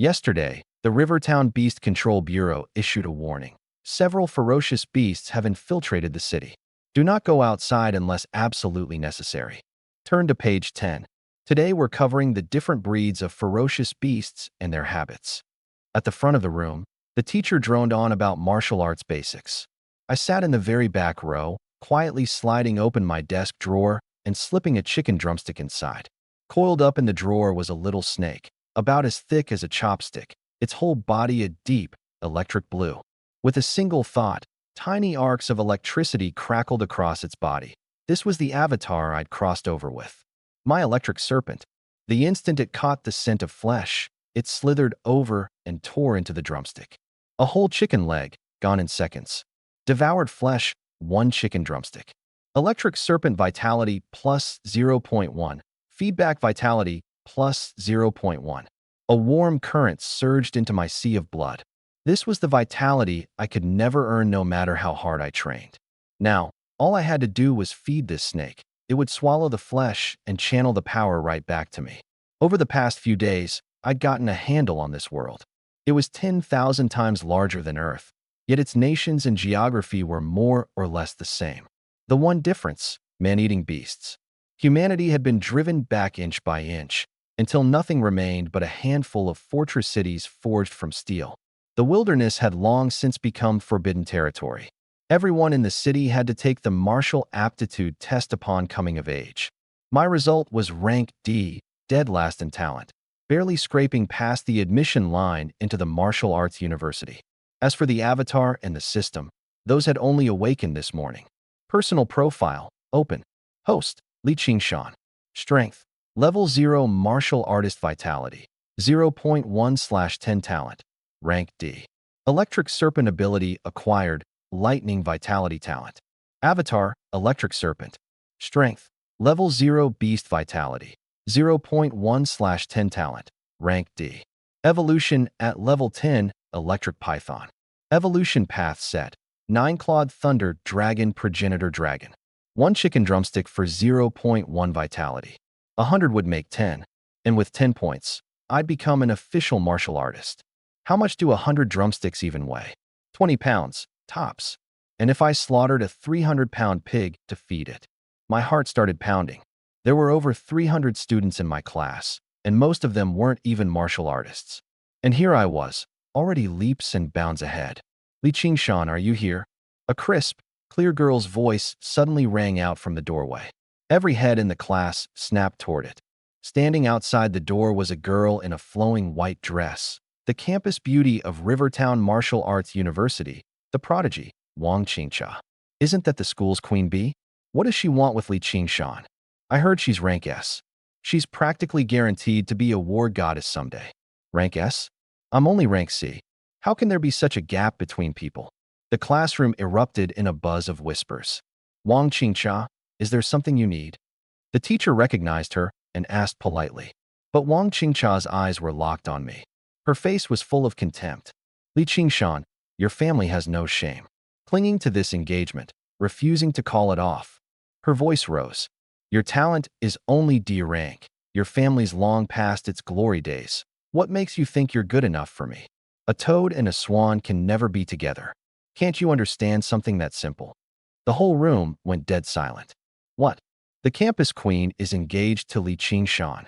Yesterday, the Rivertown Beast Control Bureau issued a warning. Several ferocious beasts have infiltrated the city. Do not go outside unless absolutely necessary. Turn to page 10. Today we're covering the different breeds of ferocious beasts and their habits. At the front of the room, the teacher droned on about martial arts basics. I sat in the very back row, quietly sliding open my desk drawer and slipping a chicken drumstick inside. Coiled up in the drawer was a little snake, about as thick as a chopstick, its whole body a deep, electric blue. With a single thought, tiny arcs of electricity crackled across its body. This was the avatar I'd crossed over with. My electric serpent. The instant it caught the scent of flesh, it slithered over and tore into the drumstick. A whole chicken leg, gone in seconds. Devoured flesh, one chicken drumstick. Electric serpent vitality plus 0.1. Feedback vitality plus 0.1. A warm current surged into my sea of blood. This was the vitality I could never earn no matter how hard I trained. Now, all I had to do was feed this snake. It would swallow the flesh and channel the power right back to me. Over the past few days, I'd gotten a handle on this world. It was 10,000 times larger than Earth, yet its nations and geography were more or less the same. The one difference, man-eating beasts. Humanity had been driven back inch by inch, until nothing remained but a handful of fortress cities forged from steel. The wilderness had long since become forbidden territory. Everyone in the city had to take the martial aptitude test upon coming of age. My result was rank D, dead last in talent, barely scraping past the admission line into the martial arts university. As for the avatar and the system, those had only awakened this morning. Personal profile, open. Host, Li Qingshan. Strength, level 0 martial artist vitality, 0.1/10 talent. Rank D. Electric serpent ability acquired, lightning vitality talent. Avatar, electric serpent. Strength, level 0 beast vitality, 0.1/10 talent. Rank D. Evolution at level 10, electric python. Evolution path set, 9-clawed thunder dragon progenitor dragon. 1 chicken drumstick for 0.1 vitality. 100 would make 10, and with 10 points, I'd become an official martial artist. How much do 100 drumsticks even weigh? 20 pounds, tops. And if I slaughtered a 300-pound pig to feed it? My heart started pounding. There were over 300 students in my class, and most of them weren't even martial artists. And here I was, already leaps and bounds ahead. Li Qingshan, are you here? A crisp, clear girl's voice suddenly rang out from the doorway. Every head in the class snapped toward it. Standing outside the door was a girl in a flowing white dress, the campus beauty of Rivertown Martial Arts University, the prodigy, Wang Qingcha. Isn't that the school's queen bee? What does she want with Li Qingshan? I heard she's rank S. She's practically guaranteed to be a war goddess someday. Rank S? I'm only rank C. How can there be such a gap between people? The classroom erupted in a buzz of whispers. Wang Qingcha, is there something you need? The teacher recognized her and asked politely. But Wang Qingcha's eyes were locked on me. Her face was full of contempt. Li Qingshan, your family has no shame. Clinging to this engagement, refusing to call it off. Her voice rose. Your talent is only D rank. Your family's long past its glory days. What makes you think you're good enough for me? A toad and a swan can never be together. Can't you understand something that simple? The whole room went dead silent. What? The campus queen is engaged to Li Qingshan.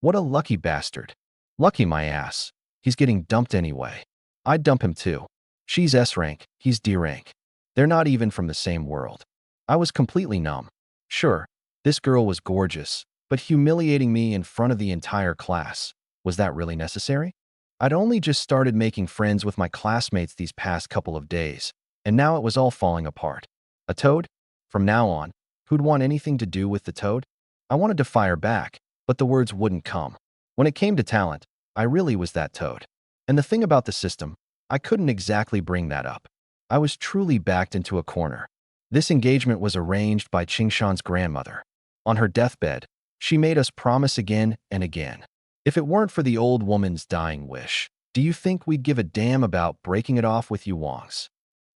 What a lucky bastard. Lucky my ass. He's getting dumped anyway. I'd dump him too. She's S rank, he's D rank. They're not even from the same world. I was completely numb. Sure, this girl was gorgeous, but humiliating me in front of the entire class, was that really necessary? I'd only just started making friends with my classmates these past couple of days, and now it was all falling apart. A toad? From now on, who'd want anything to do with the toad? I wanted to fire back, but the words wouldn't come. When it came to talent, I really was that toad. And the thing about the system, I couldn't exactly bring that up. I was truly backed into a corner. This engagement was arranged by Qingshan's grandmother. On her deathbed, she made us promise again and again. If it weren't for the old woman's dying wish, do you think we'd give a damn about breaking it off with you Wangs?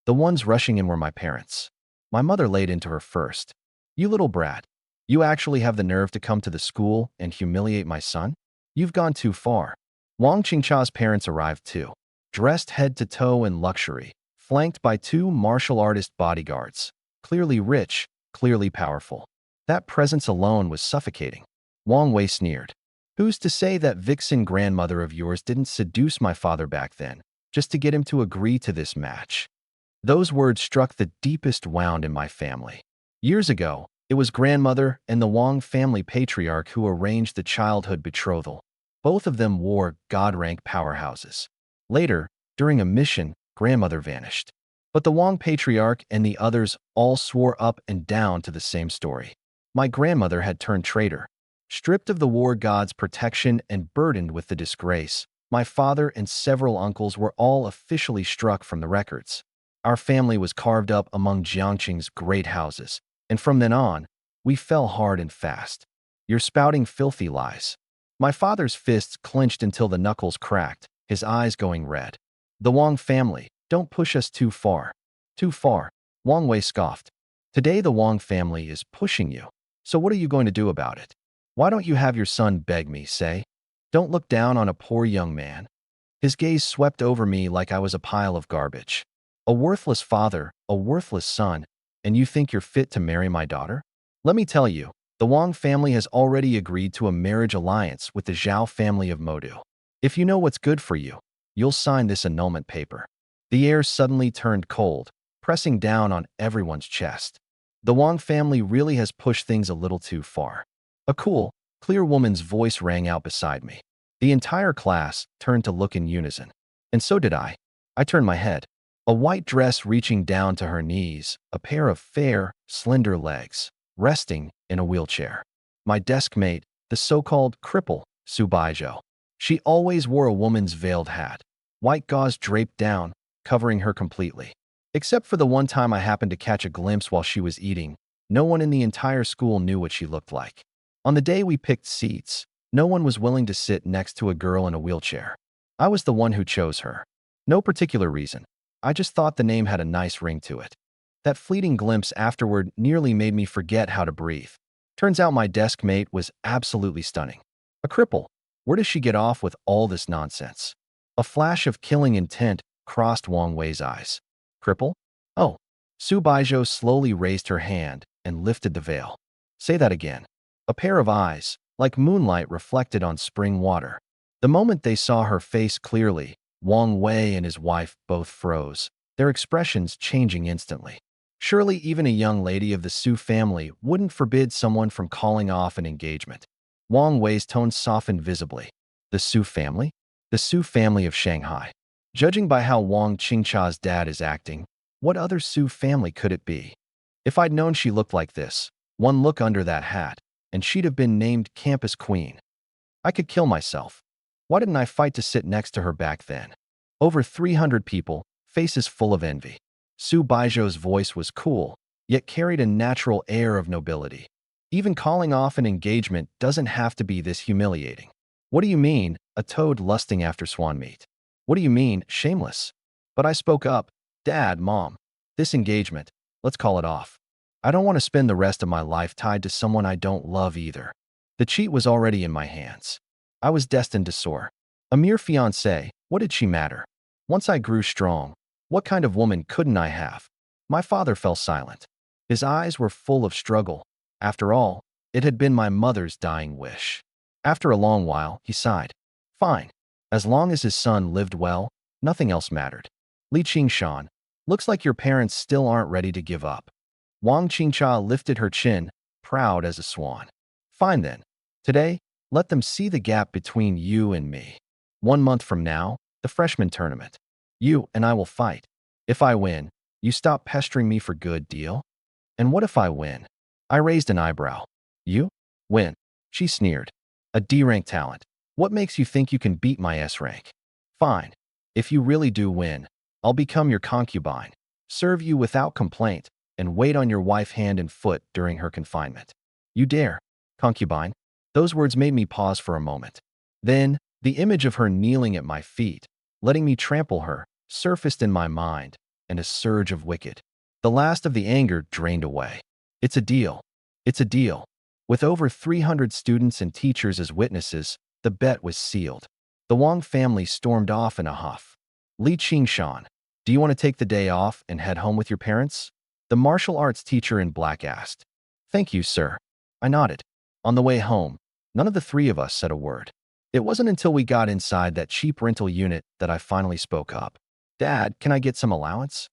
The ones rushing in were my parents. My mother laid into her first. You little brat. You actually have the nerve to come to the school and humiliate my son? You've gone too far. Wang Qingcha's parents arrived too, dressed head to toe in luxury, flanked by two martial artist bodyguards, clearly rich, clearly powerful. That presence alone was suffocating. Wang Wei sneered. Who's to say that vixen grandmother of yours didn't seduce my father back then, just to get him to agree to this match? Those words struck the deepest wound in my family. Years ago, it was grandmother and the Wang family patriarch who arranged the childhood betrothal. Both of them wore god-rank powerhouses. Later, during a mission, grandmother vanished. But the Wang patriarch and the others all swore up and down to the same story. My grandmother had turned traitor. Stripped of the war god's protection and burdened with the disgrace, my father and several uncles were all officially struck from the records. Our family was carved up among Jiangqing's great houses, and from then on, we fell hard and fast. You're spouting filthy lies. My father's fists clenched until the knuckles cracked, his eyes going red. The Wang family, don't push us too far. Too far, Wang Wei scoffed. Today the Wang family is pushing you. So what are you going to do about it? Why don't you have your son beg me, say? Don't look down on a poor young man. His gaze swept over me like I was a pile of garbage. A worthless father, a worthless son, and you think you're fit to marry my daughter? Let me tell you, the Wang family has already agreed to a marriage alliance with the Zhao family of Modu. If you know what's good for you, you'll sign this annulment paper. The air suddenly turned cold, pressing down on everyone's chest. The Wang family really has pushed things a little too far. A cool, clear woman's voice rang out beside me. The entire class turned to look in unison. And so did I. I turned my head. A white dress reaching down to her knees, a pair of fair, slender legs, resting in a wheelchair. My desk mate, the so-called cripple, Su Baijiu. She always wore a woman's veiled hat, white gauze draped down, covering her completely. Except for the one time I happened to catch a glimpse while she was eating, no one in the entire school knew what she looked like. On the day we picked seats, no one was willing to sit next to a girl in a wheelchair. I was the one who chose her. No particular reason. I just thought the name had a nice ring to it. That fleeting glimpse afterward nearly made me forget how to breathe. Turns out my desk mate was absolutely stunning. A cripple. Where does she get off with all this nonsense? A flash of killing intent crossed Wang Wei's eyes. Cripple? Oh. Su Baijiu slowly raised her hand and lifted the veil. Say that again. A pair of eyes, like moonlight reflected on spring water. The moment they saw her face clearly, Wang Wei and his wife both froze, their expressions changing instantly. Surely even a young lady of the Su family wouldn't forbid someone from calling off an engagement. Wang Wei's tone softened visibly. The Su family? The Su family of Shanghai. Judging by how Wang Qingcha's dad is acting, what other Su family could it be? If I'd known she looked like this, one look under that hat, and she'd have been named campus queen. I could kill myself. Why didn't I fight to sit next to her back then? Over 300 people, faces full of envy. Su Baijiu's voice was cool, yet carried a natural air of nobility. Even calling off an engagement doesn't have to be this humiliating. What do you mean, a toad lusting after swan meat? What do you mean, shameless? But I spoke up. Dad, Mom, this engagement, let's call it off. I don't want to spend the rest of my life tied to someone I don't love either. The cheat was already in my hands. I was destined to soar. A mere fiancée, what did she matter? Once I grew strong, what kind of woman couldn't I have? My father fell silent. His eyes were full of struggle. After all, it had been my mother's dying wish. After a long while, he sighed. Fine. As long as his son lived well, nothing else mattered. Li Qingshan, looks like your parents still aren't ready to give up. Wang Qingcha lifted her chin, proud as a swan. Fine then. Today, let them see the gap between you and me. 1 month from now, the freshman tournament. You and I will fight. If I win, you stop pestering me for good, deal? And what if I win? I raised an eyebrow. You? Win. She sneered. A D-rank talent. What makes you think you can beat my S-rank? Fine. If you really do win, I'll become your concubine, serve you without complaint, and wait on your wife hand and foot during her confinement. You dare, concubine? Those words made me pause for a moment. Then, the image of her kneeling at my feet, letting me trample her, surfaced in my mind, and a surge of wicked. The last of the anger drained away. It's a deal. It's a deal. With over 300 students and teachers as witnesses, the bet was sealed. The Wang family stormed off in a huff. Li Qingshan, do you want to take the day off and head home with your parents? The martial arts teacher in black asked. Thank you, sir. I nodded. On the way home, none of the three of us said a word. It wasn't until we got inside that cheap rental unit that I finally spoke up. Dad, can I get some allowance?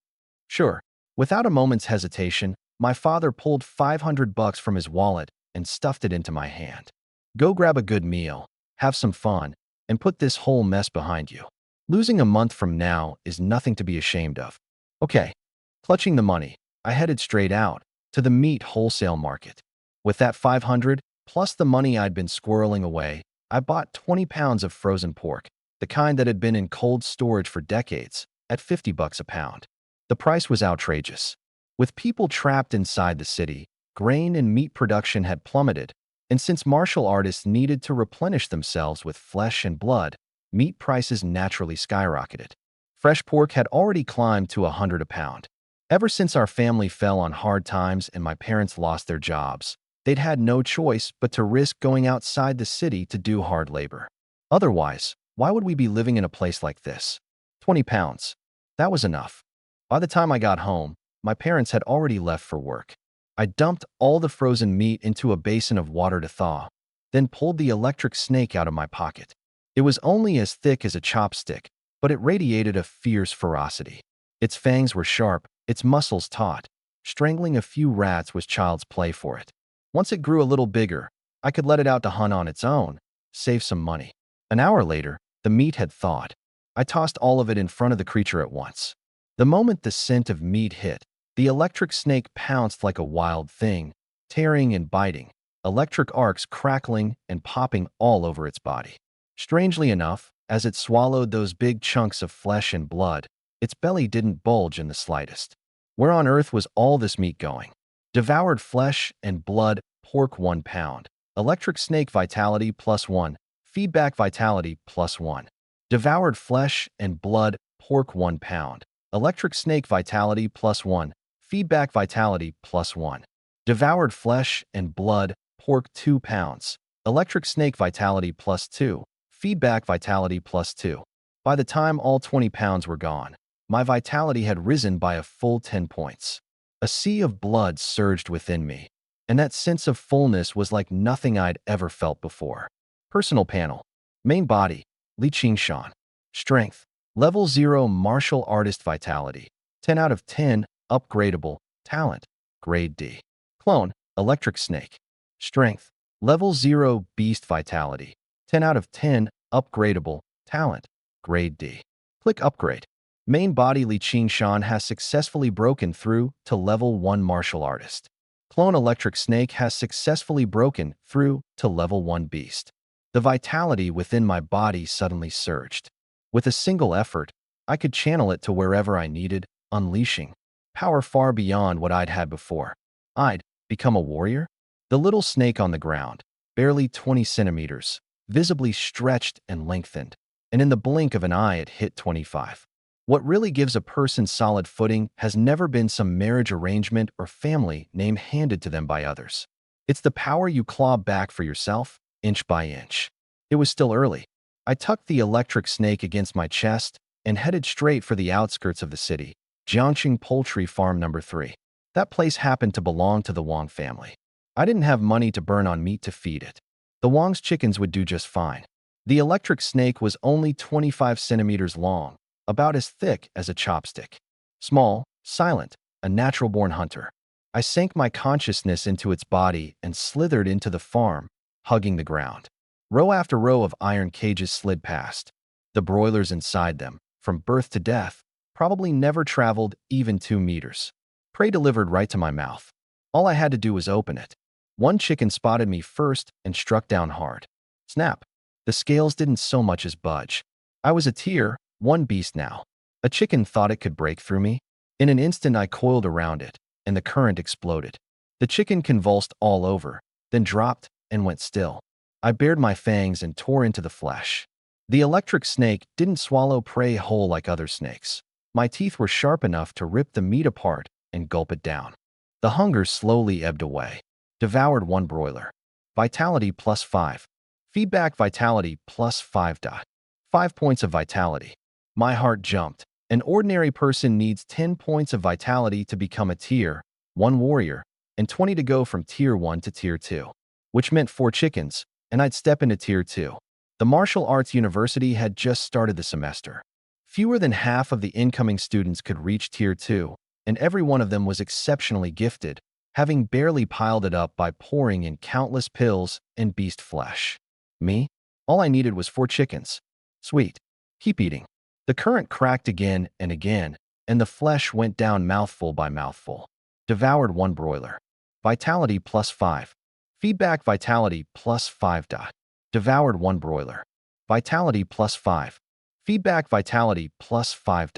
Sure. Without a moment's hesitation, my father pulled $500 from his wallet and stuffed it into my hand. Go grab a good meal, have some fun, and put this whole mess behind you. Losing a month from now is nothing to be ashamed of. Okay. Clutching the money, I headed straight out to the meat wholesale market. With that 500 plus the money I'd been squirreling away, I bought 20 pounds of frozen pork, the kind that had been in cold storage for decades, at $50 a pound. The price was outrageous. With people trapped inside the city, grain and meat production had plummeted, and since martial artists needed to replenish themselves with flesh and blood, meat prices naturally skyrocketed. Fresh pork had already climbed to $100 a pound. Ever since our family fell on hard times and my parents lost their jobs, they'd had no choice but to risk going outside the city to do hard labor. Otherwise, why would we be living in a place like this? 20 pounds. That was enough. By the time I got home, my parents had already left for work. I dumped all the frozen meat into a basin of water to thaw, then pulled the electric snake out of my pocket. It was only as thick as a chopstick, but it radiated a fierce ferocity. Its fangs were sharp, its muscles taut. Strangling a few rats was child's play for it. Once it grew a little bigger, I could let it out to hunt on its own, save some money. An hour later, the meat had thawed. I tossed all of it in front of the creature at once. The moment the scent of meat hit, the electric snake pounced like a wild thing, tearing and biting, electric arcs crackling and popping all over its body. Strangely enough, as it swallowed those big chunks of flesh and blood, its belly didn't bulge in the slightest. Where on earth was all this meat going? Devoured flesh and blood, pork 1 pound. Electric snake vitality +1, feedback vitality +1. Devoured flesh and blood, pork 1 pound. Electric snake vitality +1, feedback vitality +1. Devoured flesh and blood, pork 2 pounds. Electric snake vitality +2, feedback vitality +2. By the time all 20 pounds were gone, my vitality had risen by a full 10 points. A sea of blood surged within me, and that sense of fullness was like nothing I'd ever felt before. Personal panel. Main body, Li Qingshan. Strength, level 0 martial artist vitality, 10 out of 10, upgradable, talent, grade D. Clone, electric snake. Strength, level 0 beast vitality, 10 out of 10, upgradable, talent, grade D. Click upgrade. Main body Li Qingshan has successfully broken through to level 1 martial artist. Clone electric snake has successfully broken through to level 1 beast. The vitality within my body suddenly surged. With a single effort, I could channel it to wherever I needed, unleashing power far beyond what I'd had before. I'd become a warrior? The little snake on the ground, barely 20 centimeters, visibly stretched and lengthened, and in the blink of an eye it hit 25. What really gives a person solid footing has never been some marriage arrangement or family name handed to them by others. It's the power you claw back for yourself, inch by inch. It was still early. I tucked the electric snake against my chest and headed straight for the outskirts of the city, Jiangxing Poultry Farm number 3. That place happened to belong to the Wang family. I didn't have money to burn on meat to feed it. The Wang's chickens would do just fine. The electric snake was only 25 centimeters long, about as thick as a chopstick. Small, silent, a natural-born hunter. I sank my consciousness into its body and slithered into the farm, hugging the ground. Row after row of iron cages slid past. The broilers inside them, from birth to death, probably never traveled even 2 meters. Prey delivered right to my mouth. All I had to do was open it. One chicken spotted me first and struck down hard. Snap. The scales didn't so much as budge. I was a tier 1 beast now. A chicken thought it could break through me. In an instant I coiled around it, and the current exploded. The chicken convulsed all over, then dropped and went still. I bared my fangs and tore into the flesh. The electric snake didn't swallow prey whole like other snakes. My teeth were sharp enough to rip the meat apart and gulp it down. The hunger slowly ebbed away. Devoured 1 broiler. Vitality +5. Feedback vitality +5. 5 points of vitality. My heart jumped. An ordinary person needs 10 points of vitality to become a Tier 1 warrior, and 20 to go from Tier 1 to Tier 2, which meant 4 chickens, and I'd step into Tier 2. The martial arts university had just started the semester. Fewer than half of the incoming students could reach Tier 2, and every one of them was exceptionally gifted, having barely piled it up by pouring in countless pills and beast flesh. Me? All I needed was 4 chickens. Sweet. Keep eating. The current cracked again and again, and the flesh went down mouthful by mouthful. Devoured 1 broiler. Vitality plus 5. Feedback vitality plus 5. Devoured 1 broiler. Vitality plus 5. Feedback vitality plus 5.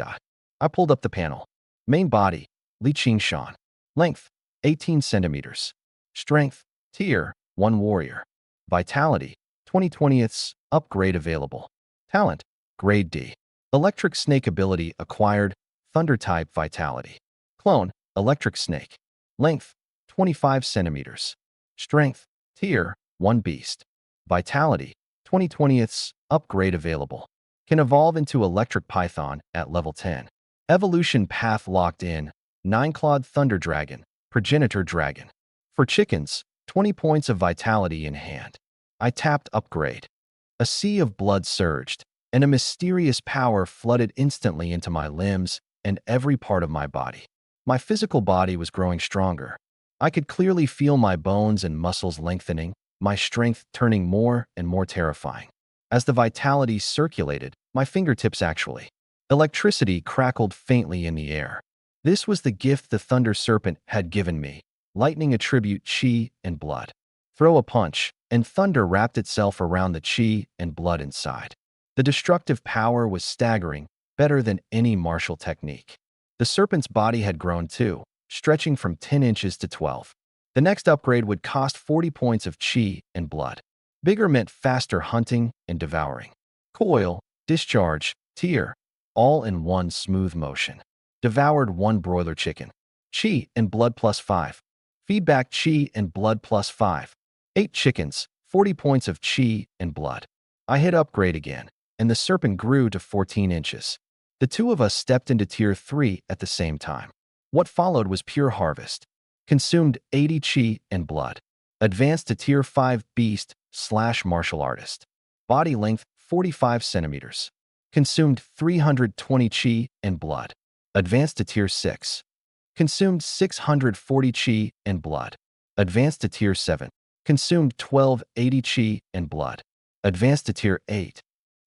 I pulled up the panel. Main body, Li Qingshan. Length, 18 centimeters. Strength, Tier 1 warrior. Vitality, 20/20ths, upgrade available. Talent, Grade D. Electric Snake ability acquired, Thunder type vitality. Clone, Electric Snake. Length, 25 centimeters. Strength, Tier 1 beast. Vitality, 20/20ths, upgrade available. Can evolve into Electric Python at level 10. Evolution path locked in, 9-clawed Thunder Dragon, Progenitor Dragon. For chickens, 20 points of vitality in hand. I tapped upgrade. A sea of blood surged, and a mysterious power flooded instantly into my limbs and every part of my body. My physical body was growing stronger. I could clearly feel my bones and muscles lengthening, my strength turning more and more terrifying. As the vitality circulated, my fingertips actually. Electricity crackled faintly in the air. This was the gift the Thunder Serpent had given me. Lightning attribute chi and blood. Throw a punch, and thunder wrapped itself around the chi and blood inside. The destructive power was staggering, better than any martial technique. The serpent's body had grown too, stretching from 10 inches to 12. The next upgrade would cost 40 points of chi and blood. Bigger meant faster hunting and devouring. Coil, discharge, tier, all in one smooth motion. Devoured 1 broiler chicken. Chi and blood plus 5. Feedback chi and blood plus 5. 8 chickens, 40 points of chi and blood. I hit upgrade again, and the serpent grew to 14 inches. The two of us stepped into Tier 3 at the same time. What followed was pure harvest. Consumed 80 chi and blood. Advanced to Tier 5 beast/martial artist. Body length 45 centimeters. Consumed 320 chi and blood. Advanced to Tier 6. Consumed 640 chi and blood. Advanced to Tier 7. Consumed 1280 chi and blood. Advanced to Tier 8.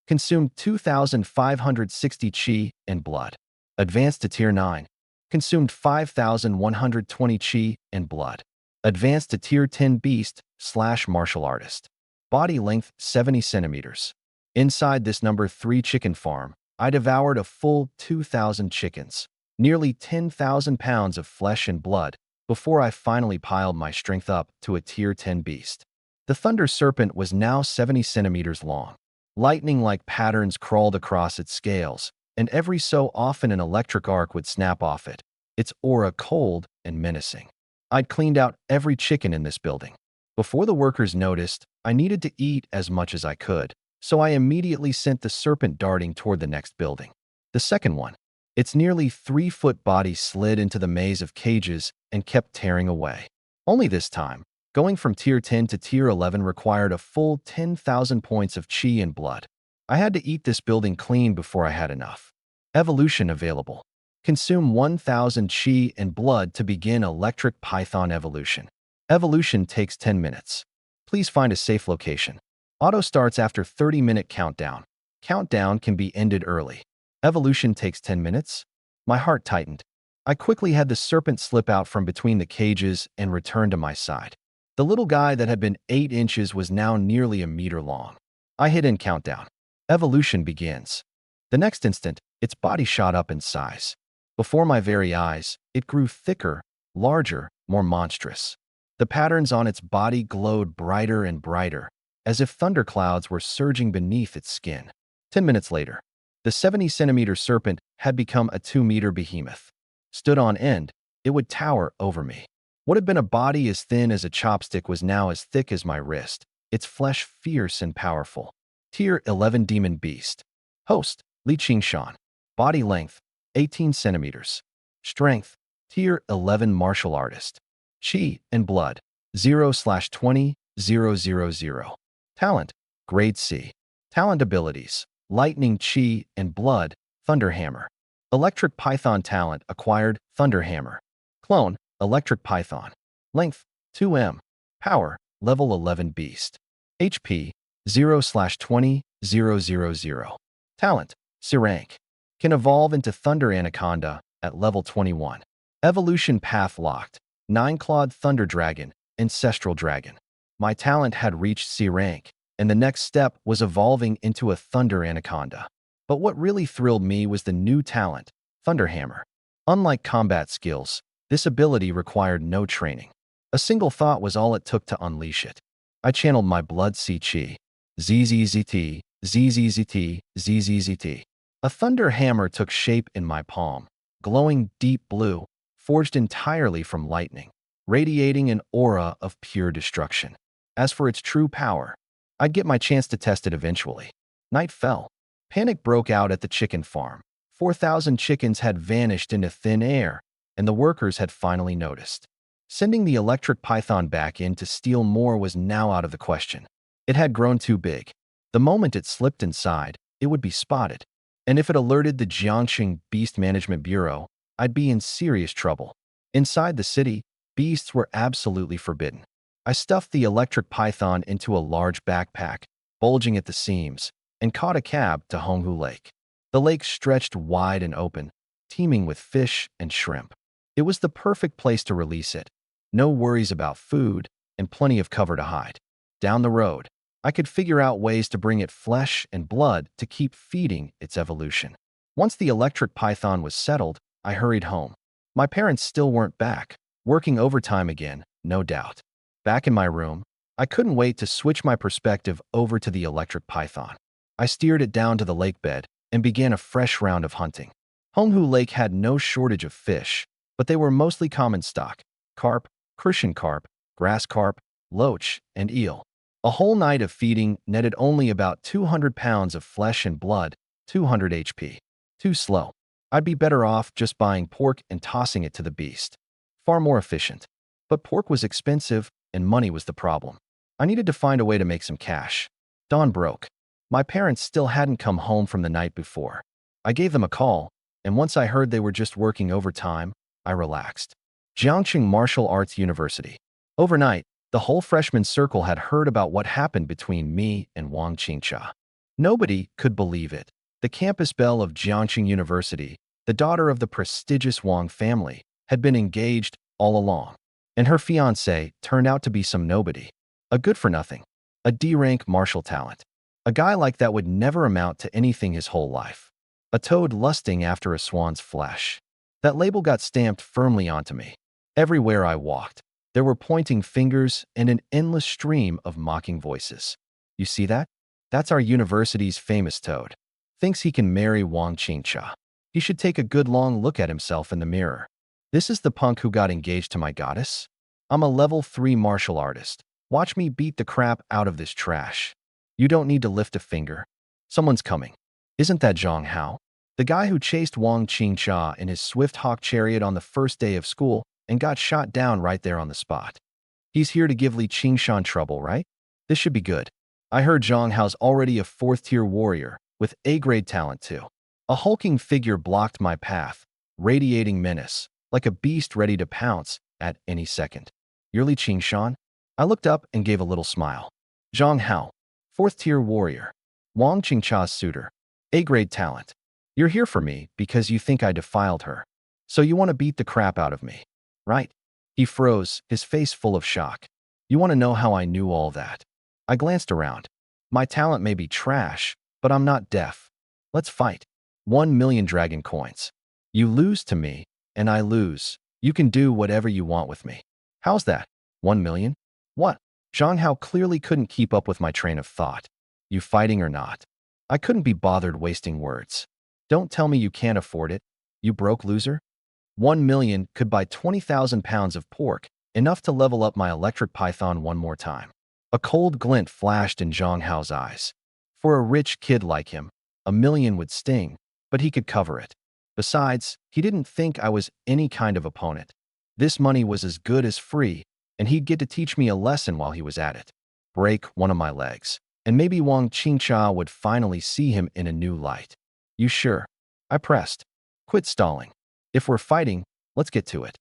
Consumed 2,560 chi and blood. Advanced to Tier 9. Consumed 5,120 chi and blood. Advanced to Tier 10 beast/martial artist. Body length 70 centimeters. Inside this number 3 chicken farm, I devoured a full 2,000 chickens, nearly 10,000 pounds of flesh and blood, before I finally piled my strength up to a Tier 10 beast. The Thunder Serpent was now 70 centimeters long. Lightning-like patterns crawled across its scales, and every so often an electric arc would snap off it, its aura cold and menacing. I'd cleaned out every chicken in this building. Before the workers noticed, I needed to eat as much as I could, so I immediately sent the serpent darting toward the next building. The second one. Its nearly 3-foot body slid into the maze of cages and kept tearing away. Only this time, going from Tier 10 to Tier 11 required a full 10,000 points of chi and blood. I had to eat this building clean before I had enough. Evolution available. Consume 1,000 chi and blood to begin Electric Python evolution. Evolution takes 10 minutes. Please find a safe location. Auto starts after 30-minute countdown. Countdown can be ended early. Evolution takes 10 minutes? My heart tightened. I quickly had the serpent slip out from between the cages and return to my side. The little guy that had been 8 inches was now nearly a meter long. I hit end countdown. Evolution begins. The next instant, its body shot up in size. Before my very eyes, it grew thicker, larger, more monstrous. The patterns on its body glowed brighter and brighter, as if thunderclouds were surging beneath its skin. 10 minutes later, the 70-centimeter serpent had become a 2-meter behemoth. Stood on end, it would tower over me. What had been a body as thin as a chopstick was now as thick as my wrist, its flesh fierce and powerful. Tier 11 Demon Beast. Host, Li Qingshan. Body length, 18 centimeters. Strength, Tier 11 martial artist. Chi and blood, 0/20,000. Talent, Grade C. Talent abilities, lightning chi and blood, thunder hammer. Electric python talent acquired, thunder hammer. Clone, electric python. Length, 2 m. Power, level 11 beast. HP, 0/20,000. Talent, C rank. Can evolve into thunder anaconda at level 21. Evolution path locked, 9-clawed thunder dragon, ancestral dragon. My talent had reached C rank, and the next step was evolving into a thunder anaconda. But what really thrilled me was the new talent, Thunder Hammer. Unlike combat skills, this ability required no training. A single thought was all it took to unleash it. I channeled my blood C chi. ZZZT, ZZZT, ZZZT. A thunder hammer took shape in my palm, glowing deep blue, forged entirely from lightning, radiating an aura of pure destruction. As for its true power, I'd get my chance to test it eventually. Night fell. Panic broke out at the chicken farm. 4,000 chickens had vanished into thin air, and the workers had finally noticed. Sending the electric python back in to steal more was now out of the question. It had grown too big. The moment it slipped inside, it would be spotted. And if it alerted the Jiangxing Beast Management Bureau, I'd be in serious trouble. Inside the city, beasts were absolutely forbidden. I stuffed the electric python into a large backpack, bulging at the seams, and caught a cab to Honghu Lake. The lake stretched wide and open, teeming with fish and shrimp. It was the perfect place to release it. No worries about food, and plenty of cover to hide. Down the road, I could figure out ways to bring it flesh and blood to keep feeding its evolution. Once the electric python was settled, I hurried home. My parents still weren't back, working overtime again, no doubt. Back in my room, I couldn't wait to switch my perspective over to the electric python. I steered it down to the lake bed and began a fresh round of hunting. Honghu Lake had no shortage of fish, but they were mostly common stock: carp, crucian carp, grass carp, loach, and eel. A whole night of feeding netted only about 200 pounds of flesh and blood, 200 HP. Too slow. I'd be better off just buying pork and tossing it to the beast. Far more efficient. But pork was expensive, and money was the problem. I needed to find a way to make some cash. Dawn broke. My parents still hadn't come home from the night before. I gave them a call, and once I heard they were just working overtime, I relaxed. Jiangxing Martial Arts University. Overnight, the whole freshman circle had heard about what happened between me and Wang Qingcha. Nobody could believe it. The campus belle of Jiangxing University, the daughter of the prestigious Wang family, had been engaged all along, and her fiancé turned out to be some nobody. A good-for-nothing. A D-rank martial talent. A guy like that would never amount to anything his whole life. A toad lusting after a swan's flesh. That label got stamped firmly onto me. Everywhere I walked, there were pointing fingers and an endless stream of mocking voices. You see that? That's our university's famous toad. Thinks he can marry Wang Qingcha. He should take a good long look at himself in the mirror. This is the punk who got engaged to my goddess? I'm a level 3 martial artist. Watch me beat the crap out of this trash. You don't need to lift a finger. Someone's coming. Isn't that Zhang Hao? The guy who chased Wang Qingcha in his swift hawk chariot on the first day of school and got shot down right there on the spot. He's here to give Li Qingshan trouble, right? This should be good. I heard Zhang Hao's already a 4th-tier warrior, with A-grade talent too. A hulking figure blocked my path, radiating menace, like a beast ready to pounce at any second. You're Li Qingshan? I looked up and gave a little smile. Zhang Hao, 4th-tier warrior. Wang Qingcha's suitor. A-grade talent. You're here for me because you think I defiled her. So you want to beat the crap out of me, right? He froze, his face full of shock. You want to know how I knew all that? I glanced around. My talent may be trash, but I'm not deaf. Let's fight. 1 million dragon coins. You lose to me, and I lose. You can do whatever you want with me. How's that? 1 million? What? Zhang Hao clearly couldn't keep up with my train of thought. You fighting or not? I couldn't be bothered wasting words. Don't tell me you can't afford it, you broke loser. 1 million could buy 20,000 pounds of pork, enough to level up my electric python one more time. A cold glint flashed in Zhang Hao's eyes. For a rich kid like him, A million would sting, but he could cover it. Besides, he didn't think I was any kind of opponent. This money was as good as free, and he'd get to teach me a lesson while he was at it. Break one of my legs, and maybe Wang Qingcha would finally see him in a new light. You sure? I pressed. Quit stalling. If we're fighting, let's get to it.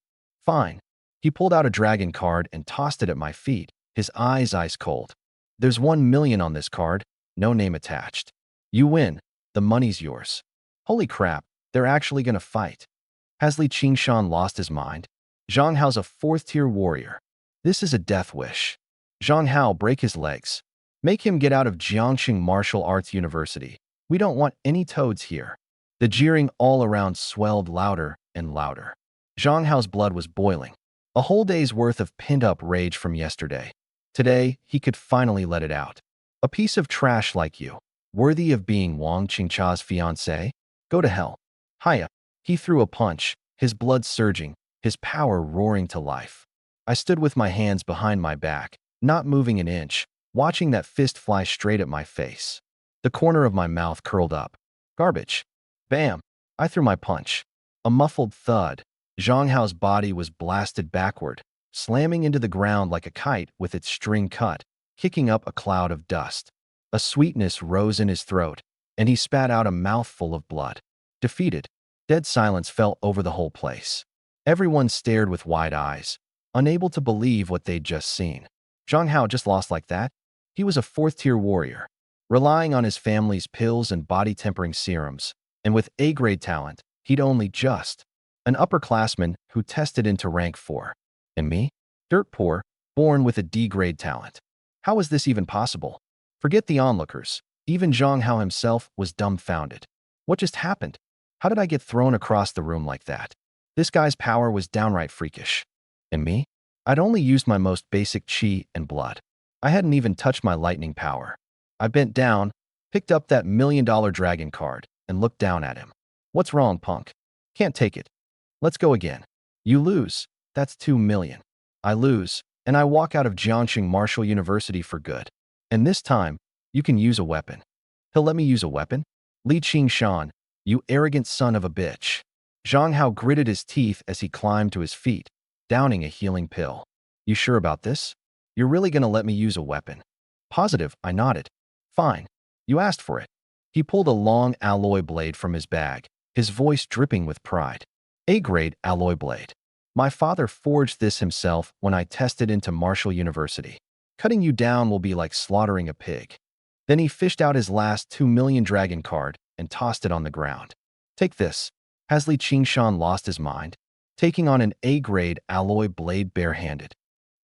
Fine. He pulled out a dragon card and tossed it at my feet, his eyes ice cold. There's 1 million on this card, no name attached. You win. The money's yours. Holy crap, they're actually gonna fight. Has Li Qingshan lost his mind? Zhang Hao's a 4th-tier warrior. This is a death wish. Zhang Hao, break his legs. Make him get out of Jiangxing Martial Arts University. We don't want any toads here. The jeering all around swelled louder and louder. Zhang Hao's blood was boiling. A whole day's worth of pent-up rage from yesterday. Today, he could finally let it out. A piece of trash like you, worthy of being Wang Qingcha's fiancé? Go to hell. Hiya. He threw a punch, his blood surging, his power roaring to life. I stood with my hands behind my back, not moving an inch, watching that fist fly straight at my face. The corner of my mouth curled up. Garbage. Bam! I threw my punch. A muffled thud. Zhang Hao's body was blasted backward, slamming into the ground like a kite with its string cut, kicking up a cloud of dust. A sweetness rose in his throat, and he spat out a mouthful of blood. Defeated. Dead silence fell over the whole place. Everyone stared with wide eyes, unable to believe what they'd just seen. Zhang Hao just lost like that? He was a 4th-tier warrior, relying on his family's pills and body-tempering serums, and with A-grade talent, he'd only just an upperclassman who tested into rank 4. And me? Dirt poor, born with a D-grade talent. How was this even possible? Forget the onlookers. Even Zhang Hao himself was dumbfounded. What just happened? How did I get thrown across the room like that? This guy's power was downright freakish. And me? I'd only used my most basic chi and blood. I hadn't even touched my lightning power. I bent down, picked up that $1 million dragon card, and looked down at him. What's wrong, punk? Can't take it. Let's go again. You lose. That's 2 million. I lose, and I walk out of Jiangxing Martial University for good. And this time, you can use a weapon. He'll let me use a weapon? Li Qingshan, you arrogant son of a bitch. Zhang Hao gritted his teeth as he climbed to his feet, downing a healing pill. You sure about this? You're really gonna let me use a weapon? Positive, I nodded. Fine. You asked for it. He pulled a long alloy blade from his bag, his voice dripping with pride. A-grade alloy blade. My father forged this himself when I tested into Martial University. Cutting you down will be like slaughtering a pig. Then he fished out his last 2 million dragon card and tossed it on the ground. Take this. Has Li Qingshan lost his mind? Taking on an A-grade alloy blade barehanded.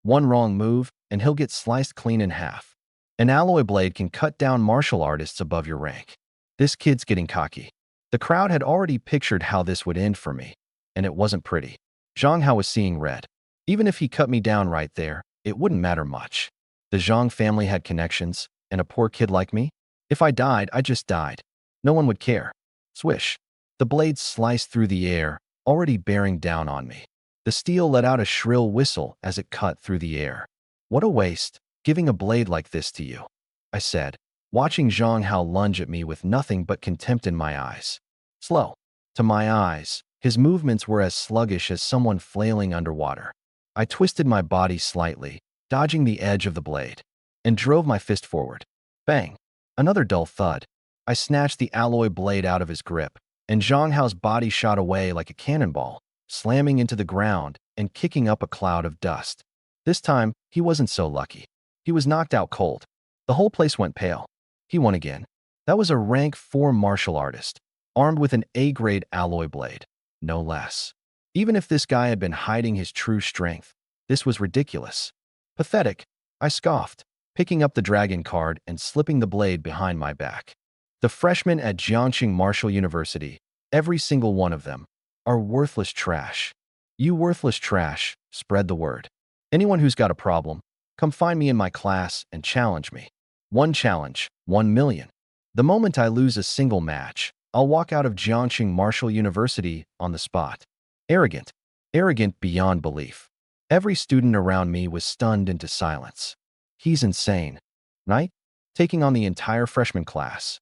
One wrong move, and he'll get sliced clean in half. An alloy blade can cut down martial artists above your rank. This kid's getting cocky. The crowd had already pictured how this would end for me, and it wasn't pretty. Zhang Hao was seeing red. Even if he cut me down right there, it wouldn't matter much. The Zhang family had connections, and a poor kid like me? If I died, I just died. No one would care. Swish. The blade sliced through the air, already bearing down on me. The steel let out a shrill whistle as it cut through the air. What a waste, giving a blade like this to you, I said, watching Zhang Hao lunge at me with nothing but contempt in my eyes. Slow. To my eyes, his movements were as sluggish as someone flailing underwater. I twisted my body slightly, dodging the edge of the blade, and drove my fist forward. Bang! Another dull thud. I snatched the alloy blade out of his grip, and Zhang Hao's body shot away like a cannonball, slamming into the ground and kicking up a cloud of dust. This time, he wasn't so lucky. He was knocked out cold. The whole place went pale. He won again. That was a rank 4 martial artist, armed with an A-grade alloy blade, no less. Even if this guy had been hiding his true strength, this was ridiculous. Pathetic, I scoffed, picking up the dragon card and slipping the blade behind my back. The freshmen at Jiangxing Martial University, every single one of them, are worthless trash. You worthless trash, spread the word. Anyone who's got a problem, come find me in my class and challenge me. One challenge, 1 million. The moment I lose a single match, I'll walk out of Jiangxing Martial University on the spot. Arrogant. Arrogant beyond belief. Every student around me was stunned into silence. He's insane, right? Taking on the entire freshman class.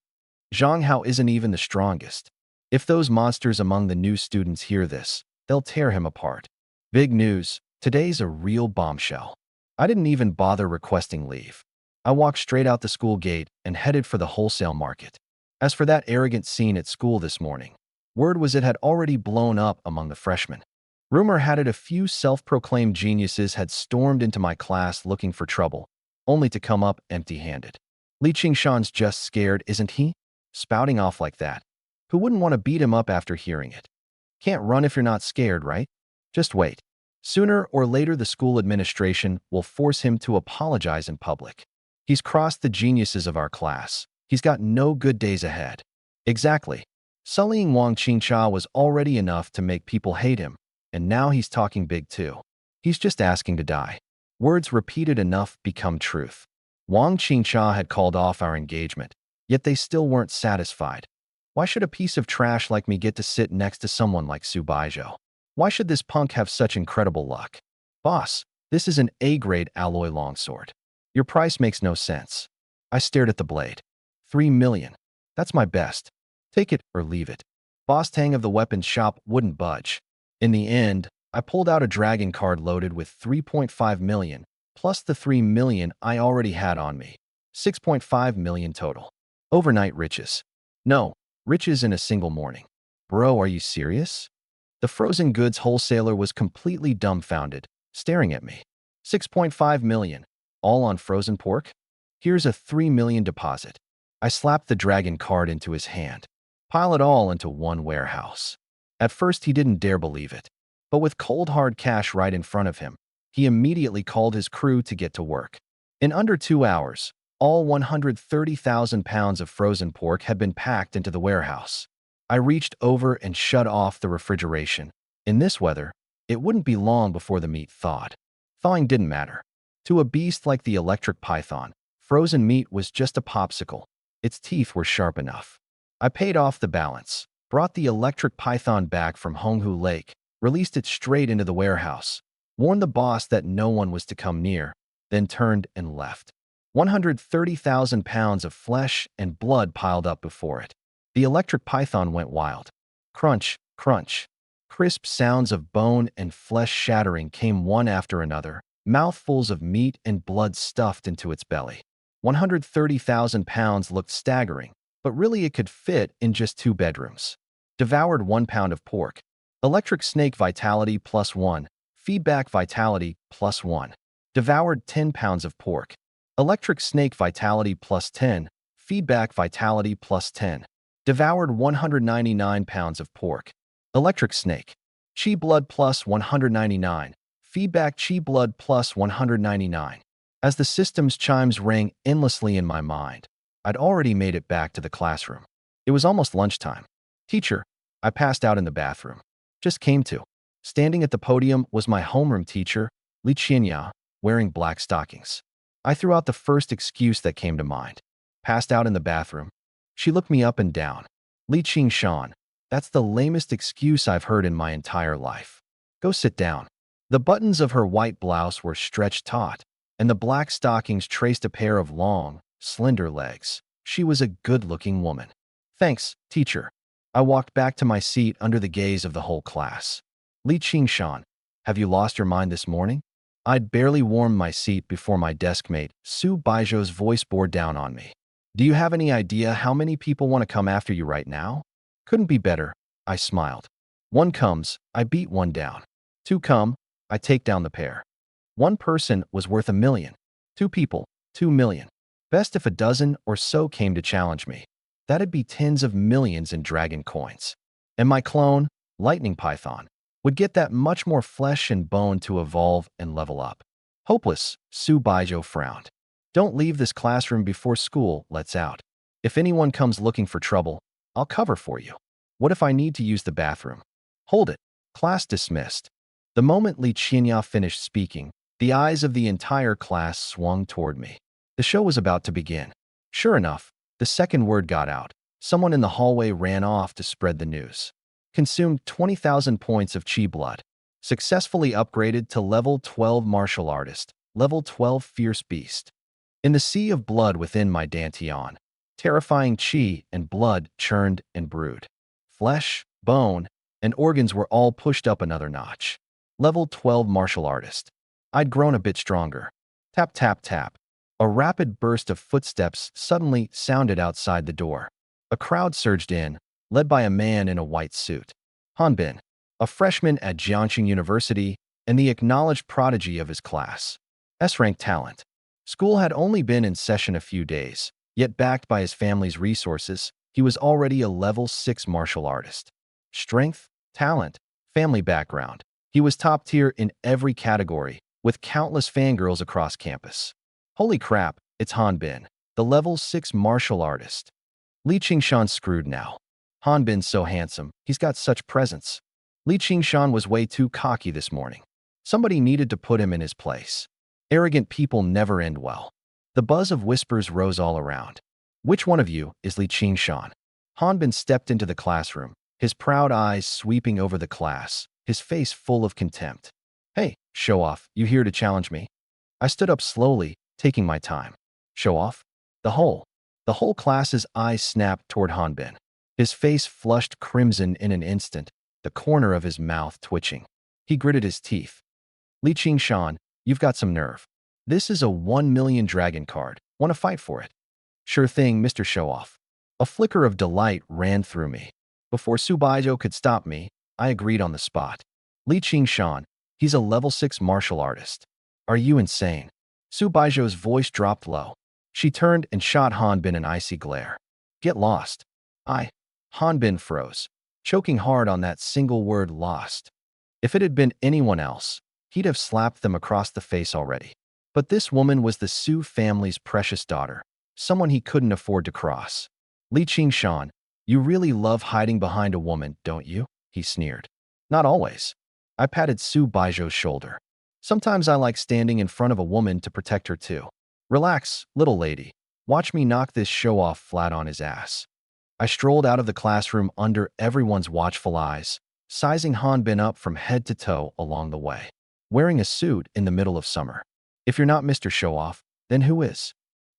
Zhang Hao isn't even the strongest. If those monsters among the new students hear this, they'll tear him apart. Big news, today's a real bombshell. I didn't even bother requesting leave. I walked straight out the school gate and headed for the wholesale market. As for that arrogant scene at school this morning, word was it had already blown up among the freshmen. Rumor had it a few self-proclaimed geniuses had stormed into my class looking for trouble, only to come up empty-handed. Li Qingshan's just scared, isn't he? Spouting off like that. Who wouldn't want to beat him up after hearing it? Can't run if you're not scared, right? Just wait. Sooner or later the school administration will force him to apologize in public. He's crossed the geniuses of our class. He's got no good days ahead. Exactly. Sullying Wang Qingxia was already enough to make people hate him, and now he's talking big too. He's just asking to die. Words repeated enough become truth. Wang Qingxia had called off our engagement, yet they still weren't satisfied. Why should a piece of trash like me get to sit next to someone like Su Baijiu? Why should this punk have such incredible luck? Boss, this is an A-grade alloy longsword. Your price makes no sense. I stared at the blade. 3 million. That's my best. Take it or leave it. Boss Tang of the weapons shop wouldn't budge. In the end, I pulled out a dragon card loaded with 3.5 million, plus the 3 million I already had on me. 6.5 million total. Overnight riches. No, riches in a single morning. Bro, are you serious? The frozen goods wholesaler was completely dumbfounded, staring at me. 6.5 million, all on frozen pork? Here's a 3 million deposit. I slapped the dragon card into his hand. Pile it all into one warehouse. At first he didn't dare believe it, but with cold hard cash right in front of him, he immediately called his crew to get to work. In under 2 hours, all 130,000 pounds of frozen pork had been packed into the warehouse. I reached over and shut off the refrigeration. In this weather, it wouldn't be long before the meat thawed. Thawing didn't matter. To a beast like the electric python, frozen meat was just a popsicle. Its teeth were sharp enough. I paid off the balance, brought the electric python back from Honghu Lake, released it straight into the warehouse, warned the boss that no one was to come near, then turned and left. 130,000 pounds of flesh and blood piled up before it. The electric python went wild. Crunch, crunch. Crisp sounds of bone and flesh shattering came one after another, mouthfuls of meat and blood stuffed into its belly. 130,000 pounds looked staggering, but really it could fit in just 2 bedrooms. Devoured 1 pound of pork. Electric snake vitality +1. Feedback vitality +1. Devoured 10 pounds of pork. Electric snake vitality +10. Feedback vitality +10. Devoured 199 pounds of pork. Electric snake. Chi blood +199. Feedback chi blood +199. As the system's chimes rang endlessly in my mind, I'd already made it back to the classroom. It was almost lunchtime. Teacher, I passed out in the bathroom. Just came to. Standing at the podium was my homeroom teacher, Li Qinya, wearing black stockings. I threw out the first excuse that came to mind. Passed out in the bathroom. She looked me up and down. Li Qingshan, that's the lamest excuse I've heard in my entire life. Go sit down. The buttons of her white blouse were stretched taut, and the black stockings traced a pair of long, slender legs. She was a good-looking woman. Thanks, teacher. I walked back to my seat under the gaze of the whole class. Li Qingshan, have you lost your mind this morning? I'd barely warmed my seat before my desk mate, Su Baijiu's voice bore down on me. Do you have any idea how many people want to come after you right now? Couldn't be better, I smiled. 1 comes, I beat 1 down. 2 come, I take down the pair. 1 person was worth 1 million. 2 people, 2 million. Best if a dozen or so came to challenge me. That'd be tens of millions in dragon coins. And my clone, Lightning Python, would get that much more flesh and bone to evolve and level up. Hopeless, Su Baijiu frowned. Don't leave this classroom before school lets out. If anyone comes looking for trouble, I'll cover for you. What if I need to use the bathroom? Hold it. Class dismissed. The moment Li Qinya finished speaking, the eyes of the entire class swung toward me. The show was about to begin. Sure enough, the second word got out. Someone in the hallway ran off to spread the news. Consumed 20,000 points of chi blood. Successfully upgraded to level 12 martial artist, level 12 fierce beast. In the sea of blood within my dantian, Terrifying chi and blood churned and brewed. Flesh, bone, and organs were all pushed up another notch. Level 12 martial artist. I'd grown a bit stronger. Tap, tap, tap. A rapid burst of footsteps suddenly sounded outside the door. A crowd surged in, led by a man in a white suit. Hanbin, a freshman at Jiangxing University and the acknowledged prodigy of his class. S-rank talent. School had only been in session a few days, yet backed by his family's resources, he was already a level 6 martial artist. Strength, talent, family background. He was top tier in every category, with countless fangirls across campus. Holy crap, it's Hanbin, the level 6 martial artist. Li Qingshan's screwed now. Hanbin's so handsome, he's got such presence. Li Qingshan was way too cocky this morning. Somebody needed to put him in his place. Arrogant people never end well. The buzz of whispers rose all around. Which one of you is Li Qingshan? Hanbin stepped into the classroom, his proud eyes sweeping over the class, his face full of contempt. Hey, show off, you here to challenge me? I stood up slowly, taking my time. Show off? The whole class's eyes snapped toward Hanbin. His face flushed crimson in an instant, the corner of his mouth twitching. He gritted his teeth. Li Qingshan, you've got some nerve. This is a 1 million dragon card. Want to fight for it? Sure thing, Mr. Show-Off. A flicker of delight ran through me. Before Subaijo could stop me, I agreed on the spot. Li Qingshan, he's a level 6 martial artist. Are you insane? Subaijo's voice dropped low. She turned and shot Hanbin an icy glare. Get lost. Hanbin froze, choking hard on that single word lost. If it had been anyone else, he'd have slapped them across the face already. But this woman was the Su family's precious daughter, someone he couldn't afford to cross. Li Qingshan, you really love hiding behind a woman, don't you? He sneered. Not always. I patted Su Baijo's shoulder. Sometimes I like standing in front of a woman to protect her too. Relax, little lady. Watch me knock this show-off flat on his ass. I strolled out of the classroom under everyone's watchful eyes, sizing Hanbin up from head to toe along the way. Wearing a suit in the middle of summer. If you're not Mr. Show-Off, then who is?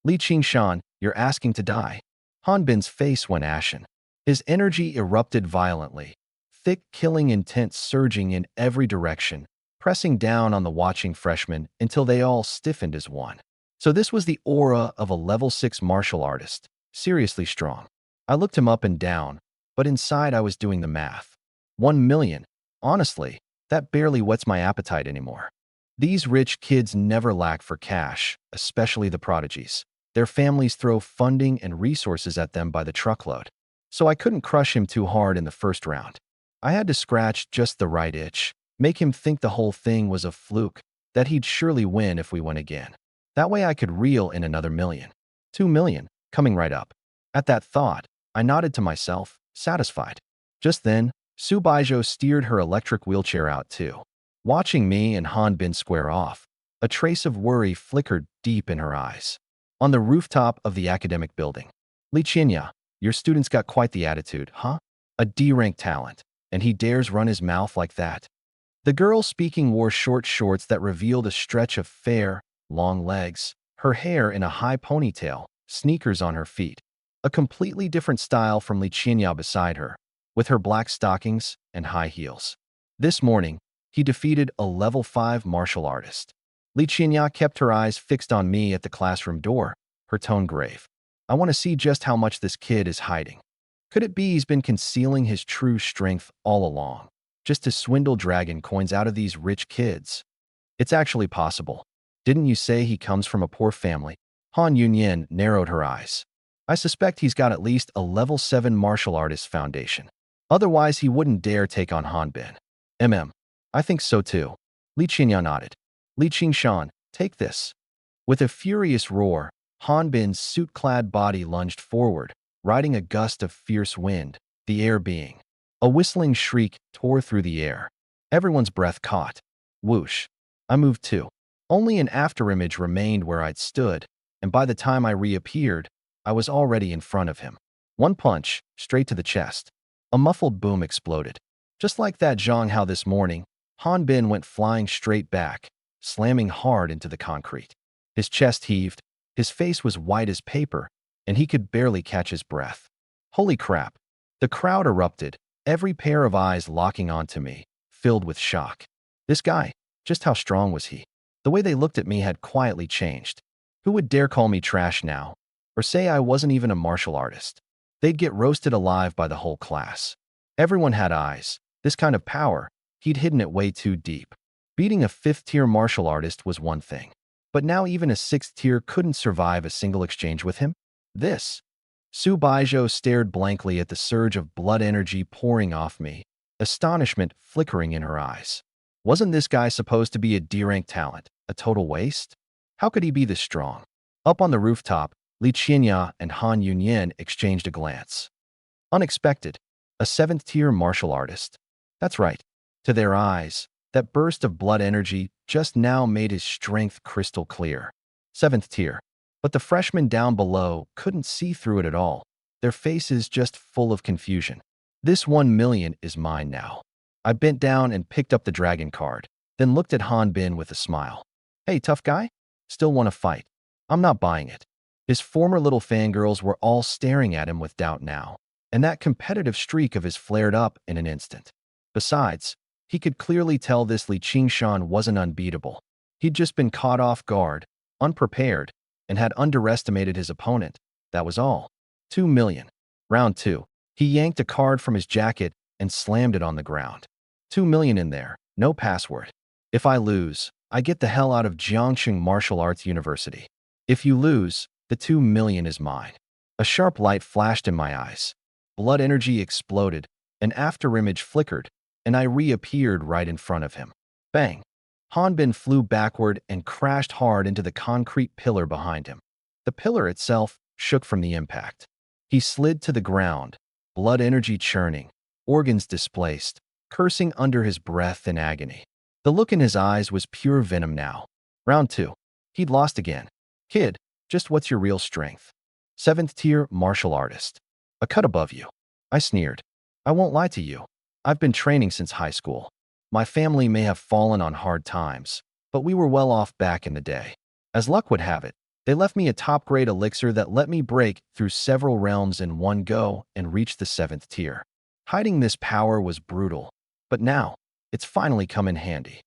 Li Qingshan, you're asking to die. Hanbin's face went ashen. His energy erupted violently, thick killing intent surging in every direction, pressing down on the watching freshmen until they all stiffened as one. So this was the aura of a level 6 martial artist, seriously strong. I looked him up and down, but inside I was doing the math. 1 million. Honestly, that barely whets my appetite anymore. These rich kids never lack for cash, especially the prodigies. Their families throw funding and resources at them by the truckload. So I couldn't crush him too hard in the first round. I had to scratch just the right itch, make him think the whole thing was a fluke, that he'd surely win if we went again. That way I could reel in another million. 2 million, coming right up. At that thought, I nodded to myself, satisfied. Just then, Su Baijo steered her electric wheelchair out too. Watching me and Hanbin square off, a trace of worry flickered deep in her eyes. On the rooftop of the academic building. Li Qinya, your student's got quite the attitude, huh? A D-rank talent, and he dares run his mouth like that. The girl speaking wore short shorts that revealed a stretch of fair, long legs, her hair in a high ponytail, sneakers on her feet. A completely different style from Li Qinya beside her, with her black stockings and high heels. This morning, he defeated a level 5 martial artist. Li Qinya kept her eyes fixed on me at the classroom door, her tone grave. I want to see just how much this kid is hiding. Could it be he's been concealing his true strength all along, just to swindle dragon coins out of these rich kids? It's actually possible. Didn't you say he comes from a poor family? Han Yunyin narrowed her eyes. I suspect he's got at least a level 7 martial artist foundation. Otherwise, he wouldn't dare take on Hanbin. I think so too. Li Qinya nodded. Li Qingshan, take this. With a furious roar, Hanbin's suit-clad body lunged forward, riding a gust of fierce wind, the air being. A whistling shriek tore through the air. Everyone's breath caught. Whoosh. I moved too. Only an afterimage remained where I'd stood, and by the time I reappeared, I was already in front of him. One punch, straight to the chest. A muffled boom exploded. Just like that Zhang Hao this morning, Hanbin went flying straight back, slamming hard into the concrete. His chest heaved, his face was white as paper, and he could barely catch his breath. Holy crap. The crowd erupted, every pair of eyes locking onto me, filled with shock. This guy, just how strong was he? The way they looked at me had quietly changed. Who would dare call me trash now? Or say I wasn't even a martial artist? They'd get roasted alive by the whole class. Everyone had eyes. This kind of power, he'd hidden it way too deep. Beating a 5th-tier martial artist was one thing. But now even a 6th tier couldn't survive a single exchange with him? This. Su Baijiu stared blankly at the surge of blood energy pouring off me, astonishment flickering in her eyes. Wasn't this guy supposed to be a D-rank talent, a total waste? How could he be this strong? Up on the rooftop, Li Qinya and Han Yunyan exchanged a glance. Unexpected. A 7th-tier martial artist. That's right. To their eyes, that burst of blood energy just now made his strength crystal clear. 7th tier. But the freshmen down below couldn't see through it at all. Their faces just full of confusion. This 1 million is mine now. I bent down and picked up the dragon card, then looked at Han Bin with a smile. Hey, tough guy? Still want to fight? I'm not buying it. His former little fangirls were all staring at him with doubt now, and that competitive streak of his flared up in an instant. Besides, he could clearly tell this Li Qingshan wasn't unbeatable. He'd just been caught off guard, unprepared, and had underestimated his opponent. That was all. 2 million. Round 2. He yanked a card from his jacket and slammed it on the ground. 2 million in there. No password. If I lose, I get the hell out of Jiangxing Martial Arts University. If you lose, the 2 million is mine. A sharp light flashed in my eyes. Blood energy exploded, an afterimage flickered, and I reappeared right in front of him. Bang! Han Bin flew backward and crashed hard into the concrete pillar behind him. The pillar itself shook from the impact. He slid to the ground, blood energy churning, organs displaced, cursing under his breath in agony. The look in his eyes was pure venom now. Round 2. He'd lost again. Kid, just what's your real strength? 7th tier martial artist. A cut above you. I sneered. I won't lie to you. I've been training since high school. My family may have fallen on hard times, but we were well off back in the day. As luck would have it, they left me a top-grade elixir that let me break through several realms in one go and reach the 7th tier. Hiding this power was brutal, but now, it's finally come in handy.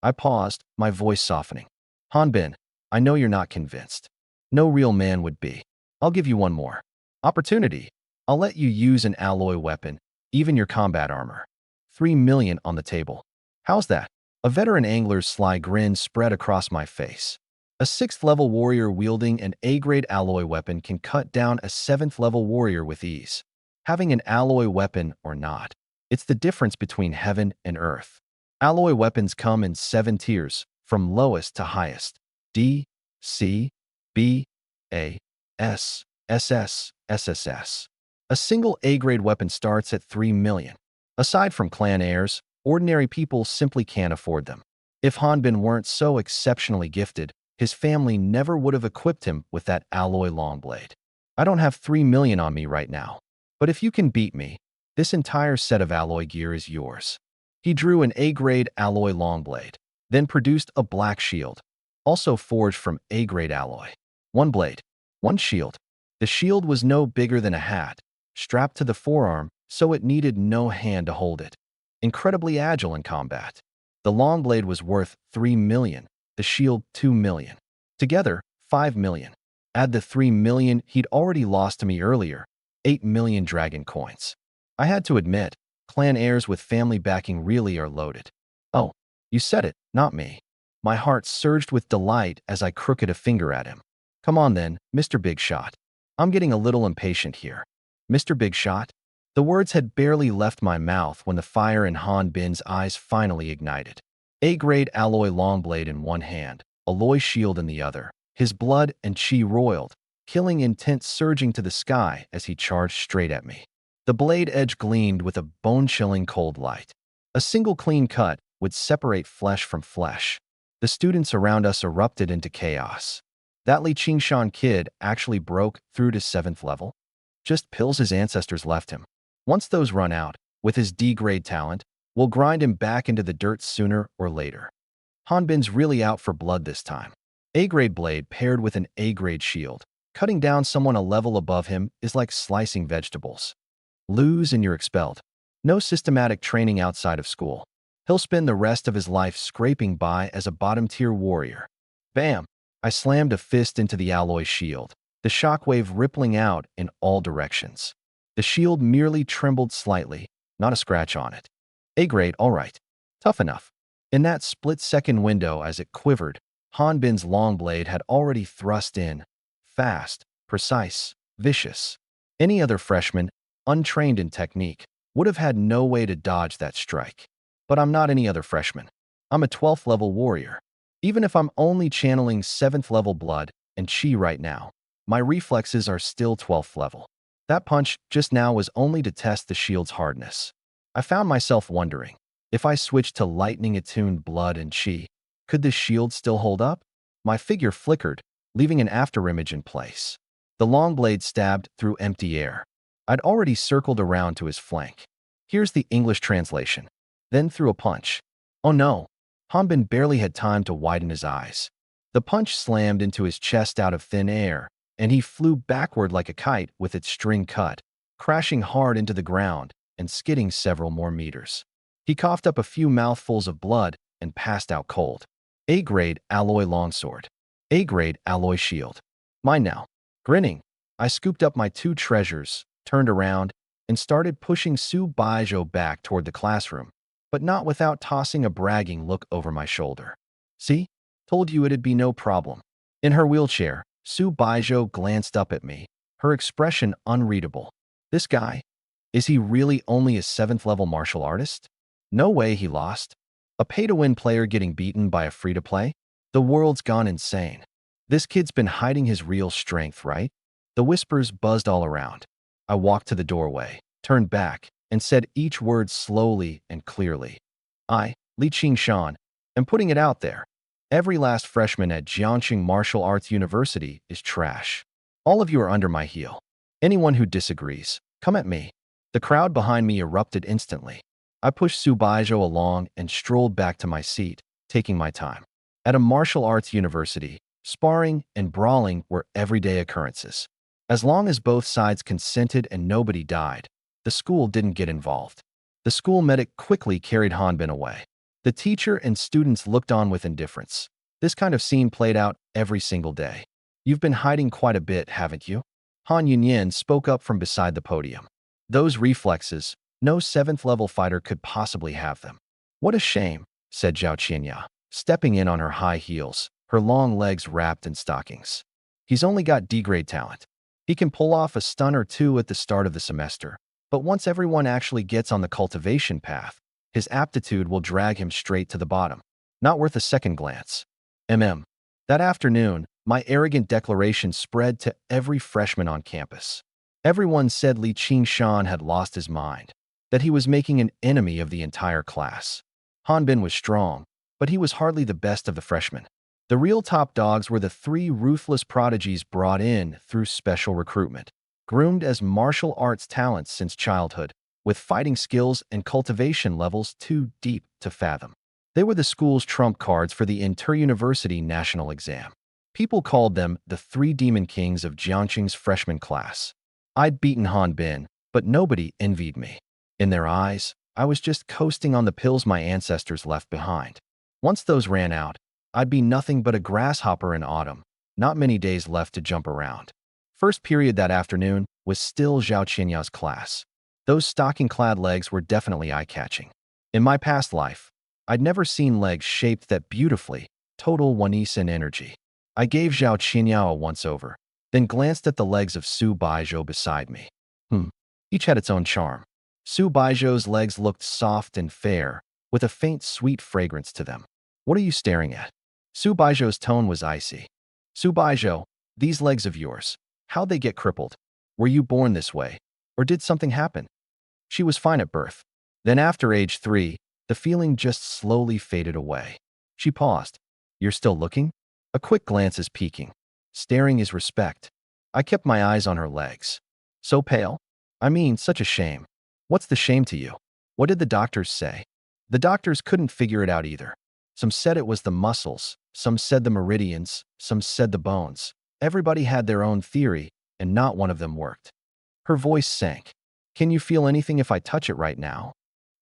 I paused, my voice softening. Han Bin, I know you're not convinced. No real man would be. I'll give you one more opportunity. I'll let you use an alloy weapon, even your combat armor. 3 million on the table. How's that? A veteran angler's sly grin spread across my face. A 6th-level warrior wielding an A-grade alloy weapon can cut down a 7th-level warrior with ease. Having an alloy weapon or not, it's the difference between heaven and earth. Alloy weapons come in 7 tiers, from lowest to highest. D, C, B, A, S, SS, SSS. A single A-grade weapon starts at 3 million. Aside from clan heirs, ordinary people simply can't afford them. If Han Bin weren't so exceptionally gifted, his family never would have equipped him with that alloy longblade. I don't have 3 million on me right now, but if you can beat me, this entire set of alloy gear is yours. He drew an A-grade alloy longblade, then produced a black shield, also forged from A-grade alloy. 1 blade, 1 shield. The shield was no bigger than a hat, strapped to the forearm, so it needed no hand to hold it. Incredibly agile in combat. The long blade was worth 3 million, the shield 2 million. Together, 5 million. Add the 3 million he'd already lost to me earlier, 8 million dragon coins. I had to admit, clan heirs with family backing really are loaded. Oh, you said it, not me. My heart surged with delight as I crooked a finger at him. Come on then, Mr. Big Shot. I'm getting a little impatient here. Mr. Big Shot? The words had barely left my mouth when the fire in Han Bin's eyes finally ignited. A-grade alloy longblade in one hand, alloy shield in the other. His blood and chi roiled, killing intent surging to the sky as he charged straight at me. The blade edge gleamed with a bone-chilling cold light. A single clean cut would separate flesh from flesh. The students around us erupted into chaos. That Li Qingshan kid actually broke through to 7th level. Just pills his ancestors left him. Once those run out, with his D-grade talent, we'll grind him back into the dirt sooner or later. Han Bin's really out for blood this time. A-grade blade paired with an A-grade shield. Cutting down someone a level above him is like slicing vegetables. Lose and you're expelled. No systematic training outside of school. He'll spend the rest of his life scraping by as a bottom-tier warrior. Bam! I slammed a fist into the alloy shield, the shockwave rippling out in all directions. The shield merely trembled slightly, not a scratch on it. A grade, all right. Tough enough. In that split-second window as it quivered, Hanbin's long blade had already thrust in. Fast, precise, vicious. Any other freshman, untrained in technique, would have had no way to dodge that strike. But I'm not any other freshman. I'm a 12th level warrior. Even if I'm only channeling 7th level blood and chi right now, my reflexes are still 12th level. That punch just now was only to test the shield's hardness. I found myself wondering, if I switched to lightning-attuned blood and chi, could the shield still hold up? My figure flickered, leaving an afterimage in place. The long blade stabbed through empty air. I'd already circled around to his flank. Here's the English translation. Then threw a punch. Oh no! Hanbin barely had time to widen his eyes. The punch slammed into his chest out of thin air, and he flew backward like a kite with its string cut, crashing hard into the ground and skidding several more meters. He coughed up a few mouthfuls of blood and passed out cold. A-grade alloy longsword. A-grade alloy shield. Mine now. Grinning, I scooped up my two treasures, turned around, and started pushing Su Baijiu back toward the classroom, but not without tossing a bragging look over my shoulder. See? Told you it'd be no problem. In her wheelchair, Su Baijiu glanced up at me, her expression unreadable. This guy? Is he really only a 7th level martial artist? No way he lost. A pay-to-win player getting beaten by a free-to-play? The world's gone insane. This kid's been hiding his real strength, right? The whispers buzzed all around. I walked to the doorway, turned back, and said each word slowly and clearly. I, Li Qingshan, am putting it out there. Every last freshman at Jiangxing Martial Arts University is trash. All of you are under my heel. Anyone who disagrees, come at me. The crowd behind me erupted instantly. I pushed Su Baijiu along and strolled back to my seat, taking my time. At a martial arts university, sparring and brawling were everyday occurrences. As long as both sides consented and nobody died, the school didn't get involved. The school medic quickly carried Hanbin away. The teacher and students looked on with indifference. This kind of scene played out every single day. You've been hiding quite a bit, haven't you? Han Yunyan spoke up from beside the podium. Those reflexes, no 7th level fighter could possibly have them. What a shame, said Zhao Qianya, stepping in on her high heels, her long legs wrapped in stockings. He's only got D-grade talent. He can pull off a stun or two at the start of the semester, but once everyone actually gets on the cultivation path, his aptitude will drag him straight to the bottom. Not worth a second glance. That afternoon, my arrogant declaration spread to every freshman on campus. Everyone said Li Qingshan had lost his mind, that he was making an enemy of the entire class. Hanbin was strong, but he was hardly the best of the freshmen. The real top dogs were the 3 ruthless prodigies brought in through special recruitment, groomed as martial arts talents since childhood, with fighting skills and cultivation levels too deep to fathom. They were the school's trump cards for the inter-university national exam. People called them the 3 demon kings of Jiangxing's freshman class. I'd beaten Hanbin, but nobody envied me. In their eyes, I was just coasting on the pills my ancestors left behind. Once those ran out, I'd be nothing but a grasshopper in autumn, not many days left to jump around. First period that afternoon was still Zhao Qianya's class. Those stocking-clad legs were definitely eye-catching. In my past life, I'd never seen legs shaped that beautifully, total oneness in energy. I gave Zhao Qianya a once-over, then glanced at the legs of Su Baijiu beside me. Each had its own charm. Su Baijiu's legs looked soft and fair, with a faint sweet fragrance to them. What are you staring at? Su Baijiu's tone was icy. Su Baijiu, these legs of yours, how'd they get crippled? Were you born this way? Or did something happen? She was fine at birth. Then after age 3, the feeling just slowly faded away. She paused. You're still looking? A quick glance is peeking. Staring is respect. I kept my eyes on her legs. So pale? I mean, such a shame. What's the shame to you? What did the doctors say? The doctors couldn't figure it out either. Some said it was the muscles, some said the meridians, some said the bones. Everybody had their own theory, and not one of them worked. Her voice sank. Can you feel anything if I touch it right now?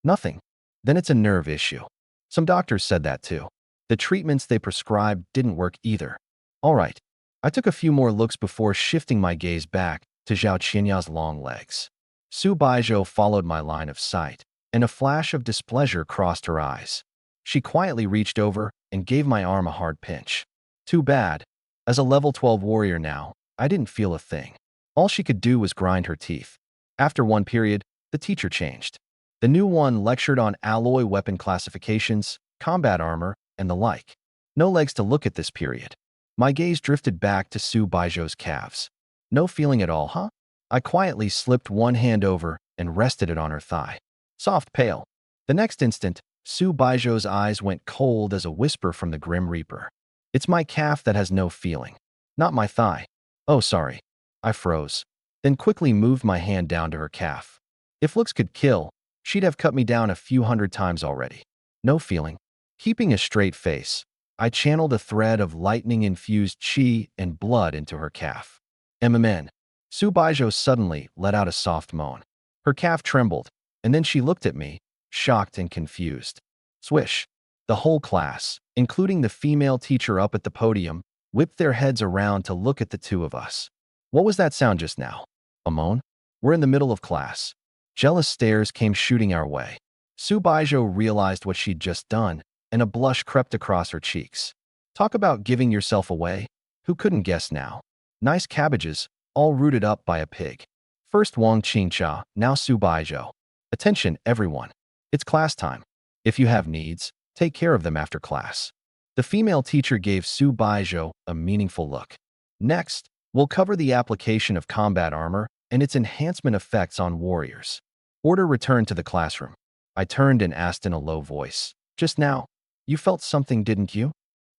Nothing. Then it's a nerve issue. Some doctors said that too. The treatments they prescribed didn't work either. All right. I took a few more looks before shifting my gaze back to Zhao Qianya's long legs. Su Baizhou followed my line of sight, and a flash of displeasure crossed her eyes. She quietly reached over and gave my arm a hard pinch. Too bad. As a level 12 warrior now, I didn't feel a thing. All she could do was grind her teeth. After one period, the teacher changed. The new one lectured on alloy weapon classifications, combat armor, and the like. No legs to look at this period. My gaze drifted back to Su Baizhou's calves. No feeling at all, huh? I quietly slipped one hand over and rested it on her thigh. Soft pale. The next instant, Su Baizhou's eyes went cold as a whisper from the Grim Reaper. It's my calf that has no feeling, not my thigh. Oh, sorry. I froze, then quickly moved my hand down to her calf. If looks could kill, she'd have cut me down a few hundred times already. No feeling. Keeping a straight face, I channeled a thread of lightning-infused qi and blood into her calf. MMN. Su Baizhou suddenly let out a soft moan. Her calf trembled, and then she looked at me, shocked and confused. Swish. The whole class, including the female teacher up at the podium, whipped their heads around to look at the two of us. What was that sound just now? A moan? We're in the middle of class. Jealous stares came shooting our way. Su Baizhou realized what she'd just done, and a blush crept across her cheeks. Talk about giving yourself away. Who couldn't guess now? Nice cabbages, all rooted up by a pig. First Wang Qingxia, now Su Baizhou. Attention, everyone. It's class time. If you have needs, take care of them after class. The female teacher gave Su Baizhou a meaningful look. Next, we'll cover the application of combat armor and its enhancement effects on warriors. Order returned to the classroom. I turned and asked in a low voice. Just now, you felt something, didn't you?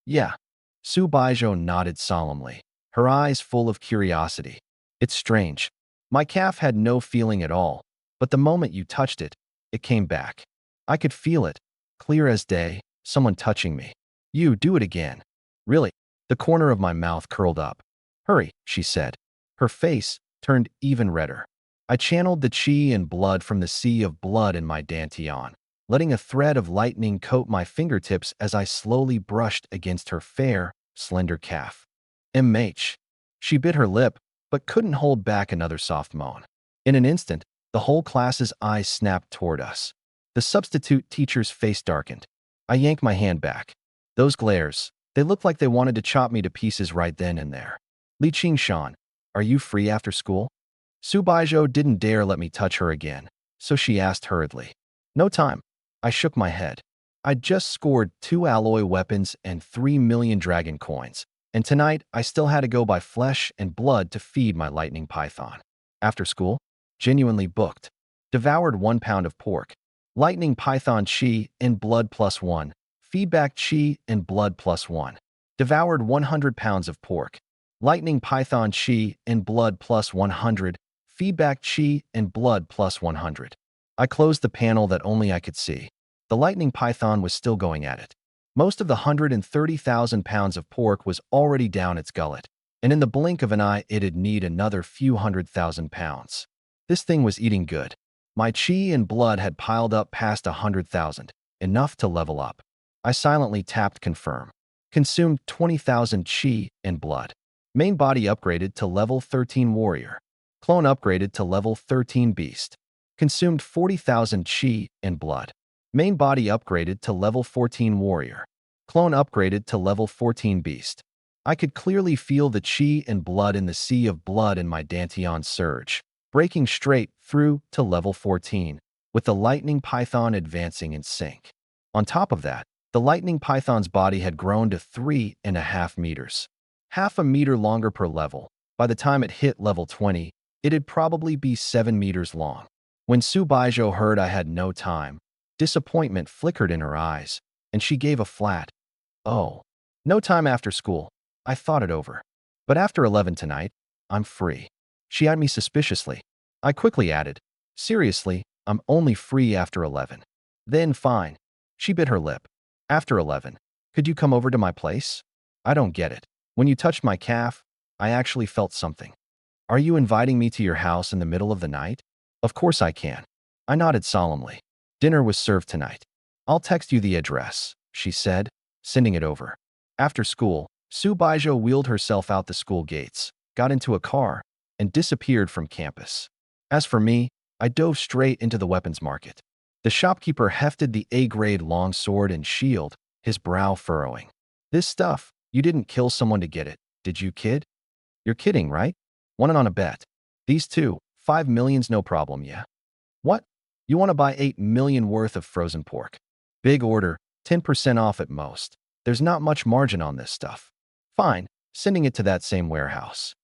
Yeah. Su Baizhou nodded solemnly, her eyes full of curiosity. It's strange. My calf had no feeling at all, but the moment you touched it, it came back. I could feel it, clear as day, someone touching me. You, do it again. Really? The corner of my mouth curled up. Hurry, she said. Her face turned even redder. I channeled the qi and blood from the sea of blood in my dantian, letting a thread of lightning coat my fingertips as I slowly brushed against her fair, slender calf. MH. She bit her lip, but couldn't hold back another soft moan. In an instant, the whole class's eyes snapped toward us. The substitute teacher's face darkened. I yanked my hand back. Those glares, they looked like they wanted to chop me to pieces right then and there. Li Qingshan, are you free after school? Su Baizhou didn't dare let me touch her again, so she asked hurriedly. No time. I shook my head. I'd just scored 2 alloy weapons and 3 million dragon coins, and tonight I still had to go buy flesh and blood to feed my lightning python. After school, genuinely booked. Devoured 1 pound of pork. Lightning python chi and blood +1. Feedback chi and blood +1. Devoured 100 pounds of pork. Lightning python chi and blood +100. Feedback chi and blood +100. I closed the panel that only I could see. The lightning python was still going at it. Most of the 130,000 pounds of pork was already down its gullet, and in the blink of an eye it'd need another few 100,000 pounds. This thing was eating good. My chi and blood had piled up past 100,000, enough to level up. I silently tapped confirm. Consumed 20,000 chi and blood. Main body upgraded to level 13 warrior. Clone upgraded to level 13 beast. Consumed 40,000 chi and blood. Main body upgraded to level 14 warrior. Clone upgraded to level 14 beast. I could clearly feel the chi and blood in the sea of blood in my dantian surge, breaking straight through to level 14, with the lightning python advancing in sync. On top of that, the lightning python's body had grown to 3.5 meters. Half a meter longer per level. By the time it hit level 20, it'd probably be 7 meters long. When Su Baizhou heard I had no time, disappointment flickered in her eyes, and she gave a flat, "Oh, no time after school. I thought it over. But after 11 tonight, I'm free." She eyed me suspiciously. I quickly added, "Seriously, I'm only free after 11. Then fine." She bit her lip. "After 11, could you come over to my place? I don't get it. When you touched my calf, I actually felt something. Are you inviting me to your house in the middle of the night? Of course I can. I nodded solemnly. Dinner was served tonight. I'll text you the address, she said, sending it over. After school, Su Baijo wheeled herself out the school gates, got into a car, and disappeared from campus. As for me, I dove straight into the weapons market. The shopkeeper hefted the A-grade long sword and shield, his brow furrowing. This stuff, you didn't kill someone to get it, did you, kid? You're kidding, right? Want it on a bet. These two, 5 million's no problem, yeah? What? You want to buy 8 million worth of frozen pork? Big order, 10% off at most. There's not much margin on this stuff. Fine, sending it to that same warehouse.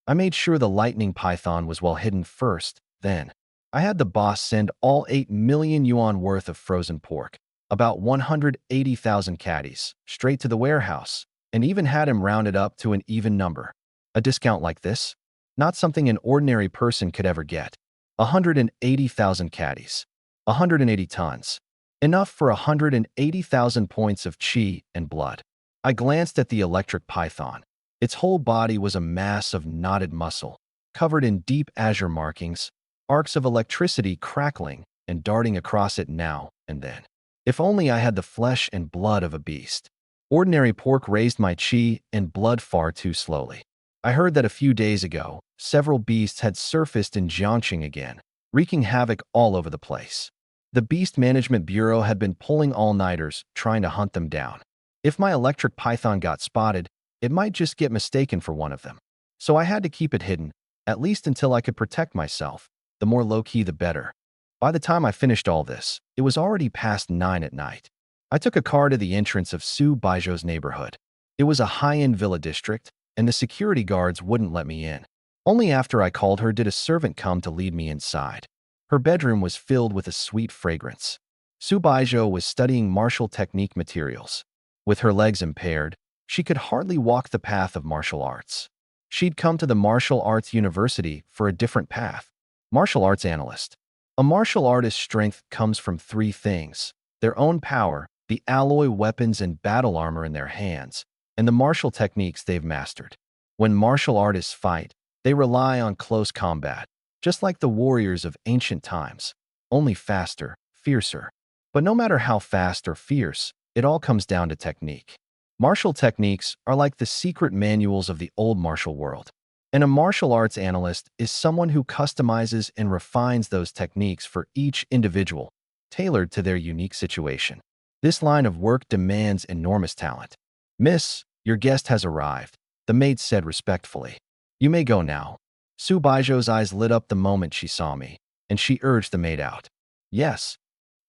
I made sure the lightning python was well hidden first, then. I had the boss send all 8 million yuan worth of frozen pork, about 180,000 caddies, straight to the warehouse, and even had him rounded up to an even number. A discount like this? Not something an ordinary person could ever get. 180,000 caddies. 180 tons. Enough for 180,000 points of chi and blood. I glanced at the electric python. Its whole body was a mass of knotted muscle, covered in deep azure markings, arcs of electricity crackling and darting across it now and then. If only I had the flesh and blood of a beast. Ordinary pork raised my chi and blood far too slowly. I heard that a few days ago, several beasts had surfaced in Jiangxing again, wreaking havoc all over the place. The Beast Management Bureau had been pulling all-nighters, trying to hunt them down. If my electric python got spotted, it might just get mistaken for one of them. So I had to keep it hidden, at least until I could protect myself. The more low-key, the better. By the time I finished all this, it was already past 9 at night. I took a car to the entrance of Su Baijo's neighborhood. It was a high-end villa district, and the security guards wouldn't let me in. Only after I called her did a servant come to lead me inside. Her bedroom was filled with a sweet fragrance. Su Baijo was studying martial technique materials. With her legs impaired, she could hardly walk the path of martial arts. She'd come to the martial arts university for a different path. Martial arts analyst. A martial artist's strength comes from 3 things: their own power, the alloy weapons and battle armor in their hands, and the martial techniques they've mastered. When martial artists fight, they rely on close combat, just like the warriors of ancient times, only faster, fiercer. But no matter how fast or fierce, it all comes down to technique. Martial techniques are like the secret manuals of the old martial world. And a martial arts analyst is someone who customizes and refines those techniques for each individual, tailored to their unique situation. This line of work demands enormous talent. Miss, your guest has arrived, the maid said respectfully. You may go now. Su Baijo's eyes lit up the moment she saw me, and she urged the maid out. Yes.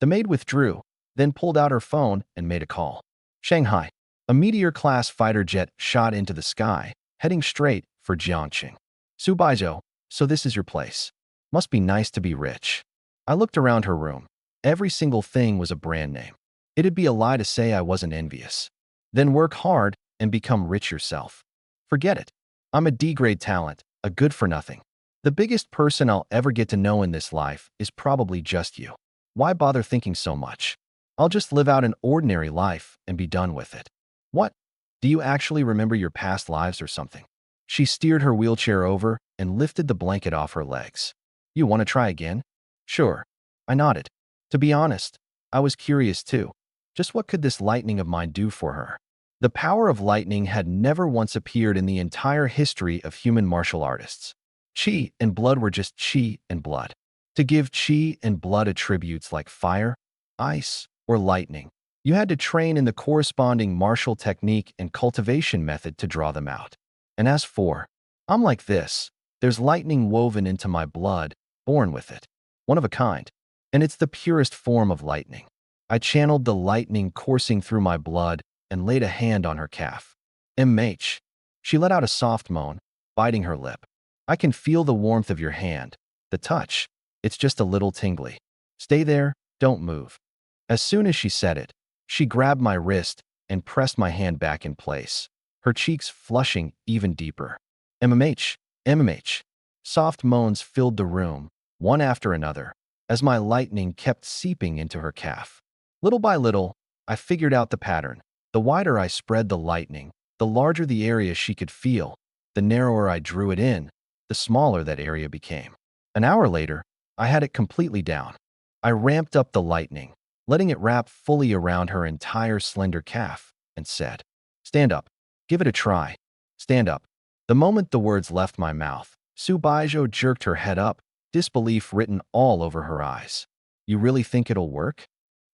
The maid withdrew, then pulled out her phone and made a call. Shanghai. A Meteor-class fighter jet shot into the sky, heading straight for Jiangxing. Su Baijo, so this is your place. Must be nice to be rich. I looked around her room. Every single thing was a brand name. It'd be a lie to say I wasn't envious. Then work hard and become rich yourself. Forget it. I'm a D-grade talent, a good-for-nothing. The biggest person I'll ever get to know in this life is probably just you. Why bother thinking so much? I'll just live out an ordinary life and be done with it. What? Do you actually remember your past lives or something? She steered her wheelchair over and lifted the blanket off her legs. You want to try again? Sure. I nodded. To be honest, I was curious too. Just what could this lightning of mine do for her? The power of lightning had never once appeared in the entire history of human martial artists. Chi and blood were just chi and blood. To give chi and blood attributes like fire, ice, or lightning, you had to train in the corresponding martial technique and cultivation method to draw them out. And as for, I'm like this. There's lightning woven into my blood, born with it. One of a kind. And it's the purest form of lightning. I channeled the lightning coursing through my blood and laid a hand on her calf. MH. She let out a soft moan, biting her lip. I can feel the warmth of your hand. The touch. It's just a little tingly. Stay there, don't move. As soon as she said it, she grabbed my wrist and pressed my hand back in place, her cheeks flushing even deeper. MMH, MMH. Soft moans filled the room, one after another, as my lightning kept seeping into her calf. Little by little, I figured out the pattern. The wider I spread the lightning, the larger the area she could feel. The narrower I drew it in, the smaller that area became. An hour later, I had it completely down. I ramped up the lightning, letting it wrap fully around her entire slender calf, and said, "Stand up. Give it a try. Stand up." The moment the words left my mouth, Subaijo jerked her head up, disbelief written all over her eyes. "You really think it'll work?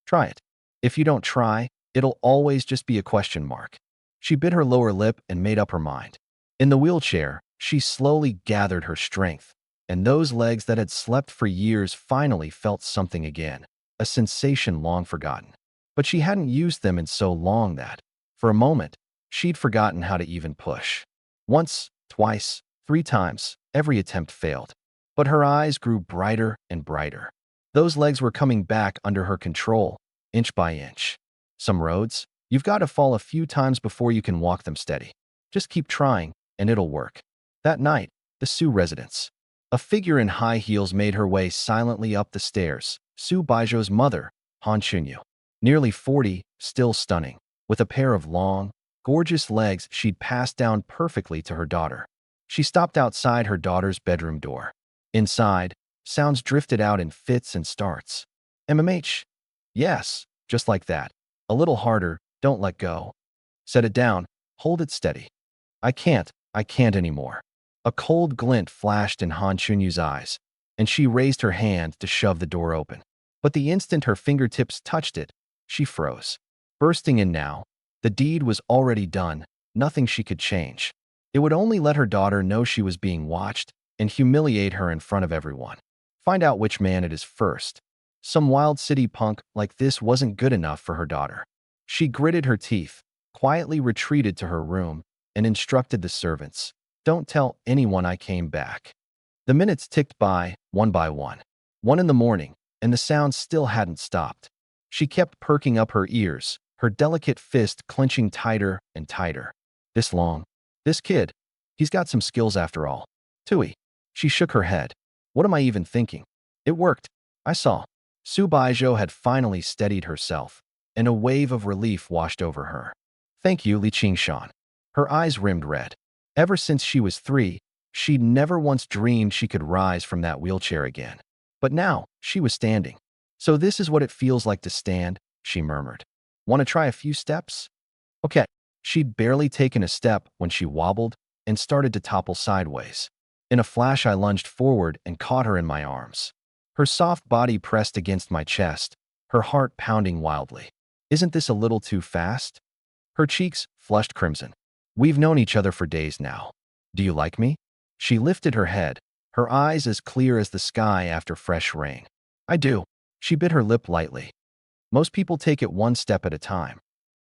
Try it. If you don't try, it'll always just be a question mark." She bit her lower lip and made up her mind. In the wheelchair, she slowly gathered her strength, and those legs that had slept for years finally felt something again, a sensation long forgotten. But she hadn't used them in so long that, for a moment, she'd forgotten how to even push. Once, twice, 3 times, every attempt failed. But her eyes grew brighter and brighter. Those legs were coming back under her control, inch by inch. Some roads, you've got to fall a few times before you can walk them steady. Just keep trying, and it'll work. That night, the Su residence. A figure in high heels made her way silently up the stairs. Subaijo's mother, Han Chunyu. Nearly 40, still stunning, with a pair of long, gorgeous legs she'd passed down perfectly to her daughter. She stopped outside her daughter's bedroom door. Inside, sounds drifted out in fits and starts. "MMH? Yes, just like that. A little harder, don't let go. Set it down, hold it steady." I can't anymore." A cold glint flashed in Han Chunyu's eyes, and she raised her hand to shove the door open. But the instant her fingertips touched it, she froze. Bursting in now, the deed was already done, nothing she could change. It would only let her daughter know she was being watched and humiliate her in front of everyone. Find out which man it is first. Some wild city punk like this wasn't good enough for her daughter. She gritted her teeth, quietly retreated to her room, and instructed the servants, "Don't tell anyone I came back." The minutes ticked by, one by one. 1 in the morning, and the sound still hadn't stopped. She kept perking up her ears, her delicate fist clenching tighter and tighter. "This long. This kid. He's got some skills after all. Tui." She shook her head. "What am I even thinking? It worked. I saw." Subaijo had finally steadied herself, and a wave of relief washed over her. "Thank you, Li Qingshan." Her eyes rimmed red. Ever since she was 3, she'd never once dreamed she could rise from that wheelchair again. But now, she was standing. "So this is what it feels like to stand," she murmured. "Want to try a few steps?" Okay. She'd barely taken a step when she wobbled and started to topple sideways. In a flash, I lunged forward and caught her in my arms. Her soft body pressed against my chest, her heart pounding wildly. "Isn't this a little too fast?" Her cheeks flushed crimson. "We've known each other for days now. Do you like me?" She lifted her head, her eyes as clear as the sky after fresh rain. "I do." She bit her lip lightly. "Most people take it one step at a time."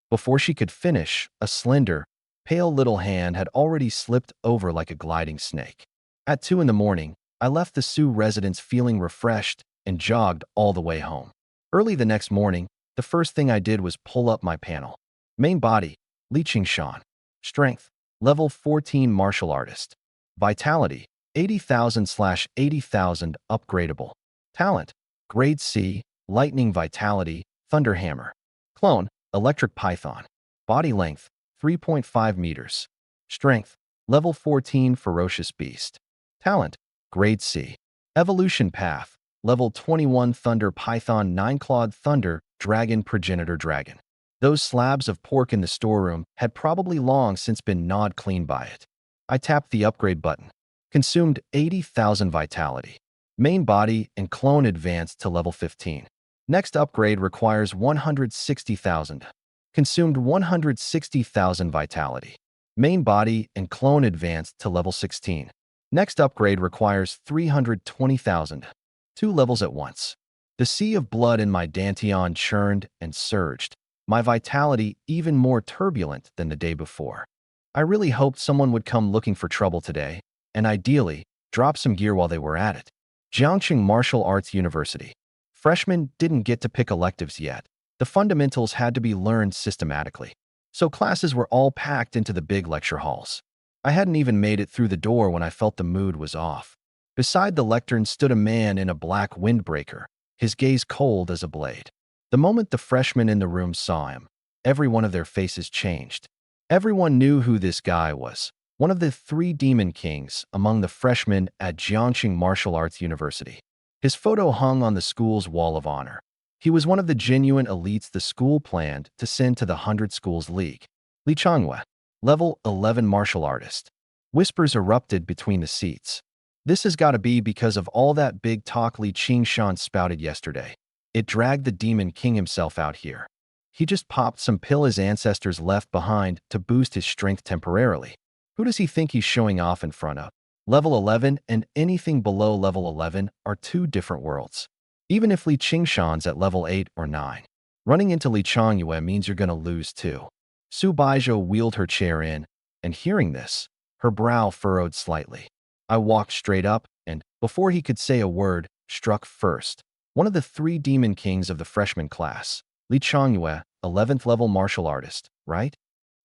Before she could finish, a slender, pale little hand had already slipped over like a gliding snake. At 2 in the morning, I left the Su residence feeling refreshed and jogged all the way home. Early the next morning, the first thing I did was pull up my panel. Main body, Li Qingshan. Strength, level 14 martial artist. Vitality, 80,000/80,000 upgradable. Talent, grade C, lightning vitality, thunderhammer. Clone, electric python. Body length, 3.5 meters. Strength, level 14 ferocious beast. Talent, grade C. Evolution path, level 21 thunder python 9-clawed thunder dragon progenitor dragon. Those slabs of pork in the storeroom had probably long since been gnawed clean by it. I tapped the upgrade button. Consumed 80,000 vitality. Main body and clone advanced to level 15. Next upgrade requires 160,000. Consumed 160,000 vitality. Main body and clone advanced to level 16. Next upgrade requires 320,000. 2 levels at once. The sea of blood in my dantian churned and surged, my vitality even more turbulent than the day before. I really hoped someone would come looking for trouble today, and ideally, drop some gear while they were at it. Jiangqing Martial Arts University. Freshmen didn't get to pick electives yet. The fundamentals had to be learned systematically. So classes were all packed into the big lecture halls. I hadn't even made it through the door when I felt the mood was off. Beside the lectern stood a man in a black windbreaker, his gaze cold as a blade. The moment the freshmen in the room saw him, every one of their faces changed. Everyone knew who this guy was. one of the three demon kings among the freshmen at Jiangxing Martial Arts University. His photo hung on the school's wall of honor. He was one of the genuine elites the school planned to send to the 100 Schools League. Li Changhua, level 11 martial artist. Whispers erupted between the seats. This has got to be because of all that big talk Li Qingshan spouted yesterday. It dragged the demon king himself out here. He just popped some pill his ancestors left behind to boost his strength temporarily. Who does he think he's showing off in front of? Level 11 and anything below level 11 are two different worlds. Even if Li Qingshan's at level 8 or 9. Running into Li Changyue means you're gonna lose too. Su Baizhou wheeled her chair in, and hearing this, her brow furrowed slightly. I walked straight up and, before he could say a word, struck first. One of the three demon kings of the freshman class. Li Changyue, 11th level martial artist, right?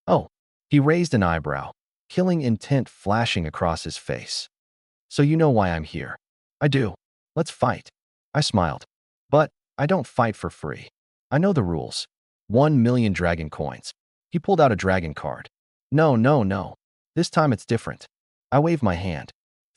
Oh. He raised an eyebrow, killing intent flashing across his face. So you know why I'm here. I do. Let's fight. I smiled. But I don't fight for free. I know the rules. 1 million dragon coins. He pulled out a dragon card. No, no, no. This time it's different. I waved my hand.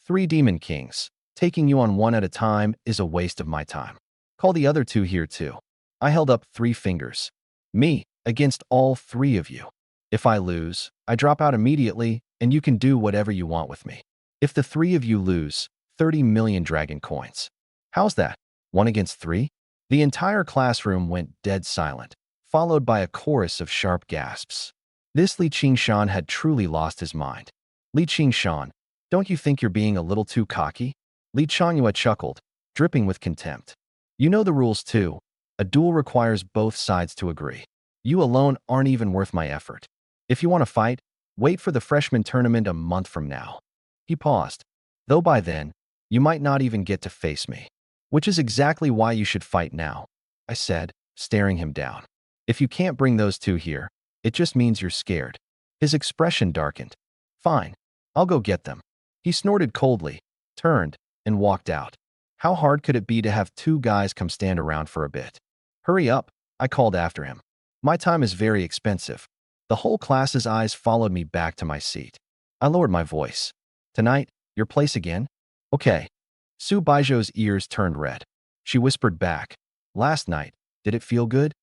3 demon kings. Taking you on one at a time is a waste of my time. Call the other 2 here too. I held up 3 fingers. Me, against all 3 of you. If I lose, I drop out immediately, and you can do whatever you want with me. If the 3 of you lose, 30 million dragon coins. How's that? 1 against 3? The entire classroom went dead silent, followed by a chorus of sharp gasps. This Li Qingshan had truly lost his mind. Li Qingshan, don't you think you're being a little too cocky? Li Changyue chuckled, dripping with contempt. You know the rules too. A duel requires both sides to agree. You alone aren't even worth my effort. If you want to fight, wait for the freshman tournament a month from now. He paused. Though by then, you might not even get to face me. Which is exactly why you should fight now, I said, staring him down. If you can't bring those 2 here, it just means you're scared. His expression darkened. Fine, I'll go get them. He snorted coldly, turned, and walked out. How hard could it be to have 2 guys come stand around for a bit? Hurry up, I called after him. My time is very expensive. The whole class's eyes followed me back to my seat. I lowered my voice. Tonight, your place again? Okay. Su Baizhou's ears turned red. She whispered back. Last night, did it feel good?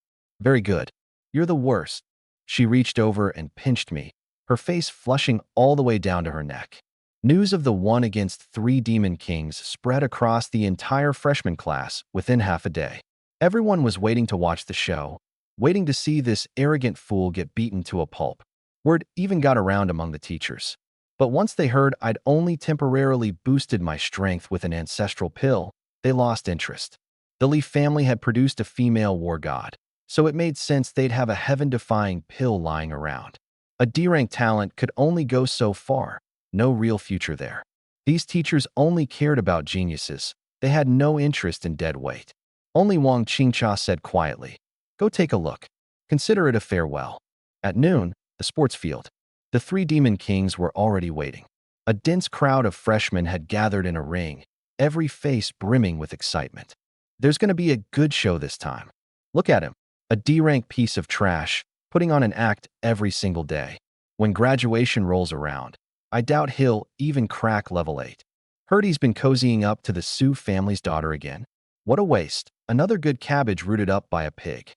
Very good. You're the worst. She reached over and pinched me, her face flushing all the way down to her neck. News of the 1 against 3 demon kings spread across the entire freshman class within half a day. Everyone was waiting to watch the show, waiting to see this arrogant fool get beaten to a pulp. Word even got around among the teachers. But once they heard I'd only temporarily boosted my strength with an ancestral pill, they lost interest. The Li family had produced a female war god, so it made sense they'd have a heaven-defying pill lying around. A D-rank talent could only go so far, no real future there. These teachers only cared about geniuses. They had no interest in dead weight. Only Wang Qingcha said quietly, "Go take a look. Consider it a farewell." At noon, the sports field. The 3 demon kings were already waiting. A dense crowd of freshmen had gathered in a ring, every face brimming with excitement. There's going to be a good show this time. Look at him, a D-rank piece of trash, putting on an act every single day. When graduation rolls around, I doubt he'll even crack level 8. Heard he's been cozying up to the Su family's daughter again. What a waste, another good cabbage rooted up by a pig.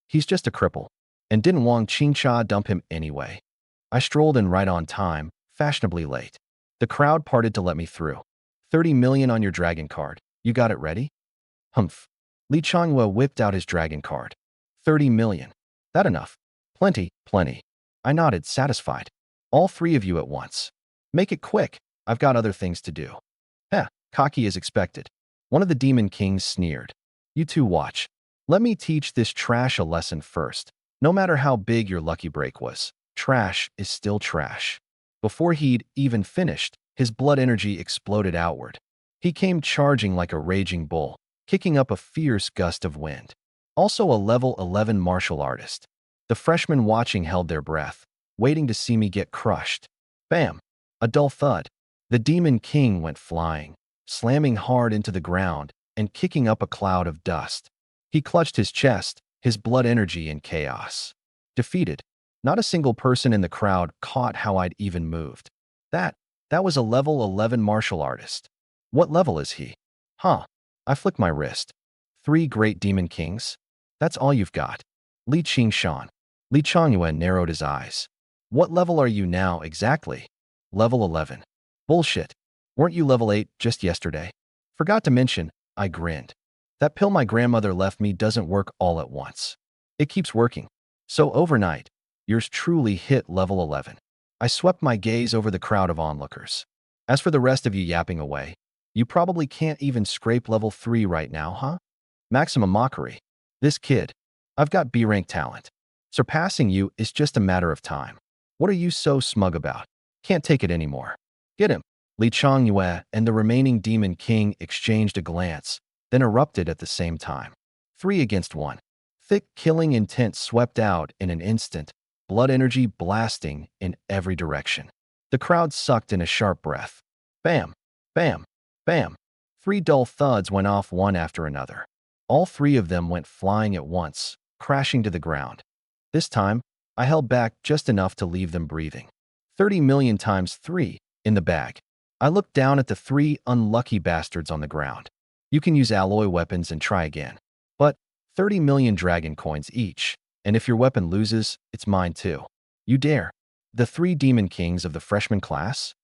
He's just a cripple. And didn't Wang Qingcha dump him anyway? I strolled in right on time, fashionably late. The crowd parted to let me through. 30 million on your dragon card. You got it ready? Humph. Li Changhua whipped out his dragon card. 30 million. That enough? Plenty, plenty. I nodded, satisfied. All 3 of you at once. Make it quick. I've got other things to do. Heh, cocky as expected. One of the demon kings sneered. You 2 watch. Let me teach this trash a lesson first. No matter how big your lucky break was, trash is still trash. Before he'd even finished, his blood energy exploded outward. He came charging like a raging bull, kicking up a fierce gust of wind. Also a level 11 martial artist. The freshmen watching held their breath, waiting to see me get crushed. Bam! A dull thud. The demon king went flying, slamming hard into the ground and kicking up a cloud of dust. He clutched his chest, his blood energy in chaos. Defeated. Not a single person in the crowd caught how I'd even moved. That, that was a level 11 martial artist. What level is he? Huh. I flick my wrist. 3 great demon kings? That's all you've got. Li Qingshan. Li Changyuan narrowed his eyes. What level are you now exactly? Level 11. Bullshit. Weren't you level 8 just yesterday? Forgot to mention, I grinned. That pill my grandmother left me doesn't work all at once. It keeps working. So overnight, yours truly hit level 11. I swept my gaze over the crowd of onlookers. As for the rest of you yapping away, you probably can't even scrape level 3 right now, huh? Maximum mockery. This kid. I've got B-rank talent. Surpassing you is just a matter of time. What are you so smug about? Can't take it anymore. Get him. Li Changyue and the remaining Demon King exchanged a glance, then erupted at the same time. 3 against 1. Thick, killing intent swept out in an instant, blood energy blasting in every direction. The crowd sucked in a sharp breath. Bam, bam, bam. 3 dull thuds went off one after another. All 3 of them went flying at once, crashing to the ground. This time, I held back just enough to leave them breathing. 30 million times 3 in the bag. I looked down at the 3 unlucky bastards on the ground. You can use alloy weapons and try again. But 30 million dragon coins each, and if your weapon loses, it's mine too. You dare. The 3 demon kings of the freshman class?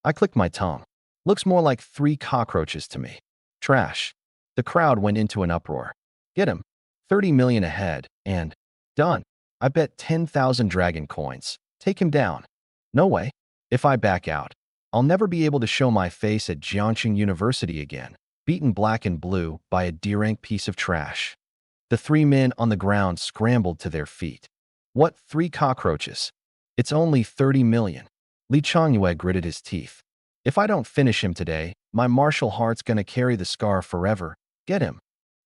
I clicked my tongue. Looks more like 3 cockroaches to me. Trash. The crowd went into an uproar. Get him. 30 million ahead, and done. I bet 10,000 dragon coins. Take him down. No way. If I back out, I'll never be able to show my face at Jiangxing University again, beaten black and blue by a D-rank piece of trash. The 3 men on the ground scrambled to their feet. What 3 cockroaches? It's only 30 million. Li Changyue gritted his teeth. If I don't finish him today, my martial heart's gonna carry the scar forever. Get him.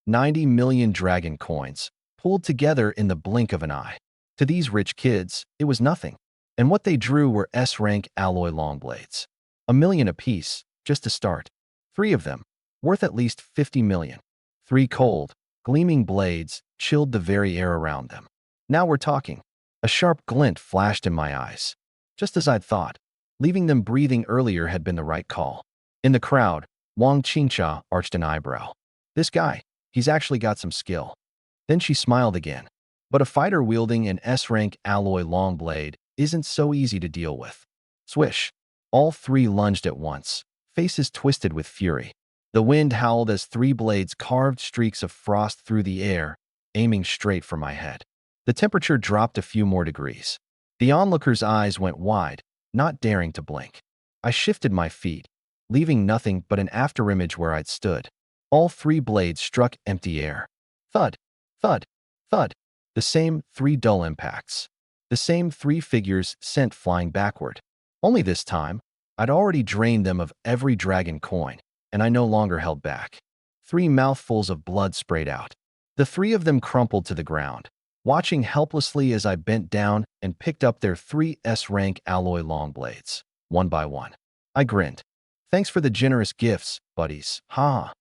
90 million dragon coins, pulled together in the blink of an eye. To these rich kids, it was nothing. And what they drew were S-rank alloy long blades. 1 million apiece, just to start. 3 of them, worth at least 50 million. 3 cold, gleaming blades chilled the very air around them. Now we're talking. A sharp glint flashed in my eyes. Just as I'd thought, leaving them breathing earlier had been the right call. In the crowd, Wang Qingcha arched an eyebrow. This guy, he's actually got some skill. Then she smiled again. But a fighter wielding an S-rank alloy long blade isn't so easy to deal with. Swish. All 3 lunged at once, faces twisted with fury. The wind howled as 3 blades carved streaks of frost through the air, aiming straight for my head. The temperature dropped a few more degrees. The onlooker's eyes went wide, not daring to blink. I shifted my feet, leaving nothing but an afterimage where I'd stood. All 3 blades struck empty air. Thud, thud, thud. The same 3 dull impacts. The same 3 figures sent flying backward. Only this time, I'd already drained them of every dragon coin, and I no longer held back. 3 mouthfuls of blood sprayed out. The 3 of them crumpled to the ground, watching helplessly as I bent down and picked up their 3 S-rank alloy long blades, one by one. I grinned. Thanks for the generous gifts, buddies. Ha!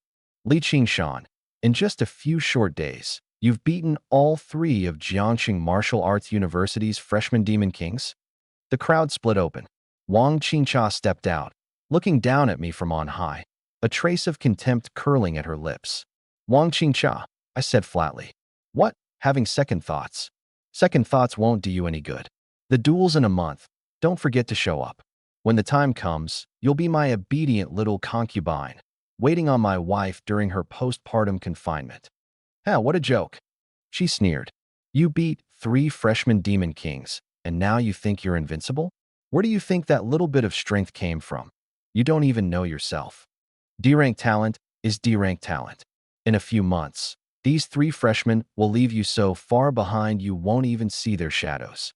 Li Qingshan, in just a few short days, you've beaten all 3 of Jiangxing Martial Arts University's freshman demon kings? The crowd split open. Wang Qingcha stepped out, looking down at me from on high, a trace of contempt curling at her lips. Wang Qingcha, I said flatly. What? Having second thoughts. Second thoughts won't do you any good. The duel's in a month. Don't forget to show up. When the time comes, you'll be my obedient little concubine, waiting on my wife during her postpartum confinement. Hell, what a joke. She sneered. You beat 3 freshman demon kings, and now you think you're invincible? Where do you think that little bit of strength came from? You don't even know yourself. D-rank talent is D-rank talent. In a few months, these 3 freshmen will leave you so far behind you won't even see their shadows.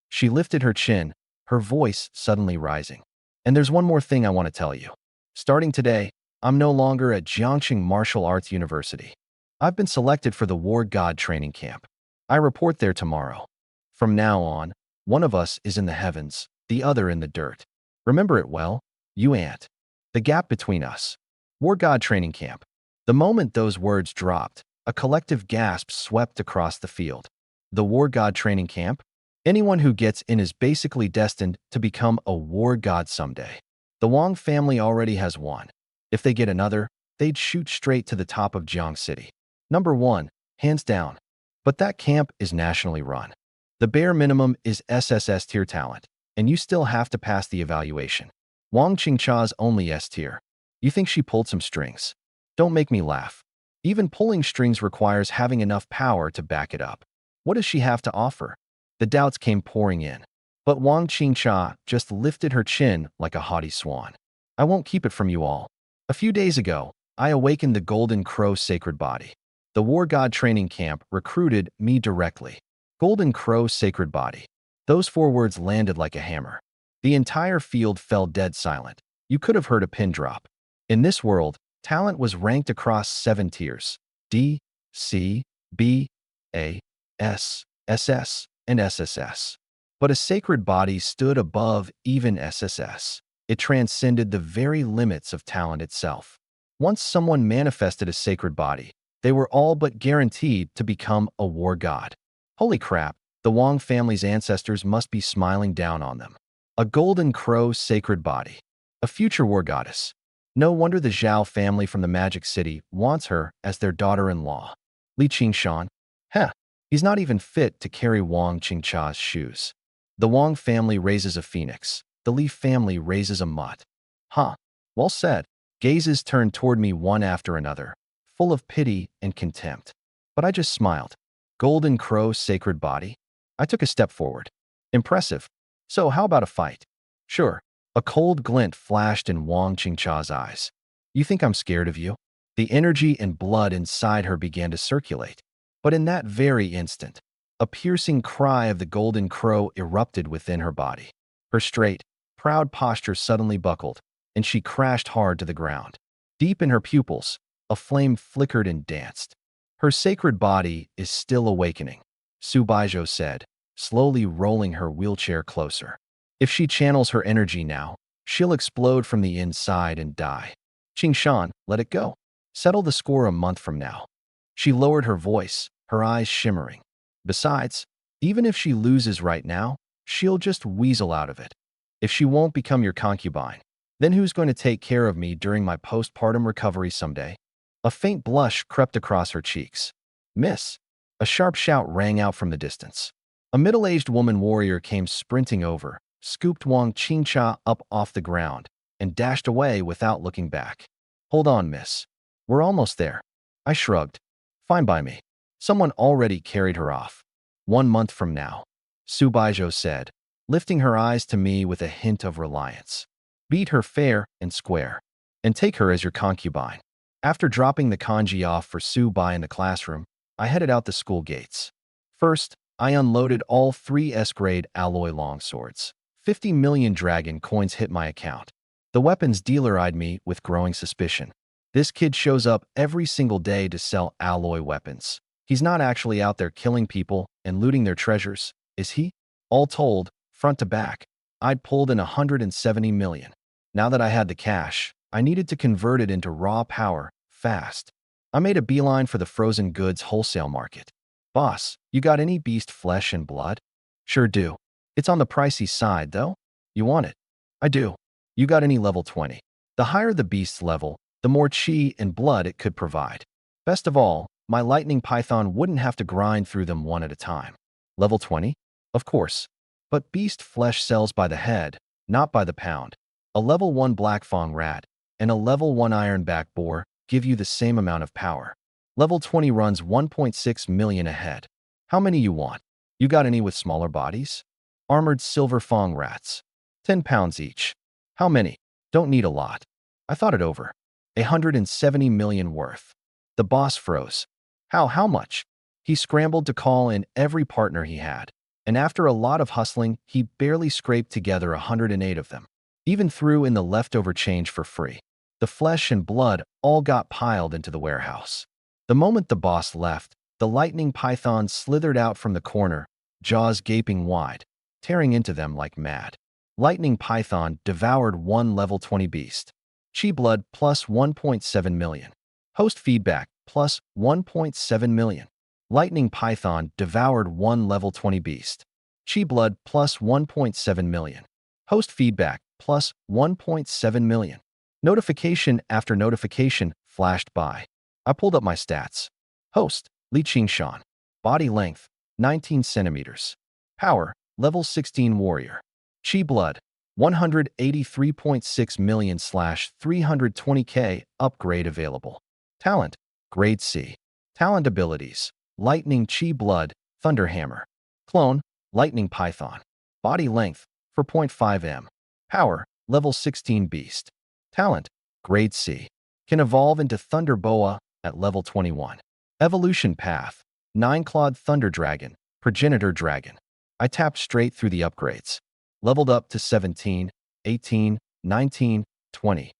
She lifted her chin, her voice suddenly rising. And there's one more thing I want to tell you. Starting today, I'm no longer at Jiangxing Martial Arts University. I've been selected for the War God training camp. I report there tomorrow. From now on, one of us is in the heavens, the other in the dirt. Remember it well, you ant. The gap between us. War God training camp. The moment those words dropped, a collective gasp swept across the field. The War God training camp? Anyone who gets in is basically destined to become a war god someday. The Wang family already has one. If they get another, they'd shoot straight to the top of Jiang City. Number 1, hands down. But that camp is nationally run. The bare minimum is SSS tier talent, and you still have to pass the evaluation. Wang Qingcha's only S tier. You think she pulled some strings? Don't make me laugh. Even pulling strings requires having enough power to back it up. What does she have to offer? The doubts came pouring in. But Wang Qingcha just lifted her chin like a haughty swan. I won't keep it from you all. A few days ago, I awakened the Golden Crow sacred body. The War God training camp recruited me directly. Golden Crow sacred body. Those 4 words landed like a hammer. The entire field fell dead silent. You could have heard a pin drop. In this world, talent was ranked across 7 tiers: D, C, B, A, S, SS, and SSS. But a sacred body stood above even SSS. It transcended the very limits of talent itself. Once someone manifested a sacred body, they were all but guaranteed to become a war god. Holy crap, the Wang family's ancestors must be smiling down on them. A Golden Crow sacred body. A future war goddess. No wonder the Zhao family from the Magic City wants her as their daughter-in-law. Li Qingshan? Heh, he's not even fit to carry Wang Qingcha's shoes. The Wang family raises a phoenix. The Li family raises a mutt. Huh, well said. Gazes turned toward me one after another, full of pity and contempt. But I just smiled. Golden Crow sacred body? I took a step forward. Impressive. So how about a fight? Sure. A cold glint flashed in Wang Qingcha's eyes. You think I'm scared of you? The energy and blood inside her began to circulate. But in that very instant, a piercing cry of the Golden Crow erupted within her body. Her straight, proud posture suddenly buckled, and she crashed hard to the ground. Deep in her pupils, a flame flickered and danced. Her sacred body is still awakening, Su Baijiu said, slowly rolling her wheelchair closer. If she channels her energy now, she'll explode from the inside and die. Qingshan, let it go. Settle the score a month from now. She lowered her voice, her eyes shimmering. Besides, even if she loses right now, she'll just weasel out of it. If she won't become your concubine, then who's going to take care of me during my postpartum recovery someday? A faint blush crept across her cheeks. Miss! A sharp shout rang out from the distance. A middle-aged woman warrior came sprinting over, scooped Wang Qingcha up off the ground, and dashed away without looking back. Hold on, miss. We're almost there. I shrugged. Fine by me. Someone already carried her off. 1 month from now, Su Baijiu said, lifting her eyes to me with a hint of reliance. Beat her fair and square, and take her as your concubine. After dropping the kanji off for Su Bai in the classroom, I headed out the school gates. First, I unloaded all 3 S-grade alloy longswords. 50 million dragon coins hit my account. The weapons dealer eyed me with growing suspicion. This kid shows up every single day to sell alloy weapons. He's not actually out there killing people and looting their treasures, is he? All told, front to back, I'd pulled in 170 million. Now that I had the cash, I needed to convert it into raw power, fast. I made a beeline for the frozen goods wholesale market. Boss, you got any beast flesh and blood? Sure do. It's on the pricey side, though. You want it? I do. You got any level 20? The higher the beast's level, the more chi and blood it could provide. Best of all, my lightning python wouldn't have to grind through them one at a time. Level 20? Of course. But beast flesh sells by the head, not by the pound. A level 1 black fang rat and a level 1 ironback boar give you the same amount of power. Level 20 runs 1.6 million a head. How many you want? You got any with smaller bodies? Armored silver fang rats. 10 pounds each. How many? Don't need a lot. I thought it over. 170 million worth. The boss froze. How much? He scrambled to call in every partner he had, and after a lot of hustling, he barely scraped together 108 of them. Even threw in the leftover change for free. The flesh and blood all got piled into the warehouse. The moment the boss left, the lightning python slithered out from the corner, jaws gaping wide, tearing into them like mad. Lightning python devoured 1 level 20 beast. Chi blood plus 1.7 million. Host feedback plus 1.7 million. Lightning python devoured 1 level 20 beast. Chi blood plus 1.7 million. Host feedback plus 1.7 million. Notification after notification flashed by. I pulled up my stats. Host, Li Qingshan. Body length, 19 centimeters. Power, level 16 warrior. Chi blood, 183.6 million / 320k upgrade available. Talent, grade C. Talent abilities, lightning chi blood, thunder hammer. Clone, lightning python. Body length, 4.5 m. Power, level 16 beast. Talent, grade C. Can evolve into thunder boa at level 21. Evolution path, 9-clawed thunder dragon, progenitor dragon. I tapped straight through the upgrades. Leveled up to 17, 18, 19, 20.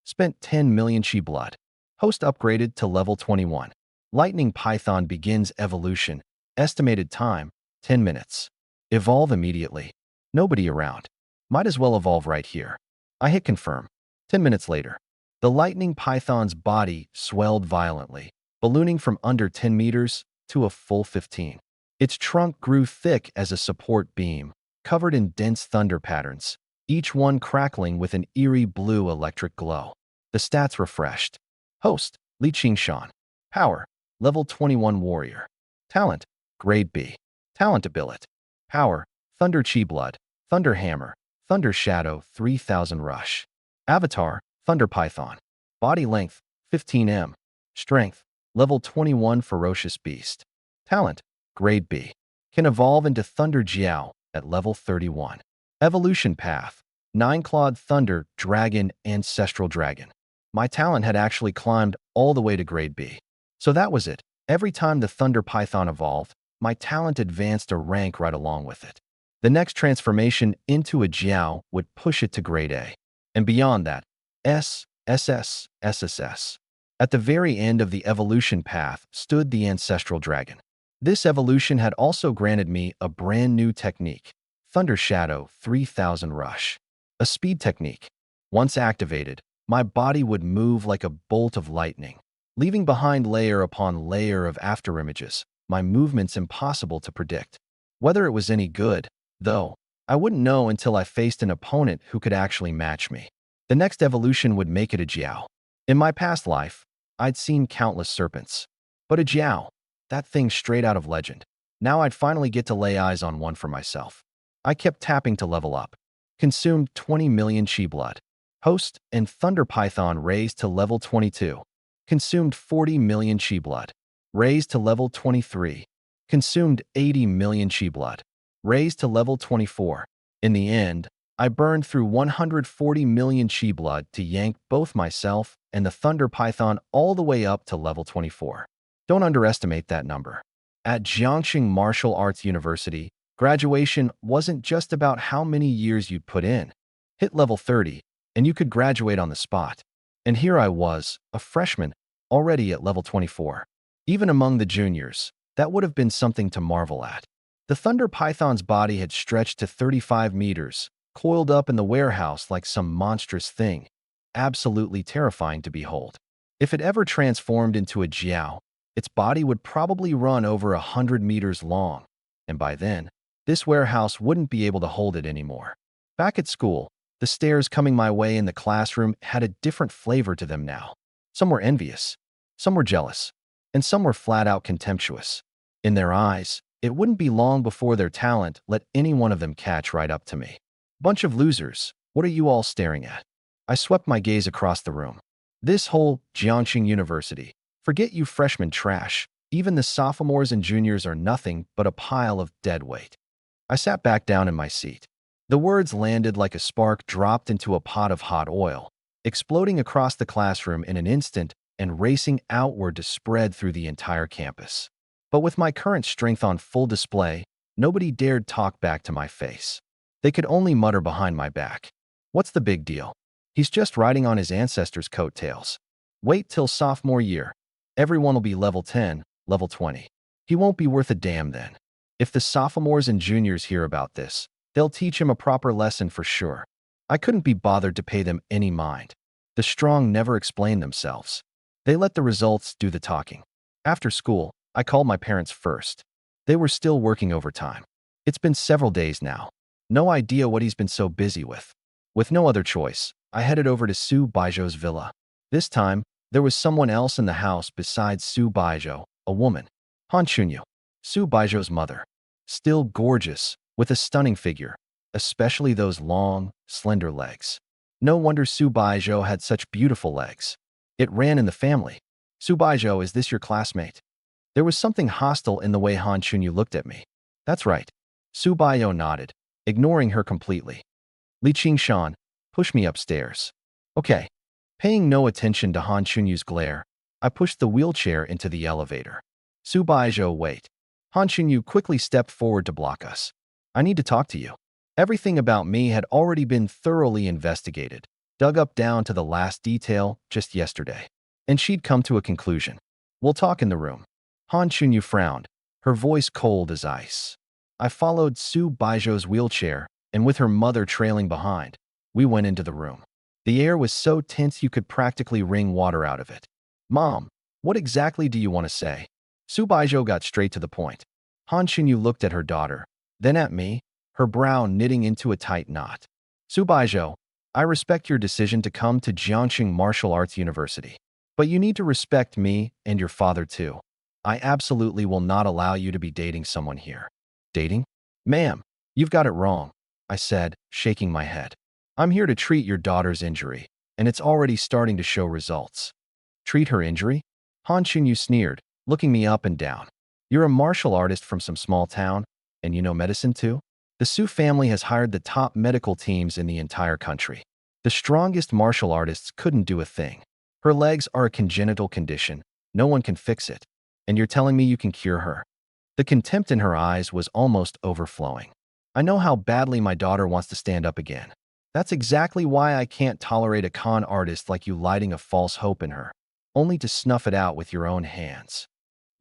Spent 10 million chi blood. Host upgraded to level 21. Lightning python begins evolution. Estimated time, 10 minutes. Evolve immediately. Nobody around. Might as well evolve right here. I hit confirm. 10 minutes later. The lightning python's body swelled violently, ballooning from under 10 meters to a full 15. Its trunk grew thick as a support beam, covered in dense thunder patterns, each one crackling with an eerie blue electric glow. The stats refreshed. Host, Li Qingshan. Power, level 21 warrior. Talent, grade B. Talent ability. Power, thunder chi blood, thunder hammer, thunder shadow 3000 rush. Avatar, thunder python. Body length, 15 m. Strength, level 21 ferocious beast. Talent, grade B. Can evolve into thunder jiao at level 31. Evolution path, 9-clawed thunder dragon ancestral dragon. My talent had actually climbed all the way to grade B. So that was it. Every time the thunder python evolved, my talent advanced a rank right along with it. The next transformation into a jiao would push it to grade A. And beyond that, S, SS, SSS. At the very end of the evolution path stood the ancestral dragon. This evolution had also granted me a brand new technique, Thunder Shadow 3000 Rush. A speed technique. Once activated, my body would move like a bolt of lightning, leaving behind layer upon layer of afterimages, my movements impossible to predict. Whether it was any good, though, I wouldn't know until I faced an opponent who could actually match me. The next evolution would make it a jiao. In my past life, I'd seen countless serpents. But a jiao, that thing straight out of legend. Now I'd finally get to lay eyes on one for myself. I kept tapping to level up. Consumed 20 million chi blood. Host and Thunder Python raised to level 22. Consumed 40 million chi blood. Raised to level 23. Consumed 80 million chi blood. Raised to level 24. In the end, I burned through 140 million chi blood to yank both myself and the Thunder Python all the way up to level 24. Don't underestimate that number. At Jiangxing Martial Arts University, graduation wasn't just about how many years you'd put in. Hit level 30, and you could graduate on the spot. And here I was, a freshman, already at level 24. Even among the juniors, that would have been something to marvel at. The Thunder Python's body had stretched to 35 meters, coiled up in the warehouse like some monstrous thing, absolutely terrifying to behold. If it ever transformed into a jiao, its body would probably run over 100 meters long, and by then, this warehouse wouldn't be able to hold it anymore. Back at school, the stares coming my way in the classroom had a different flavor to them now. Some were envious, some were jealous, and some were flat-out contemptuous. In their eyes, it wouldn't be long before their talent let any one of them catch right up to me. Bunch of losers, what are you all staring at? I swept my gaze across the room. This whole Jiangxing University, forget you freshmen trash, even the sophomores and juniors are nothing but a pile of dead weight. I sat back down in my seat. The words landed like a spark dropped into a pot of hot oil, exploding across the classroom in an instant and racing outward to spread through the entire campus. But with my current strength on full display, nobody dared talk back to my face. They could only mutter behind my back. What's the big deal? He's just riding on his ancestors' coattails. Wait till sophomore year. Everyone will be level 10, level 20. He won't be worth a damn then. If the sophomores and juniors hear about this, they'll teach him a proper lesson for sure. I couldn't be bothered to pay them any mind. The strong never explain themselves. They let the results do the talking. After school, I called my parents first. They were still working overtime. It's been several days now. No idea what he's been so busy with. With no other choice, I headed over to Su Baijiu's villa. This time, there was someone else in the house besides Su Baijiu, a woman. Han Chunyu, Su Baijiu's mother. Still gorgeous, with a stunning figure, especially those long, slender legs. No wonder Su Baijiu had such beautiful legs. It ran in the family. Su Baijiu, is this your classmate? There was something hostile in the way Han Chunyu looked at me. That's right. Su Baijiu nodded, ignoring her completely. Li Qingshan, push me upstairs. Okay. Paying no attention to Han Chunyu's glare, I pushed the wheelchair into the elevator. Su Baijiu, wait. Han Chunyu quickly stepped forward to block us. I need to talk to you. Everything about me had already been thoroughly investigated, dug up down to the last detail just yesterday. And she'd come to a conclusion. We'll talk in the room. Han Chunyu frowned, her voice cold as ice. I followed Su Baijiu's wheelchair, and with her mother trailing behind, we went into the room. The air was so tense you could practically wring water out of it. Mom, what exactly do you want to say? Su Baijiu got straight to the point. Han Chunyu looked at her daughter, then at me, her brow knitting into a tight knot. Su Baijiu, I respect your decision to come to Jiangxing Martial Arts University. But you need to respect me and your father too. I absolutely will not allow you to be dating someone here. Dating? Ma'am, you've got it wrong, I said, shaking my head. I'm here to treat your daughter's injury, and it's already starting to show results. Treat her injury? Han Chunyu sneered, looking me up and down. You're a martial artist from some small town, and you know medicine too? The Su family has hired the top medical teams in the entire country. The strongest martial artists couldn't do a thing. Her legs are a congenital condition. No one can fix it. And you're telling me you can cure her? The contempt in her eyes was almost overflowing. I know how badly my daughter wants to stand up again. That's exactly why I can't tolerate a con artist like you lighting a false hope in her, only to snuff it out with your own hands.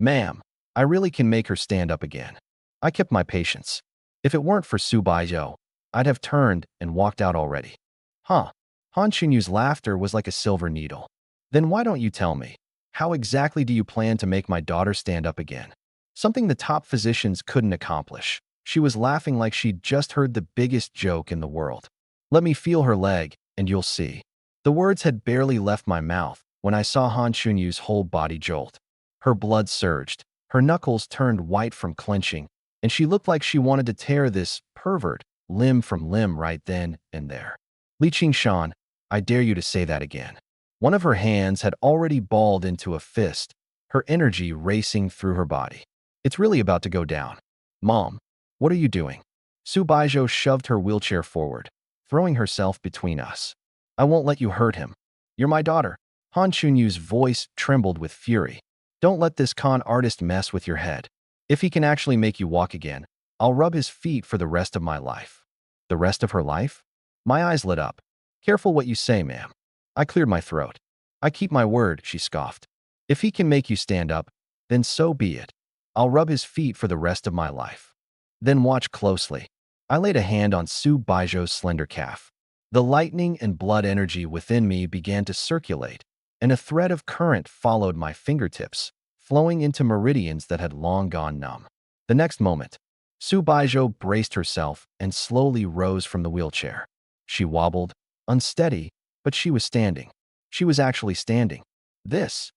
Ma'am, I really can make her stand up again. I kept my patience. If it weren't for Su Baijiu, I'd have turned and walked out already. Huh. Han Chunyu's laughter was like a silver needle. Then why don't you tell me? How exactly do you plan to make my daughter stand up again? Something the top physicians couldn't accomplish. She was laughing like she'd just heard the biggest joke in the world. Let me feel her leg, and you'll see. The words had barely left my mouth when I saw Han Chunyu's whole body jolt. Her blood surged, her knuckles turned white from clenching, and she looked like she wanted to tear this pervert limb from limb right then and there. Li Qingshan, I dare you to say that again. One of her hands had already balled into a fist, her energy racing through her body. It's really about to go down. Mom, what are you doing? Su Baijiu shoved her wheelchair forward, throwing herself between us. I won't let you hurt him. You're my daughter. Han Chunyu's voice trembled with fury. Don't let this con artist mess with your head. If he can actually make you walk again, I'll rub his feet for the rest of my life. The rest of her life? My eyes lit up. Careful what you say, ma'am. I cleared my throat. I keep my word, she scoffed. If he can make you stand up, then so be it. I'll rub his feet for the rest of my life. Then watch closely. I laid a hand on Su Baijiu's slender calf. The lightning and blood energy within me began to circulate, and a thread of current followed my fingertips, flowing into meridians that had long gone numb. The next moment, Su Baijiu braced herself and slowly rose from the wheelchair. She wobbled, unsteady, but she was standing. She was actually standing. This.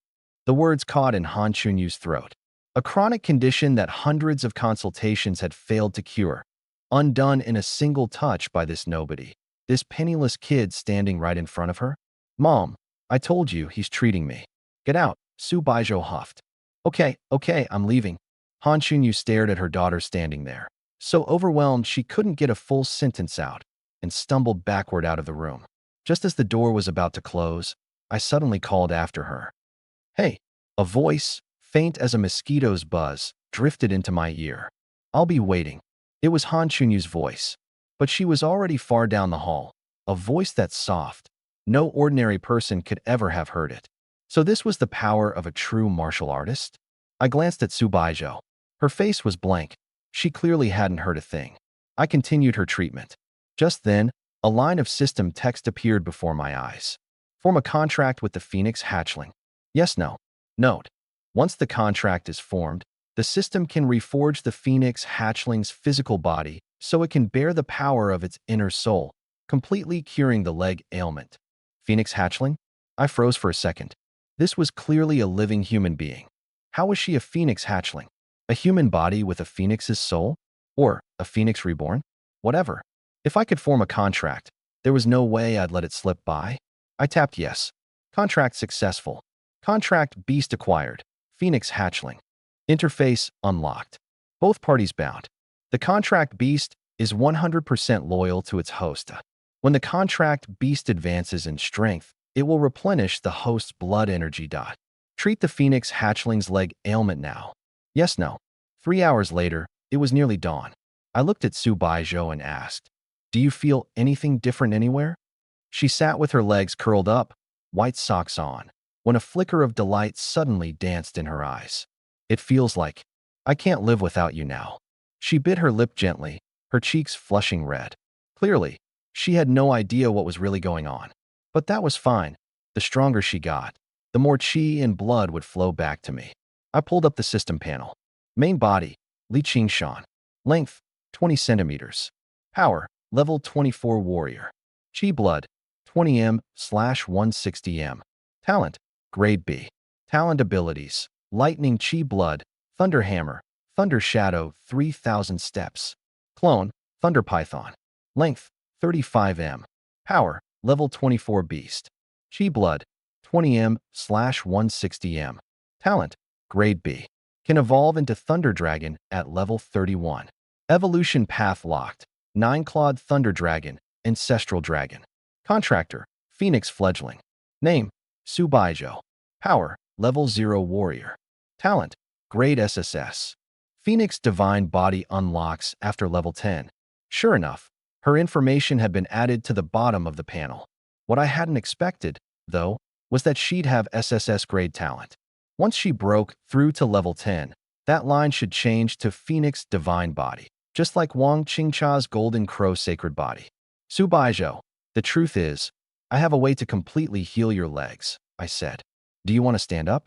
The words caught in Han Chunyu's throat. A chronic condition that hundreds of consultations had failed to cure, undone in a single touch by this nobody, this penniless kid standing right in front of her. Mom, I told you he's treating me. Get out, Su Baijiu huffed. Okay, I'm leaving. Han Chunyu stared at her daughter standing there, so overwhelmed she couldn't get a full sentence out, and stumbled backward out of the room. Just as the door was about to close, I suddenly called after her. Hey, a voice, faint as a mosquito's buzz, drifted into my ear. I'll be waiting. It was Han Chunyu's voice, but she was already far down the hall, a voice that's soft. No ordinary person could ever have heard it. So this was the power of a true martial artist? I glanced at Su Baijiu. Her face was blank. She clearly hadn't heard a thing. I continued her treatment. Just then, a line of system text appeared before my eyes. Form a contract with the Phoenix hatchling. Yes, no. Note. Once the contract is formed, The system can reforge the phoenix hatchling's physical body so it can bear the power of its inner soul, completely curing the leg ailment. Phoenix hatchling? I froze for a second. This was clearly a living human being. How was she a phoenix hatchling? A human body with a phoenix's soul? Or a phoenix reborn? Whatever. If I could form a contract, there was no way I'd let it slip by. I tapped yes. Contract successful. Contract beast acquired. Phoenix hatchling. Interface unlocked. Both parties bound. The contract beast is 100% loyal to its host. When the contract beast advances in strength, it will replenish the host's blood energy. Treat the phoenix hatchling's leg ailment now. Yes, no. 3 hours later, it was nearly dawn. I looked at Subaijo and asked, "Do you feel anything different anywhere?" She sat with her legs curled up, white socks on, when a flicker of delight suddenly danced in her eyes. "It feels like I can't live without you now." She bit her lip gently, her cheeks flushing red. Clearly, she had no idea what was really going on. But that was fine. The stronger she got, the more chi and blood would flow back to me. I pulled up the system panel. Main body, Li Qingshan. Length, 20 centimeters. Power, level 24 warrior. Chi blood, 20m/160m. Talent, grade B. Talent abilities, lightning chi blood, thunder hammer, thunder shadow, 3000 steps. Clone, thunder python. Length, 35m. Power, level 24 beast. Chi blood, 20m/160m. Talent, grade B. Can evolve into thunder dragon at level 31. Evolution path locked. 9-clawed thunder dragon, ancestral dragon. Contractor, phoenix fledgling. Name, Subaijo. Power, level 0 warrior. Talent, grade SSS. Phoenix divine body unlocks after level 10. Sure enough, her information had been added to the bottom of the panel. What I hadn't expected, though, was that she'd have SSS grade talent. Once she broke through to level 10, that line should change to Phoenix divine body, just like Wang Qingcha's golden crow sacred body. "Subaijo, the truth is, I have a way to completely heal your legs," I said. "Do you want to stand up?"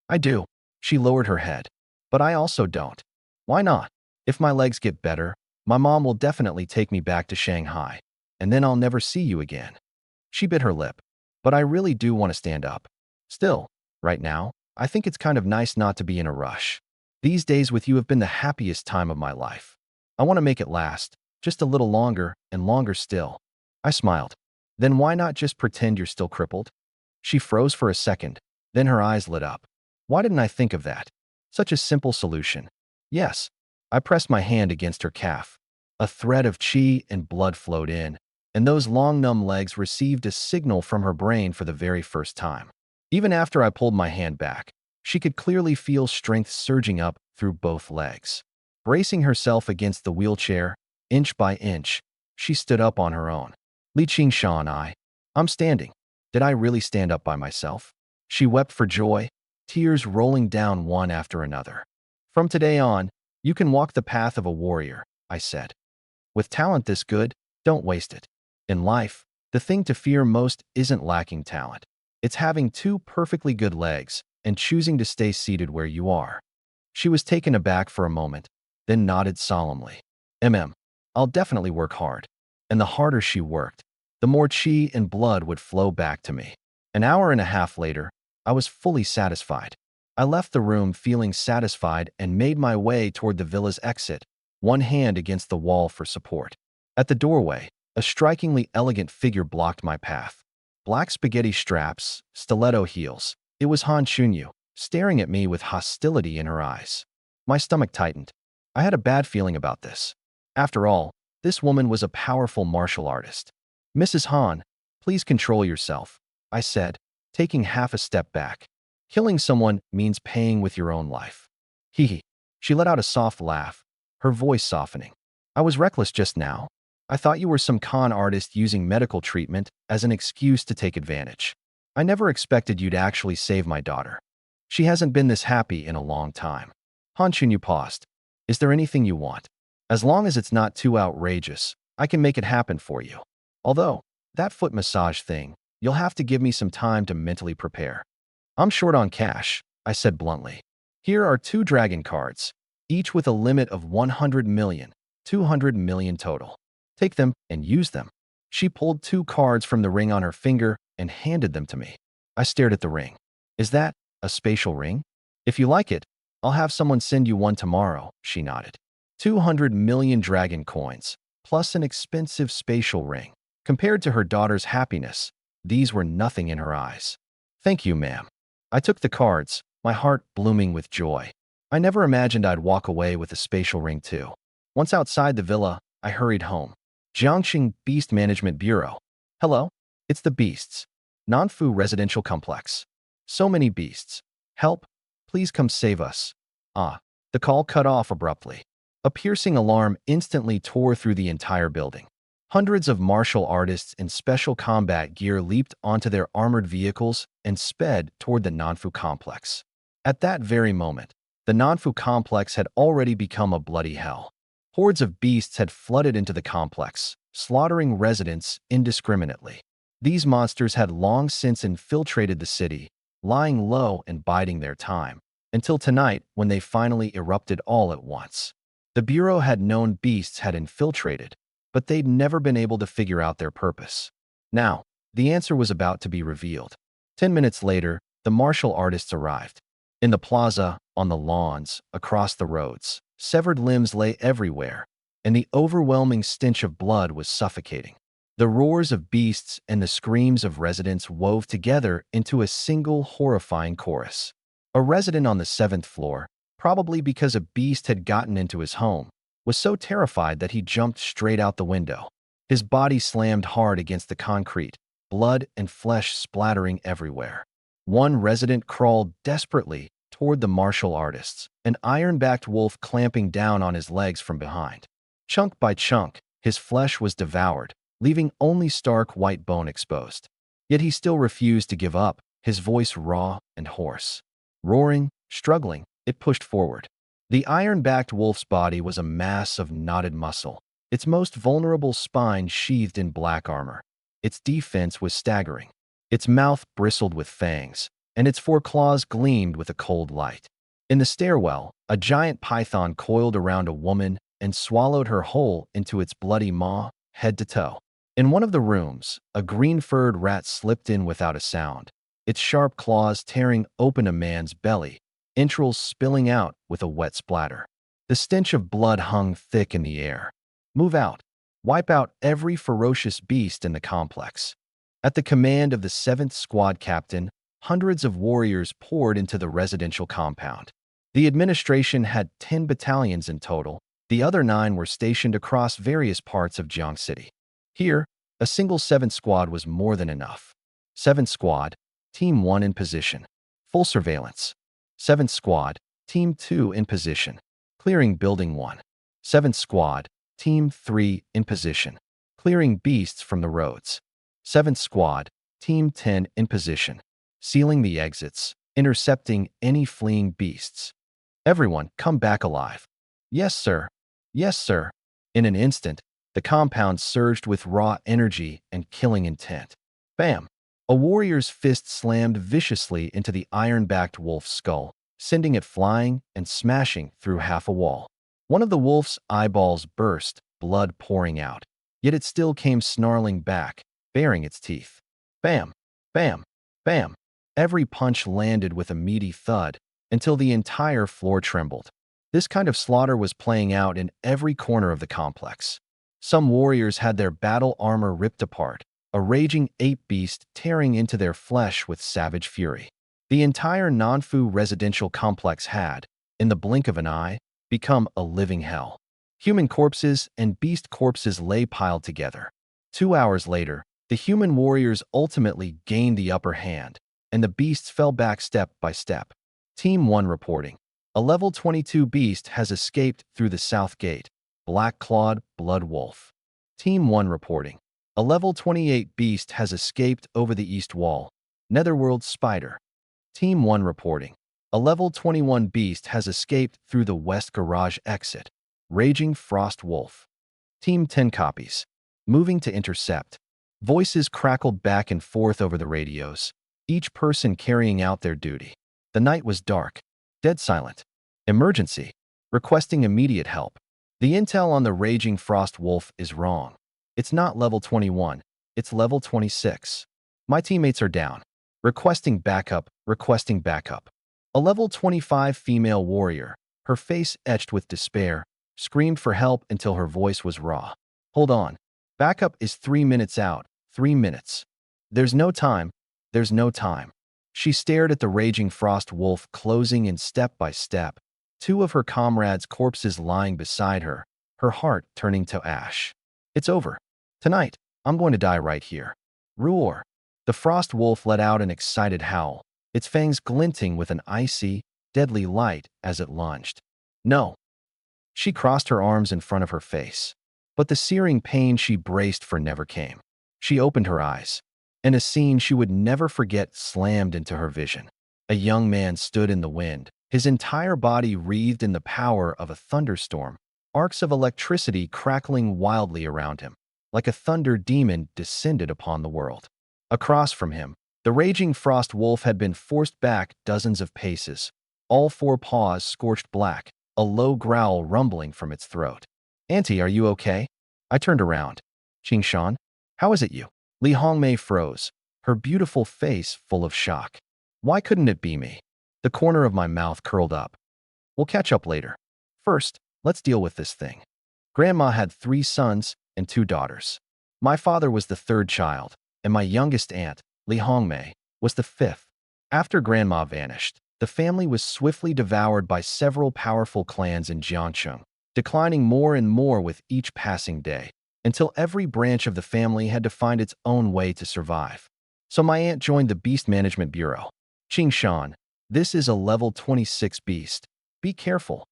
"I do." She lowered her head. "But I also don't." "Why not? If my legs get better, my mom will definitely take me back to Shanghai, and then I'll never see you again." She bit her lip. "But I really do want to stand up. Still, right now, I think it's kind of nice not to be in a rush. These days with you have been the happiest time of my life. I want to make it last, just a little longer and longer still." I smiled. "Then why not just pretend you're still crippled?" She froze for a second, then her eyes lit up. Why didn't I think of that? Such a simple solution. Yes. I pressed my hand against her calf. A thread of chi and blood flowed in, and those long numb legs received a signal from her brain for the very first time. Even after I pulled my hand back, she could clearly feel strength surging up through both legs. Bracing herself against the wheelchair, inch by inch, she stood up on her own. "Li Qingshan, I'm standing. Did I really stand up by myself?" She wept for joy, tears rolling down one after another. "From today on, you can walk the path of a warrior," I said. "With talent this good, don't waste it. In life, the thing to fear most isn't lacking talent. It's having two perfectly good legs and choosing to stay seated where you are." She was taken aback for a moment, then nodded solemnly. I'll definitely work hard." And the harder she worked, the more chi and blood would flow back to me. An hour and a half later, I was fully satisfied. I left the room feeling satisfied and made my way toward the villa's exit, one hand against the wall for support. At the doorway, a strikingly elegant figure blocked my path. Black spaghetti straps, stiletto heels. It was Han Chunyu, staring at me with hostility in her eyes. My stomach tightened. I had a bad feeling about this. After all, this woman was a powerful martial artist. "Mrs. Han, please control yourself," I said, taking half a step back. "Killing someone means paying with your own life." Hee hee. She let out a soft laugh, her voice softening. "I was reckless just now. I thought you were some con artist using medical treatment as an excuse to take advantage. I never expected you to actually save my daughter. She hasn't been this happy in a long time." Han Chunyu paused. "Is there anything you want? As long as it's not too outrageous, I can make it happen for you. Although, that foot massage thing, you'll have to give me some time to mentally prepare." "I'm short on cash," I said bluntly. Here are 2 dragon cards, each with a limit of 100 million, 200 million total. Take them and use them. She pulled 2 cards from the ring on her finger and handed them to me. I stared at the ring. Is that a spatial ring? If you like it, I'll have someone send you one tomorrow, she nodded. 200 million dragon coins, plus an expensive spatial ring. Compared to her daughter's happiness, these were nothing in her eyes. Thank you, ma'am. I took the cards, my heart blooming with joy. I never imagined I'd walk away with a spatial ring too. Once outside the villa, I hurried home. Jiangxing Beast Management Bureau. Hello, it's the Beasts. Nanfu Residential Complex. So many beasts. Help, please come save us. Ah, the call cut off abruptly. A piercing alarm instantly tore through the entire building. Hundreds of martial artists in special combat gear leaped onto their armored vehicles and sped toward the Nanfu complex. At that very moment, the Nanfu complex had already become a bloody hell. Hordes of beasts had flooded into the complex, slaughtering residents indiscriminately. These monsters had long since infiltrated the city, lying low and biding their time, until tonight when they finally erupted all at once. The Bureau had known beasts had infiltrated, but they'd never been able to figure out their purpose. Now, the answer was about to be revealed. 10 minutes later, the martial artists arrived. In the plaza, on the lawns, across the roads, severed limbs lay everywhere, and the overwhelming stench of blood was suffocating. The roars of beasts and the screams of residents wove together into a single horrifying chorus. A resident on the 7th floor, probably because a beast had gotten into his home, was so terrified that he jumped straight out the window. His body slammed hard against the concrete, blood and flesh splattering everywhere. One resident crawled desperately toward the martial artists, an iron-backed wolf clamping down on his legs from behind. Chunk by chunk, his flesh was devoured, leaving only stark white bone exposed. Yet he still refused to give up, his voice raw and hoarse. Roaring, struggling, it pushed forward. The iron-backed wolf's body was a mass of knotted muscle, its most vulnerable spine sheathed in black armor. Its defense was staggering. Its mouth bristled with fangs, and its foreclaws gleamed with a cold light. In the stairwell, a giant python coiled around a woman and swallowed her whole into its bloody maw, head to toe. In one of the rooms, a green-furred rat slipped in without a sound, its sharp claws tearing open a man's belly, entrails spilling out with a wet splatter. The stench of blood hung thick in the air. Move out. Wipe out every ferocious beast in the complex. At the command of the 7th Squad Captain, hundreds of warriors poured into the residential compound. The administration had 10 battalions in total. The other 9 were stationed across various parts of Jiang City. Here, a single 7th Squad was more than enough. 7th Squad, Team 1 in position. Full surveillance. 7th Squad, Team 2 in position. Clearing Building 1. 7th Squad, Team 3 in position. Clearing beasts from the roads. 7th Squad, Team 10 in position. Sealing the exits, intercepting any fleeing beasts. Everyone, come back alive. Yes, sir. Yes, sir. In an instant, the compound surged with raw energy and killing intent. Bam! A warrior's fist slammed viciously into the iron-backed wolf's skull, sending it flying and smashing through half a wall. One of the wolf's eyeballs burst, blood pouring out, yet it still came snarling back, baring its teeth. Bam! Bam! Bam! Every punch landed with a meaty thud until the entire floor trembled. This kind of slaughter was playing out in every corner of the complex. Some warriors had their battle armor ripped apart, a raging ape beast tearing into their flesh with savage fury. The entire Nanfu residential complex had, in the blink of an eye, become a living hell. Human corpses and beast corpses lay piled together. 2 hours later, the human warriors ultimately gained the upper hand, and the beasts fell back step by step. Team 1 reporting. A level 22 beast has escaped through the south gate. Black-clawed blood wolf. Team 1 reporting. A level 28 beast has escaped over the east wall. Netherworld spider. Team 1 reporting. A level 21 beast has escaped through the west garage exit. Raging frost wolf. Team 10 copies. Moving to intercept. Voices crackled back and forth over the radios, each person carrying out their duty. The night was dark. Dead silent. Emergency. Requesting immediate help. The intel on the raging frost wolf is wrong. It's not level 21. It's level 26. My teammates are down. Requesting backup. Requesting backup. A level 25 female warrior, her face etched with despair, screamed for help until her voice was raw. Hold on. Backup is 3 minutes out. 3 minutes. There's no time. There's no time. She stared at the raging frost wolf closing in step by step, two of her comrades' corpses lying beside her, her heart turning to ash. It's over. Tonight, I'm going to die right here. Roar. The frost wolf let out an excited howl, its fangs glinting with an icy, deadly light as it lunged. No. She crossed her arms in front of her face, but the searing pain she braced for never came. She opened her eyes, and a scene she would never forget slammed into her vision. A young man stood in the wind, his entire body wreathed in the power of a thunderstorm, arcs of electricity crackling wildly around him. Like a thunder demon descended upon the world. Across from him, the raging frost wolf had been forced back dozens of paces, all four paws scorched black, a low growl rumbling from its throat. "Auntie, are you okay?" I turned around. "Qingshan, how is it you?" Li Hongmei froze, her beautiful face full of shock. Why couldn't it be me? The corner of my mouth curled up. "We'll catch up later. First, let's deal with this thing." Grandma had 3 sons and 2 daughters. My father was the 3rd child, and my youngest aunt, Li Hongmei, was the 5th. After Grandma vanished, the family was swiftly devoured by several powerful clans in Jiangcheng, declining more and more with each passing day, until every branch of the family had to find its own way to survive. So my aunt joined the Beast Management Bureau. "Qingshan, this is a level 26 beast. Be careful."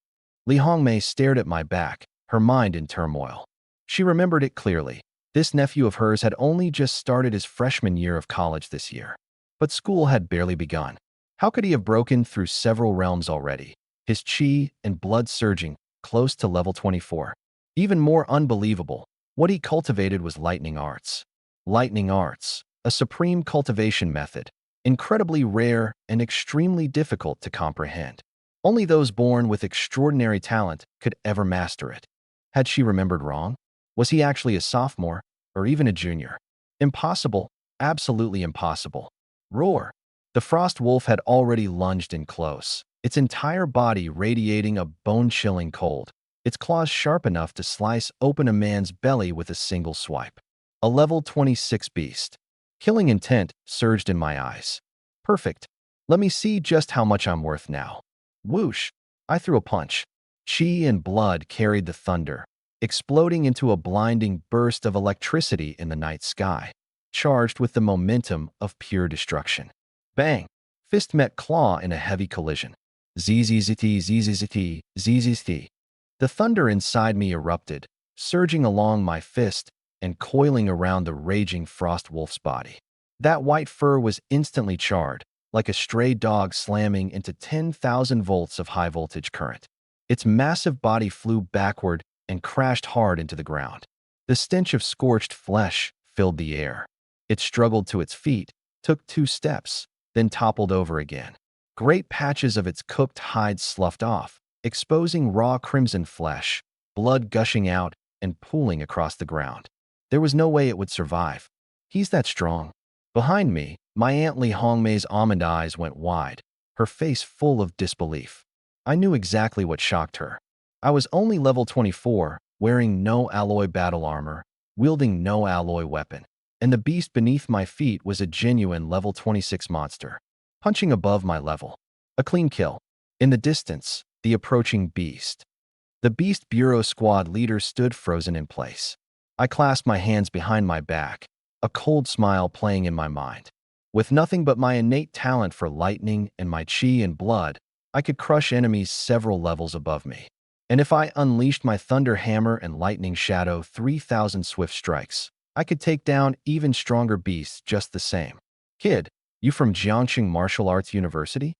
Li Hongmei stared at my back, her mind in turmoil. She remembered it clearly. This nephew of hers had only just started his freshman year of college this year. But school had barely begun. How could he have broken through several realms already, his chi and blood surging close to level 24? Even more unbelievable, what he cultivated was lightning arts. Lightning arts, a supreme cultivation method, incredibly rare and extremely difficult to comprehend. Only those born with extraordinary talent could ever master it. Had she remembered wrong? Was he actually a sophomore, or even a junior? Impossible, absolutely impossible. Roar. The frost wolf had already lunged in close, its entire body radiating a bone-chilling cold, its claws sharp enough to slice open a man's belly with a single swipe. A level 26 beast. Killing intent surged in my eyes. Perfect. Let me see just how much I'm worth now. Whoosh. I threw a punch. Chi and blood carried the thunder, exploding into a blinding burst of electricity in the night sky, charged with the momentum of pure destruction. Bang! Fist met claw in a heavy collision. Zzzt, zzzt, zzzt. The thunder inside me erupted, surging along my fist and coiling around the raging frost wolf's body. That white fur was instantly charred, like a stray dog slamming into 10,000 volts of high-voltage current. Its massive body flew backward and crashed hard into the ground. The stench of scorched flesh filled the air. It struggled to its feet, took 2 steps, then toppled over again. Great patches of its cooked hide sloughed off, exposing raw crimson flesh, blood gushing out and pooling across the ground. There was no way it would survive. He's that strong. Behind me, my Aunt Li Hongmei's almond eyes went wide, her face full of disbelief. I knew exactly what shocked her. I was only level 24, wearing no alloy battle armor, wielding no alloy weapon, and the beast beneath my feet was a genuine level 26 monster, punching above my level. A clean kill. In the distance, the approaching beast. The Beast Bureau squad leader stood frozen in place. I clasped my hands behind my back, a cold smile playing in my mind. With nothing but my innate talent for lightning and my chi and blood, I could crush enemies several levels above me. And if I unleashed my Thunder Hammer and Lightning Shadow 3,000 swift strikes, I could take down even stronger beasts just the same. "Kid, you from Jiangxing Martial Arts University?"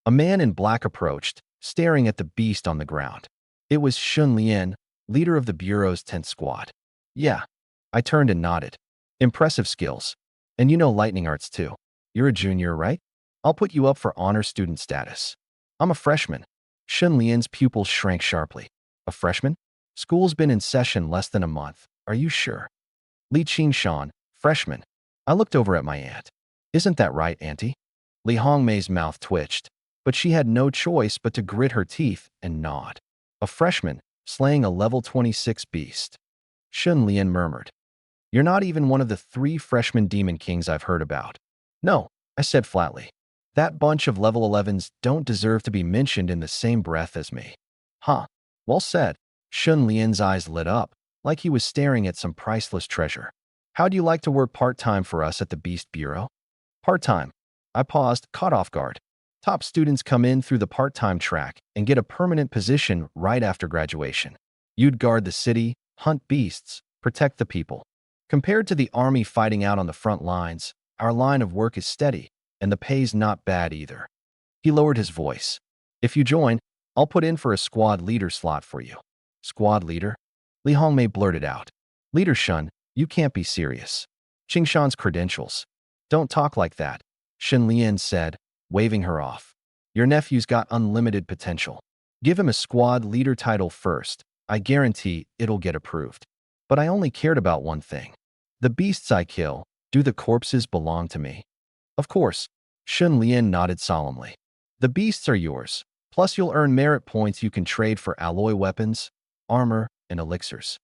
A man in black approached, staring at the beast on the ground. It was Shun Lian, leader of the Bureau's 10th squad. "Yeah." I turned and nodded. "Impressive skills. And you know lightning arts too. You're a junior, right? I'll put you up for honor student status." I'm a freshman. Shun Lian's pupils shrank sharply. A freshman? School's been in session less than a month. Are you sure? Li Qingshan, freshman. I looked over at my aunt. Isn't that right, auntie? Li Hongmei's mouth twitched, but she had no choice but to grit her teeth and nod. A freshman, slaying a level 26 beast. Shun Lian murmured. You're not even one of the 3 freshman demon kings I've heard about. No, I said flatly. That bunch of level 11s don't deserve to be mentioned in the same breath as me. Huh. Well said. Shun Lian's eyes lit up, like he was staring at some priceless treasure. How'd you like to work part-time for us at the Beast Bureau? Part-time. I paused, caught off guard. Top students come in through the part-time track and get a permanent position right after graduation. You'd guard the city, hunt beasts, protect the people. Compared to the army fighting out on the front lines, our line of work is steady, and the pay's not bad either. He lowered his voice. If you join, I'll put in for a squad leader slot for you. Squad leader? Li Hongmei blurted out. Leader Shun, you can't be serious. Qingshan's credentials. Don't talk like that, Shun Lian said, waving her off. Your nephew's got unlimited potential. Give him a squad leader title first. I guarantee it'll get approved. But I only cared about one thing. The beasts I kill, do the corpses belong to me? Of course, Shun Lian nodded solemnly. The beasts are yours, plus you'll earn merit points you can trade for alloy weapons, armor, and elixirs.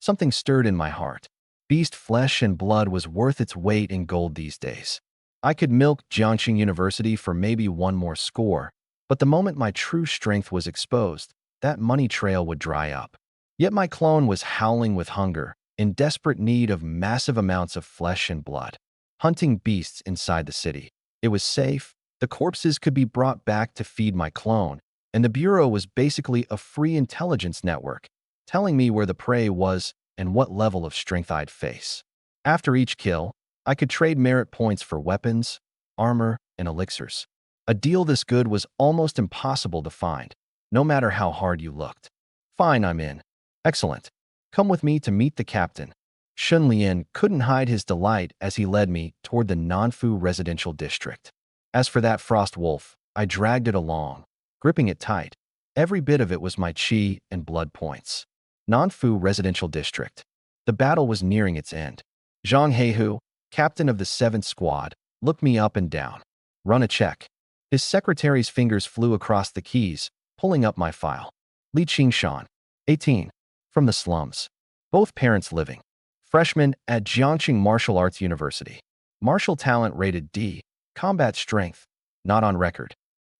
Something stirred in my heart. Beast flesh and blood was worth its weight in gold these days. I could milk Jiangxing University for maybe one more score, but the moment my true strength was exposed, that money trail would dry up. Yet my clone was howling with hunger, in desperate need of massive amounts of flesh and blood. Hunting beasts inside the city. It was safe, the corpses could be brought back to feed my clone, and the Bureau was basically a free intelligence network, telling me where the prey was and what level of strength I'd face. After each kill, I could trade merit points for weapons, armor, and elixirs. A deal this good was almost impossible to find, no matter how hard you looked. Fine, I'm in. Excellent. Come with me to meet the captain. Shun Lian couldn't hide his delight as he led me toward the Nanfu residential district. As for that frost wolf, I dragged it along, gripping it tight. Every bit of it was my chi and blood points. Nanfu residential district. The battle was nearing its end. Zhang Heihu, captain of the 7th squad, looked me up and down. Run a check. His secretary's fingers flew across the keys, pulling up my file. Li Qingshan, 18. From the slums. Both parents living. Freshman at Jiangxing Martial Arts University. Martial talent rated D. Combat strength. Not on record.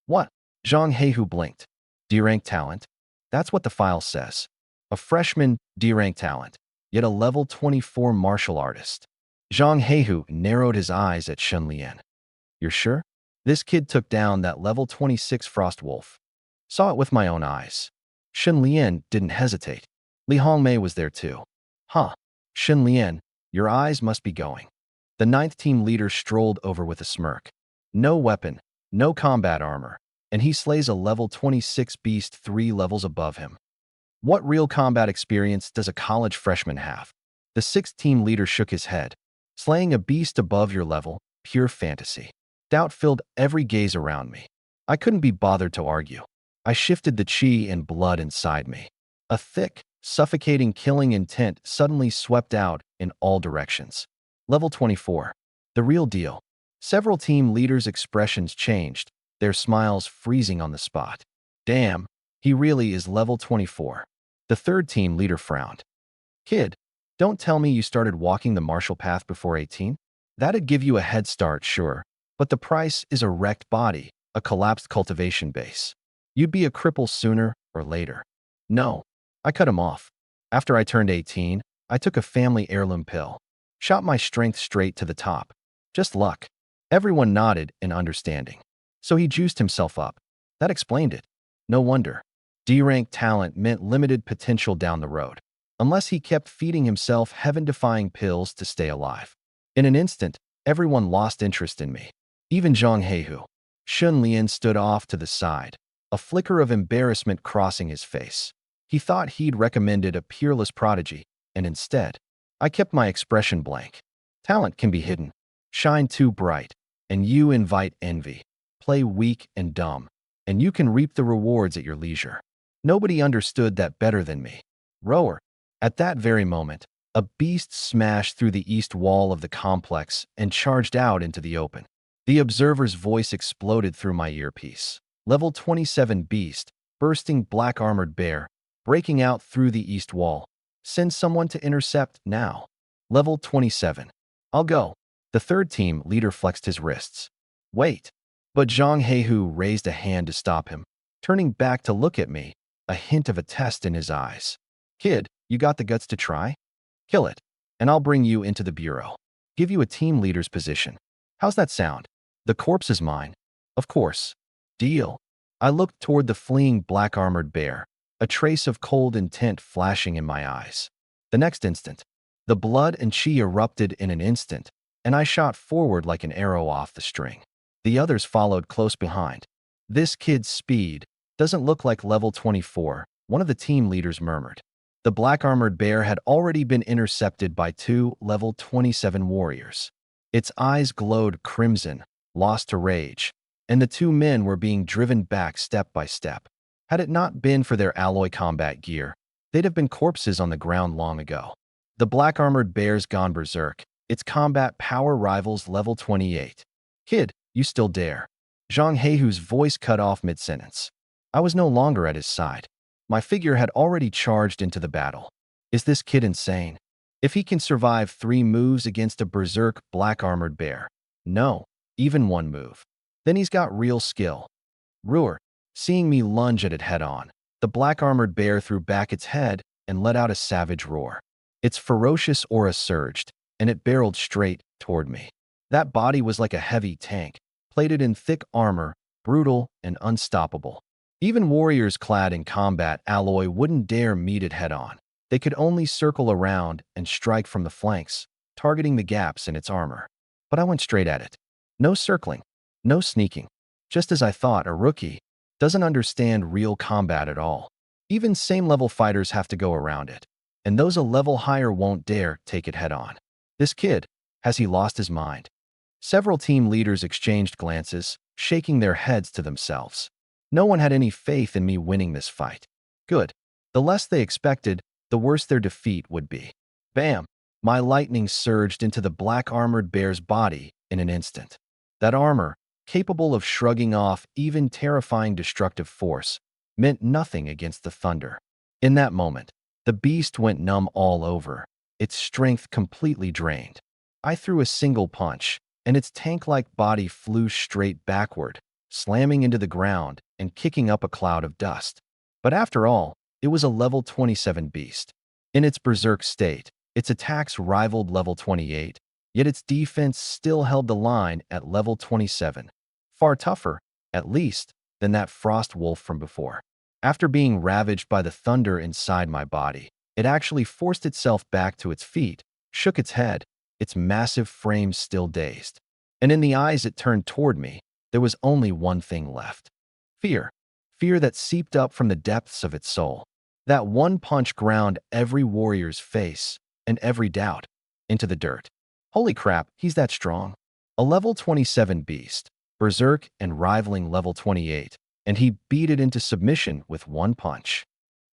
What? Zhang Heihu blinked. D-rank talent? That's what the file says. A freshman D-rank talent, yet a level 24 martial artist. Zhang Heihu narrowed his eyes at Shun Lian. You're sure? This kid took down that level 26 frost wolf. Saw it with my own eyes. Shun Lian didn't hesitate. Li Hongmei was there too. Huh. Shun Lian, your eyes must be going. The 9th team leader strolled over with a smirk. No weapon, no combat armor, and he slays a level 26 beast 3 levels above him. What real combat experience does a college freshman have? The 6th team leader shook his head. Slaying a beast above your level, pure fantasy. Doubt filled every gaze around me. I couldn't be bothered to argue. I shifted the chi and blood inside me. A thick, suffocating killing intent suddenly swept out in all directions. Level 24. The real deal. Several team leaders' expressions changed, their smiles freezing on the spot. Damn, he really is level 24. The 3rd team leader frowned. Kid, don't tell me you started walking the martial path before 18? That'd give you a head start, sure, but the price is a wrecked body, a collapsed cultivation base. You'd be a cripple sooner or later. No, I cut him off. After I turned 18, I took a family heirloom pill. Shot my strength straight to the top. Just luck. Everyone nodded in understanding. So he juiced himself up. That explained it. No wonder. D-rank talent meant limited potential down the road, unless he kept feeding himself heaven-defying pills to stay alive. In an instant, everyone lost interest in me. Even Zhang Heihu. Shun Lian stood off to the side, a flicker of embarrassment crossing his face. He thought he'd recommended a peerless prodigy, and instead, I kept my expression blank. Talent can be hidden. Shine too bright, and you invite envy. Play weak and dumb. and you can reap the rewards at your leisure. Nobody understood that better than me. Rower. At that very moment, a beast smashed through the east wall of the complex and charged out into the open. The observer's voice exploded through my earpiece. Level 27 beast, bursting black armored bear, breaking out through the east wall. Send someone to intercept now. Level 27. I'll go. The third team leader flexed his wrists. Wait. But Zhang Heihu raised a hand to stop him, turning back to look at me, a hint of a test in his eyes. Kid, you got the guts to try? Kill it, and I'll bring you into the bureau. Give you a team leader's position. How's that sound? The corpse is mine. Of course. Deal. I looked toward the fleeing black-armored bear, a trace of cold intent flashing in my eyes. The next instant, the blood and chi erupted in an instant, and I shot forward like an arrow off the string. The others followed close behind. This kid's speed doesn't look like level 24, one of the team leaders murmured. The black-armored bear had already been intercepted by two level 27 warriors. Its eyes glowed crimson, lost to rage, and the two men were being driven back step by step. Had it not been for their alloy combat gear, they'd have been corpses on the ground long ago. The black-armored bear's gone berserk. Its combat power rivals level 28. Kid, you still dare. Zhang Heihu's voice cut off mid-sentence. I was no longer at his side. My figure had already charged into the battle. Is this kid insane? If he can survive 3 moves against a berserk black-armored bear, no, even 1 move, then he's got real skill. Ruhr, seeing me lunge at it head-on, the black-armored bear threw back its head and let out a savage roar. Its ferocious aura surged, and it barreled straight toward me. That body was like a heavy tank, plated in thick armor, brutal and unstoppable. Even warriors clad in combat alloy wouldn't dare meet it head-on. They could only circle around and strike from the flanks, targeting the gaps in its armor. But I went straight at it. No circling, no sneaking. Just as I thought, a rookie doesn't understand real combat at all. Even same-level fighters have to go around it, and those a level higher won't dare take it head-on. This kid, has he lost his mind? Several team leaders exchanged glances, shaking their heads to themselves. No one had any faith in me winning this fight. Good. The less they expected, the worse their defeat would be. Bam! My lightning surged into the black-armored bear's body in an instant. That armor, capable of shrugging off even terrifying destructive force, meant nothing against the thunder. In that moment, the beast went numb all over, its strength completely drained. I threw a single punch, and its tank-like body flew straight backward, slamming into the ground and kicking up a cloud of dust. But after all, it was a level 27 beast. In its berserk state, its attacks rivaled level 28, yet its defense still held the line at level 27. Far tougher, at least, than that frost wolf from before. After being ravaged by the thunder inside my body, it actually forced itself back to its feet, shook its head, its massive frame still dazed. And in the eyes it turned toward me, there was only one thing left. Fear. Fear that seeped up from the depths of its soul. That one punch ground every warrior's face, and every doubt, into the dirt. Holy crap, he's that strong. A level 27 beast, berserk and rivaling level 28, and he beat it into submission with one punch.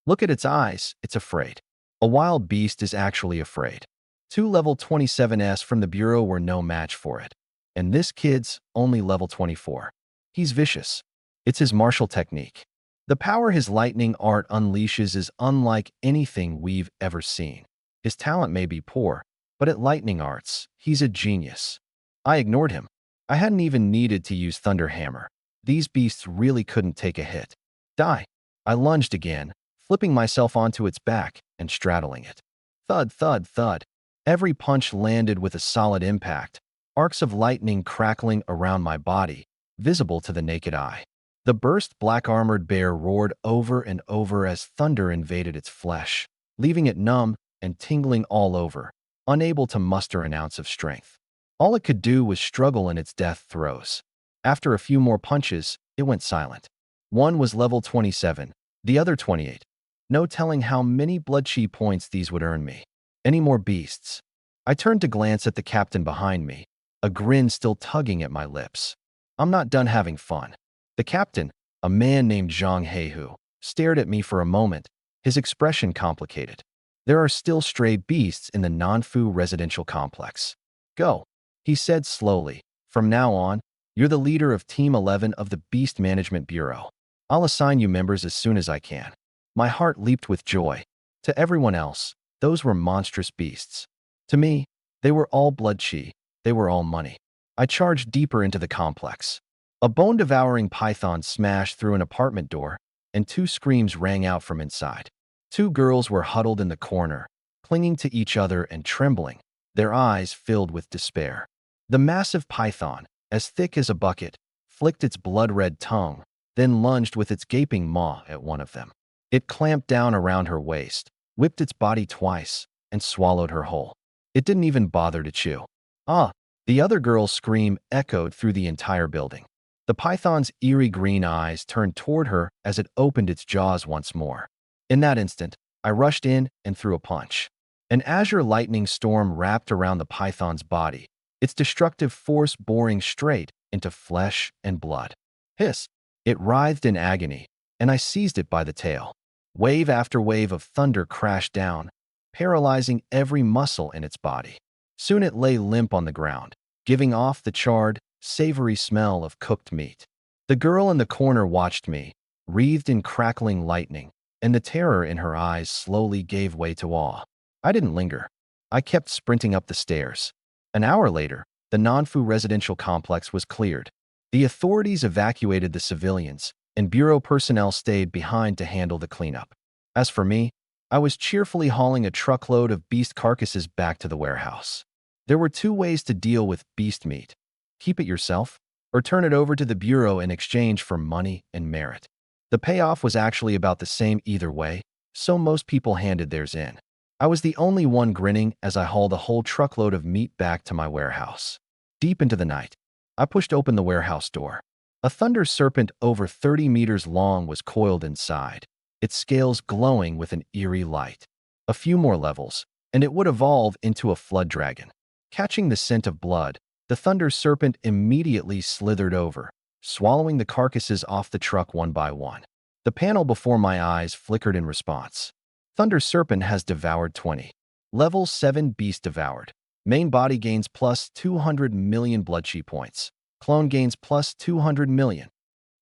Look at its eyes, it's afraid. A wild beast is actually afraid. 2 level 27s from the bureau were no match for it. And this kid's only level 24. He's vicious. It's his martial technique. The power his lightning art unleashes is unlike anything we've ever seen. His talent may be poor, but at lightning arts, he's a genius. I ignored him. I hadn't even needed to use Thunder Hammer. These beasts really couldn't take a hit. Die. I lunged again, flipping myself onto its back and straddling it. Thud, thud, thud. Every punch landed with a solid impact, arcs of lightning crackling around my body, visible to the naked eye. The burst black-armored bear roared over and over as thunder invaded its flesh, leaving it numb and tingling all over, unable to muster an ounce of strength. All it could do was struggle in its death throes. After a few more punches, it went silent. One was level 27, the other 28. No telling how many blood chi points these would earn me. Any more beasts? I turned to glance at the captain behind me, a grin still tugging at my lips. I'm not done having fun. The captain, A man named Zhang Heihu stared at me for a moment, his expression complicated. There are still stray beasts in the Nanfu residential complex. Go, he said slowly. From now on, you're the leader of Team 11 of the Beast Management Bureau. I'll assign you members as soon as I can. My heart leaped with joy. To everyone else, those were monstrous beasts. To me, they were all blood chi. They were all money. I charged deeper into the complex. A bone-devouring python smashed through an apartment door, and two screams rang out from inside. Two girls were huddled in the corner, clinging to each other and trembling, their eyes filled with despair. The massive python, as thick as a bucket, flicked its blood-red tongue, then lunged with its gaping maw at one of them. It clamped down around her waist, whipped its body twice, and swallowed her whole. It didn't even bother to chew. Ah! The other girl's scream echoed through the entire building. The python's eerie green eyes turned toward her as it opened its jaws once more. In that instant, I rushed in and threw a punch. An azure lightning storm wrapped around the python's body, its destructive force boring straight into flesh and blood. Hiss! It writhed in agony, and I seized it by the tail. Wave after wave of thunder crashed down, paralyzing every muscle in its body. Soon it lay limp on the ground, giving off the charred, savory smell of cooked meat. The girl in the corner watched me, wreathed in crackling lightning, and the terror in her eyes slowly gave way to awe. I didn't linger. I kept sprinting up the stairs. An hour later, the Nanfu residential complex was cleared. The authorities evacuated the civilians, and bureau personnel stayed behind to handle the cleanup. As for me, I was cheerfully hauling a truckload of beast carcasses back to the warehouse. There were two ways to deal with beast meat: keep it yourself, or turn it over to the bureau in exchange for money and merit. The payoff was actually about the same either way, so most people handed theirs in. I was the only one grinning as I hauled a whole truckload of meat back to my warehouse. Deep into the night, I pushed open the warehouse door. A thunder serpent over 30 meters long was coiled inside, its scales glowing with an eerie light. A few more levels, and it would evolve into a flood dragon. Catching the scent of blood, the thunder serpent immediately slithered over, swallowing the carcasses off the truck one by one. The panel before my eyes flickered in response. Thunder serpent has devoured 20. Level 7 beast devoured. Main body gains plus 200 million blood chi points. Clone gains plus 200 million.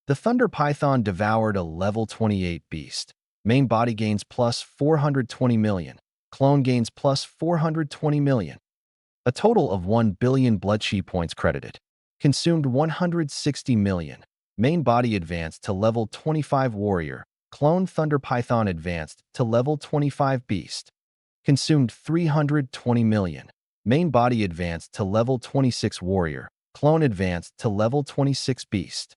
The thunder python devoured a level 28 beast. Main body gains plus 420 million. Clone gains plus 420 million. A total of 1 billion blood chi points credited. Consumed 160 million. Main body advanced to level 25 warrior. Clone thunder python advanced to level 25 beast. Consumed 320 million. Main body advanced to level 26 warrior. Clone advanced to level 26 beast.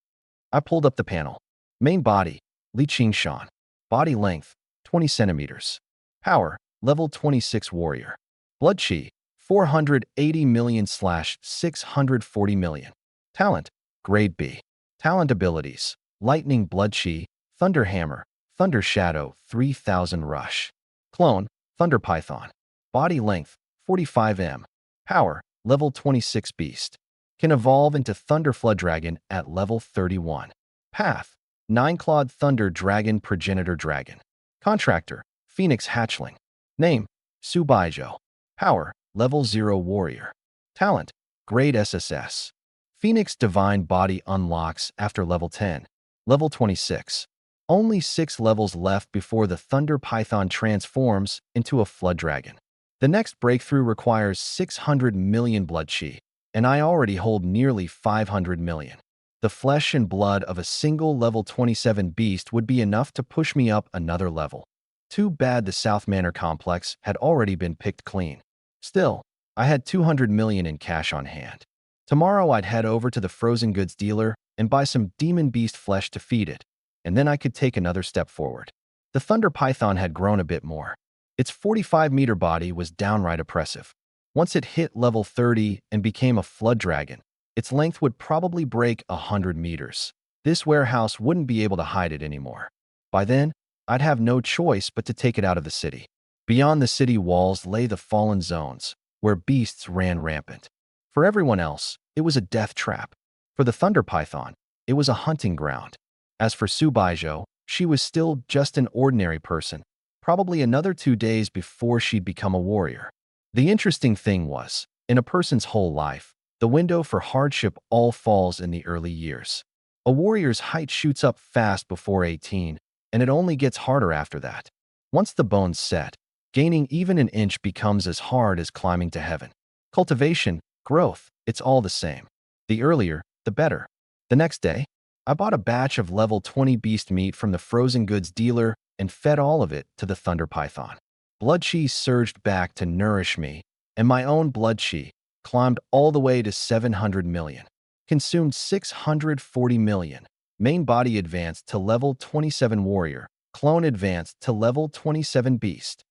I pulled up the panel. Main body, Li Qingshan. Body length, 20 centimeters. Power, level 26 warrior. Blood chi, 480 million/640 million. Talent, grade B. Talent abilities, lightning blood chi, thunder hammer, thunder shadow, 3000 rush. Clone, thunder python. Body length, 45 m. Power, level 26 beast. Can evolve into thunder flood dragon at level 31. Path, 9-clawed thunder dragon progenitor dragon. Contractor, phoenix hatchling. Name, Subaijo. Power, level 0 warrior. Talent, grade SSS. Phoenix divine body unlocks after level 10. Level 26. Only 6 levels left before the thunder python transforms into a flood dragon. The next breakthrough requires 600 million blood chi, and I already hold nearly 500 million. The flesh and blood of a single level 27 beast would be enough to push me up another level. Too bad the South Manor complex had already been picked clean. Still, I had 200 million in cash on hand. Tomorrow I'd head over to the frozen goods dealer and buy some demon beast flesh to feed it, and then I could take another step forward. The thunder python had grown a bit more. Its 45-meter body was downright oppressive. Once it hit level 30 and became a flood dragon, its length would probably break 100 meters. This warehouse wouldn't be able to hide it anymore. By then, I'd have no choice but to take it out of the city. Beyond the city walls lay the fallen zones, where beasts ran rampant. For everyone else, it was a death trap. For the thunder python, it was a hunting ground. As for Subaijo, she was still just an ordinary person, probably another 2 days before she'd become a warrior. The interesting thing was, in a person's whole life, the window for hardship all falls in the early years. A warrior's height shoots up fast before 18, and it only gets harder after that. Once the bones set, gaining even an inch becomes as hard as climbing to heaven. Cultivation, growth, it's all the same. The earlier, the better. The next day, I bought a batch of level 20 beast meat from the frozen goods dealer and fed all of it to the thunder python. Blood chi surged back to nourish me, and my own blood chi climbed all the way to 700 million. Consumed 640 million. Main body advanced to level 27 warrior. Clone advanced to level 27 beast.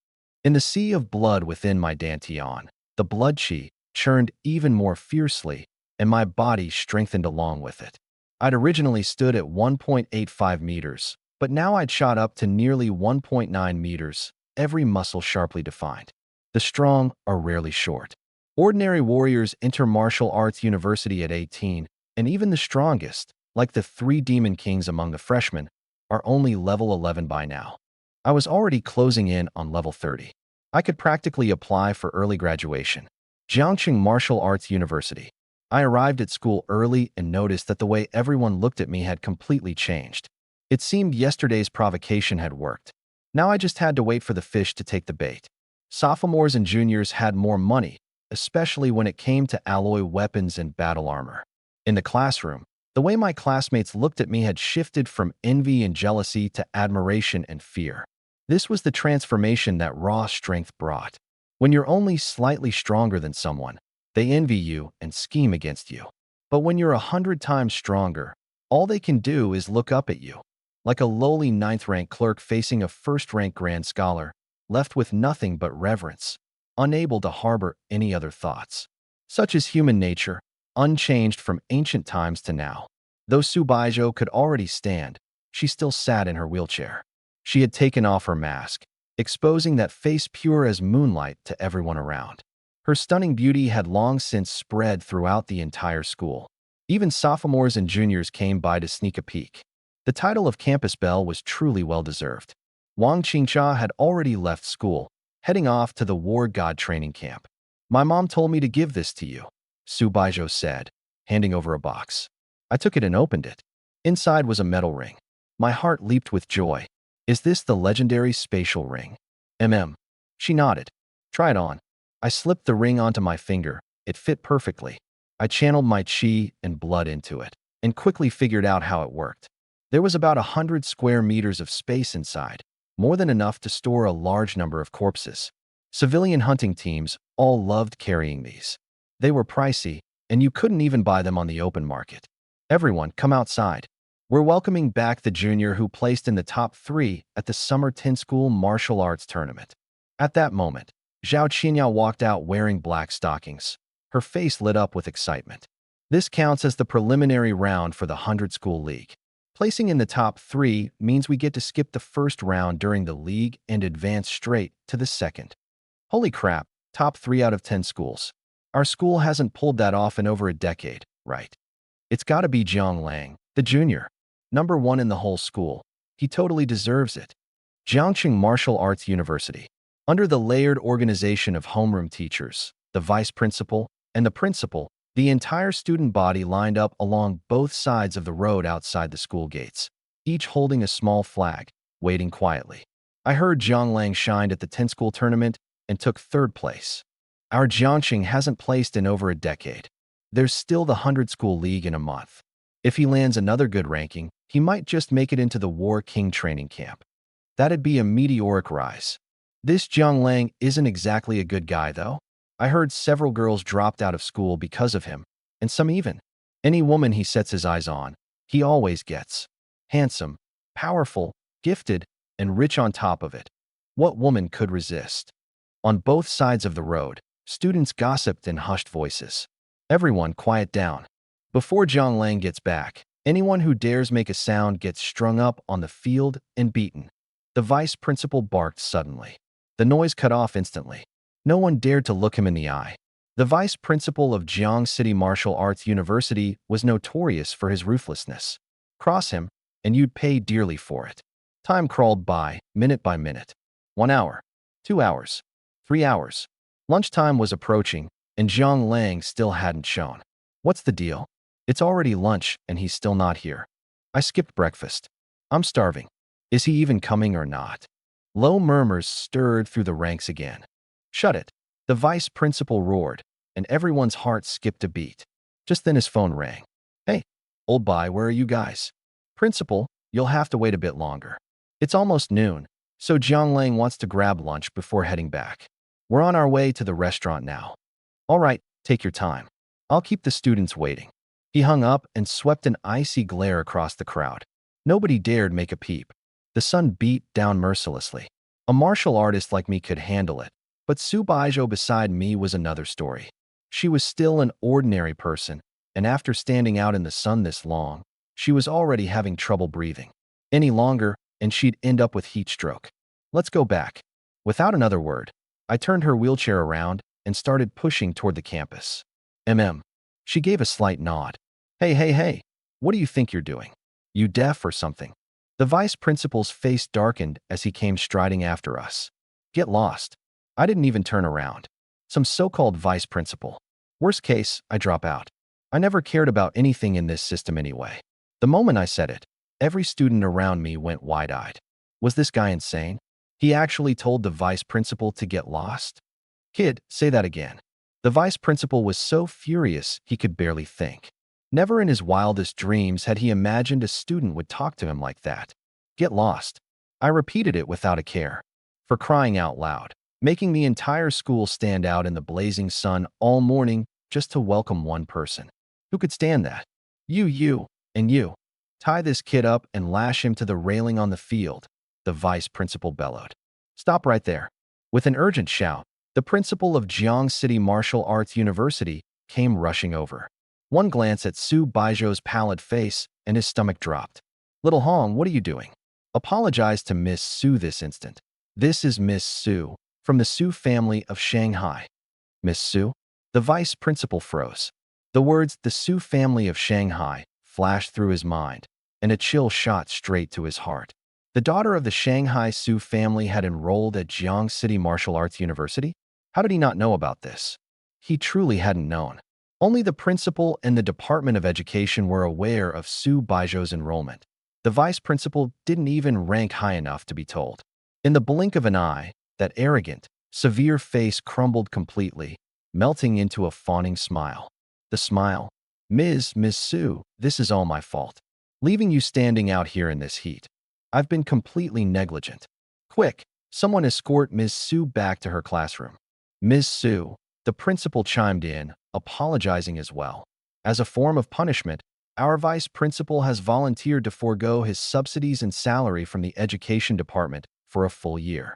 In the sea of blood within my dantian, the blood chi churned even more fiercely, and my body strengthened along with it. I'd originally stood at 1.85 meters, but now I'd shot up to nearly 1.9 meters, every muscle sharply defined. The strong are rarely short. Ordinary warriors enter martial arts university at 18, and even the strongest, like the 3 demon kings among the freshmen, are only level 11 by now. I was already closing in on level 30. I could practically apply for early graduation. Jiangxing Martial Arts University. I arrived at school early and noticed that the way everyone looked at me had completely changed. It seemed yesterday's provocation had worked. Now I just had to wait for the fish to take the bait. Sophomores and juniors had more money, especially when it came to alloy weapons and battle armor. In the classroom, the way my classmates looked at me had shifted from envy and jealousy to admiration and fear. This was the transformation that raw strength brought. When you're only slightly stronger than someone, they envy you and scheme against you. But when you're 100 times stronger, all they can do is look up at you, like a lowly 9th-rank clerk facing a 1st-rank grand scholar, left with nothing but reverence, unable to harbor any other thoughts. Such is human nature, unchanged from ancient times to now. Though Subaijo could already stand, she still sat in her wheelchair. She had taken off her mask, exposing that face pure as moonlight to everyone around. Her stunning beauty had long since spread throughout the entire school. Even sophomores and juniors came by to sneak a peek. The title of campus belle was truly well-deserved. Wang Qingxia had already left school, heading off to the war god training camp. "My mom told me to give this to you," Subaijo said, handing over a box. I took it and opened it. Inside was a metal ring. My heart leaped with joy. "Is this the legendary spatial ring?" She nodded. "Try it on." I slipped the ring onto my finger. It fit perfectly. I channeled my chi and blood into it, and quickly figured out how it worked. There was about 100 square meters of space inside, more than enough to store a large number of corpses. Civilian hunting teams all loved carrying these. They were pricey, and you couldn't even buy them on the open market. "Everyone, come outside. We're welcoming back the junior who placed in the top 3 at the Summer 10 School Martial Arts Tournament." At that moment, Zhao Qinyao walked out wearing black stockings. Her face lit up with excitement. This counts as the preliminary round for the 100 School League. Placing in the top 3 means we get to skip the first round during the league and advance straight to the second. Holy crap, top 3 out of 10 schools. Our school hasn't pulled that off in over a decade, right? It's gotta be Jiang Lang, the junior. Number 1 in the whole school. He totally deserves it. Jiangxing Martial Arts University. Under the layered organization of homeroom teachers, the vice principal, and the principal, the entire student body lined up along both sides of the road outside the school gates, each holding a small flag, waiting quietly. I heard Jiang Lang shined at the 10 school tournament and took 3rd place. Our Jiangxing hasn't placed in over a decade. There's still the 100 School League in a month. If he lands another good ranking, he might just make it into the War King training camp. That'd be a meteoric rise. This Jiang Lang isn't exactly a good guy, though. I heard several girls dropped out of school because of him, and some even. Any woman he sets his eyes on, he always gets. Handsome, powerful, gifted, and rich on top of it. What woman could resist? On both sides of the road, students gossiped in hushed voices. "Everyone quiet down. Before Jiang Lang gets back, anyone who dares make a sound gets strung up on the field and beaten." The vice principal barked suddenly. The noise cut off instantly. No one dared to look him in the eye. The vice principal of Jiang City Martial Arts University was notorious for his ruthlessness. Cross him, and you'd pay dearly for it. Time crawled by minute. 1 hour, 2 hours, 3 hours. Lunchtime was approaching, and Jiang Lang still hadn't shown. What's the deal? It's already lunch, and he's still not here. I skipped breakfast. I'm starving. Is he even coming or not? Low murmurs stirred through the ranks again. Shut it, the vice principal roared, and everyone's heart skipped a beat. Just then his phone rang. Hey, old boy, where are you guys? Principal, you'll have to wait a bit longer. It's almost noon, so Jiang Lang wants to grab lunch before heading back. We're on our way to the restaurant now. All right, take your time. I'll keep the students waiting. He hung up and swept an icy glare across the crowd. Nobody dared make a peep. The sun beat down mercilessly. A martial artist like me could handle it, but Su Baijiu beside me was another story. She was still an ordinary person, and after standing out in the sun this long, she was already having trouble breathing. Any longer, and she'd end up with heat stroke. Let's go back. Without another word, I turned her wheelchair around and started pushing toward the campus. She gave a slight nod. Hey, what do you think you're doing? You deaf or something? The vice principal's face darkened as he came striding after us. Get lost. I didn't even turn around. Some so-called vice principal. Worst case, I drop out. I never cared about anything in this system anyway. The moment I said it, every student around me went wide-eyed. Was this guy insane? He actually told the vice principal to get lost? Kid, say that again. The vice principal was so furious he could barely think. Never in his wildest dreams had he imagined a student would talk to him like that. Get lost. I repeated it without a care. For crying out loud, making the entire school stand out in the blazing sun all morning just to welcome one person. Who could stand that? You, and you. Tie this kid up and lash him to the railing on the field, the vice principal bellowed. Stop right there. With an urgent shout, the principal of Jiang City Martial Arts University came rushing over. One glance at Su Baijiu's pallid face, and his stomach dropped. Little Hong, what are you doing? Apologize to Miss Su this instant. This is Miss Su, from the Su family of Shanghai. Miss Su? The vice principal froze. The words, the Su family of Shanghai, flashed through his mind, and a chill shot straight to his heart. The daughter of the Shanghai Su family had enrolled at Jiang City Martial Arts University? How did he not know about this? He truly hadn't known. Only the principal and the Department of Education were aware of Su Baijiu's enrollment. The vice principal didn't even rank high enough to be told. In the blink of an eye, that arrogant, severe face crumbled completely, melting into a fawning smile. The smile. Miss Su, this is all my fault. Leaving you standing out here in this heat. I've been completely negligent. Quick, someone escort Ms. Su back to her classroom. Ms. Su, the principal chimed in, apologizing as well. As a form of punishment, our vice principal has volunteered to forego his subsidies and salary from the education department for a full year.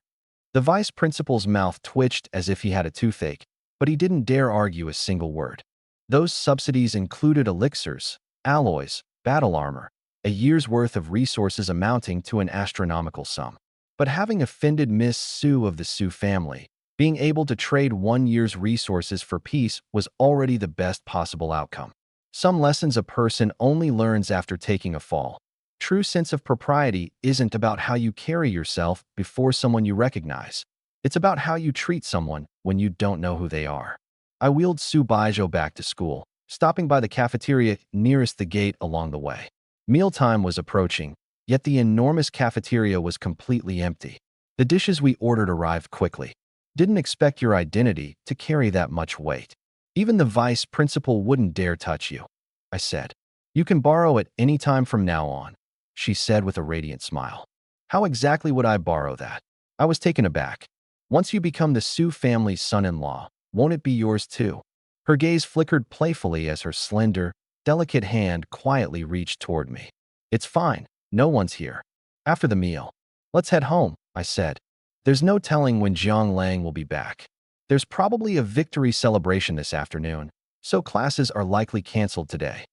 The vice principal's mouth twitched as if he had a toothache, but he didn't dare argue a single word. Those subsidies included elixirs, alloys, battle armor, a year's worth of resources amounting to an astronomical sum. But having offended Miss Su of the Su family, being able to trade 1 year's resources for peace was already the best possible outcome. Some lessons a person only learns after taking a fall. True sense of propriety isn't about how you carry yourself before someone you recognize. It's about how you treat someone when you don't know who they are. I wheeled Su Baijiu back to school, stopping by the cafeteria nearest the gate along the way. Mealtime was approaching, yet the enormous cafeteria was completely empty. The dishes we ordered arrived quickly. Didn't expect your identity to carry that much weight. Even the vice principal wouldn't dare touch you, I said. You can borrow it any time from now on, she said with a radiant smile. How exactly would I borrow that? I was taken aback. Once you become the Su family's son-in-law, won't it be yours too? Her gaze flickered playfully as her slender, delicate hand quietly reached toward me. It's fine, no one's here. After the meal. Let's head home, I said. There's no telling when Jiang Lang will be back. There's probably a victory celebration this afternoon, so classes are likely canceled today.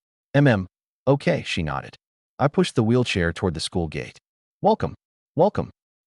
Okay, she nodded. I pushed the wheelchair toward the school gate. Welcome.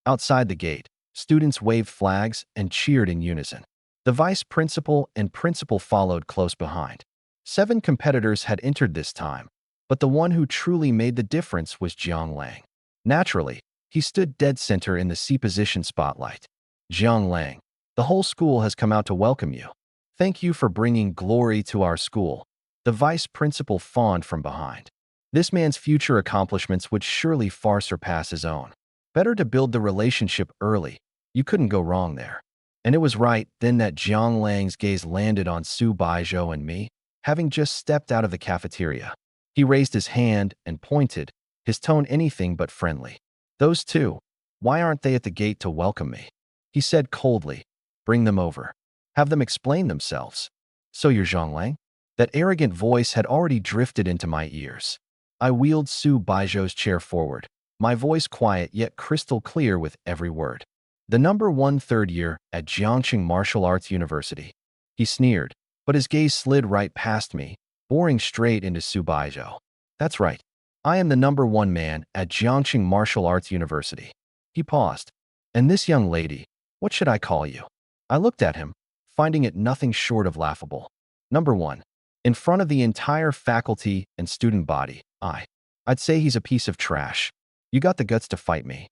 Outside the gate, students waved flags and cheered in unison. The vice principal and principal followed close behind. 7 competitors had entered this time, But the one who truly made the difference was Jiang Lang. Naturally, he stood dead center in the C-position spotlight. Jiang Lang, the whole school has come out to welcome you. Thank you for bringing glory to our school. The vice principal fawned from behind. This man's future accomplishments would surely far surpass his own. Better to build the relationship early. You couldn't go wrong there. And it was right then that Jiang Lang's gaze landed on Su Baizhou and me, having just stepped out of the cafeteria. He raised his hand and pointed, his tone anything but friendly. Those two, why aren't they at the gate to welcome me? He said coldly, bring them over. Have them explain themselves. So you're Jiang Lang? That arrogant voice had already drifted into my ears. I wheeled Su Baizhou's chair forward, my voice quiet yet crystal clear with every word. The number 1 third year at Jiangqing Martial Arts University. He sneered, but his gaze slid right past me, boring straight into Su Baizhou. That's right. I am the number 1 man at Jiangqing Martial Arts University. He paused. And this young lady, what should I call you? I looked at him, finding it nothing short of laughable. Number 1. In front of the entire faculty and student body, I'd say he's a piece of trash. You got the guts to fight me.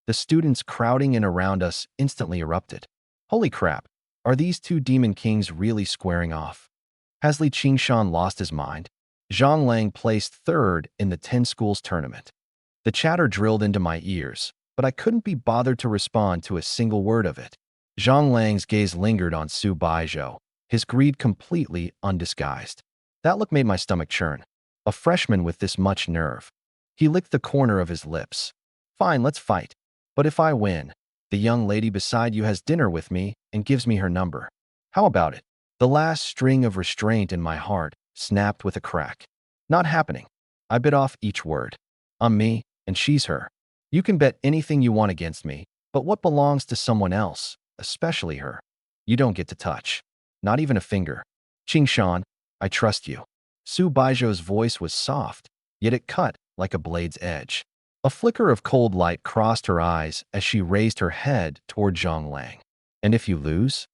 The students crowding in around us instantly erupted. Holy crap, are these two demon kings really squaring off? Has Li Qingshan lost his mind? Jiang Lang placed 3rd in the 10 schools tournament. The chatter drilled into my ears, but I couldn't be bothered to respond to a single word of it. Jiang Lang's gaze lingered on Su Baizhou, his greed completely undisguised. That look made my stomach churn. A freshman with this much nerve. He licked the corner of his lips. Fine, let's fight. But if I win, the young lady beside you has dinner with me and gives me her number. How about it? The last string of restraint in my heart snapped with a crack. Not happening. I bit off each word. I'm me, and she's her. You can bet anything you want against me, but what belongs to someone else, especially her, you don't get to touch. Not even a finger. Qingshan, I trust you. Su Baizhou's voice was soft, yet it cut like a blade's edge. A flicker of cold light crossed her eyes as she raised her head toward Jiang Lang. And if you lose?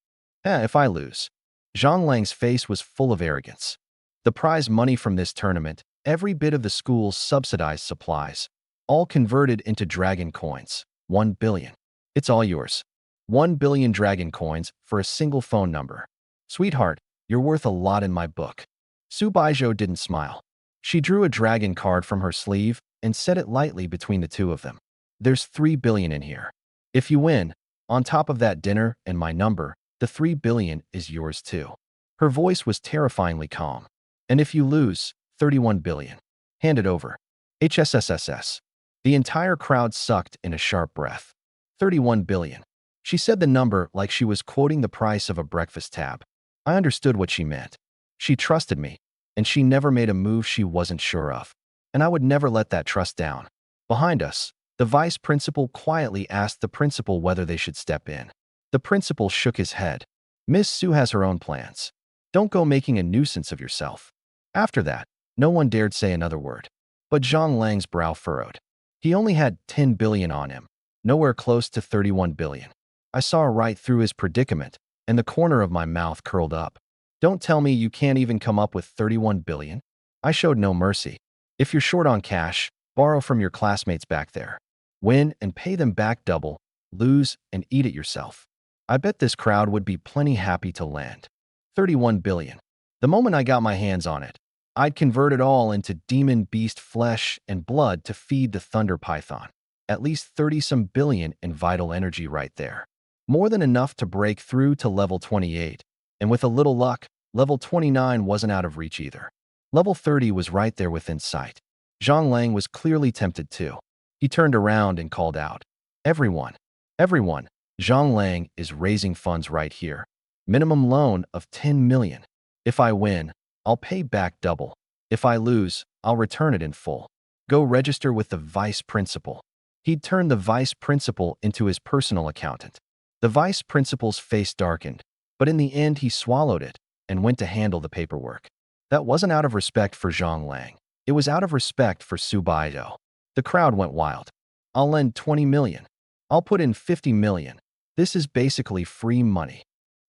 If I lose. Jiang Lang's face was full of arrogance. The prize money from this tournament, every bit of the school's subsidized supplies, all converted into dragon coins. 1 billion. It's all yours. 1 billion dragon coins for a single phone number. Sweetheart, you're worth a lot in my book. Su Baizhou didn't smile. She drew a dragon card from her sleeve and set it lightly between the two of them. There's 3 billion in here. If you win, on top of that dinner and my number, the 3 billion is yours too. Her voice was terrifyingly calm. And if you lose, 31 billion. Hand it over. HSSSS. The entire crowd sucked in a sharp breath. 31 billion. She said the number like she was quoting the price of a breakfast tab. I understood what she meant. She trusted me, and she never made a move she wasn't sure of. And I would never let that trust down. Behind us, the vice principal quietly asked the principal whether they should step in. The principal shook his head. Miss Su has her own plans. Don't go making a nuisance of yourself. After that, no one dared say another word. But Jiang Lang's brow furrowed. He only had 10 billion on him, nowhere close to 31 billion. I saw right through his predicament, and the corner of my mouth curled up. Don't tell me you can't even come up with 31 billion. I showed no mercy. If you're short on cash, borrow from your classmates back there. Win and pay them back double, lose and eat it yourself. I bet this crowd would be plenty happy to lend. 31 billion. The moment I got my hands on it, I'd convert it all into demon beast flesh and blood to feed the thunder python. At least 30-some billion in vital energy right there. More than enough to break through to level 28. And with a little luck, level 29 wasn't out of reach either. Level 30 was right there within sight. Jiang Lang was clearly tempted too. He turned around and called out, Everyone, everyone, Jiang Lang is raising funds right here. Minimum loan of 10 million. If I win, I'll pay back double. If I lose, I'll return it in full. Go register with the vice principal. He'd turned the vice principal into his personal accountant. The vice principal's face darkened, but in the end he swallowed it and went to handle the paperwork. That wasn't out of respect for Jiang Lang. It was out of respect for Su Baizhou. The crowd went wild. I'll lend 20 million. I'll put in 50 million. This is basically free money.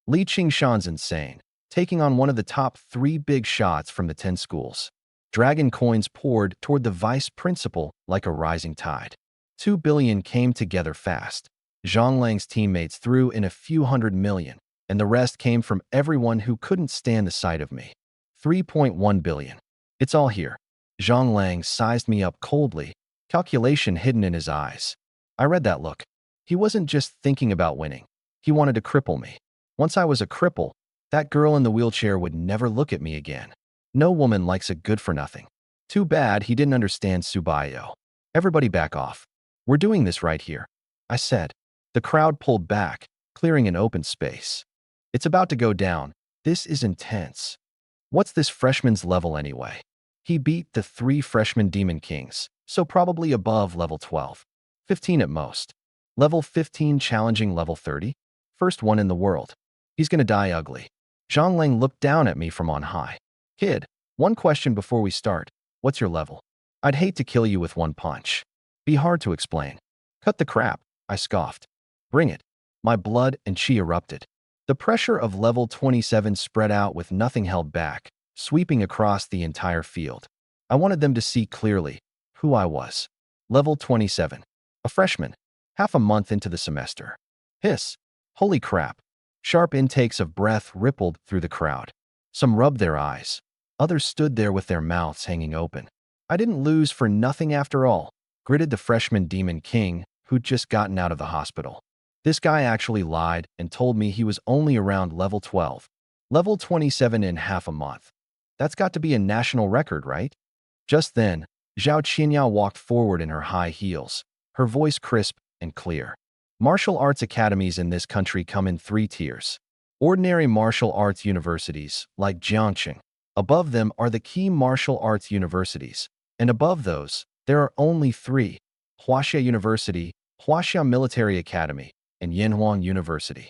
Li Qingshan's insane, taking on one of the top 3 big shots from the 10 schools. Dragon coins poured toward the vice principal like a rising tide. 2 billion came together fast. Zhang Lang's teammates threw in a few 100 million, and the rest came from everyone who couldn't stand the sight of me. 3.1 billion. It's all here. Zhang Lang sized me up coldly, calculation hidden in his eyes. I read that look. He wasn't just thinking about winning. He wanted to cripple me. Once I was a cripple, that girl in the wheelchair would never look at me again. No woman likes a good-for-nothing. Too bad he didn't understand Subayo. Everybody back off. We're doing this right here, I said. The crowd pulled back, clearing an open space. It's about to go down. This is intense. What's this freshman's level anyway? He beat the 3 freshman Demon Kings, so probably above level 12. 15 at most. Level 15 challenging level 30? First one in the world. He's gonna die ugly. Zhang Lang looked down at me from on high. Kid, one question before we start. What's your level? I'd hate to kill you with one punch. Be hard to explain. Cut the crap, I scoffed. Bring it. My blood and chi erupted. The pressure of level 27 spread out with nothing held back, sweeping across the entire field. I wanted them to see clearly who I was. Level 27. A freshman. Half a month into the semester. Hiss. Holy crap. Sharp intakes of breath rippled through the crowd. Some rubbed their eyes. Others stood there with their mouths hanging open. I didn't lose for nothing after all, gritted the freshman Demon King who'd just gotten out of the hospital. This guy actually lied and told me he was only around level 12. Level 27 in half a month. That's got to be a national record, right? Just then, Zhao Qinyao walked forward in her high heels, her voice crisp and clear. Martial arts academies in this country come in 3 tiers. Ordinary martial arts universities, like Jiangxing. Above them are the key martial arts universities, and above those, there are only 3. Huaxia University, Huaxia Military Academy, and Yanhuang University.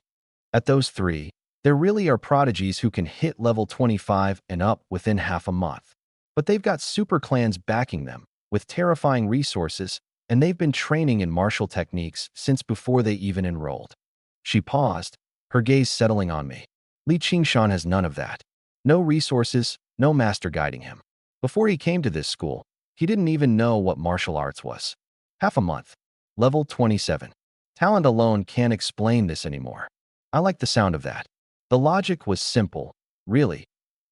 At those 3, there really are prodigies who can hit level 25 and up within half a month. But they've got super clans backing them, with terrifying resources, and they've been training in martial techniques since before they even enrolled. She paused, her gaze settling on me. Li Qingshan has none of that. No resources, no master guiding him. Before he came to this school, he didn't even know what martial arts was. Half a month. Level 27. Talent alone can't explain this anymore. I like the sound of that. The logic was simple, really.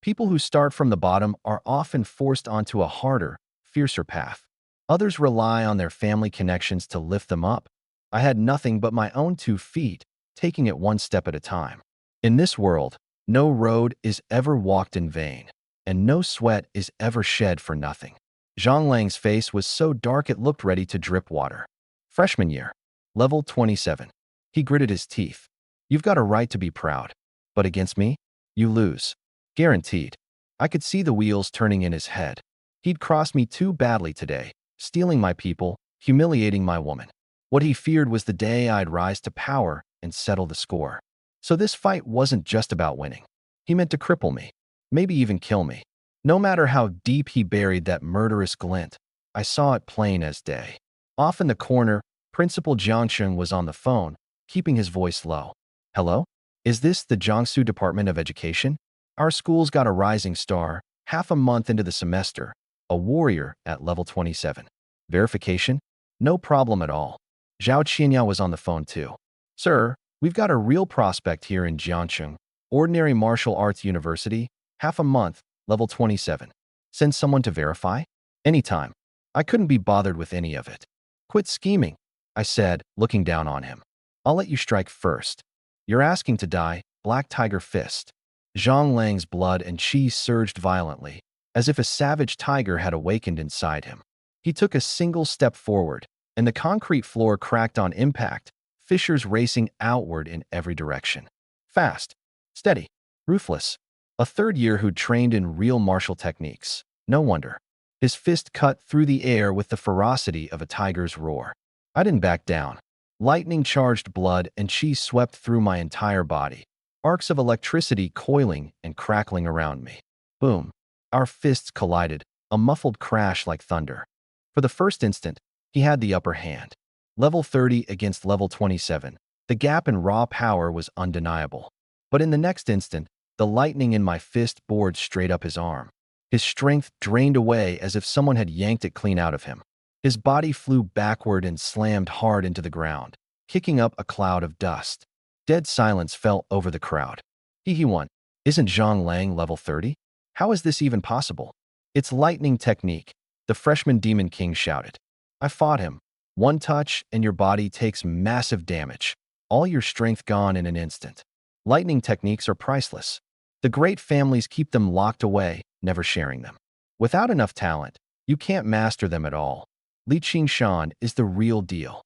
People who start from the bottom are often forced onto a harder, fiercer path. Others rely on their family connections to lift them up. I had nothing but my own 2 feet, taking it one step at a time. In this world, no road is ever walked in vain, and no sweat is ever shed for nothing. Zhang Lang's face was so dark it looked ready to drip water. Freshman year. Level 27. He gritted his teeth. You've got a right to be proud. But against me, you lose. Guaranteed. I could see the wheels turning in his head. He'd crossed me too badly today, stealing my people, humiliating my woman. What he feared was the day I'd rise to power and settle the score. So this fight wasn't just about winning. He meant to cripple me, maybe even kill me. No matter how deep he buried that murderous glint, I saw it plain as day. Off in the corner, Principal Jiangsheng was on the phone, keeping his voice low. Hello? Is this the Jiangsu Department of Education? Our school's got a rising star, half a month into the semester, a warrior at level 27. Verification? No problem at all. Zhao Qinyao was on the phone too. Sir, we've got a real prospect here in Jiangxing, Ordinary Martial Arts University, half a month, level 27. Send someone to verify? Anytime. I couldn't be bothered with any of it. Quit scheming, I said, looking down on him. I'll let you strike first. You're asking to die, Black Tiger Fist. Zhang Lang's blood and chi surged violently, as if a savage tiger had awakened inside him. He took a single step forward, and the concrete floor cracked on impact, fissures racing outward in every direction. Fast, steady, ruthless. A third year who'd trained in real martial techniques. No wonder. His fist cut through the air with the ferocity of a tiger's roar. I didn't back down. Lightning-charged blood and chi swept through my entire body, arcs of electricity coiling and crackling around me. Boom. Our fists collided, a muffled crash like thunder. For the first instant, he had the upper hand. Level 30 against level 27. The gap in raw power was undeniable. But in the next instant, the lightning in my fist bored straight up his arm. His strength drained away as if someone had yanked it clean out of him. His body flew backward and slammed hard into the ground, kicking up a cloud of dust. Dead silence fell over the crowd. He won. Isn't Zhang Lang level 30? How is this even possible? It's lightning technique, the freshman Demon King shouted. I fought him. One touch and your body takes massive damage. All your strength gone in an instant. Lightning techniques are priceless. The great families keep them locked away, never sharing them. Without enough talent, you can't master them at all. Li Qingshan is the real deal.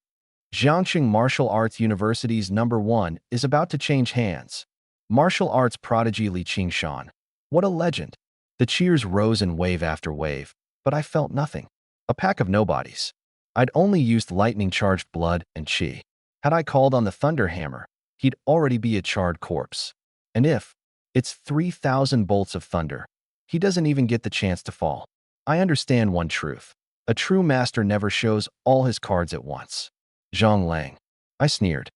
Jiangxing Martial Arts University's #1 is about to change hands. Martial arts prodigy Li Qingshan. What a legend. The cheers rose in wave after wave, but I felt nothing. A pack of nobodies. I'd only used lightning-charged blood and chi. Had I called on the Thunder Hammer, he'd already be a charred corpse. And if it's 3,000 bolts of thunder, he doesn't even get the chance to fall. I understand one truth. A true master never shows all his cards at once. Zhang Lang. I sneered.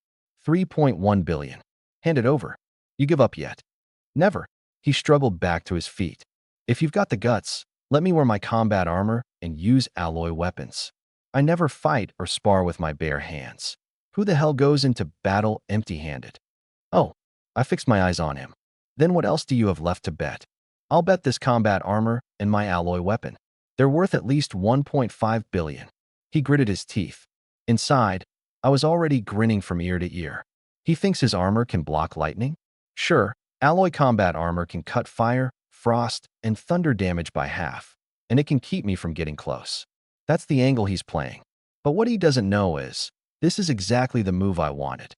3.1 billion. Hand it over. You give up yet? Never. He struggled back to his feet. If you've got the guts, let me wear my combat armor and use alloy weapons. I never fight or spar with my bare hands. Who the hell goes into battle empty-handed? Oh, I fixed my eyes on him. Then what else do you have left to bet? I'll bet this combat armor and my alloy weapon. They're worth at least 1.5 billion. He gritted his teeth. Inside, I was already grinning from ear to ear. He thinks his armor can block lightning? Sure, alloy combat armor can cut fire, frost, and thunder damage by half, and it can keep me from getting close. That's the angle he's playing. But what he doesn't know is, this is exactly the move I wanted.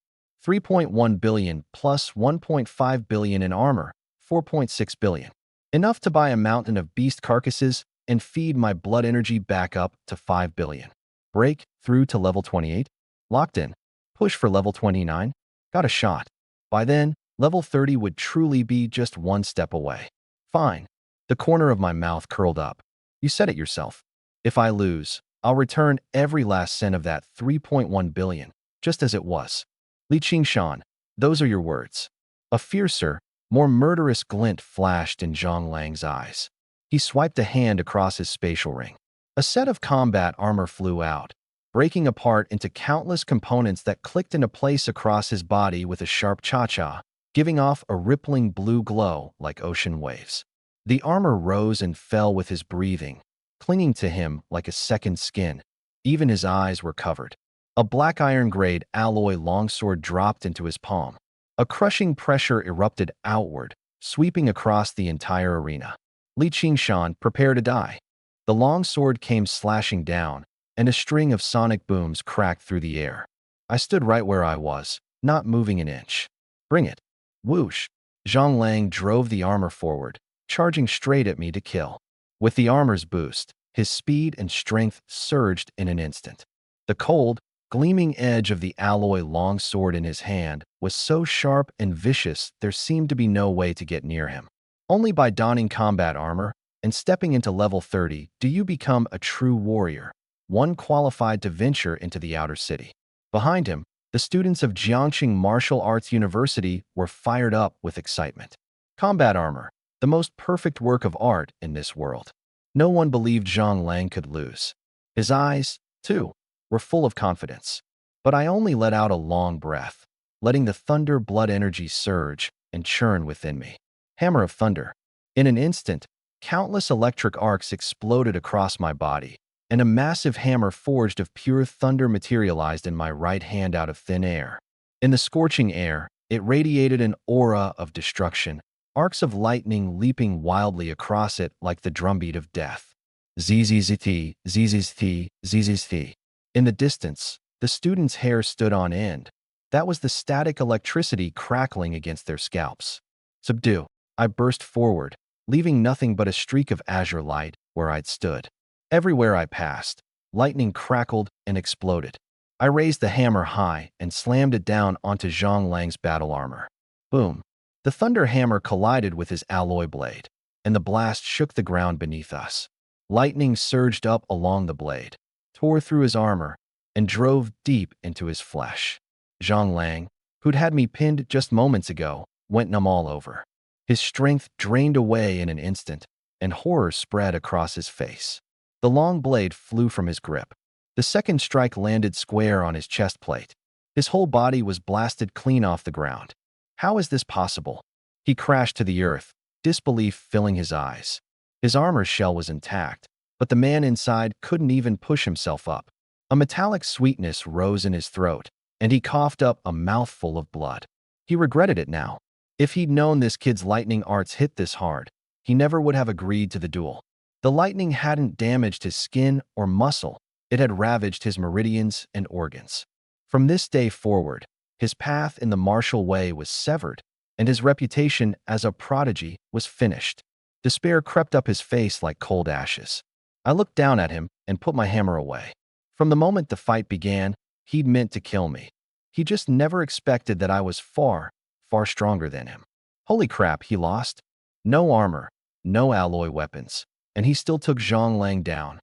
3.1 billion plus 1.5 billion in armor, 4.6 billion. Enough to buy a mountain of beast carcasses and feed my blood energy back up to 5 billion. Break through to level 28. Locked in. Push for level 29. Got a shot. By then, level 30 would truly be just one step away. Fine. The corner of my mouth curled up. You said it yourself. If I lose, I'll return every last cent of that 3.1 billion, just as it was. Li Qingshan, those are your words. A fiercer, more murderous glint flashed in Zhang Lang's eyes. He swiped a hand across his spatial ring. A set of combat armor flew out, breaking apart into countless components that clicked into place across his body with a sharp cha-cha, giving off a rippling blue glow like ocean waves. The armor rose and fell with his breathing, clinging to him like a second skin. Even his eyes were covered. A black iron-grade alloy longsword dropped into his palm. A crushing pressure erupted outward, sweeping across the entire arena. Li Qingshan, prepare to die. The longsword came slashing down, and a string of sonic booms cracked through the air. I stood right where I was, not moving an inch. Bring it. Whoosh. Zhang Lang drove the armor forward, charging straight at me to kill. With the armor's boost, his speed and strength surged in an instant. The cold, gleaming edge of the alloy longsword in his hand was so sharp and vicious there seemed to be no way to get near him. Only by donning combat armor and stepping into level 30 do you become a true warrior, one qualified to venture into the outer city. Behind him, the students of Jiangxing Martial Arts University were fired up with excitement. Combat armor, the most perfect work of art in this world. No one believed Zhang Lang could lose. His eyes, too, were full of confidence. But I only let out a long breath, letting the thunder blood energy surge and churn within me. Hammer of thunder. In an instant, countless electric arcs exploded across my body, and a massive hammer forged of pure thunder materialized in my right hand out of thin air. In the scorching air, it radiated an aura of destruction, arcs of lightning leaping wildly across it like the drumbeat of death. Zzzt, zzzt, zzzt. In the distance, the students' hair stood on end. That was the static electricity crackling against their scalps. Subdue. I burst forward, leaving nothing but a streak of azure light where I'd stood. Everywhere I passed, lightning crackled and exploded. I raised the hammer high and slammed it down onto Zhang Lang's battle armor. Boom. The thunder hammer collided with his alloy blade, and the blast shook the ground beneath us. Lightning surged up along the blade, tore through his armor, and drove deep into his flesh. Zhang Lang, who'd had me pinned just moments ago, went numb all over. His strength drained away in an instant, and horror spread across his face. The long blade flew from his grip. The second strike landed square on his chest plate. His whole body was blasted clean off the ground. How is this possible? He crashed to the earth, disbelief filling his eyes. His armor shell was intact, but the man inside couldn't even push himself up. A metallic sweetness rose in his throat, and he coughed up a mouthful of blood. He regretted it now. If he'd known this kid's lightning arts hit this hard, he never would have agreed to the duel. The lightning hadn't damaged his skin or muscle. It had ravaged his meridians and organs. From this day forward, his path in the martial way was severed, and his reputation as a prodigy was finished. Despair crept up his face like cold ashes. I looked down at him and put my hammer away. From the moment the fight began, he'd meant to kill me. He just never expected that I was far, far stronger than him. Holy crap, he lost. No armor, no alloy weapons, and he still took Zhang Lang down.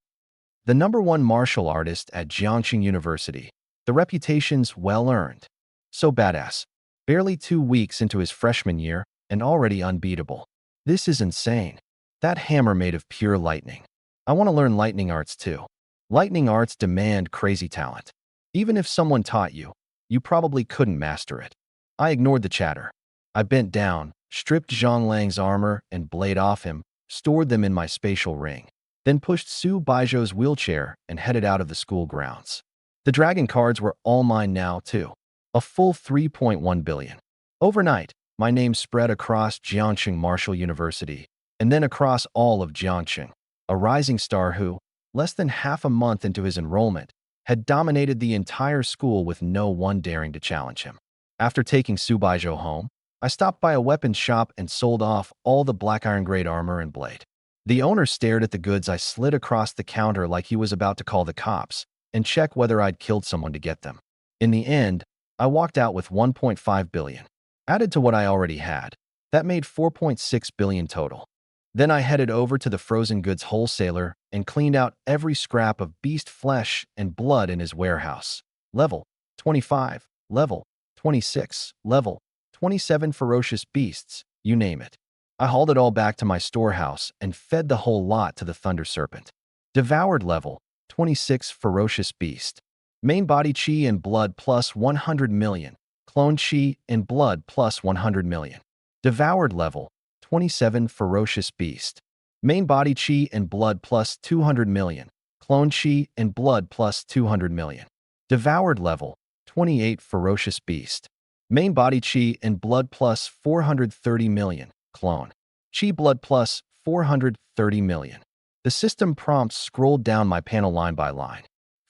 The #1 martial artist at Jiangxing University. The reputation's well-earned. So badass. Barely 2 weeks into his freshman year and already unbeatable. This is insane. That hammer made of pure lightning. I want to learn lightning arts too. Lightning arts demand crazy talent. Even if someone taught you, you probably couldn't master it. I ignored the chatter. I bent down, stripped Zhang Lang's armor and blade off him, stored them in my spatial ring, then pushed Su Baiju's wheelchair and headed out of the school grounds. The dragon cards were all mine now, too. A full 3.1 billion. Overnight, my name spread across Jiangxing Martial University, and then across all of Jiangxing. A rising star who, less than half a month into his enrollment, had dominated the entire school with no one daring to challenge him. After taking Su Baizhou home, I stopped by a weapons shop and sold off all the black iron grade armor and blade. The owner stared at the goods I slid across the counter like he was about to call the cops and check whether I'd killed someone to get them. In the end, I walked out with 1.5 billion. Added to what I already had, that made 4.6 billion total. Then I headed over to the frozen goods wholesaler and cleaned out every scrap of beast flesh and blood in his warehouse. Level 25, level 26, level 27 ferocious beasts, you name it. I hauled it all back to my storehouse and fed the whole lot to the Thunder Serpent. Devoured level 26 ferocious beast. Main body chi and blood plus 100 million. Clone chi and blood plus 100 million. Devoured level 27 ferocious beast. Main body chi and blood plus 200 million. Clone chi and blood plus 200 million. Devoured level 28 ferocious beast. Main body chi and blood plus 430 million. Clone chi blood plus 430 million. The system prompts scrolled down my panel line by line.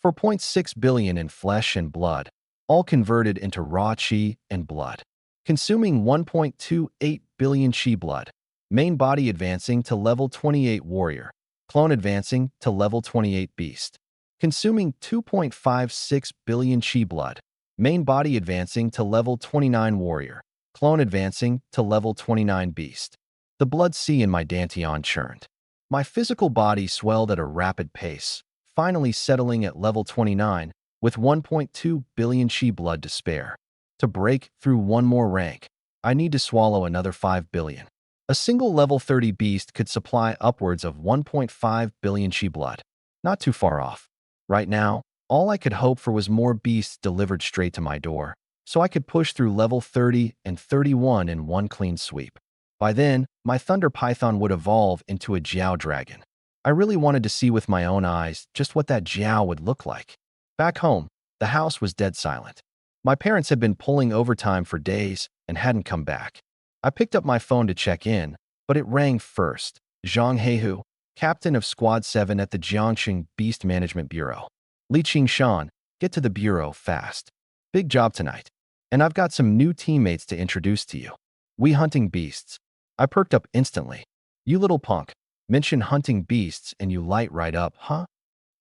4.6 billion in flesh and blood, all converted into raw chi and blood. Consuming 1.28 billion chi blood. Main body advancing to level 28 warrior. Clone advancing to level 28 beast. Consuming 2.56 billion chi blood. Main body advancing to level 29 warrior. Clone advancing to level 29 beast. The blood sea in my dantian churned. My physical body swelled at a rapid pace, finally settling at level 29 with 1.2 billion chi blood to spare. To break through one more rank, I need to swallow another 5 billion. A single level 30 beast could supply upwards of 1.5 billion chi blood. Not too far off. Right now, all I could hope for was more beasts delivered straight to my door, so I could push through level 30 and 31 in one clean sweep. By then, my Thunder Python would evolve into a Jiao Dragon. I really wanted to see with my own eyes just what that Jiao would look like. Back home, the house was dead silent. My parents had been pulling overtime for days and hadn't come back. I picked up my phone to check in, but it rang first. Zhang Heihu, captain of Squad 7 at the Jiangxing Beast Management Bureau. Li Qingshan, get to the bureau fast. Big job tonight. And I've got some new teammates to introduce to you. We hunting beasts. I perked up instantly. You little punk, mention hunting beasts and you light right up, huh?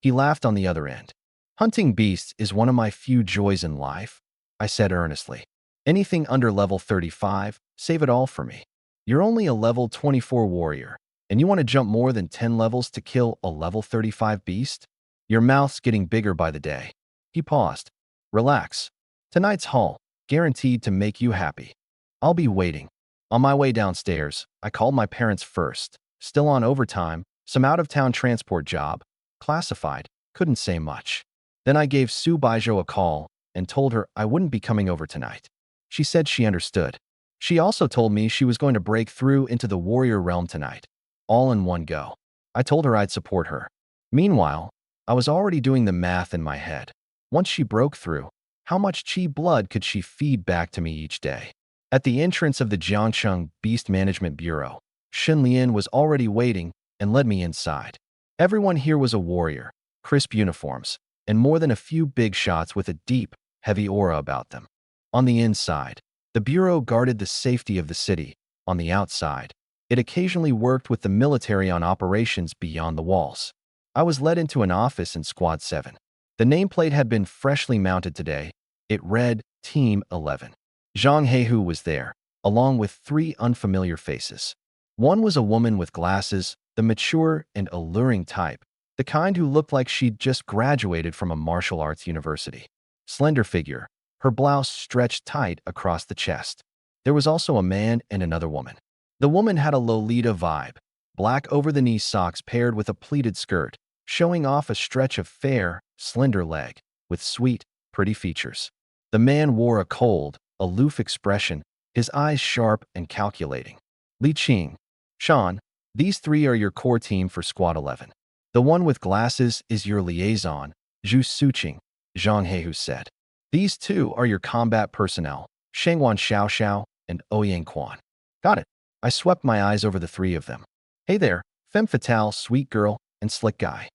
He laughed on the other end. Hunting beasts is one of my few joys in life, I said earnestly. Anything under level 35, save it all for me. You're only a level 24 warrior, and you want to jump more than 10 levels to kill a level 35 beast? Your mouth's getting bigger by the day. He paused. Relax. Tonight's haul, guaranteed to make you happy. I'll be waiting. On my way downstairs, I called my parents first. Still on overtime, some out-of-town transport job, classified, couldn't say much. Then I gave Sue Baijo a call and told her I wouldn't be coming over tonight. She said she understood. She also told me she was going to break through into the warrior realm tonight, all in one go. I told her I'd support her. Meanwhile, I was already doing the math in my head. Once she broke through, how much chi blood could she feed back to me each day? At the entrance of the Jiangcheng Beast Management Bureau, Shin Lian was already waiting and led me inside. Everyone here was a warrior, crisp uniforms, and more than a few big shots with a deep, heavy aura about them. On the inside, the bureau guarded the safety of the city. On the outside, it occasionally worked with the military on operations beyond the walls. I was led into an office in Squad 7. The nameplate had been freshly mounted today. It read Team 11. Zhang Heihu was there, along with 3 unfamiliar faces. One was a woman with glasses, the mature and alluring type, the kind who looked like she'd just graduated from a martial arts university. Slender figure, her blouse stretched tight across the chest. There was also a man and another woman. The woman had a Lolita vibe, black over-the-knee socks paired with a pleated skirt, showing off a stretch of fair, slender leg, with sweet, pretty features. The man wore a cold, aloof expression, his eyes sharp and calculating. Li Qing, Sean, these 3 are your core team for Squad 11. The one with glasses is your liaison, Zhu Suqing, Zhang Heihu said. These 2 are your combat personnel, Shangwan Xiaoxiao and Ouyang Quan. Got it. I swept my eyes over the 3 of them. Hey there, femme fatale, sweet girl, and slick guy.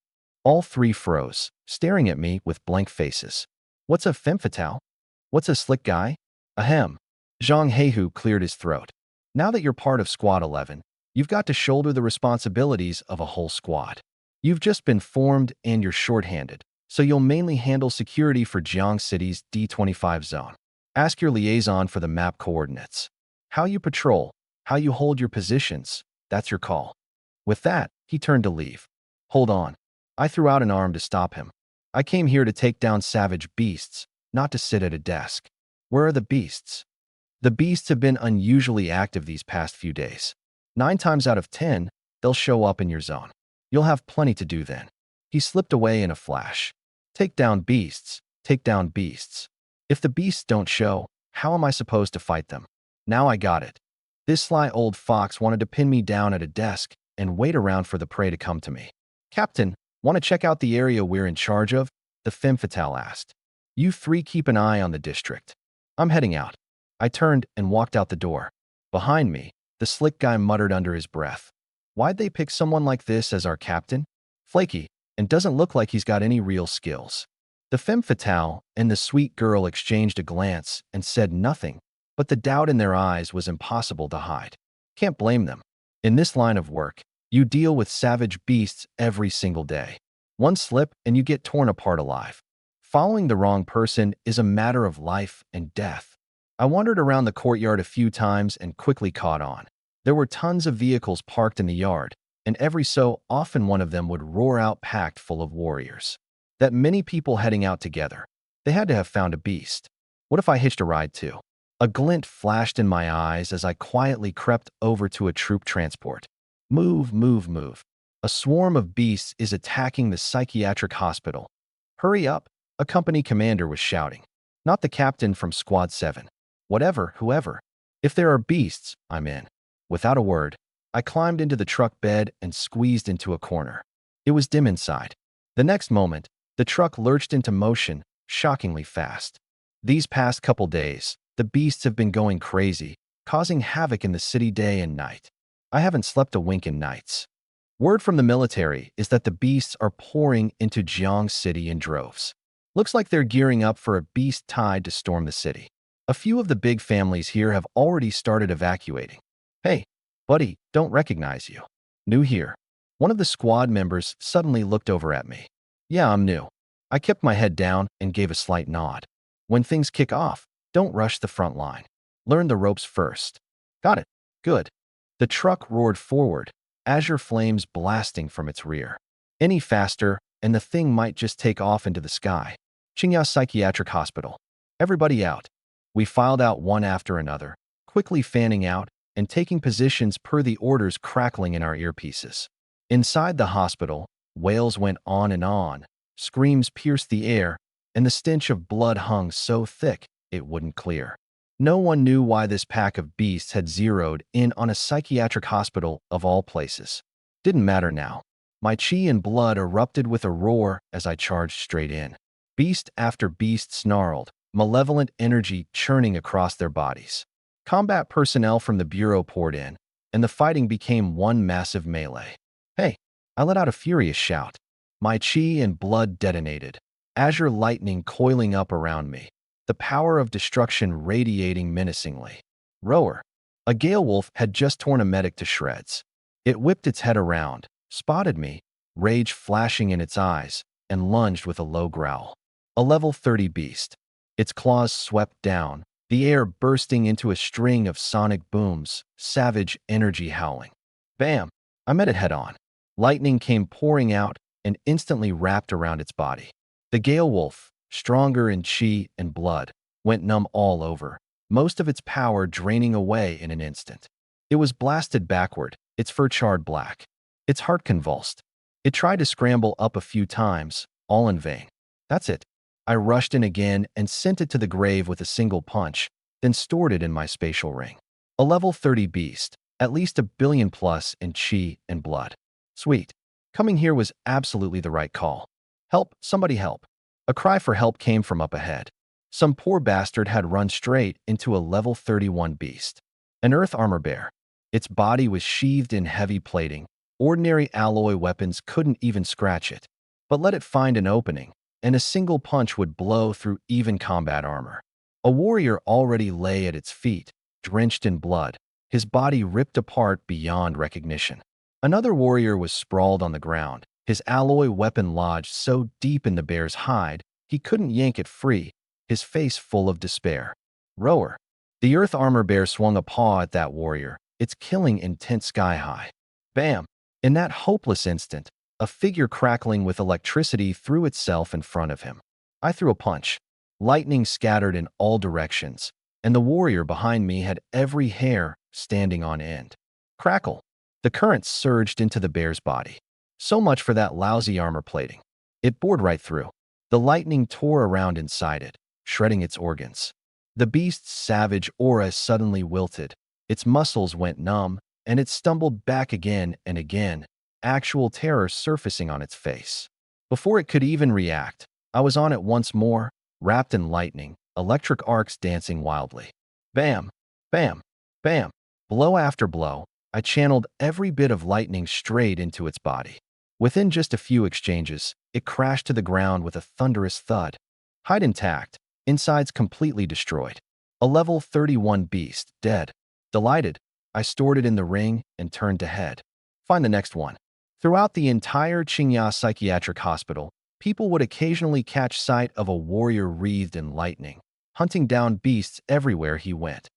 All 3 froze, staring at me with blank faces. What's a femme fatale? What's a slick guy? Ahem. Zhang Heihu cleared his throat. Now that you're part of Squad 11, you've got to shoulder the responsibilities of a whole squad. You've just been formed and you're shorthanded, so you'll mainly handle security for Jiang City's D25 zone. Ask your liaison for the map coordinates. How you patrol, how you hold your positions, that's your call. With that, he turned to leave. Hold on. I threw out an arm to stop him. I came here to take down savage beasts, not to sit at a desk. Where are the beasts? The beasts have been unusually active these past few days. 9 times out of 10, they'll show up in your zone. You'll have plenty to do then. He slipped away in a flash. Take down beasts, take down beasts. If the beasts don't show, how am I supposed to fight them? Now I got it. This sly old fox wanted to pin me down at a desk and wait around for the prey to come to me. Captain, want to check out the area we're in charge of? The femme fatale asked. You 3 keep an eye on the district. I'm heading out. I turned and walked out the door. Behind me, the slick guy muttered under his breath. Why'd they pick someone like this as our captain? Flaky, and doesn't look like he's got any real skills. The femme fatale and the sweet girl exchanged a glance and said nothing, but the doubt in their eyes was impossible to hide. Can't blame them. In this line of work, you deal with savage beasts every single day. One slip and you get torn apart alive. Following the wrong person is a matter of life and death. I wandered around the courtyard a few times and quickly caught on. There were tons of vehicles parked in the yard, and every so often one of them would roar out packed full of warriors. That many people heading out together. They had to have found a beast. What if I hitched a ride too? A glint flashed in my eyes as I quietly crept over to a troop transport. Move, move, move. A swarm of beasts is attacking the psychiatric hospital. Hurry up, a company commander was shouting. Not the captain from Squad 7. Whatever, whoever. If there are beasts, I'm in. Without a word, I climbed into the truck bed and squeezed into a corner. It was dim inside. The next moment, the truck lurched into motion, shockingly fast. These past couple days, the beasts have been going crazy, causing havoc in the city day and night. I haven't slept a wink in nights. Word from the military is that the beasts are pouring into Jiang City in droves. Looks like they're gearing up for a beast tide to storm the city. A few of the big families here have already started evacuating. Hey, buddy, don't recognize you. New here. One of the squad members suddenly looked over at me. Yeah, I'm new. I kept my head down and gave a slight nod. When things kick off, don't rush the front line. Learn the ropes first. Got it. Good. The truck roared forward, azure flames blasting from its rear. Any faster, and the thing might just take off into the sky. Qingyao Psychiatric Hospital. Everybody out. We filed out one after another, quickly fanning out, and taking positions per the orders crackling in our earpieces. Inside the hospital, wails went on, screams pierced the air, and the stench of blood hung so thick it wouldn't clear. No one knew why this pack of beasts had zeroed in on a psychiatric hospital of all places. Didn't matter now. My chi and blood erupted with a roar as I charged straight in. Beast after beast snarled, malevolent energy churning across their bodies. Combat personnel from the bureau poured in, and the fighting became one massive melee. Hey, I let out a furious shout. My chi and blood detonated, azure lightning coiling up around me, the power of destruction radiating menacingly. Roar. A gale wolf had just torn a medic to shreds. It whipped its head around, spotted me, rage flashing in its eyes, and lunged with a low growl. A level 30 beast. Its claws swept down, the air bursting into a string of sonic booms, savage energy howling. Bam! I met it head-on. Lightning came pouring out and instantly wrapped around its body. The gale wolf, stronger in chi and blood, went numb all over, most of its power draining away in an instant. It was blasted backward, its fur charred black. Its heart convulsed. It tried to scramble up a few times, all in vain. That's it. I rushed in again and sent it to the grave with a single punch, then stored it in my spatial ring. A level 30 beast, at least 1 billion plus in chi and blood. Sweet. Coming here was absolutely the right call. Help, somebody help. A cry for help came from up ahead. Some poor bastard had run straight into a level 31 beast. An earth armor bear. Its body was sheathed in heavy plating. Ordinary alloy weapons couldn't even scratch it. But let it find an opening, and a single punch would blow through even combat armor. A warrior already lay at its feet, drenched in blood, his body ripped apart beyond recognition. Another warrior was sprawled on the ground, his alloy weapon lodged so deep in the bear's hide he couldn't yank it free, his face full of despair. Roar. The earth armor bear swung a paw at that warrior, its killing intent sky-high. Bam! In that hopeless instant, a figure crackling with electricity threw itself in front of him. I threw a punch. Lightning scattered in all directions, and the warrior behind me had every hair standing on end. Crackle. The current surged into the bear's body. So much for that lousy armor plating. It bored right through. The lightning tore around inside it, shredding its organs. The beast's savage aura suddenly wilted. Its muscles went numb, and it stumbled back again and again, actual terror surfacing on its face. Before it could even react, I was on it once more, wrapped in lightning, electric arcs dancing wildly. Bam! Bam! Bam! Blow after blow, I channeled every bit of lightning straight into its body. Within just a few exchanges, it crashed to the ground with a thunderous thud. Hide intact, insides completely destroyed. A level 31 beast, dead. Delighted, I stored it in the ring and turned to head. Find the next one. Throughout the entire Qingya Psychiatric Hospital, people would occasionally catch sight of a warrior wreathed in lightning, hunting down beasts everywhere he went,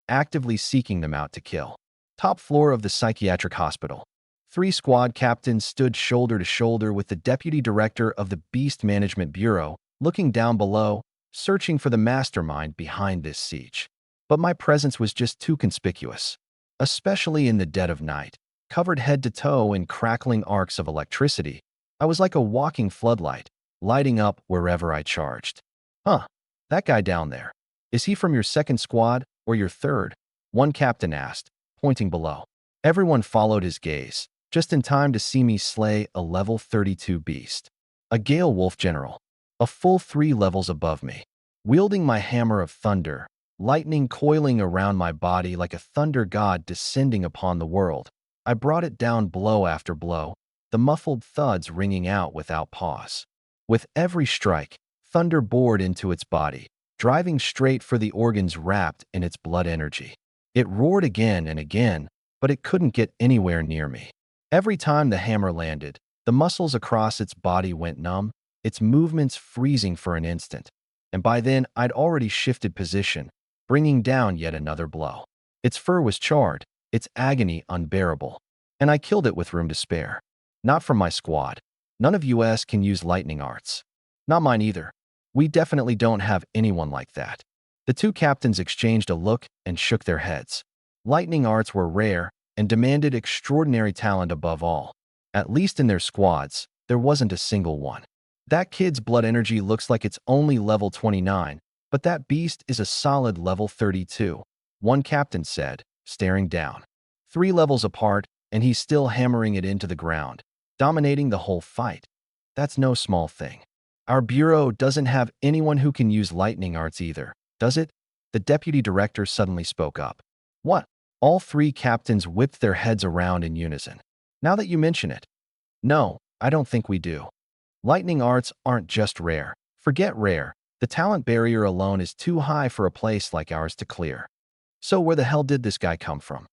actively seeking them out to kill. Top floor of the psychiatric hospital. 3 squad captains stood shoulder to shoulder with the deputy director of the Beast Management Bureau, looking down below, searching for the mastermind behind this siege. But my presence was just too conspicuous, especially in the dead of night. Covered head to toe in crackling arcs of electricity, I was like a walking floodlight, lighting up wherever I charged. Huh, that guy down there. Is he from your 2nd squad or your 3rd? One captain asked, pointing below. Everyone followed his gaze, just in time to see me slay a level 32 beast. A gale wolf general, a full 3 levels above me. Wielding my hammer of thunder, lightning coiling around my body like a thunder god descending upon the world, I brought it down blow after blow, the muffled thuds ringing out without pause. With every strike, thunder bored into its body, driving straight for the organs wrapped in its blood energy. It roared again and again, but it couldn't get anywhere near me. Every time the hammer landed, the muscles across its body went numb, its movements freezing for an instant, and by then I'd already shifted position, bringing down yet another blow. Its fur was charred, its agony unbearable, and I killed it with room to spare. Not from my squad. None of US can use lightning arts. Not mine either. We definitely don't have anyone like that. The 2 captains exchanged a look and shook their heads. Lightning arts were rare and demanded extraordinary talent above all. At least in their squads, there wasn't a single one. That kid's blood energy looks like it's only level 29, but that beast is a solid level 32, one captain said, staring down. 3 levels apart, and he's still hammering it into the ground, dominating the whole fight. That's no small thing. Our bureau doesn't have anyone who can use lightning arts either, does it? The deputy director suddenly spoke up. What? All 3 captains whipped their heads around in unison. Now that you mention it. No, I don't think we do. Lightning arts aren't just rare. Forget rare. The talent barrier alone is too high for a place like ours to clear. So where the hell did this guy come from?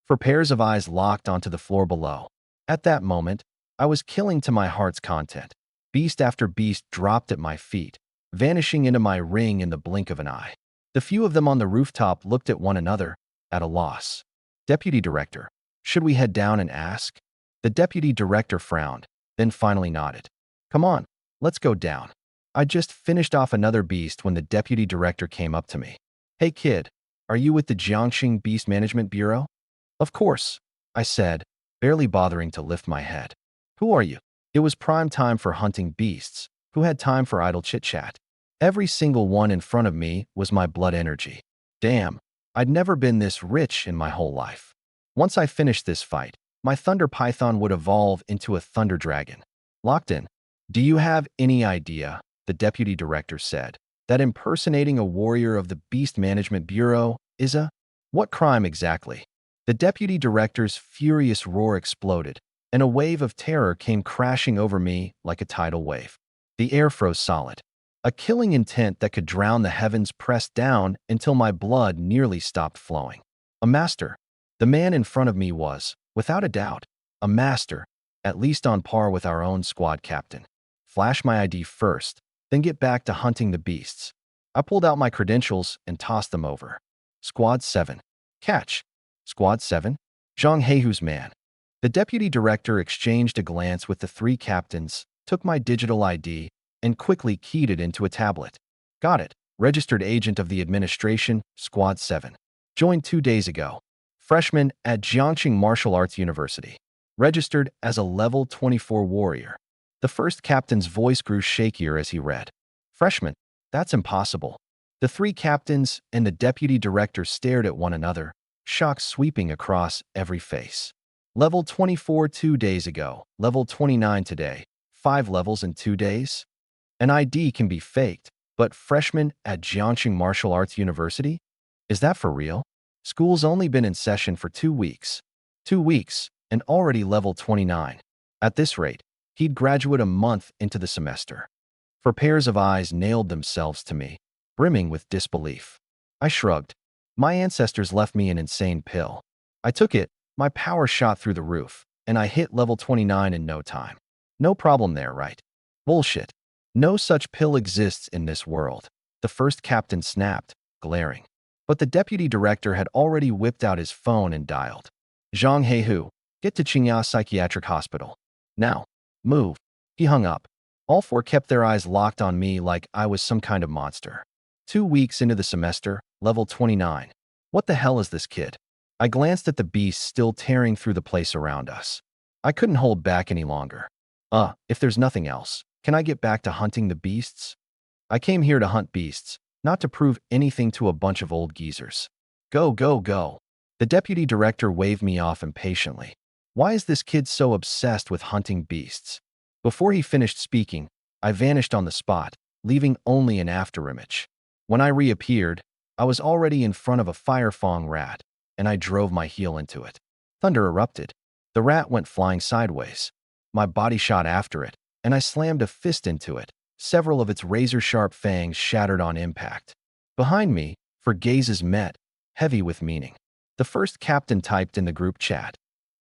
For pairs of eyes locked onto the floor below. At that moment, I was killing to my heart's content. Beast after beast dropped at my feet, vanishing into my ring in the blink of an eye. The few of them on the rooftop looked at one another, at a loss. Deputy Director, should we head down and ask? The Deputy Director frowned, then finally nodded. Come on, let's go down. I just finished off another beast when the Deputy Director came up to me. Hey kid, are you with the Jiangxing Beast Management Bureau? Of course, I said, barely bothering to lift my head. Who are you? It was prime time for hunting beasts. Who had time for idle chit-chat? Every single one in front of me was my blood energy. Damn, I'd never been this rich in my whole life. Once I finished this fight, my Thunder Python would evolve into a Thunder Dragon. Locked in. Do you have any idea, the Deputy Director said, that impersonating a warrior of the Beast Management Bureau is a… What crime exactly? The Deputy Director's furious roar exploded, and a wave of terror came crashing over me like a tidal wave. The air froze solid. A killing intent that could drown the heavens pressed down until my blood nearly stopped flowing. A master. The man in front of me was, without a doubt, a master, at least on par with our own squad captain. Flash my ID first, then get back to hunting the beasts. I pulled out my credentials and tossed them over. Squad 7. Catch. Squad 7? Zhang Heihu's man. The Deputy Director exchanged a glance with the 3 captains, took my digital ID, and quickly keyed it into a tablet. Got it. Registered agent of the administration, Squad 7. Joined 2 days ago. Freshman at Jiangxing Martial Arts University. Registered as a level 24 warrior. The first captain's voice grew shakier as he read. Freshman? That's impossible. The 3 captains and the Deputy Director stared at one another, shock sweeping across every face. Level 24 2 days ago, level 29 today, 5 levels in 2 days? An ID can be faked, but freshman at Jiangxing Martial Arts University? Is that for real? School's only been in session for 2 weeks. 2 weeks, and already level 29. At this rate, he'd graduate a month into the semester. For pairs of eyes nailed themselves to me, brimming with disbelief. I shrugged. My ancestors left me an insane pill. I took it, my power shot through the roof, and I hit level 29 in no time. No problem there, right? Bullshit. No such pill exists in this world. The first captain snapped, glaring. But the Deputy Director had already whipped out his phone and dialed. Zhang Heihu, get to Qinghua Psychiatric Hospital. Now, move. He hung up. All 4 kept their eyes locked on me like I was some kind of monster. 2 weeks into the semester, level 29. What the hell is this kid? I glanced at the beast still tearing through the place around us. I couldn't hold back any longer. If there's nothing else, can I get back to hunting the beasts? I came here to hunt beasts, not to prove anything to a bunch of old geezers. Go, go, go. The Deputy Director waved me off impatiently. Why is this kid so obsessed with hunting beasts? Before he finished speaking, I vanished on the spot, leaving only an afterimage. When I reappeared, I was already in front of a firefang rat, and I drove my heel into it. Thunder erupted. The rat went flying sideways. My body shot after it, and I slammed a fist into it. Several of its razor-sharp fangs shattered on impact. Behind me, for gazes met, heavy with meaning. The first captain typed in the group chat.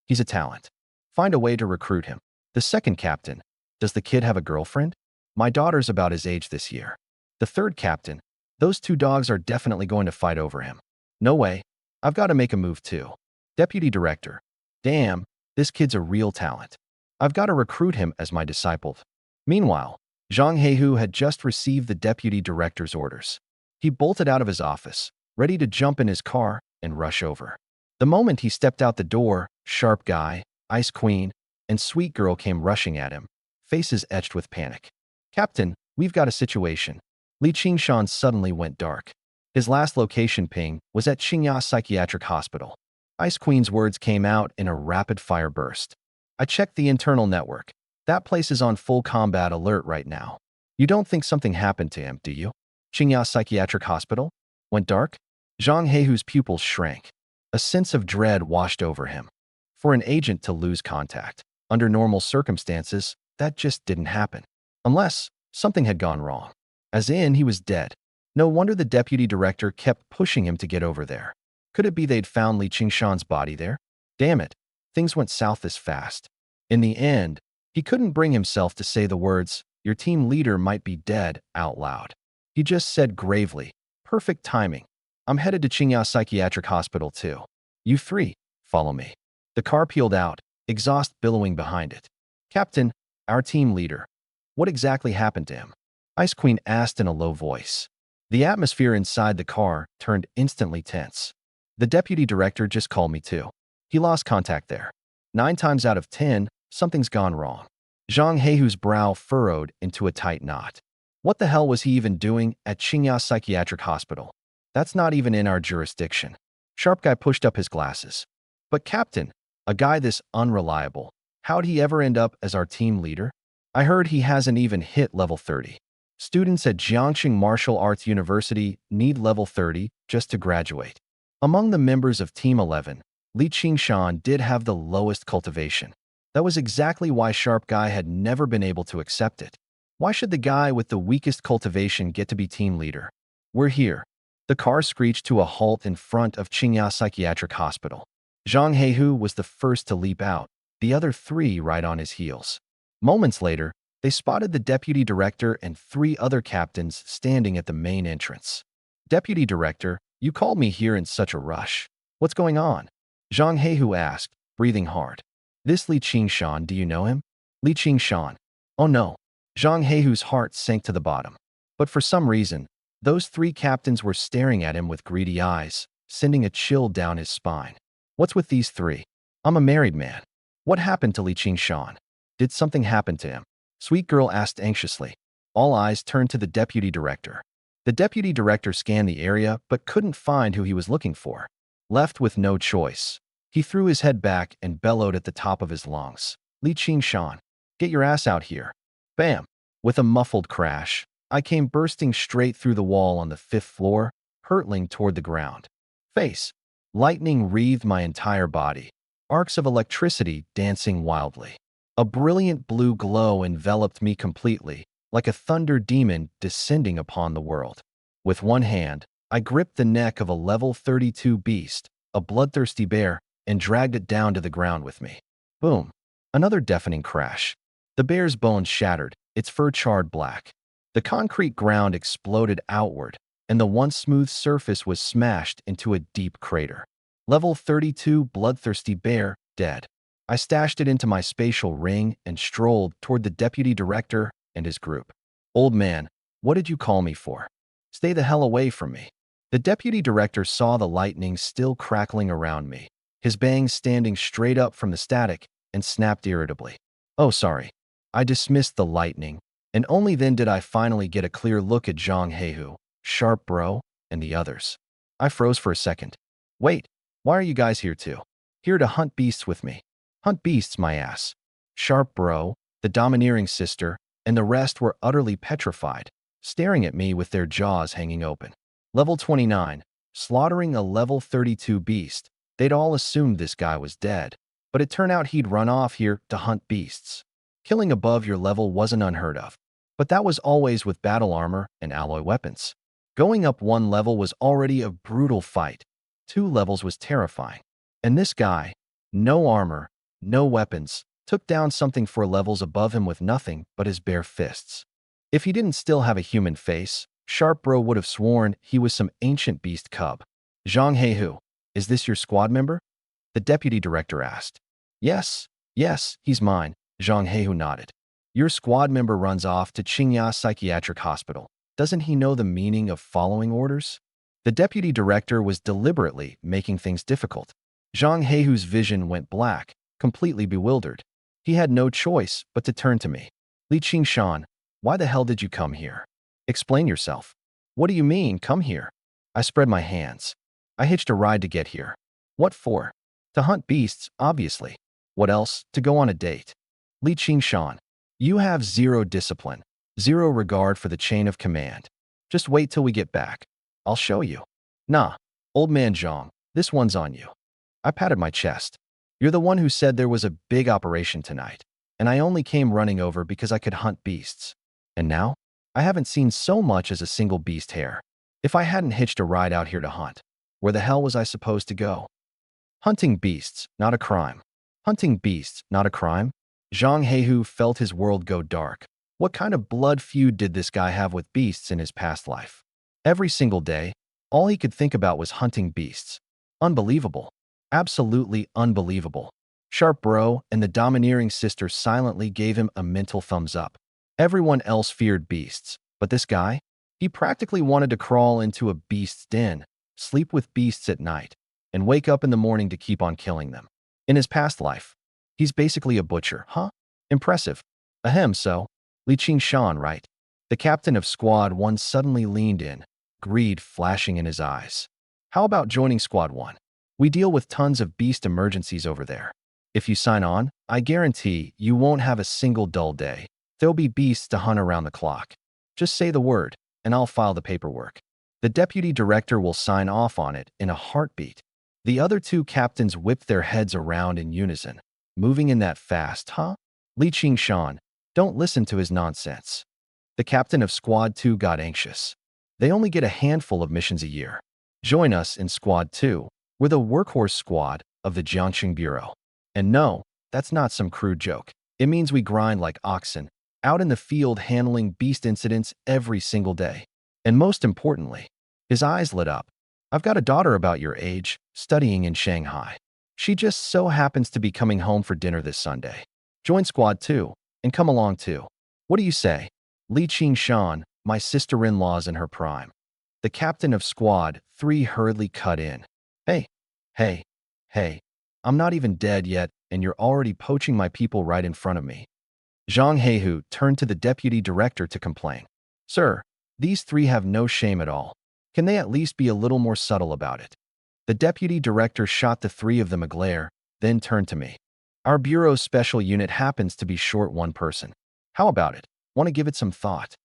He's a talent. Find a way to recruit him. The second captain. Does the kid have a girlfriend? My daughter's about his age this year. The third captain. Those 2 dogs are definitely going to fight over him. No way. I've got to make a move too. Deputy Director. Damn, this kid's a real talent. I've got to recruit him as my disciple. Meanwhile, Zhang Heihu had just received the Deputy Director's orders. He bolted out of his office, ready to jump in his car and rush over. The moment he stepped out the door, Sharp Guy, Ice Queen, and Sweet Girl came rushing at him, faces etched with panic. "Captain, we've got a situation." Li Qingshan suddenly went dark. His last location ping was at Qingya Psychiatric Hospital. Ice Queen's words came out in a rapid-fire burst. "I checked the internal network. That place is on full combat alert right now. You don't think something happened to him, do you?" Qingya Psychiatric Hospital? Went dark? Zhang Heihu's pupils shrank. A sense of dread washed over him. For an agent to lose contact, under normal circumstances, that just didn't happen. Unless something had gone wrong. As in, he was dead. No wonder the deputy director kept pushing him to get over there. Could it be they'd found Li Qingshan's body there? Damn it, things went south this fast. In the end, he couldn't bring himself to say the words, "Your team leader might be dead," out loud. He just said gravely, "Perfect timing. I'm headed to Qingya Psychiatric Hospital too. You three, follow me." The car peeled out, exhaust billowing behind it. "Captain, our team leader. What exactly happened to him?" Ice Queen asked in a low voice. The atmosphere inside the car turned instantly tense. "The deputy director just called me too. He lost contact there. 9 times out of 10, something's gone wrong." Zhang Heihu's brow furrowed into a tight knot. What the hell was he even doing at Qingya Psychiatric Hospital? That's not even in our jurisdiction. Sharp Guy pushed up his glasses. "But Captain, a guy this unreliable, how'd he ever end up as our team leader? I heard he hasn't even hit level 30. Students at Jiangxing Martial Arts University need level 30 just to graduate." Among the members of Team 11, Li Qingshan did have the lowest cultivation. That was exactly why Sharp Guy had never been able to accept it. Why should the guy with the weakest cultivation get to be team leader? "We're here." The car screeched to a halt in front of Qingya Psychiatric Hospital. Zhang Heihu was the first to leap out, the other 3 right on his heels. Moments later, they spotted the deputy director and 3 other captains standing at the main entrance. "Deputy director, you called me here in such a rush. What's going on?" Zhang Heihu asked, breathing hard. "This Li Qingshan, do you know him?" "Li Qingshan? Oh no." Zhang Heihu's heart sank to the bottom. But for some reason, those 3 captains were staring at him with greedy eyes, sending a chill down his spine. "What's with these 3? I'm a married man. What happened to Li Qingshan? Did something happen to him?" Sweet Girl asked anxiously. All eyes turned to the deputy director. The deputy director scanned the area but couldn't find who he was looking for. Left with no choice, he threw his head back and bellowed at the top of his lungs. "Li Qingshan, get your ass out here." Bam! With a muffled crash, I came bursting straight through the wall on the 5th floor, hurtling toward the ground. Face. Lightning wreathed my entire body, arcs of electricity dancing wildly. A brilliant blue glow enveloped me completely, like a thunder demon descending upon the world. With one hand, I gripped the neck of a level 32 beast, a bloodthirsty bear, and dragged it down to the ground with me. Boom! Another deafening crash. The bear's bones shattered, its fur charred black. The concrete ground exploded outward, and the once smooth surface was smashed into a deep crater. Level 32 bloodthirsty bear, dead. I stashed it into my spatial ring and strolled toward the deputy director and his group. "Old man, what did you call me for? Stay the hell away from me." The deputy director saw the lightning still crackling around me, his bangs standing straight up from the static, and snapped irritably. "Oh, sorry." I dismissed the lightning, and only then did I finally get a clear look at Zhang Heihu, Sharp Bro, and the others. I froze for a second. "Wait, why are you guys here too?" "Here to hunt beasts with me." "Hunt beasts, my ass." Sharp Bro, the domineering sister, and the rest were utterly petrified, staring at me with their jaws hanging open. Level 29, slaughtering a level 32 beast. They'd all assumed this guy was dead, but it turned out he'd run off here to hunt beasts. Killing above your level wasn't unheard of, but that was always with battle armor and alloy weapons. Going up 1 level was already a brutal fight. 2 levels was terrifying. And this guy, no armor, no weapons, took down something 4 levels above him with nothing but his bare fists. If he didn't still have a human face, Sharp Bro would have sworn he was some ancient beast cub. "Zhang Heihu, is this your squad member?" the deputy director asked. Yes, he's mine," Zhang Heihu nodded. "Your squad member runs off to Qingya Psychiatric Hospital. Doesn't he know the meaning of following orders?" The deputy director was deliberately making things difficult. Zhang Heihu's vision went black, completely bewildered. He had no choice but to turn to me. Li Qingshan, why the hell did you come here? Explain yourself. What do you mean, come here? I spread my hands. I hitched a ride to get here. What for? To hunt beasts, obviously. What else? To go on a date. Li Qingshan, you have zero discipline, zero regard for the chain of command. Just wait till we get back. I'll show you. Nah, old man Zhang, this one's on you. I patted my chest. You're the one who said there was a big operation tonight, and I only came running over because I could hunt beasts. And now? I haven't seen so much as a single beast hair. If I hadn't hitched a ride out here to hunt, where the hell was I supposed to go? Hunting beasts, not a crime. Hunting beasts, not a crime? Zhang Heihu felt his world go dark. What kind of blood feud did this guy have with beasts in his past life? Every single day, all he could think about was hunting beasts. Unbelievable. Absolutely unbelievable. Sharp Bro and the domineering sister silently gave him a mental thumbs up. Everyone else feared beasts, but this guy? He practically wanted to crawl into a beast's den, sleep with beasts at night, and wake up in the morning to keep on killing them. In his past life, he's basically a butcher, huh? Impressive. Ahem, so. Li Qingshan, right? The captain of Squad 1 suddenly leaned in, greed flashing in his eyes. How about joining Squad 1? We deal with tons of beast emergencies over there. If you sign on, I guarantee you won't have a single dull day. There'll be beasts to hunt around the clock. Just say the word, and I'll file the paperwork. The deputy director will sign off on it in a heartbeat. The other two captains whipped their heads around in unison. Moving in that fast, huh? Li Qingshan, don't listen to his nonsense. The captain of Squad 2 got anxious. They only get a handful of missions a year. Join us in Squad 2. We're the workhorse squad of the Jiangxing Bureau. And no, that's not some crude joke. It means we grind like oxen, out in the field handling beast incidents every single day. And most importantly, his eyes lit up. I've got a daughter about your age, studying in Shanghai. She just so happens to be coming home for dinner this Sunday. Join Squad 2, and come along too. What do you say? Li Qingshan, my sister-in-law's in her prime. The captain of Squad 3 hurriedly cut in. Hey, I'm not even dead yet, and you're already poaching my people right in front of me. Zhang Heihu turned to the deputy director to complain. Sir, these three have no shame at all. Can they at least be a little more subtle about it? The deputy director shot the three of them a glare, then turned to me. Our bureau's special unit happens to be short one person. How about it? Want to give it some thought?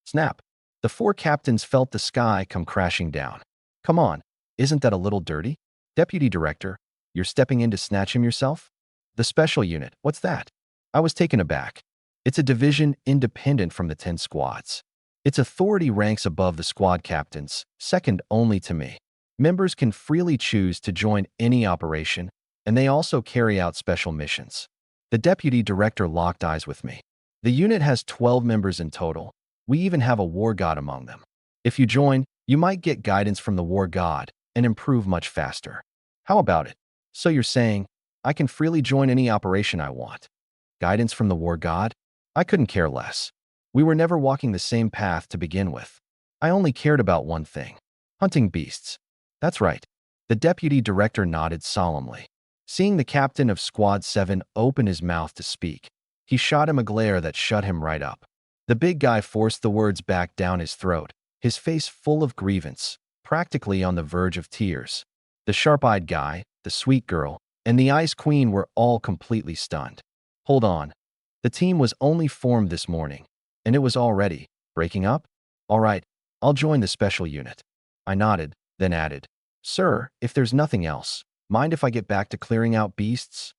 Snap. The four captains felt the sky come crashing down. Come on, isn't that a little dirty? Deputy director, you're stepping in to snatch him yourself? The special unit, what's that? I was taken aback. It's a division independent from the 10 squads. Its authority ranks above the squad captains, second only to me. Members can freely choose to join any operation, and they also carry out special missions. The deputy director locked eyes with me. The unit has 12 members in total. We even have a war god among them. If you join, you might get guidance from the war god and improve much faster. How about it? So you're saying, I can freely join any operation I want. Guidance from the war god? I couldn't care less. We were never walking the same path to begin with. I only cared about one thing. Hunting beasts. That's right. The deputy director nodded solemnly. Seeing the captain of Squad 7 open his mouth to speak, he shot him a glare that shut him right up. The big guy forced the words back down his throat, his face full of grievance, practically on the verge of tears. The sharp-eyed guy, the sweet girl, and the Ice Queen were all completely stunned. Hold on. The team was only formed this morning, and it was already breaking up? All right, I'll join the special unit. I nodded, then added, Sir, if there's nothing else, mind if I get back to clearing out beasts?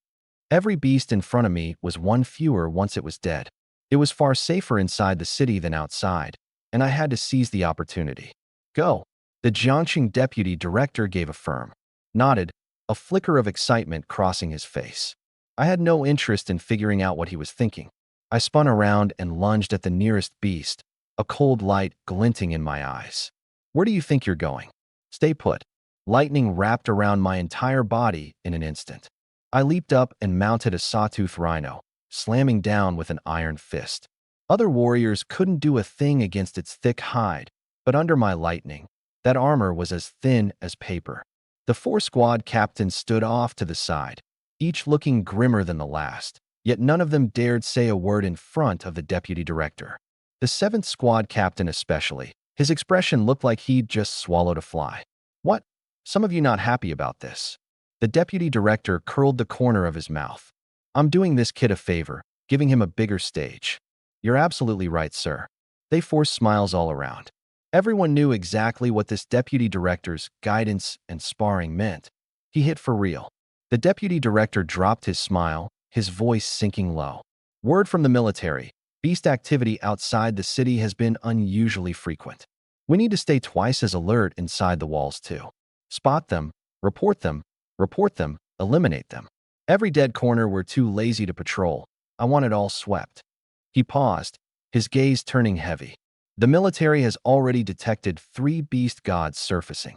Every beast in front of me was one fewer once it was dead. It was far safer inside the city than outside, and I had to seize the opportunity. Go. The Jiangxing deputy director gave a firm, nodded, a flicker of excitement crossing his face. I had no interest in figuring out what he was thinking. I spun around and lunged at the nearest beast, a cold light glinting in my eyes. Where do you think you're going? Stay put. Lightning wrapped around my entire body in an instant. I leaped up and mounted a sawtooth rhino, slamming down with an iron fist. Other warriors couldn't do a thing against its thick hide, but under my lightning, that armor was as thin as paper. The four squad captains stood off to the side, each looking grimmer than the last, yet none of them dared say a word in front of the deputy director. The seventh squad captain especially, his expression looked like he'd just swallowed a fly. What? Some of you not happy about this? The deputy director curled the corner of his mouth. I'm doing this kid a favor, giving him a bigger stage. You're absolutely right, sir. They forced smiles all around. Everyone knew exactly what this deputy director's guidance and sparring meant. He hit for real. The deputy director dropped his smile, his voice sinking low. Word from the military, beast activity outside the city has been unusually frequent. We need to stay twice as alert inside the walls too. Spot them, report them, eliminate them. Every dead corner we're too lazy to patrol. I want it all swept. He paused, his gaze turning heavy. The military has already detected 3 beast gods surfacing.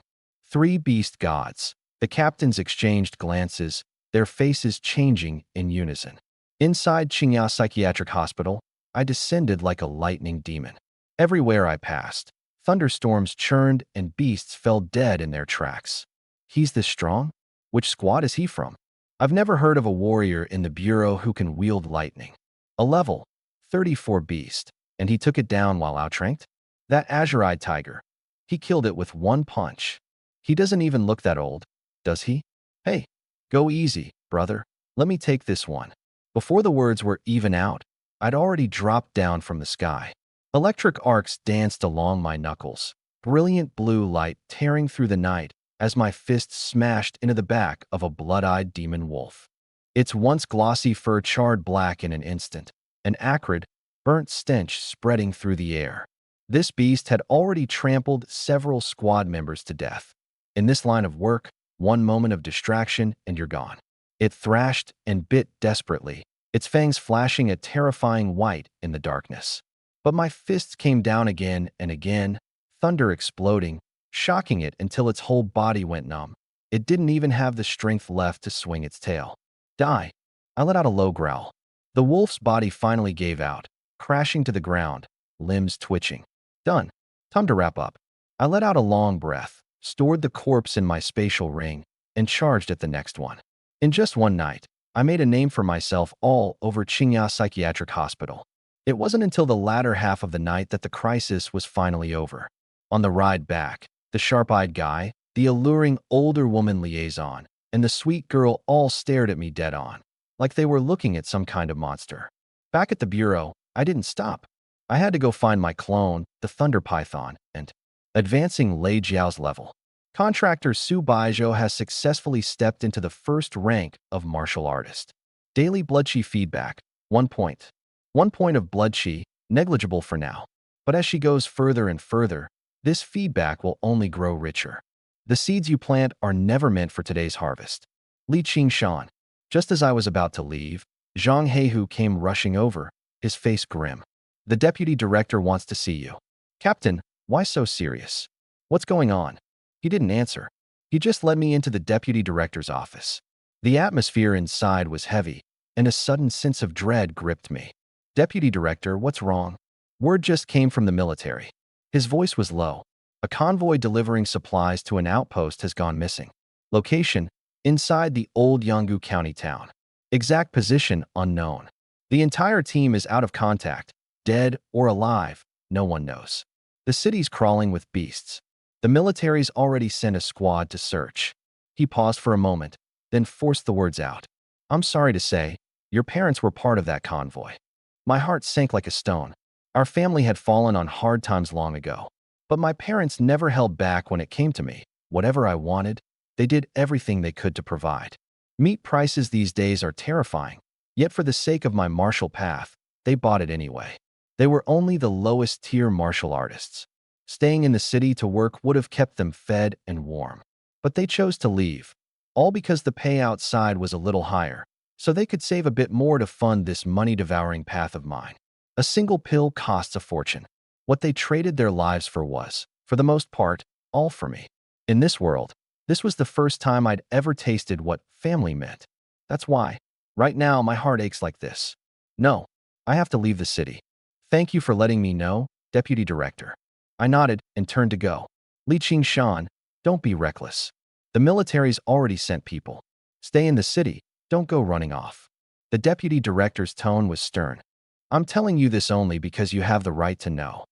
3 beast gods. The captains exchanged glances, their faces changing in unison. Inside Qingya Psychiatric Hospital, I descended like a lightning demon. Everywhere I passed, thunderstorms churned and beasts fell dead in their tracks. He's this strong? Which squad is he from? I've never heard of a warrior in the Bureau who can wield lightning. A level 34 beast, and he took it down while outranked? That azure-eyed tiger. He killed it with one punch. He doesn't even look that old, does he? Hey, go easy, brother. Let me take this one. Before the words were even out, I'd already dropped down from the sky. Electric arcs danced along my knuckles, brilliant blue light tearing through the night as my fist smashed into the back of a blood-eyed demon wolf. Its once glossy fur charred black in an instant, an acrid, burnt stench spreading through the air. This beast had already trampled several squad members to death. In this line of work, one moment of distraction and you're gone. It thrashed and bit desperately, its fangs flashing a terrifying white in the darkness. But my fists came down again and again, thunder exploding, shocking it until its whole body went numb. It didn't even have the strength left to swing its tail. Die. I let out a low growl. The wolf's body finally gave out, crashing to the ground, limbs twitching. Done. Time to wrap up. I let out a long breath, stored the corpse in my spatial ring, and charged at the next one. In just one night, I made a name for myself all over Qingya Psychiatric Hospital. It wasn't until the latter half of the night that the crisis was finally over. On the ride back, the sharp-eyed guy, the alluring older woman liaison, and the sweet girl all stared at me dead on, like they were looking at some kind of monster. Back at the bureau, I didn't stop. I had to go find my clone, the Thunder Python, and advancing Lei Jiao's level. Contractor Su Baijiu has successfully stepped into the first rank of martial artist. Daily blood qi feedback, 1 point. 1 point of blood qi, negligible for now. But as she goes further and further, this feedback will only grow richer. The seeds you plant are never meant for today's harvest. Li Qingshan. Just as I was about to leave, Zhang Heihu came rushing over, his face grim. The deputy director wants to see you. Captain, why so serious? What's going on? He didn't answer. He just led me into the deputy director's office. The atmosphere inside was heavy, and a sudden sense of dread gripped me. Deputy director, what's wrong? Word just came from the military. His voice was low. A convoy delivering supplies to an outpost has gone missing. Location, inside the old Yanggu County town. Exact position, unknown. The entire team is out of contact, dead or alive, no one knows. The city's crawling with beasts. The military's already sent a squad to search. He paused for a moment, then forced the words out. I'm sorry to say, your parents were part of that convoy. My heart sank like a stone. Our family had fallen on hard times long ago. But my parents never held back when it came to me. Whatever I wanted, they did everything they could to provide. Meat prices these days are terrifying, yet for the sake of my martial path, they bought it anyway. They were only the lowest tier martial artists. Staying in the city to work would have kept them fed and warm. But they chose to leave, all because the pay outside was a little higher, so they could save a bit more to fund this money-devouring path of mine. A single pill costs a fortune. What they traded their lives for was, for the most part, all for me. In this world, this was the first time I'd ever tasted what family meant. That's why, right now, my heart aches like this. No, I have to leave the city. Thank you for letting me know, Deputy Director. I nodded and turned to go. Li Qingshan, don't be reckless. The military's already sent people. Stay in the city, don't go running off. The deputy director's tone was stern. I'm telling you this only because you have the right to know.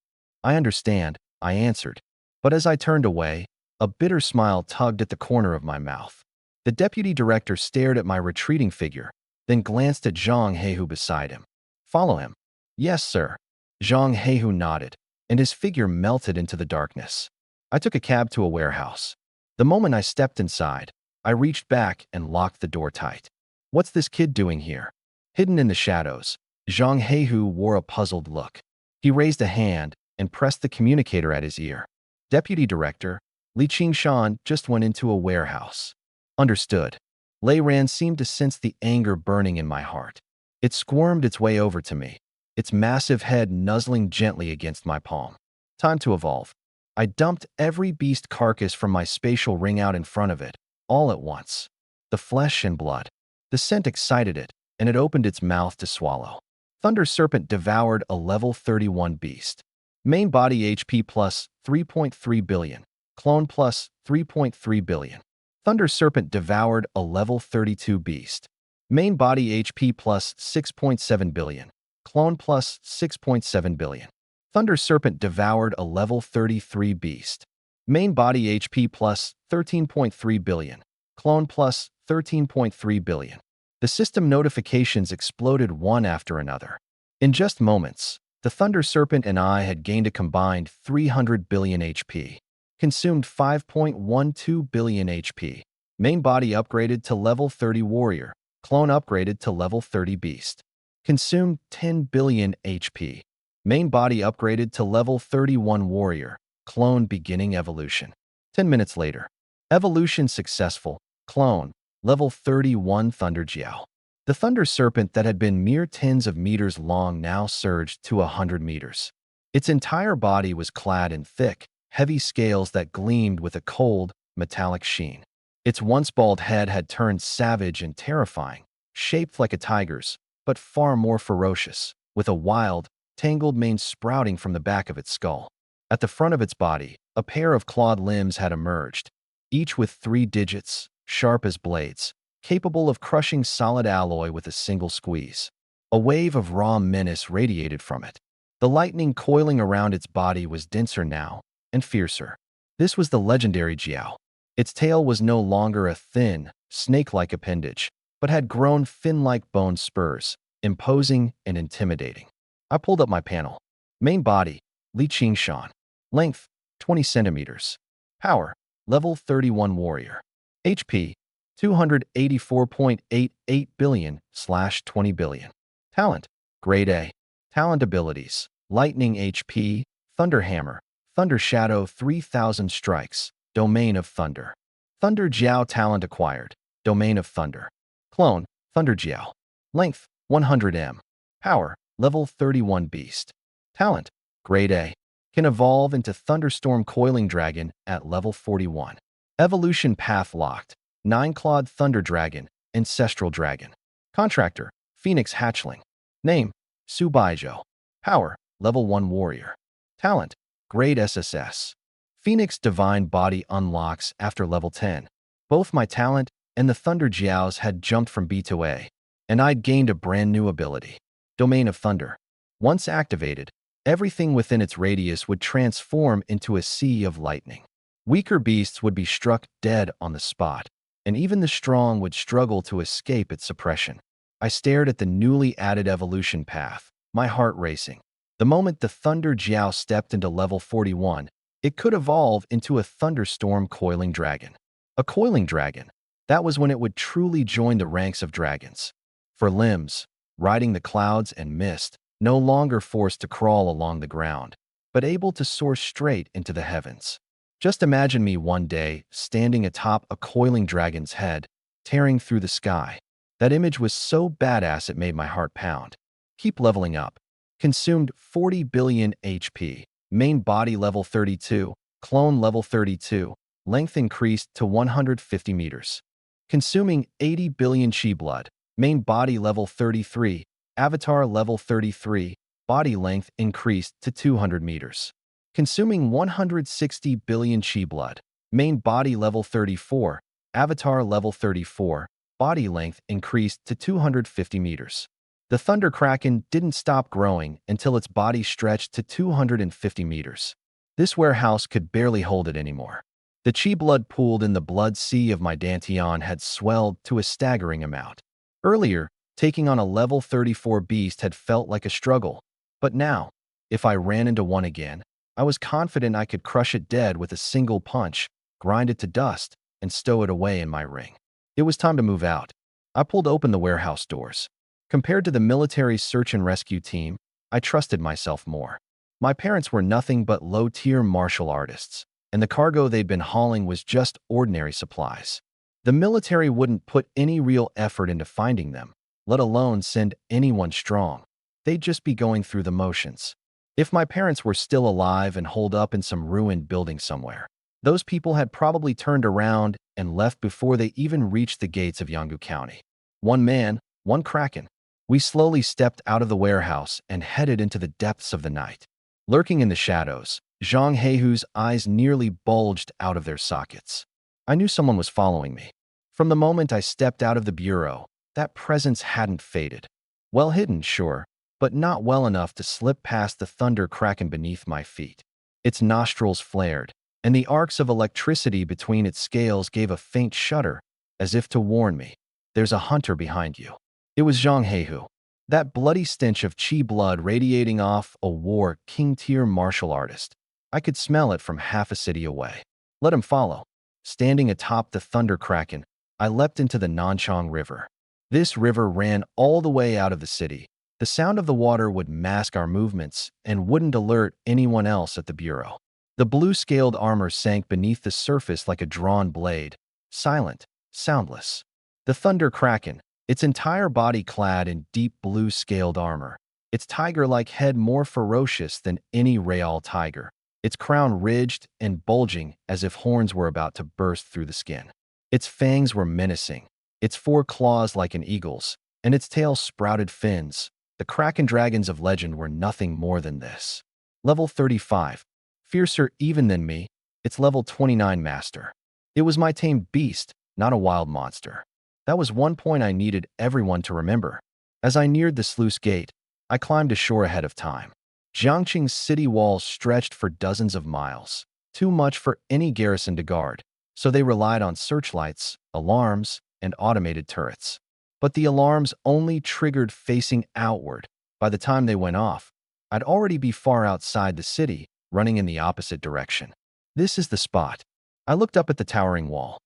I understand, I answered. But as I turned away, a bitter smile tugged at the corner of my mouth. The deputy director stared at my retreating figure, then glanced at Zhang Heihu beside him. Follow him. Yes, sir. Zhang Heihu nodded, and his figure melted into the darkness. I took a cab to a warehouse. The moment I stepped inside, I reached back and locked the door tight. What's this kid doing here? Hidden in the shadows, Zhang Heihu wore a puzzled look. He raised a hand and pressed the communicator at his ear. Deputy Director, Li Qingshan just went into a warehouse. Understood. Lei Ran seemed to sense the anger burning in my heart. It squirmed its way over to me, its massive head nuzzling gently against my palm. Time to evolve. I dumped every beast carcass from my spatial ring out in front of it, all at once. The flesh and blood. The scent excited it, and it opened its mouth to swallow. Thunder Serpent devoured a level 31 beast. Main body HP plus 3.3 billion. Clone plus 3.3 billion. Thunder Serpent devoured a level 32 beast. Main body HP plus 6.7 billion. Clone plus 6.7 billion. Thunder Serpent devoured a level 33 beast. Main body HP plus 13.3 billion. Clone plus 13.3 billion. The system notifications exploded one after another. In just moments, the Thunder Serpent and I had gained a combined 300 billion HP. Consumed 5.12 billion HP. Main body upgraded to level 30 warrior. Clone upgraded to level 30 beast. Consumed 10 billion HP. Main body upgraded to level 31 warrior. Clone beginning evolution. 10 minutes later. Evolution successful. Clone. Level 31 Thunder Jiao. The Thunder Serpent that had been mere tens of meters long now surged to 100 meters. Its entire body was clad in thick, heavy scales that gleamed with a cold, metallic sheen. Its once bald head had turned savage and terrifying, shaped like a tiger's, but far more ferocious, with a wild, tangled mane sprouting from the back of its skull. At the front of its body, a pair of clawed limbs had emerged, each with 3 digits, sharp as blades, capable of crushing solid alloy with a single squeeze. A wave of raw menace radiated from it. The lightning coiling around its body was denser now, and fiercer. This was the legendary Jiao. Its tail was no longer a thin, snake-like appendage, but had grown fin-like bone spurs, imposing and intimidating. I pulled up my panel. Main body, Li Qingshan. Length, 20 centimeters. Power, level 31 warrior. HP, 284.88 billion/20 billion. Talent, Grade A. Talent abilities, Lightning HP, Thunder Hammer, Thunder Shadow 3000 strikes, Domain of Thunder. Thunder Jiao talent acquired, Domain of Thunder. Clone, Thunder Jiao. Length, 100 m. Power, level 31 beast. Talent, Grade A. Can evolve into Thunderstorm Coiling Dragon at level 41. Evolution path locked. 9-clawed Thunder Dragon, Ancestral Dragon. Contractor, Phoenix Hatchling. Name, Su Baijiu. Power, level 1 warrior. Talent, Grade SSS. Phoenix Divine Body unlocks after level 10. Both my talent and the Thunder Jiaos had jumped from B to A, and I'd gained a brand new ability. Domain of Thunder. Once activated, everything within its radius would transform into a sea of lightning. Weaker beasts would be struck dead on the spot, and even the strong would struggle to escape its suppression. I stared at the newly added evolution path, my heart racing. The moment the Thunder Jiao stepped into level 41, it could evolve into a Thunderstorm Coiling Dragon. A Coiling Dragon. That was when it would truly join the ranks of dragons. For limbs, riding the clouds and mist, no longer forced to crawl along the ground, but able to soar straight into the heavens. Just imagine me one day standing atop a coiling dragon's head, tearing through the sky. That image was so badass it made my heart pound. Keep leveling up. Consumed 40 billion HP. Main body level 32. Clone level 32. Length increased to 150 meters. Consuming 80 billion chi blood. Main body level 33. Avatar level 33. Body length increased to 200 meters. Consuming 160 billion chi blood. Main body level 34. Avatar level 34, body length increased to 250 meters. The Thunder Kraken didn't stop growing until its body stretched to 250 meters. This warehouse could barely hold it anymore. The chi blood pooled in the blood sea of my Dantian had swelled to a staggering amount. Earlier, taking on a level 34 beast had felt like a struggle, but now, if I ran into one again, I was confident I could crush it dead with a single punch, grind it to dust, and stow it away in my ring. It was time to move out. I pulled open the warehouse doors. Compared to the military's search and rescue team, I trusted myself more. My parents were nothing but low-tier martial artists, and the cargo they'd been hauling was just ordinary supplies. The military wouldn't put any real effort into finding them, let alone send anyone strong. They'd just be going through the motions. If my parents were still alive and holed up in some ruined building somewhere, those people had probably turned around and left before they even reached the gates of Yongu County. One man, one Kraken. We slowly stepped out of the warehouse and headed into the depths of the night. Lurking in the shadows, Zhang Heihu's eyes nearly bulged out of their sockets. I knew someone was following me. From the moment I stepped out of the bureau, that presence hadn't faded. Well hidden, sure, but not well enough to slip past the Thunder Kraken beneath my feet. Its nostrils flared, and the arcs of electricity between its scales gave a faint shudder, as if to warn me, there's a hunter behind you. It was Zhang Heihu. That bloody stench of chi blood radiating off a war king-tier martial artist. I could smell it from half a city away. Let him follow. Standing atop the Thunder Kraken, I leapt into the Nanchang River. This river ran all the way out of the city. The sound of the water would mask our movements and wouldn't alert anyone else at the bureau. The blue-scaled armor sank beneath the surface like a drawn blade, silent, soundless. The Thunder Kraken, its entire body clad in deep blue-scaled armor, its tiger-like head more ferocious than any real tiger, its crown ridged and bulging as if horns were about to burst through the skin. Its fangs were menacing, its four claws like an eagle's, and its tail sprouted fins. The Kraken dragons of legend were nothing more than this. Level 35. Fiercer even than me, its level 29 master. It was my tamed beast, not a wild monster. That was one point I needed everyone to remember. As I neared the sluice gate, I climbed ashore ahead of time. Jiangqing's city walls stretched for dozens of miles, too much for any garrison to guard, so they relied on searchlights, alarms, and automated turrets. But the alarms only triggered facing outward. By the time they went off, I'd already be far outside the city, running in the opposite direction. This is the spot. I looked up at the towering wall.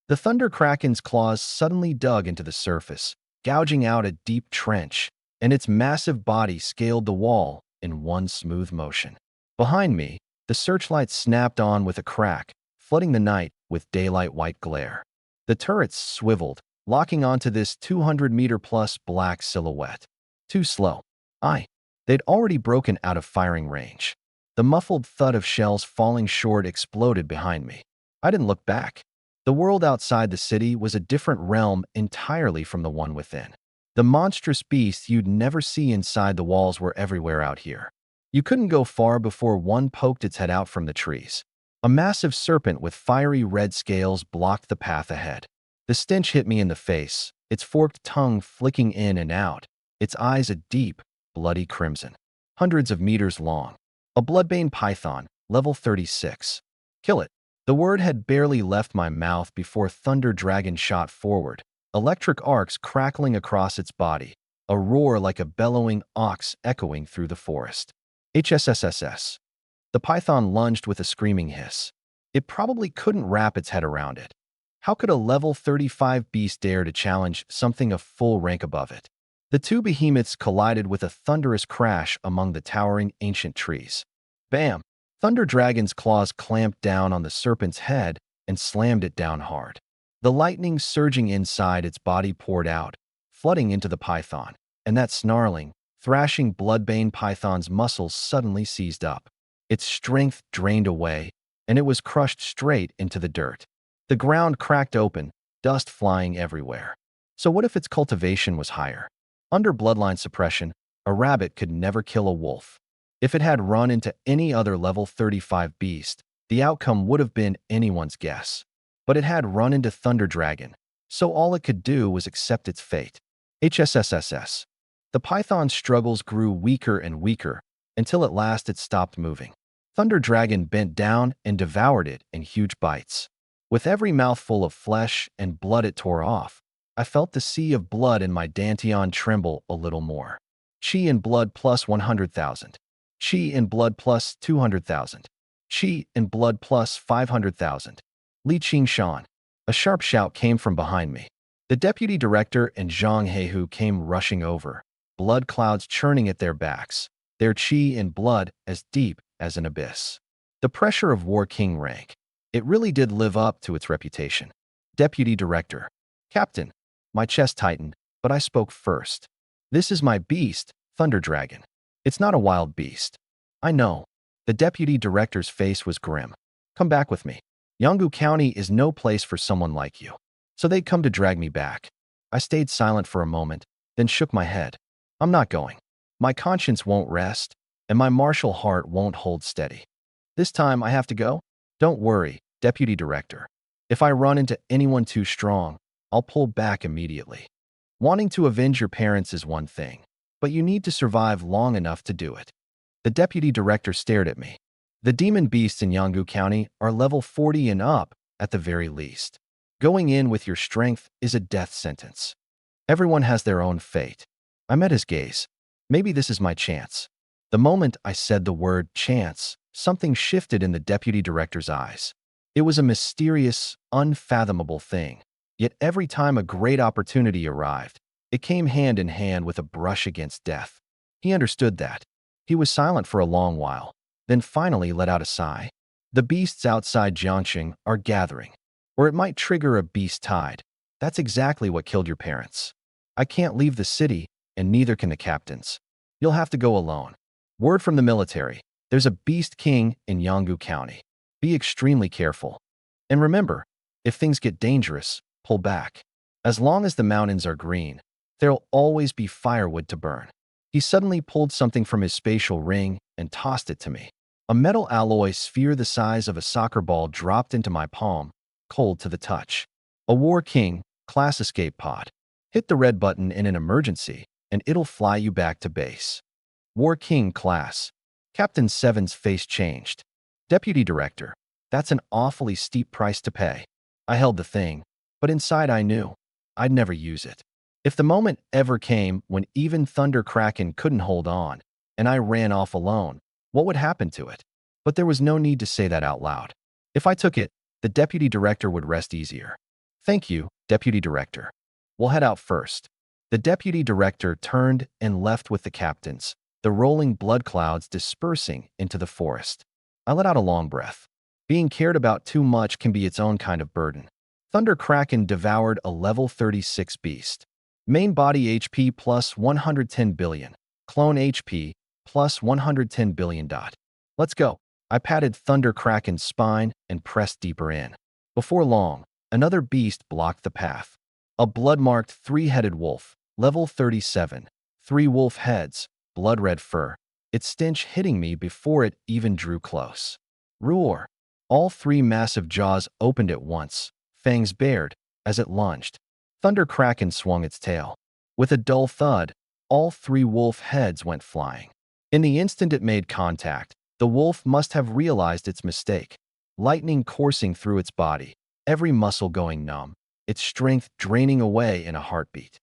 The Thunder Kraken's claws suddenly dug into the surface, gouging out a deep trench, and its massive body scaled the wall in one smooth motion. Behind me, the searchlight snapped on with a crack, flooding the night with daylight white glare. The turrets swiveled, locking onto this 200-meter-plus black silhouette. Too slow. They'd already broken out of firing range. The muffled thud of shells falling short exploded behind me. I didn't look back. The world outside the city was a different realm entirely from the one within. The monstrous beasts you'd never see inside the walls were everywhere out here. You couldn't go far before one poked its head out from the trees. A massive serpent with fiery red scales blocked the path ahead. The stench hit me in the face, its forked tongue flicking in and out, its eyes a deep, bloody crimson. Hundreds of meters long. A bloodbane python, level 36. Kill it. The word had barely left my mouth before Thunder Dragon shot forward, electric arcs crackling across its body, a roar like a bellowing ox echoing through the forest. HSSSS. The python lunged with a screaming hiss. It probably couldn't wrap its head around it. How could a level 35 beast dare to challenge something a full rank above it? The two behemoths collided with a thunderous crash among the towering ancient trees. Bam! Thunder Dragon's claws clamped down on the serpent's head and slammed it down hard. The lightning surging inside its body poured out, flooding into the python, and that snarling, thrashing bloodbane python's muscles suddenly seized up. Its strength drained away, and it was crushed straight into the dirt. The ground cracked open, dust flying everywhere. So what if its cultivation was higher? Under bloodline suppression, a rabbit could never kill a wolf. If it had run into any other level 35 beast, the outcome would have been anyone's guess. but it had run into Thunder Dragon, so all it could do was accept its fate. HSSSS. The python's struggles grew weaker and weaker until at last it stopped moving. Thunder Dragon bent down and devoured it in huge bites. With every mouthful of flesh and blood it tore off, I felt the sea of blood in my dantian tremble a little more. Chi in blood plus 100,000. Chi in blood plus 200,000. Chi in blood plus 500,000. Li Qingshan. A sharp shout came from behind me. The deputy director and Zhang Heihu came rushing over, blood clouds churning at their backs, their chi in blood as deep as an abyss. The pressure of War King rank. It really did live up to its reputation. Deputy director. Captain. My chest tightened, but I spoke first. This is my beast, Thunder Dragon. It's not a wild beast. I know. The deputy director's face was grim. Come back with me. Yanggu County is no place for someone like you. So they'd come to drag me back. I stayed silent for a moment, then shook my head. I'm not going. My conscience won't rest, and my martial heart won't hold steady. This time I have to go? Don't worry, Deputy Director. If I run into anyone too strong, I'll pull back immediately. Wanting to avenge your parents is one thing, but you need to survive long enough to do it. The Deputy Director stared at me. The demon beasts in Yanggu County are level 40 and up, at the very least. Going in with your strength is a death sentence. Everyone has their own fate. I met his gaze. Maybe this is my chance. The moment I said the word chance, something shifted in the deputy director's eyes. It was a mysterious, unfathomable thing. Yet every time a great opportunity arrived, it came hand in hand with a brush against death. He understood that. He was silent for a long while, then finally let out a sigh. The beasts outside Jiangxing are gathering. Or it might trigger a beast tide. That's exactly what killed your parents. I can't leave the city, and neither can the captains. You'll have to go alone. Word from the military. There's a beast king in Yanggu County. Be extremely careful. And remember, if things get dangerous, pull back. As long as the mountains are green, there'll always be firewood to burn. He suddenly pulled something from his spatial ring and tossed it to me. A metal alloy sphere the size of a soccer ball dropped into my palm, cold to the touch. A War King class escape pod. Hit the red button in an emergency, and it'll fly you back to base. War King class. Captain Seven's face changed. Deputy Director, that's an awfully steep price to pay. I held the thing, but inside I knew I'd never use it. If the moment ever came when even Thunder Kraken couldn't hold on, and I ran off alone, what would happen to it? But there was no need to say that out loud. If I took it, the deputy director would rest easier. Thank you, Deputy Director. We'll head out first. The deputy director turned and left with the captains, the rolling blood clouds dispersing into the forest. I let out a long breath. Being cared about too much can be its own kind of burden. Thunder Kraken devoured a level 36 beast. Main body HP plus 110 billion. Clone HP plus 110 billion. Let's go. I patted Thunder Kraken's spine and pressed deeper in. Before long, another beast blocked the path. A blood-marked three-headed wolf, level 37, 3 wolf heads, blood-red fur, its stench hitting me before it even drew close. Roar! All 3 massive jaws opened at once, fangs bared, as it lunged. Thunder Kraken swung its tail. With a dull thud, all 3 wolf heads went flying. In the instant it made contact, the wolf must have realized its mistake. Lightning coursing through its body, every muscle going numb, its strength draining away in a heartbeat.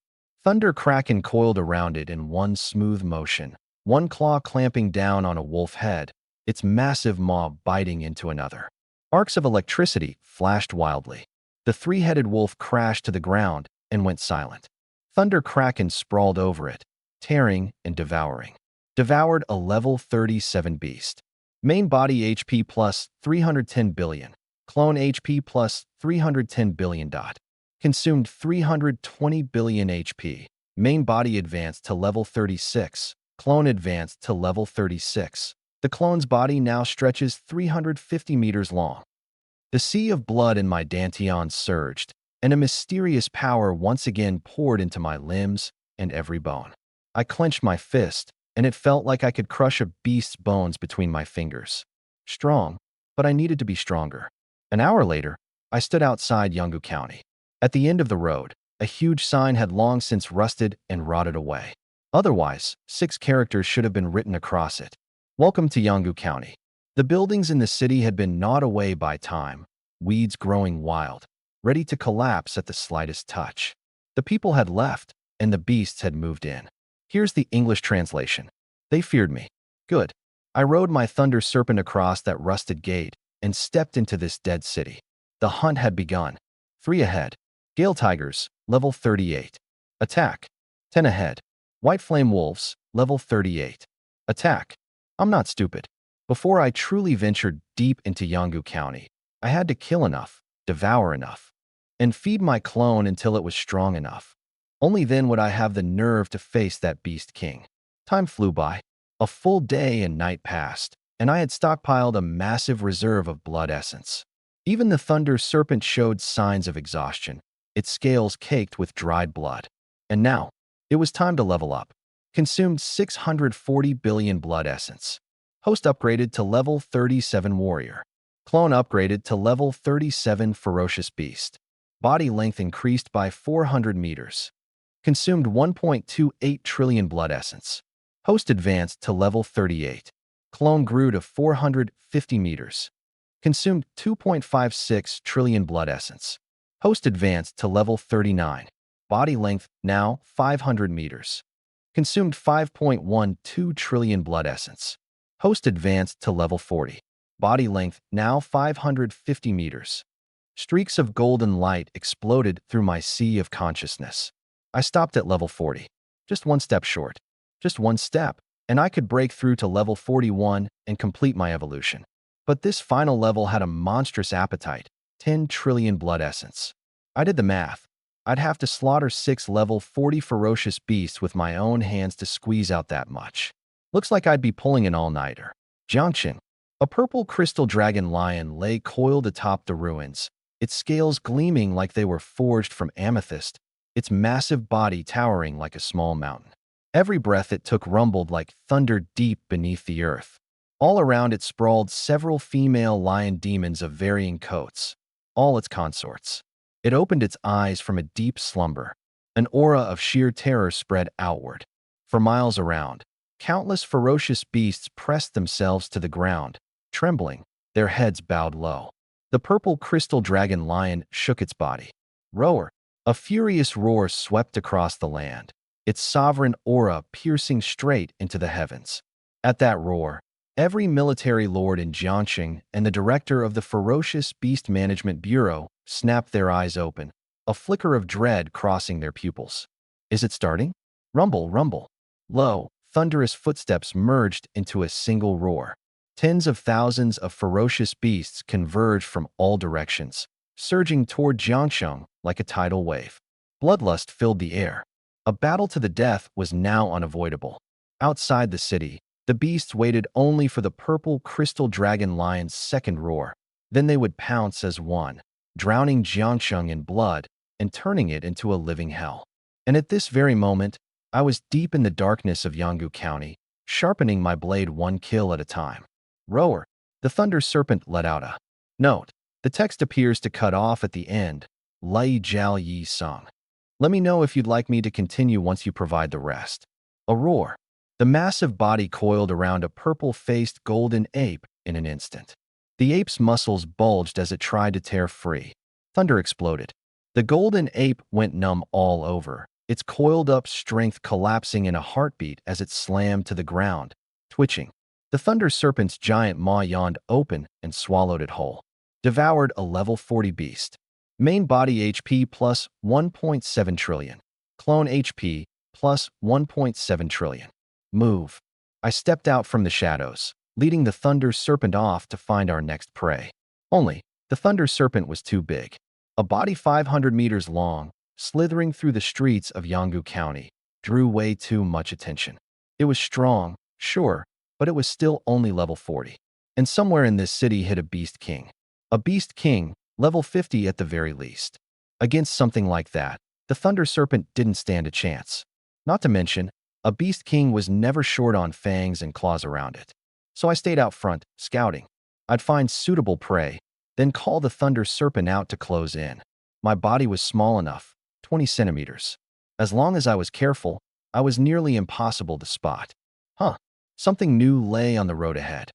Thunder Kraken coiled around it in one smooth motion, one claw clamping down on a wolf head, its massive maw biting into another. Arcs of electricity flashed wildly. The 3-headed wolf crashed to the ground and went silent. Thunder Kraken sprawled over it, tearing and devouring. Devoured a level 37 beast. Main body HP plus 310 billion. Clone HP plus 310 billion. Consumed 320 billion HP. Main body advanced to level 36. Clone advanced to level 36. The clone's body now stretches 350 meters long. The sea of blood in my dantian surged, and a mysterious power once again poured into my limbs and every bone. I clenched my fist, and it felt like I could crush a beast's bones between my fingers. Strong, but I needed to be stronger. An hour later, I stood outside Yongu County. At the end of the road, a huge sign had long since rusted and rotted away. Otherwise, 6 characters should have been written across it. Welcome to Yongu County. The buildings in the city had been gnawed away by time, weeds growing wild, ready to collapse at the slightest touch. The people had left, and the beasts had moved in. Here's the English translation. They feared me. Good. I rode my thunder serpent across that rusted gate and stepped into this dead city. The hunt had begun. 3 ahead. Gale tigers, level 38. Attack. 10 ahead. White flame wolves, level 38. Attack. I'm not stupid. Before I truly ventured deep into Yongu County, I had to kill enough, devour enough, and feed my clone until it was strong enough. Only then would I have the nerve to face that beast king. Time flew by. A full day and night passed, and I had stockpiled a massive reserve of blood essence. Even the thunder serpent showed signs of exhaustion, its scales caked with dried blood. And now, it was time to level up. Consumed 640 billion blood essence. Host upgraded to level 37 warrior. Clone upgraded to level 37 ferocious beast. Body length increased by 400 meters. Consumed 1.28 trillion blood essence. Host advanced to level 38. Clone grew to 450 meters. Consumed 2.56 trillion blood essence. Host advanced to level 39. Body length now 500 meters. Consumed 5.12 trillion blood essence. Host advanced to level 40. Body length now 550 meters. Streaks of golden light exploded through my sea of consciousness. I stopped at level 40. Just one step short. Just one step, and I could break through to level 41 and complete my evolution. But this final level had a monstrous appetite, 10 trillion blood essence. I did the math. I'd have to slaughter 6 level 40 ferocious beasts with my own hands to squeeze out that much. Looks like I'd be pulling an all-nighter. Jiangqing. A purple crystal dragon lion lay coiled atop the ruins, its scales gleaming like they were forged from amethyst, its massive body towering like a small mountain. Every breath it took rumbled like thunder deep beneath the earth. All around it sprawled several female lion demons of varying coats, all its consorts. It opened its eyes from a deep slumber. An aura of sheer terror spread outward. For miles around, countless ferocious beasts pressed themselves to the ground, trembling, their heads bowed low. The purple crystal dragon lion shook its body. Roar! A furious roar swept across the land, its sovereign aura piercing straight into the heavens. At that roar, every military lord in Jiangqing and the director of the Ferocious Beast Management Bureau snapped their eyes open, a flicker of dread crossing their pupils. Is it starting? Rumble, rumble. Lo, thunderous footsteps merged into a single roar. Tens of thousands of ferocious beasts converged from all directions, surging toward Jiangsheng like a tidal wave. Bloodlust filled the air. A battle to the death was now unavoidable. Outside the city, the beasts waited only for the purple crystal dragon lion's second roar. Then they would pounce as one, drowning Jiangsheng in blood and turning it into a living hell. And at this very moment, I was deep in the darkness of Yongu County, sharpening my blade one kill at a time. Roar! The thunder serpent let out a note. The text appears to cut off at the end. Lai Jiao Yi Song. Let me know if you'd like me to continue once you provide the rest. A roar. The massive body coiled around a purple-faced golden ape in an instant. The ape's muscles bulged as it tried to tear free. Thunder exploded. The golden ape went numb all over, its coiled-up strength collapsing in a heartbeat as it slammed to the ground, twitching. The thunder serpent's giant maw yawned open and swallowed it whole. Devoured a level 40 beast. Main body HP plus 1.7 trillion. Clone HP plus 1.7 trillion. Move. I stepped out from the shadows, leading the thunder serpent off to find our next prey. Only, the thunder serpent was too big. A body 500 meters long, slithering through the streets of Yongu County, drew way too much attention. It was strong, sure, but it was still only level 40. And somewhere in this city hid a beast king. A beast king, level 50 at the very least. Against something like that, the thunder serpent didn't stand a chance. Not to mention, a beast king was never short on fangs and claws around it. So I stayed out front, scouting. I'd find suitable prey, then call the thunder serpent out to close in. My body was small enough, 20 centimeters. As long as I was careful, I was nearly impossible to spot. Huh. Something new lay on the road ahead.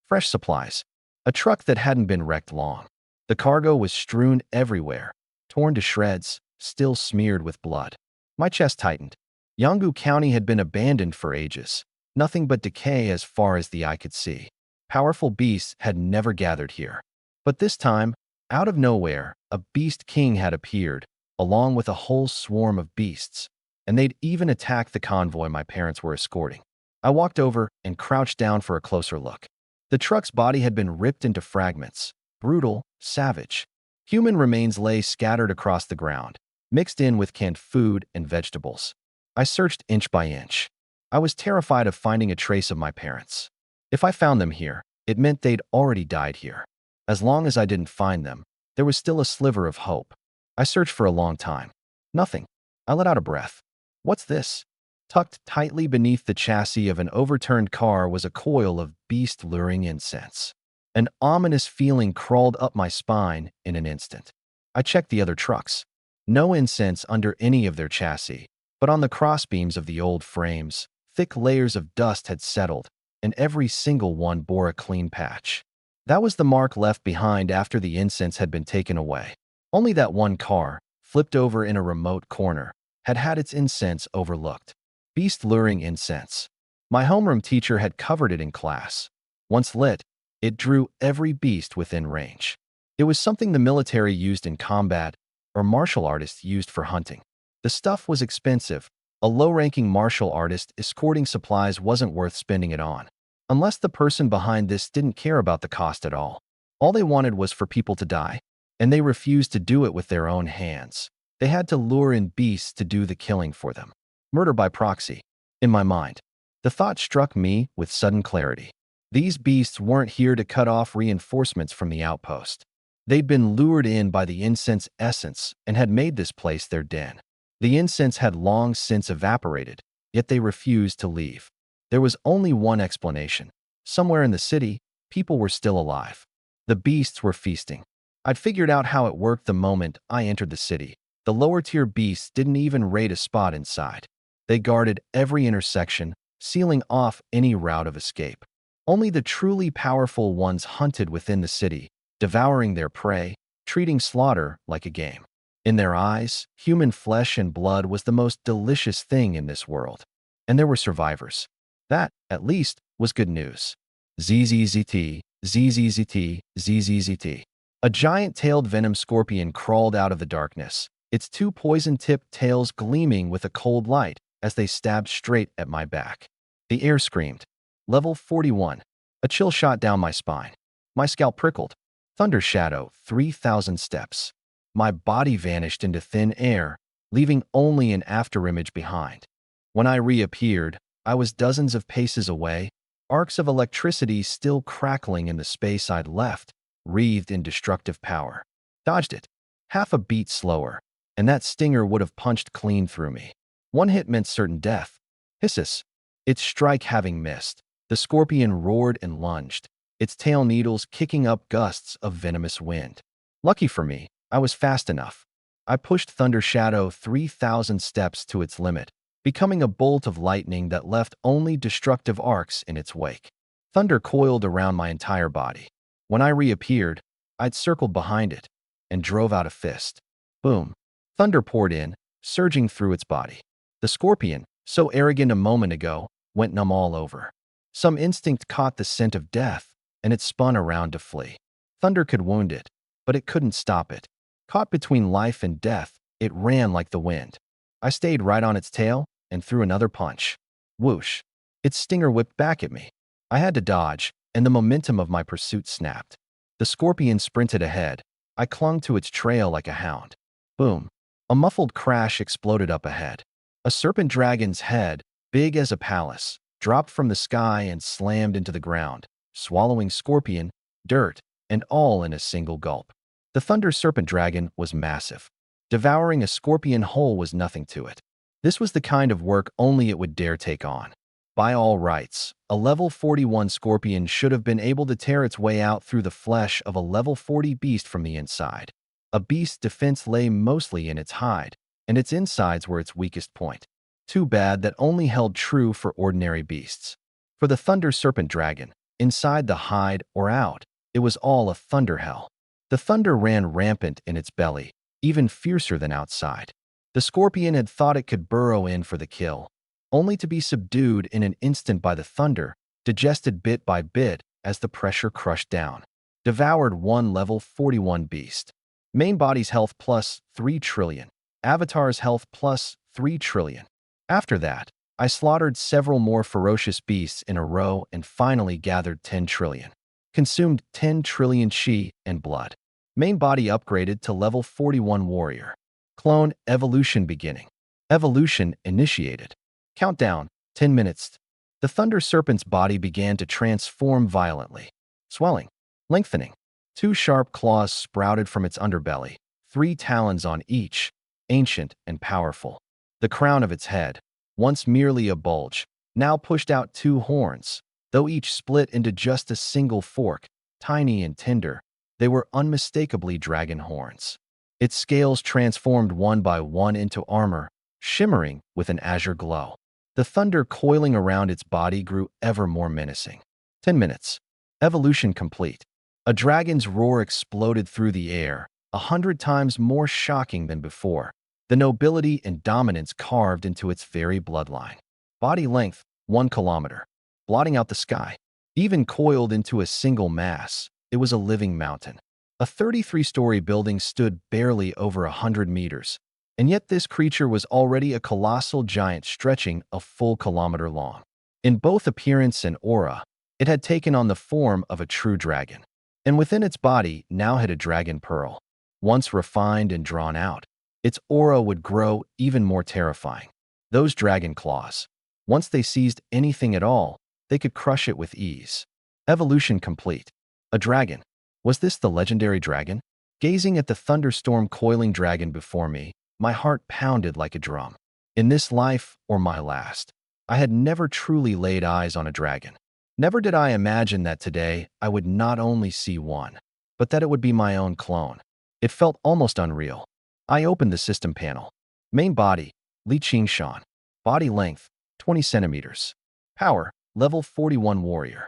Fresh supplies. A truck that hadn't been wrecked long. The cargo was strewn everywhere, torn to shreds, still smeared with blood. My chest tightened. Yongu County had been abandoned for ages. Nothing but decay as far as the eye could see. Powerful beasts had never gathered here. But this time, out of nowhere, a beast king had appeared, along with a whole swarm of beasts, and they'd even attacked the convoy my parents were escorting. I walked over and crouched down for a closer look. The truck's body had been ripped into fragments, brutal, savage. Human remains lay scattered across the ground, mixed in with canned food and vegetables. I searched inch by inch. I was terrified of finding a trace of my parents. If I found them here, it meant they'd already died here. As long as I didn't find them, there was still a sliver of hope. I searched for a long time. Nothing. I let out a breath. What's this? Tucked tightly beneath the chassis of an overturned car was a coil of beast-luring incense. An ominous feeling crawled up my spine in an instant. I checked the other trucks. No incense under any of their chassis, but on the crossbeams of the old frames, thick layers of dust had settled, and every single one bore a clean patch. That was the mark left behind after the incense had been taken away. Only that one car, flipped over in a remote corner, had had its incense overlooked. Beast-luring incense. My homeroom teacher had covered it in class. Once lit, it drew every beast within range. It was something the military used in combat or martial artists used for hunting. The stuff was expensive. A low-ranking martial artist escorting supplies wasn't worth spending it on. Unless the person behind this didn't care about the cost at all. All they wanted was for people to die, and they refused to do it with their own hands. They had to lure in beasts to do the killing for them. Murder by proxy. In my mind, the thought struck me with sudden clarity. These beasts weren't here to cut off reinforcements from the outpost. They'd been lured in by the incense essence and had made this place their den. The incense had long since evaporated, yet they refused to leave. There was only one explanation. Somewhere in the city, people were still alive. The beasts were feasting. I'd figured out how it worked the moment I entered the city. The lower-tier beasts didn't even raid a spot inside. They guarded every intersection, sealing off any route of escape. Only the truly powerful ones hunted within the city, devouring their prey, treating slaughter like a game. In their eyes, human flesh and blood was the most delicious thing in this world. And there were survivors. That, at least, was good news. ZZZT, ZZZT, ZZZT. A giant-tailed venom scorpion crawled out of the darkness, its two poison-tipped tails gleaming with a cold light as they stabbed straight at my back. The air screamed. Level 41. A chill shot down my spine. My scalp prickled. Thunder shadow, 3,000 steps. My body vanished into thin air, leaving only an afterimage behind. When I reappeared, I was dozens of paces away, arcs of electricity still crackling in the space I'd left, wreathed in destructive power. Dodged it. Half a beat slower, and that stinger would have punched clean through me. One hit meant certain death. Hissus. Its strike having missed, the scorpion roared and lunged, its tail needles kicking up gusts of venomous wind. Lucky for me, I was fast enough. I pushed Thunder Shadow 3,000 steps to its limit, becoming a bolt of lightning that left only destructive arcs in its wake. Thunder coiled around my entire body. When I reappeared, I'd circled behind it and drove out a fist. Boom. Thunder poured in, surging through its body. The scorpion, so arrogant a moment ago, went numb all over. Some instinct caught the scent of death, and it spun around to flee. Thunder could wound it, but it couldn't stop it. Caught between life and death, it ran like the wind. I stayed right on its tail and threw another punch. Whoosh. Its stinger whipped back at me. I had to dodge, and the momentum of my pursuit snapped. The scorpion sprinted ahead. I clung to its trail like a hound. Boom. A muffled crash exploded up ahead. A serpent dragon's head, big as a palace, dropped from the sky and slammed into the ground, swallowing scorpion, dirt, and all in a single gulp. The thunder serpent dragon was massive. Devouring a scorpion whole was nothing to it. This was the kind of work only it would dare take on. By all rights, a level 41 scorpion should have been able to tear its way out through the flesh of a level 40 beast from the inside. A beast's defense lay mostly in its hide, and its insides were its weakest point. Too bad that only held true for ordinary beasts. For the Thunder Serpent Dragon, inside the hide or out, it was all a thunder hell. The thunder ran rampant in its belly, even fiercer than outside. The scorpion had thought it could burrow in for the kill, only to be subdued in an instant by the thunder, digested bit by bit as the pressure crushed down. Devoured one level 41 beast. Main body's health plus 3 trillion. Avatar's health plus 3 trillion. After that, I slaughtered several more ferocious beasts in a row and finally gathered 10 trillion. Consumed 10 trillion chi and blood. Main body upgraded to level 41 warrior. Clone evolution beginning. Evolution initiated. Countdown, 10 minutes. The Thunder Serpent's body began to transform violently. Swelling. Lengthening. 2 sharp claws sprouted from its underbelly, 3 talons on each, ancient and powerful. The crown of its head, once merely a bulge, now pushed out 2 horns. Though each split into just a single fork, tiny and tender, they were unmistakably dragon horns. Its scales transformed one by one into armor, shimmering with an azure glow. The thunder coiling around its body grew ever more menacing. 10 minutes. Evolution complete. A dragon's roar exploded through the air, 100 times more shocking than before. The nobility and dominance carved into its very bloodline. Body length, 1 kilometer. Blotting out the sky. Even coiled into a single mass, it was a living mountain. A 33-story building stood barely over 100 meters, and yet this creature was already a colossal giant stretching a full kilometer long. In both appearance and aura, it had taken on the form of a true dragon, and within its body now had a dragon pearl. Once refined and drawn out, its aura would grow even more terrifying. Those dragon claws, once they seized anything at all, they could crush it with ease. Evolution complete. A dragon. Was this the legendary dragon? Gazing at the thunderstorm coiling dragon before me, my heart pounded like a drum. In this life or my last, I had never truly laid eyes on a dragon. Never did I imagine that today I would not only see one, but that it would be my own clone. It felt almost unreal. I opened the system panel. Main body, Li Qingshan. Body length, 20 centimeters. Power, level 41 warrior.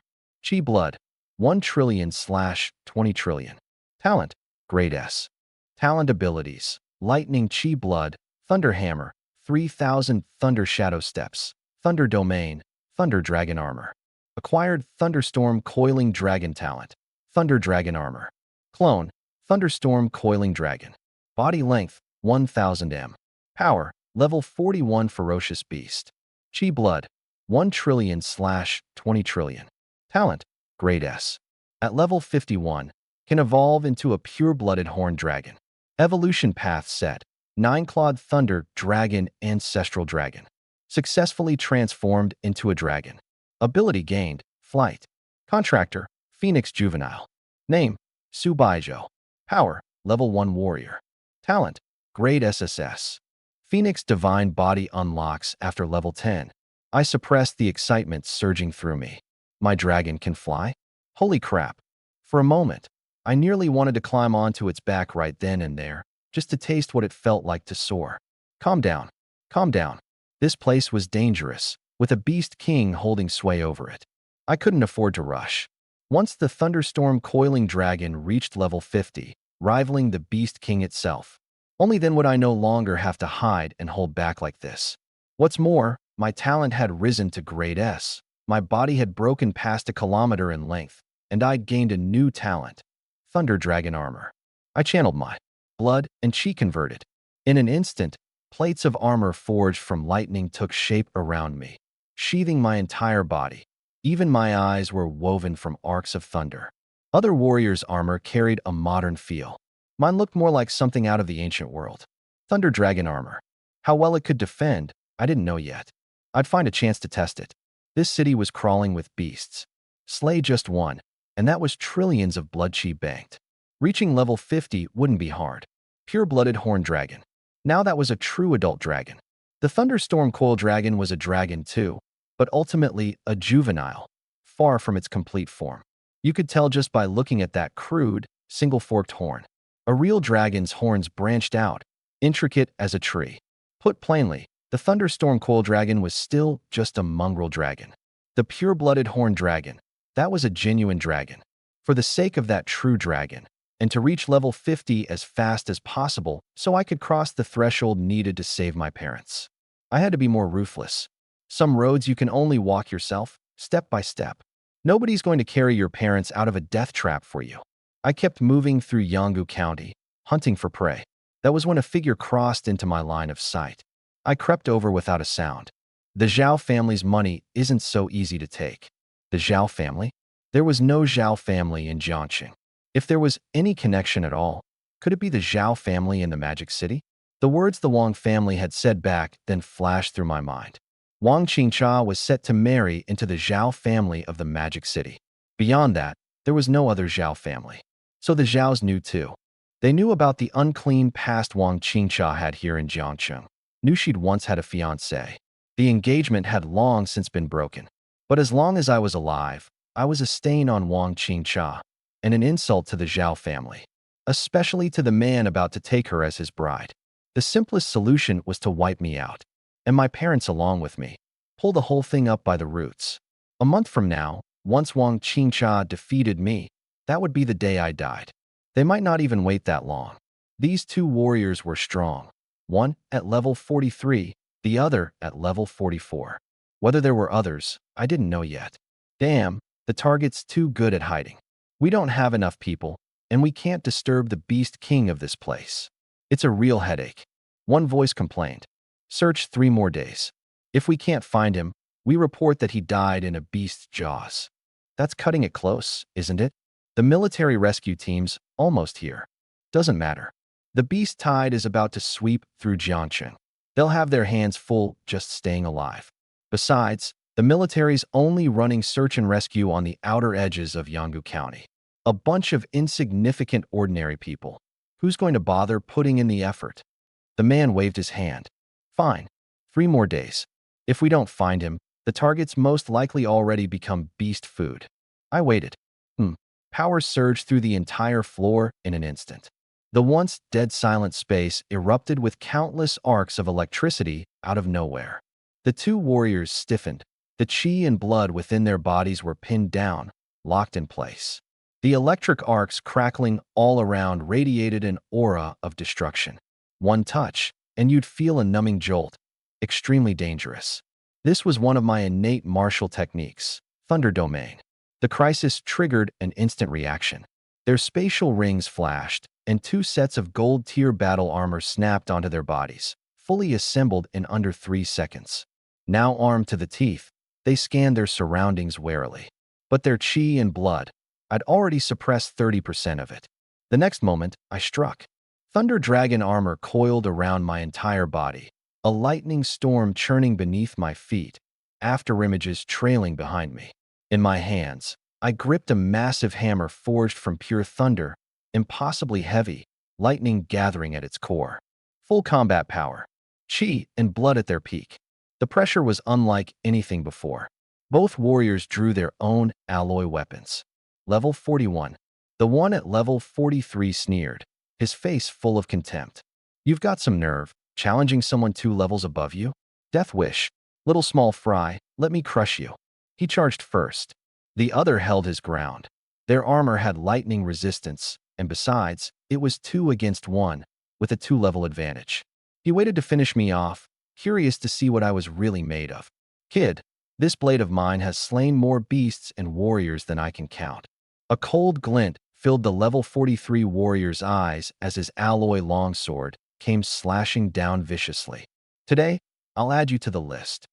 Chi blood, 1 trillion/20 trillion. Talent, grade S. Talent abilities, lightning chi blood, thunder hammer, 3000 thunder shadow steps, thunder domain, thunder dragon armor. Acquired thunderstorm coiling dragon talent, thunder dragon armor. Clone, thunderstorm coiling dragon. Body length, 1000 m. Power, level 41 ferocious beast. Chi blood, 1 trillion/20 trillion. Talent, grade S. At level 51, can evolve into a pure-blooded horned dragon. Evolution path set, 9-clawed thunder dragon ancestral dragon. Successfully transformed into a dragon. Ability gained, flight. Contractor, Phoenix Juvenile. Name, Subaijo. Power, level 1 warrior. Talent, grade SSS. Phoenix divine body unlocks after level 10. I suppressed the excitement surging through me. My dragon can fly? Holy crap. For a moment, I nearly wanted to climb onto its back right then and there, just to taste what it felt like to soar. Calm down. Calm down. This place was dangerous, with a beast king holding sway over it. I couldn't afford to rush. Once the thunderstorm coiling dragon reached level 50, rivaling the beast king itself, only then would I no longer have to hide and hold back like this. What's more, my talent had risen to grade S. My body had broken past a kilometer in length, and I'd gained a new talent, thunder dragon armor. I channeled my blood and chi converted. In an instant, plates of armor forged from lightning took shape around me, sheathing my entire body. Even my eyes were woven from arcs of thunder. Other warriors' armor carried a modern feel. Mine looked more like something out of the ancient world. Thunder dragon armor. How well it could defend, I didn't know yet. I'd find a chance to test it. This city was crawling with beasts. Slay just one, and that was trillions of blood chi banked. Reaching level 50 wouldn't be hard. Pure-blooded horned dragon. Now that was a true adult dragon. The thunderstorm coil dragon was a dragon too, but ultimately a juvenile, far from its complete form. You could tell just by looking at that crude, single-forked horn. A real dragon's horns branched out, intricate as a tree. Put plainly, the thunderstorm coil dragon was still just a mongrel dragon. The pure-blooded horned dragon, that was a genuine dragon. For the sake of that true dragon, and to reach level 50 as fast as possible so I could cross the threshold needed to save my parents, I had to be more ruthless. Some roads you can only walk yourself, step by step. Nobody's going to carry your parents out of a death trap for you. I kept moving through Yanggu County, hunting for prey. That was when a figure crossed into my line of sight. I crept over without a sound. The Zhao family's money isn't so easy to take. The Zhao family? There was no Zhao family in Jiangxing. If there was any connection at all, could it be the Zhao family in the Magic City? The words the Wang family had said back then flashed through my mind. Wang Qingcha was set to marry into the Zhao family of the Magic City. Beyond that, there was no other Zhao family. So the Zhaos knew too. They knew about the unclean past Wang Qingcha had here in Jiangcheng. Knew she'd once had a fiancé. The engagement had long since been broken. But as long as I was alive, I was a stain on Wang Qingcha and an insult to the Zhao family, especially to the man about to take her as his bride. The simplest solution was to wipe me out, and my parents along with me, pull the whole thing up by the roots. A month from now, once Wang Qingcha defeated me, that would be the day I died. They might not even wait that long. These two warriors were strong, one at level 43, the other at level 44. Whether there were others, I didn't know yet. Damn, the target's too good at hiding. We don't have enough people, and we can't disturb the beast king of this place. It's a real headache. One voice complained. Search 3 more days. If we can't find him, we report that he died in a beast's jaws. That's cutting it close, isn't it? The military rescue team's almost here. Doesn't matter. The beast tide is about to sweep through Jiangcheng. They'll have their hands full just staying alive. Besides, the military's only running search and rescue on the outer edges of Yanggu County. A bunch of insignificant ordinary people. Who's going to bother putting in the effort? The man waved his hand. Fine. 3 more days. If we don't find him, the target's most likely already become beast food. I waited. Power surged through the entire floor in an instant. The once dead silent space erupted with countless arcs of electricity out of nowhere. The two warriors stiffened. The chi and blood within their bodies were pinned down, locked in place. The electric arcs crackling all around radiated an aura of destruction. One touch, and you'd feel a numbing jolt. Extremely dangerous. This was one of my innate martial techniques, Thunder Domain. The crisis triggered an instant reaction. Their spatial rings flashed, and 2 sets of gold-tier battle armor snapped onto their bodies, fully assembled in under 3 seconds. Now armed to the teeth, they scanned their surroundings warily. But their chi and blood, I'd already suppressed 30% of it. The next moment, I struck. Thunder Dragon armor coiled around my entire body, a lightning storm churning beneath my feet, afterimages trailing behind me. In my hands, I gripped a massive hammer forged from pure thunder, impossibly heavy, lightning gathering at its core. Full combat power, chi and blood at their peak. The pressure was unlike anything before. Both warriors drew their own alloy weapons. Level 41. The one at level 43 sneered, his face full of contempt. You've got some nerve, challenging someone 2 levels above you? Death wish. Little small fry, let me crush you. He charged first. The other held his ground. Their armor had lightning resistance, and besides, it was 2 against 1, with a 2-level advantage. He waited to finish me off, curious to see what I was really made of. Kid, this blade of mine has slain more beasts and warriors than I can count. A cold glint filled the level 43 warrior's eyes as his alloy longsword came slashing down viciously. Today, I'll add you to the list.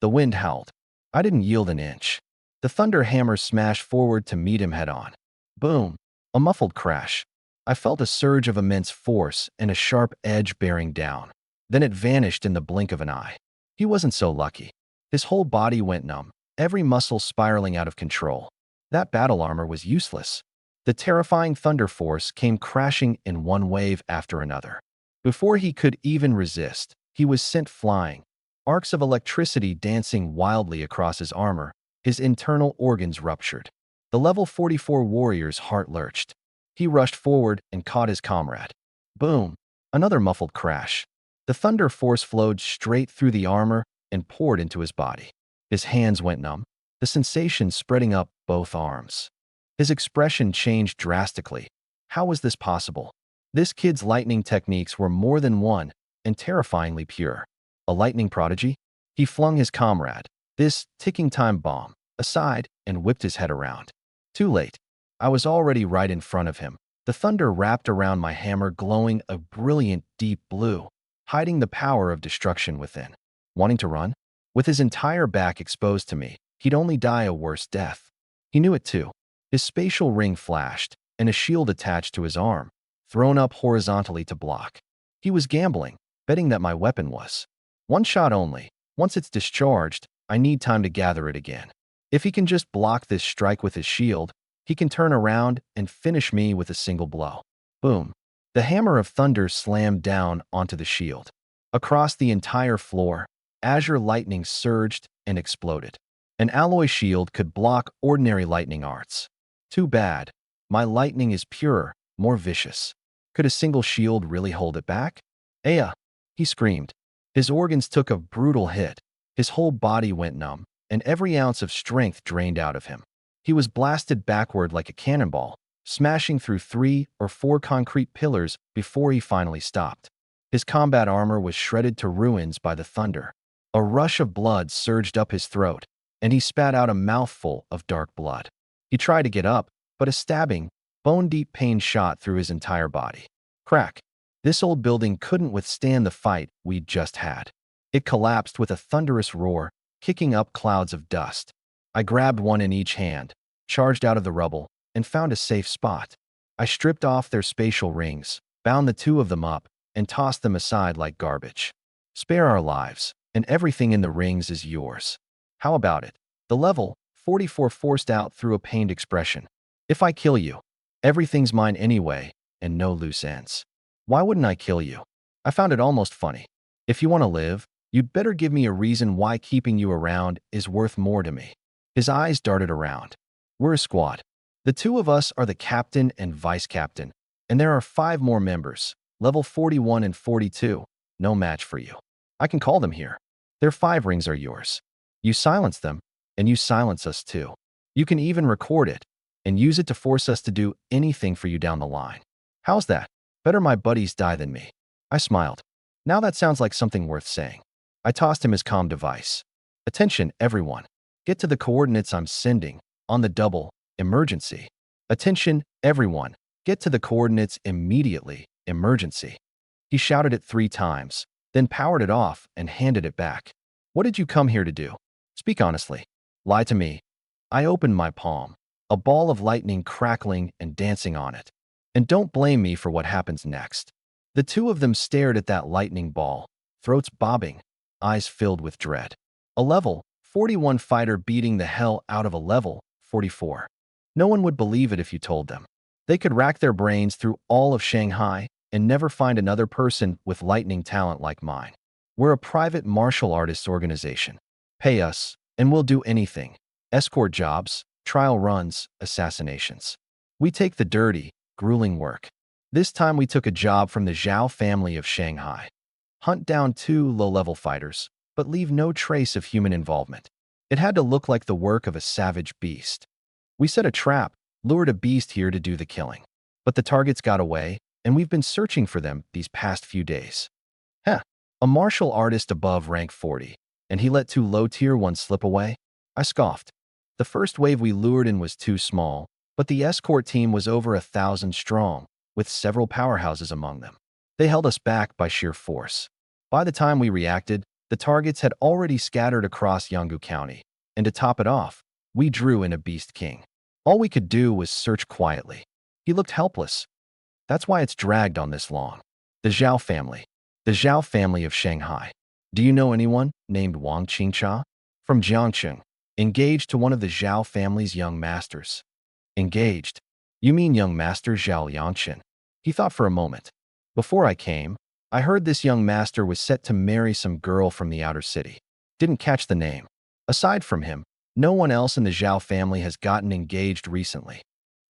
The wind howled. I didn't yield an inch. The thunder hammer smashed forward to meet him head-on. Boom! A muffled crash. I felt a surge of immense force and a sharp edge bearing down. Then it vanished in the blink of an eye. He wasn't so lucky. His whole body went numb, every muscle spiraling out of control. That battle armor was useless. The terrifying thunder force came crashing in one wave after another. Before he could even resist, he was sent flying, arcs of electricity dancing wildly across his armor. His internal organs ruptured. The level 44 warrior's heart lurched. He rushed forward and caught his comrade. Boom! Another muffled crash. The thunder force flowed straight through the armor and poured into his body. His hands went numb, the sensation spreading up both arms. His expression changed drastically. How was this possible? This kid's lightning techniques were more than one and terrifyingly pure. A lightning prodigy? He flung his comrade, this ticking time bomb, aside and whipped his head around. Too late. I was already right in front of him. The thunder wrapped around my hammer, glowing a brilliant deep blue, hiding the power of destruction within. Wanting to run? With his entire back exposed to me, he'd only die a worse death. He knew it too. His spatial ring flashed, and a shield attached to his arm, thrown up horizontally to block. He was gambling, betting that my weapon was. One shot only. Once it's discharged, I need time to gather it again. If he can just block this strike with his shield, he can turn around and finish me with a single blow. Boom. The hammer of thunder slammed down onto the shield. Across the entire floor, azure lightning surged and exploded. An alloy shield could block ordinary lightning arts. Too bad. My lightning is purer, more vicious. Could a single shield really hold it back? Aya! He screamed. His organs took a brutal hit. His whole body went numb, and every ounce of strength drained out of him. He was blasted backward like a cannonball, smashing through 3 or 4 concrete pillars before he finally stopped. His combat armor was shredded to ruins by the thunder. A rush of blood surged up his throat, and he spat out a mouthful of dark blood. He tried to get up, but a stabbing, bone-deep pain shot through his entire body. Crack! This old building couldn't withstand the fight we'd just had. It collapsed with a thunderous roar, kicking up clouds of dust. I grabbed one in each hand, charged out of the rubble, and found a safe spot. I stripped off their spatial rings, bound the 2 of them up, and tossed them aside like garbage. Spare our lives, and everything in the rings is yours. How about it? The level 44 forced out through a pained expression. If I kill you, everything's mine anyway, and no loose ends. Why wouldn't I kill you? I found it almost funny. If you want to live, you'd better give me a reason why keeping you around is worth more to me. His eyes darted around. We're a squad. The 2 of us are the captain and vice captain, and there are 5 more members, level 41 and 42. No match for you. I can call them here. Their 5 rings are yours. You silence them, and you silence us too. You can even record it, and use it to force us to do anything for you down the line. How's that? Better my buddies die than me. I smiled. Now that sounds like something worth saying. I tossed him his comm device. Attention, everyone. Get to the coordinates I'm sending, on the double, emergency. Attention, everyone. Get to the coordinates immediately, emergency. He shouted it 3 times, then powered it off and handed it back. What did you come here to do? Speak honestly. Lie to me. I opened my palm, a ball of lightning crackling and dancing on it. And don't blame me for what happens next. The 2 of them stared at that lightning ball, throats bobbing, eyes filled with dread. A level 41 fighter beating the hell out of a level 44. No one would believe it if you told them. They could rack their brains through all of Shanghai and never find another person with lightning talent like mine. We're a private martial artists organization. Pay us, and we'll do anything. Escort jobs, trial runs, assassinations. We take the dirty, grueling work. This time we took a job from the Zhao family of Shanghai. Hunt down 2 low-level fighters, but leave no trace of human involvement. It had to look like the work of a savage beast. We set a trap, lured a beast here to do the killing. But the targets got away, and we've been searching for them these past few days. A martial artist above rank 40, and he let 2 low-tier ones slip away? I scoffed. The first wave we lured in was too small, but the escort team was over 1,000 strong, with several powerhouses among them. They held us back by sheer force. By the time we reacted, the targets had already scattered across Yanggu County, and to top it off, we drew in a Beast King. All we could do was search quietly. He looked helpless. That's why it's dragged on this long. The Zhao family. The Zhao family of Shanghai. Do you know anyone named Wang Qingcha? From Jiangcheng. Engaged to one of the Zhao family's young masters. Engaged? You mean young master Zhao Yangchen? He thought for a moment. Before I came, I heard this young master was set to marry some girl from the outer city. Didn't catch the name. Aside from him, no one else in the Zhao family has gotten engaged recently.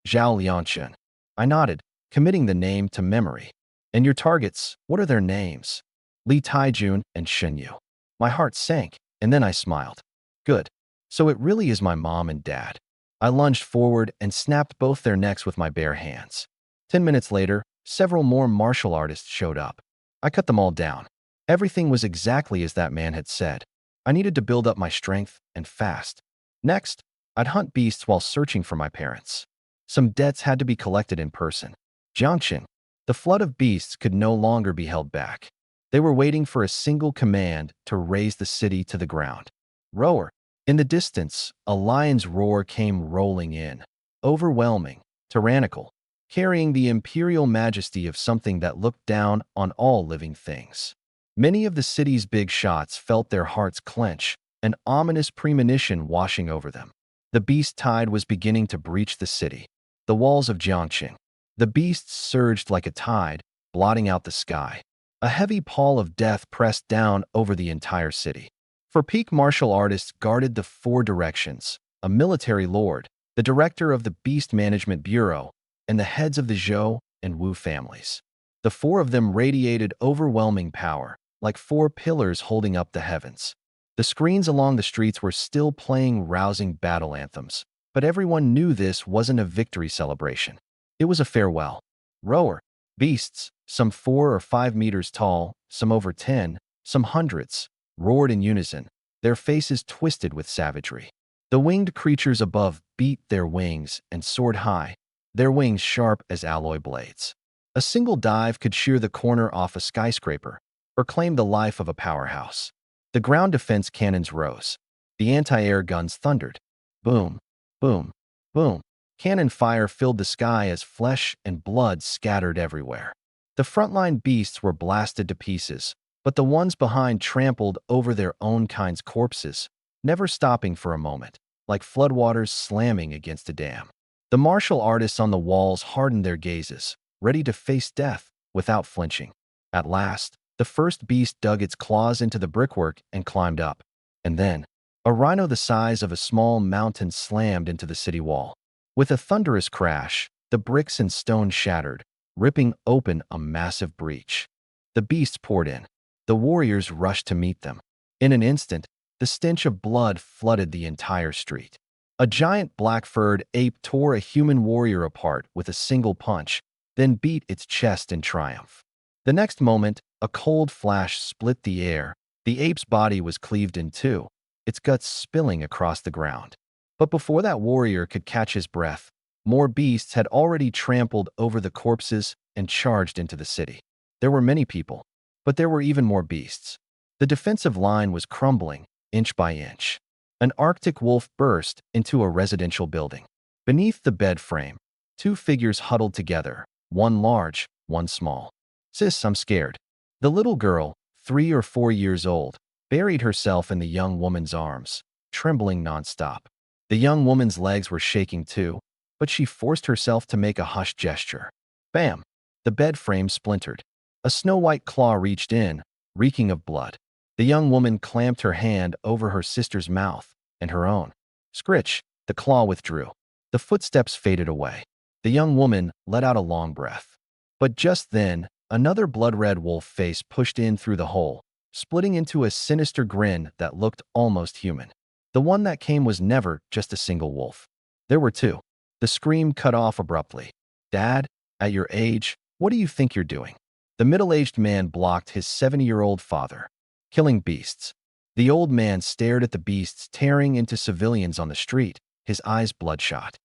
Zhao Lianchen. I nodded, committing the name to memory. And your targets, what are their names? Li Taijun and Shen Yu. My heart sank, and then I smiled. Good. So it really is my mom and dad. I lunged forward and snapped both their necks with my bare hands. 10 minutes later, several more martial artists showed up. I cut them all down. Everything was exactly as that man had said. I needed to build up my strength, and fast. Next, I'd hunt beasts while searching for my parents. Some debts had to be collected in person. Jiangqin. The flood of beasts could no longer be held back. They were waiting for a single command to raze the city to the ground. Roar. In the distance, a lion's roar came rolling in. Overwhelming, tyrannical, carrying the imperial majesty of something that looked down on all living things. Many of the city's big shots felt their hearts clench, an ominous premonition washing over them. The beast tide was beginning to breach the city. The walls of Jiangqing. The beasts surged like a tide, blotting out the sky. A heavy pall of death pressed down over the entire city. For peak martial artists guarded the four directions, a military lord, the director of the Beast Management Bureau, and the heads of the Zhou and Wu families. The four of them radiated overwhelming power, like four pillars holding up the heavens. The screens along the streets were still playing rousing battle anthems, but everyone knew this wasn't a victory celebration. It was a farewell. Roar. Beasts, some 4 or 5 meters tall, some over 10, some hundreds, roared in unison, their faces twisted with savagery. The winged creatures above beat their wings and soared high, their wings sharp as alloy blades. A single dive could shear the corner off a skyscraper or claim the life of a powerhouse. The ground defense cannons rose. The anti-air guns thundered. Boom, boom, boom. Cannon fire filled the sky as flesh and blood scattered everywhere. The frontline beasts were blasted to pieces, but the ones behind trampled over their own kind's corpses, never stopping for a moment, like floodwaters slamming against a dam. The martial artists on the walls hardened their gazes, ready to face death without flinching. At last, the first beast dug its claws into the brickwork and climbed up. And then, a rhino the size of a small mountain slammed into the city wall. With a thunderous crash, the bricks and stone shattered, ripping open a massive breach. The beasts poured in. The warriors rushed to meet them. In an instant, the stench of blood flooded the entire street. A giant black-furred ape tore a human warrior apart with a single punch, then beat its chest in triumph. The next moment, a cold flash split the air. The ape's body was cleaved in two, its guts spilling across the ground. But before that warrior could catch his breath, more beasts had already trampled over the corpses and charged into the city. There were many people, but there were even more beasts. The defensive line was crumbling, inch by inch. An Arctic wolf burst into a residential building. Beneath the bed frame, two figures huddled together, one large, one small. Sis, I'm scared. The little girl, 3 or 4 years old, buried herself in the young woman's arms, trembling nonstop. The young woman's legs were shaking too, but she forced herself to make a hushed gesture. Bam! The bed frame splintered. A snow-white claw reached in, reeking of blood. The young woman clamped her hand over her sister's mouth and her own. Scritch! The claw withdrew. The footsteps faded away. The young woman let out a long breath. But just then, another blood-red wolf face pushed in through the hole, splitting into a sinister grin that looked almost human. The one that came was never just a single wolf. There were two. The scream cut off abruptly. Dad, at your age, what do you think you're doing? The middle-aged man blocked his 70-year-old father. Killing beasts. The old man stared at the beasts tearing into civilians on the street, his eyes bloodshot.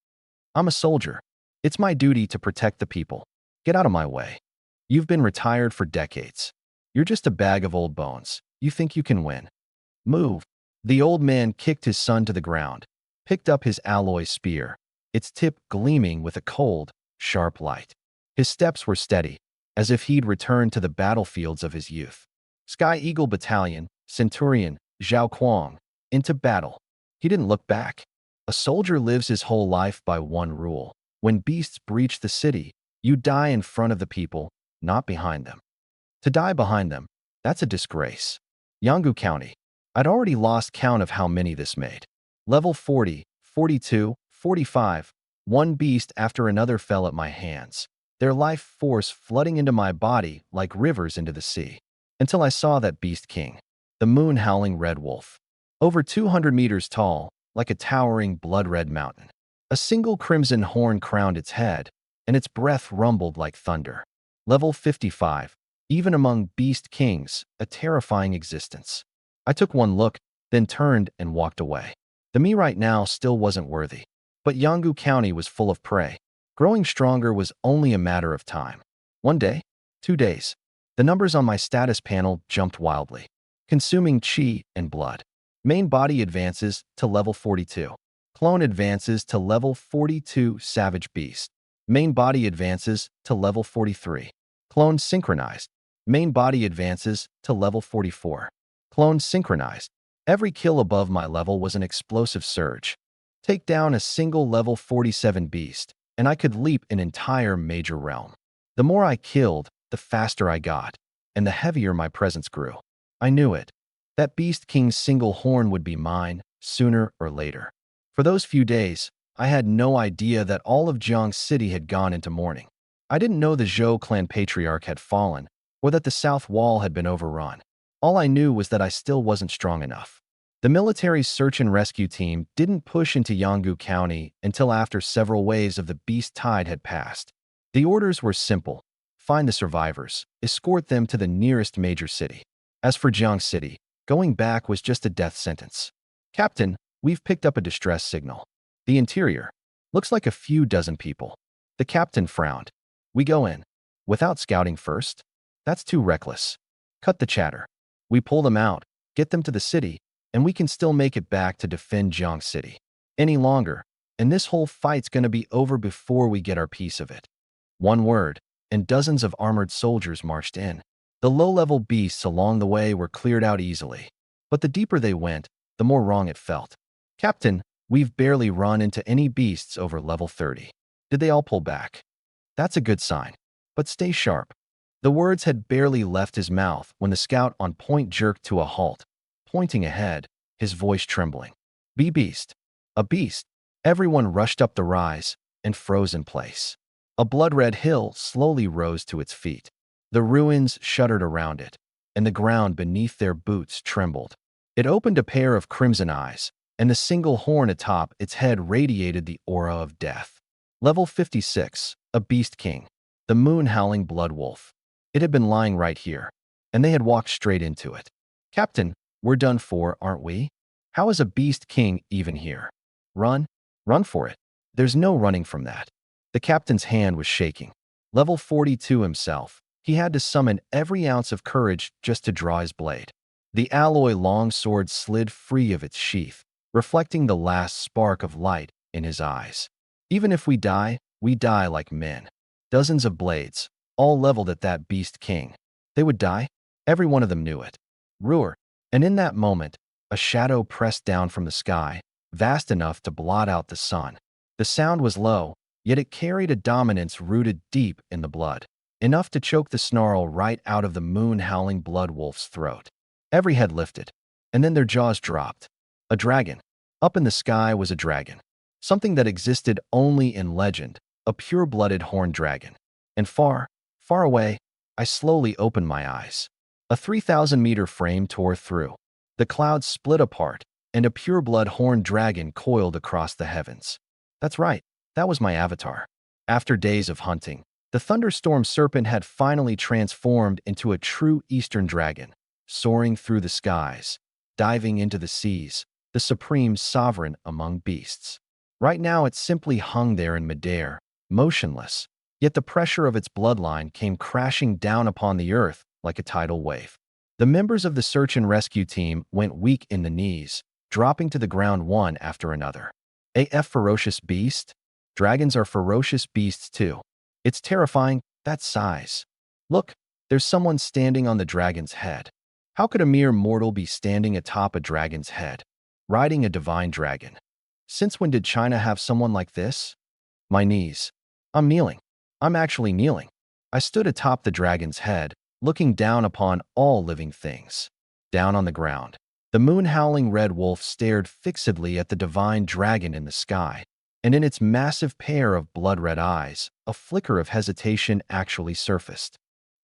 I'm a soldier. It's my duty to protect the people. Get out of my way. You've been retired for decades. You're just a bag of old bones. You think you can win. Move. The old man kicked his son to the ground, picked up his alloy spear, its tip gleaming with a cold, sharp light. His steps were steady, as if he'd returned to the battlefields of his youth. Sky Eagle Battalion, Centurion, Zhao Kuang, into battle. He didn't look back. A soldier lives his whole life by one rule. When beasts breach the city, you die in front of the people, not behind them. To die behind them, that's a disgrace. Yanggu County. I'd already lost count of how many this made. Level 40, 42, 45. One beast after another fell at my hands, their life force flooding into my body like rivers into the sea. Until I saw that beast king, the moon-howling red wolf. Over 200 meters tall, like a towering blood-red mountain. A single crimson horn crowned its head, and its breath rumbled like thunder. Level 55. Even among beast kings, a terrifying existence. I took one look, then turned and walked away. The me right now still wasn't worthy. But Yanggu County was full of prey. Growing stronger was only a matter of time. 1 day, 2 days. The numbers on my status panel jumped wildly. Consuming chi and blood. Main body advances to level 42. Clone advances to level 42 Savage Beast. Main body advances to level 43. Clone synchronized. Main body advances to level 44. Clone synchronized. Every kill above my level was an explosive surge. Take down a single level 47 beast, and I could leap an entire major realm. The more I killed, the faster I got, and the heavier my presence grew. I knew it. That Beast King's single horn would be mine, sooner or later. For those few days, I had no idea that all of Jiang City had gone into mourning. I didn't know the Zhou clan patriarch had fallen, or that the South Wall had been overrun. All I knew was that I still wasn't strong enough. The military's search and rescue team didn't push into Yanggu County until after several waves of the beast tide had passed. The orders were simple. Find the survivors, escort them to the nearest major city. As for Jiang City, going back was just a death sentence. Captain, we've picked up a distress signal. The interior. Looks like a few dozen people. The captain frowned. We go in. Without scouting first? That's too reckless. Cut the chatter. We pull them out, get them to the city, and we can still make it back to defend Jiang City. Any longer, and this whole fight's gonna be over before we get our piece of it. One word, and dozens of armored soldiers marched in. The low-level beasts along the way were cleared out easily, but the deeper they went, the more wrong it felt. Captain, we've barely run into any beasts over level 30. Did they all pull back? That's a good sign, but stay sharp. The words had barely left his mouth when the scout on point jerked to a halt, pointing ahead, his voice trembling. Be beast. A beast. Everyone rushed up the rise and froze in place. A blood-red hill slowly rose to its feet. The ruins shuddered around it, and the ground beneath their boots trembled. It opened a pair of crimson eyes, and the single horn atop its head radiated the aura of death. Level 56, a beast king. The moon-howling blood wolf. It had been lying right here, and they had walked straight into it. Captain, we're done for, aren't we? How is a beast king even here? Run? Run for it. There's no running from that. The captain's hand was shaking. Level 42 himself, he had to summon every ounce of courage just to draw his blade. The alloy longsword slid free of its sheath, reflecting the last spark of light in his eyes. Even if we die like men. Dozens of blades, all leveled at that beast king. They would die? Every one of them knew it. Roar. And in that moment, a shadow pressed down from the sky, vast enough to blot out the sun. The sound was low, yet it carried a dominance rooted deep in the blood, enough to choke the snarl right out of the moon-howling blood wolf's throat. Every head lifted, and then their jaws dropped. A dragon. Up in the sky was a dragon. Something that existed only in legend, a pure-blooded horned dragon. And far, far away, I slowly opened my eyes. A 3,000-meter frame tore through. The clouds split apart, and a pure-blood horned dragon coiled across the heavens. That's right, that was my avatar. After days of hunting, the thunderstorm serpent had finally transformed into a true eastern dragon, soaring through the skies, diving into the seas, the supreme sovereign among beasts. Right now it simply hung there in midair, motionless, yet the pressure of its bloodline came crashing down upon the earth like a tidal wave. The members of the search and rescue team went weak in the knees, dropping to the ground one after another. AF ferocious beast? Dragons are ferocious beasts too. It's terrifying, that size. Look, there's someone standing on the dragon's head. How could a mere mortal be standing atop a dragon's head, riding a divine dragon? Since when did China have someone like this? My knees. I'm kneeling. I'm actually kneeling. I stood atop the dragon's head, looking down upon all living things. Down on the ground, the moon-howling red wolf stared fixedly at the divine dragon in the sky, and in its massive pair of blood-red eyes, a flicker of hesitation actually surfaced.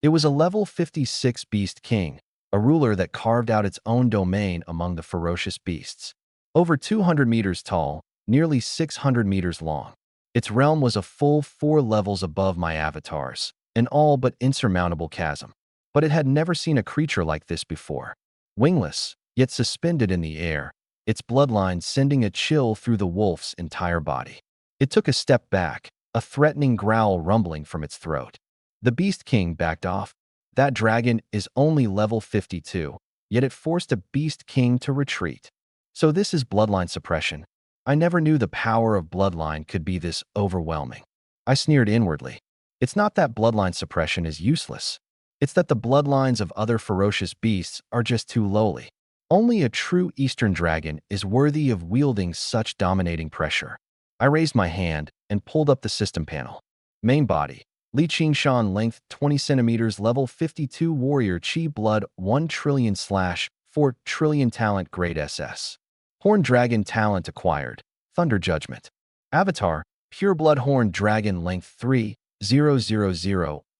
It was a level 56 beast king, a ruler that carved out its own domain among the ferocious beasts. Over 200 meters tall, nearly 600 meters long. Its realm was a full 4 levels above my avatar's, an all but insurmountable chasm. But it had never seen a creature like this before. Wingless, yet suspended in the air, its bloodline sending a chill through the wolf's entire body. It took a step back, a threatening growl rumbling from its throat. The Beast King backed off. That dragon is only level 52, yet it forced a Beast King to retreat. So this is bloodline suppression. I never knew the power of bloodline could be this overwhelming. I sneered inwardly. It's not that bloodline suppression is useless. It's that the bloodlines of other ferocious beasts are just too lowly. Only a true Eastern dragon is worthy of wielding such dominating pressure. I raised my hand and pulled up the system panel. Main body. Li Qingshan length 20 centimeters level 52 warrior chi blood 1 trillion / 4 trillion talent grade SS. Horn dragon talent acquired. Thunder judgment. Avatar. Pure blood horn dragon length 3000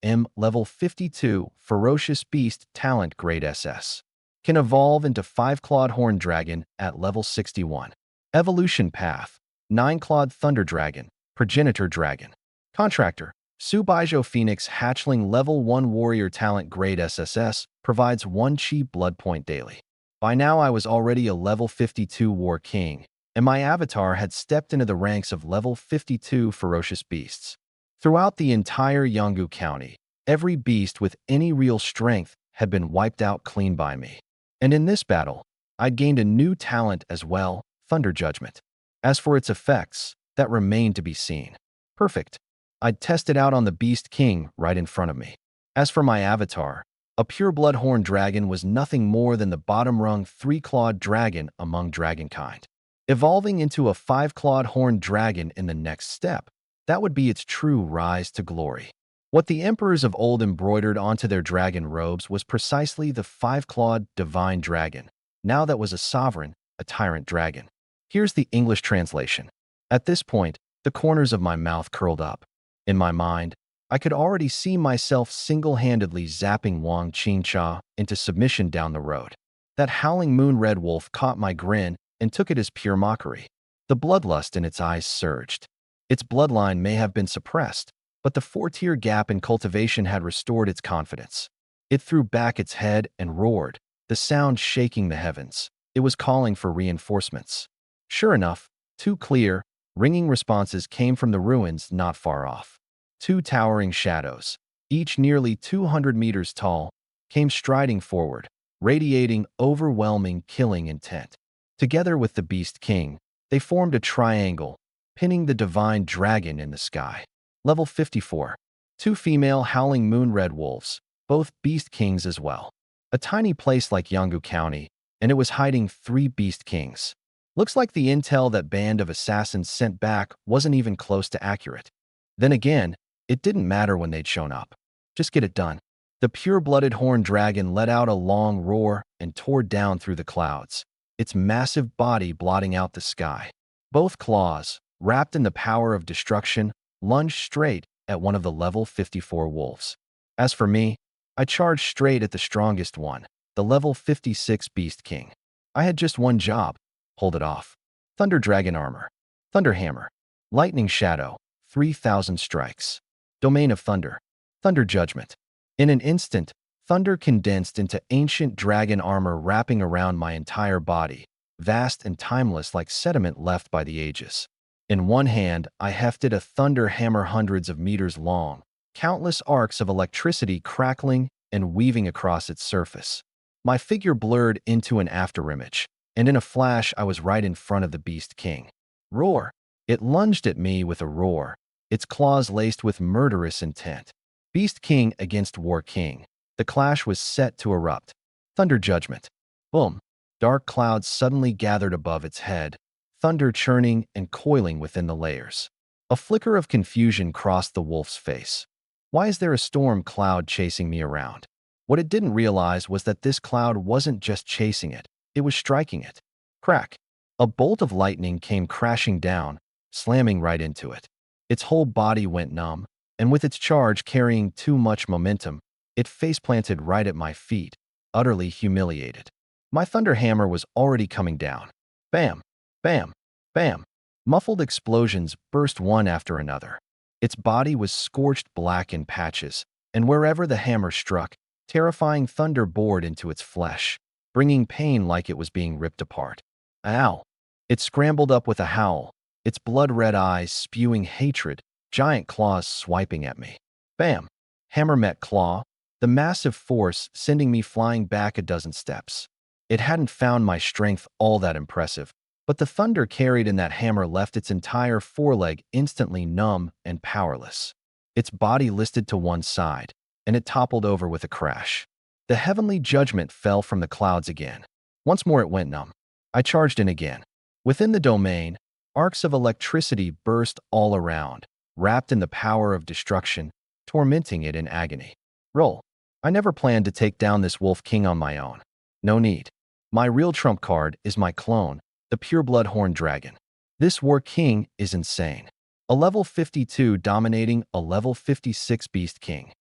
M level 52 ferocious beast talent grade SS. Can evolve into 5-clawed horn dragon at level 61. Evolution path. 9-clawed thunder dragon, progenitor dragon. Contractor. Subaijo Phoenix hatchling level 1 warrior talent grade SSS provides 1 chi blood point daily. By now I was already a level 52 war king, and my avatar had stepped into the ranks of level 52 ferocious beasts. Throughout the entire Yanggu County, every beast with any real strength had been wiped out clean by me. And in this battle, I'd gained a new talent as well, Thunder Judgment. As for its effects, that remained to be seen. Perfect. I'd test it out on the Beast King right in front of me. As for my avatar, a pure blood horn dragon was nothing more than the bottom-rung 3-clawed dragon among dragonkind. Evolving into a 5-clawed horned dragon in the next step, that would be its true rise to glory. What the emperors of old embroidered onto their dragon robes was precisely the 5-clawed divine dragon. Now that was a sovereign, a tyrant dragon. Here's the English translation. At this point, the corners of my mouth curled up. In my mind, I could already see myself single-handedly zapping Wang Qingcha into submission down the road. That howling moon-red wolf caught my grin and took it as pure mockery. The bloodlust in its eyes surged. Its bloodline may have been suppressed, but the 4-tier gap in cultivation had restored its confidence. It threw back its head and roared, the sound shaking the heavens. It was calling for reinforcements. Sure enough, 2 clear, ringing responses came from the ruins not far off. 2 towering shadows, each nearly 200 meters tall, came striding forward, radiating overwhelming killing intent. Together with the Beast King, they formed a triangle, pinning the divine dragon in the sky. Level 54. 2 female howling moon-red wolves, both Beast Kings as well. A tiny place like Yanggu County, and it was hiding 3 Beast Kings. Looks like the intel that band of assassins sent back wasn't even close to accurate. Then again, it didn't matter when they'd shown up. Just get it done. The pure-blooded horned dragon let out a long roar and tore down through the clouds, its massive body blotting out the sky. Both claws, wrapped in the power of destruction, lunged straight at one of the level 54 wolves. As for me, I charged straight at the strongest one, the level 56 Beast King. I had just one job: hold it off. Thunder Dragon Armor. Thunder Hammer. Lightning Shadow. 3,000 strikes. Domain of Thunder. Thunder Judgment. In an instant, thunder condensed into ancient dragon armor wrapping around my entire body, vast and timeless like sediment left by the ages. In one hand, I hefted a thunder hammer hundreds of meters long, countless arcs of electricity crackling and weaving across its surface. My figure blurred into an afterimage, and in a flash I was right in front of the Beast King. Roar! It lunged at me with a roar, its claws laced with murderous intent. Beast King against War King. The clash was set to erupt. Thunder Judgment. Boom! Dark clouds suddenly gathered above its head, thunder churning and coiling within the layers. A flicker of confusion crossed the wolf's face. Why is there a storm cloud chasing me around? What it didn't realize was that this cloud wasn't just chasing it, it was striking it. Crack! A bolt of lightning came crashing down, slamming right into it. Its whole body went numb, and with its charge carrying too much momentum, it face-planted right at my feet, utterly humiliated. My thunder hammer was already coming down. Bam! Bam! Bam! Muffled explosions burst one after another. Its body was scorched black in patches, and wherever the hammer struck, terrifying thunder bored into its flesh, bringing pain like it was being ripped apart. Ow! It scrambled up with a howl, its blood-red eyes spewing hatred, giant claws swiping at me. Bam! Hammer met claw, the massive force sending me flying back a dozen steps. It hadn't found my strength all that impressive, but the thunder carried in that hammer left its entire foreleg instantly numb and powerless. Its body listed to one side, and it toppled over with a crash. The heavenly judgment fell from the clouds again. Once more it went numb. I charged in again. Within the domain, arcs of electricity burst all around, wrapped in the power of destruction, tormenting it in agony. Roll. I never planned to take down this Wolf King on my own. No need. My real trump card is my clone, the pureblood horned dragon. This War King is insane. A level 52 dominating a level 56 Beast King.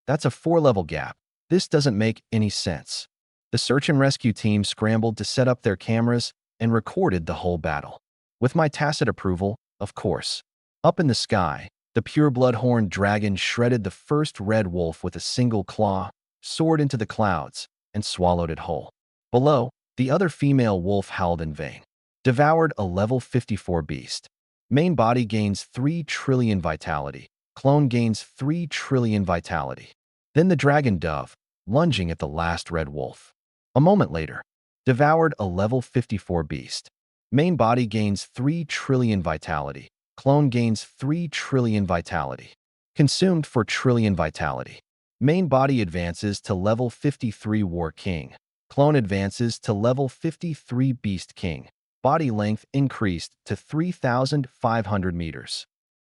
That's a 4-level gap. This doesn't make any sense. The search and rescue team scrambled to set up their cameras and recorded the whole battle. With my tacit approval, of course. Up in the sky, the pureblood horned dragon shredded the first red wolf with a single claw, soared into the clouds, and swallowed it whole. Below, the other female wolf howled in vain. Devoured a level 54 beast. Main body gains 3 trillion vitality. Clone gains 3 trillion vitality. Then the dragon dove, lunging at the last red wolf. A moment later, devoured a level 54 beast. Main body gains 3 trillion vitality. Clone gains 3 trillion vitality. Consumed for trillion vitality. Main body advances to level 53 War King. Clone advances to level 53 Beast King. Body length increased to 3,500 meters.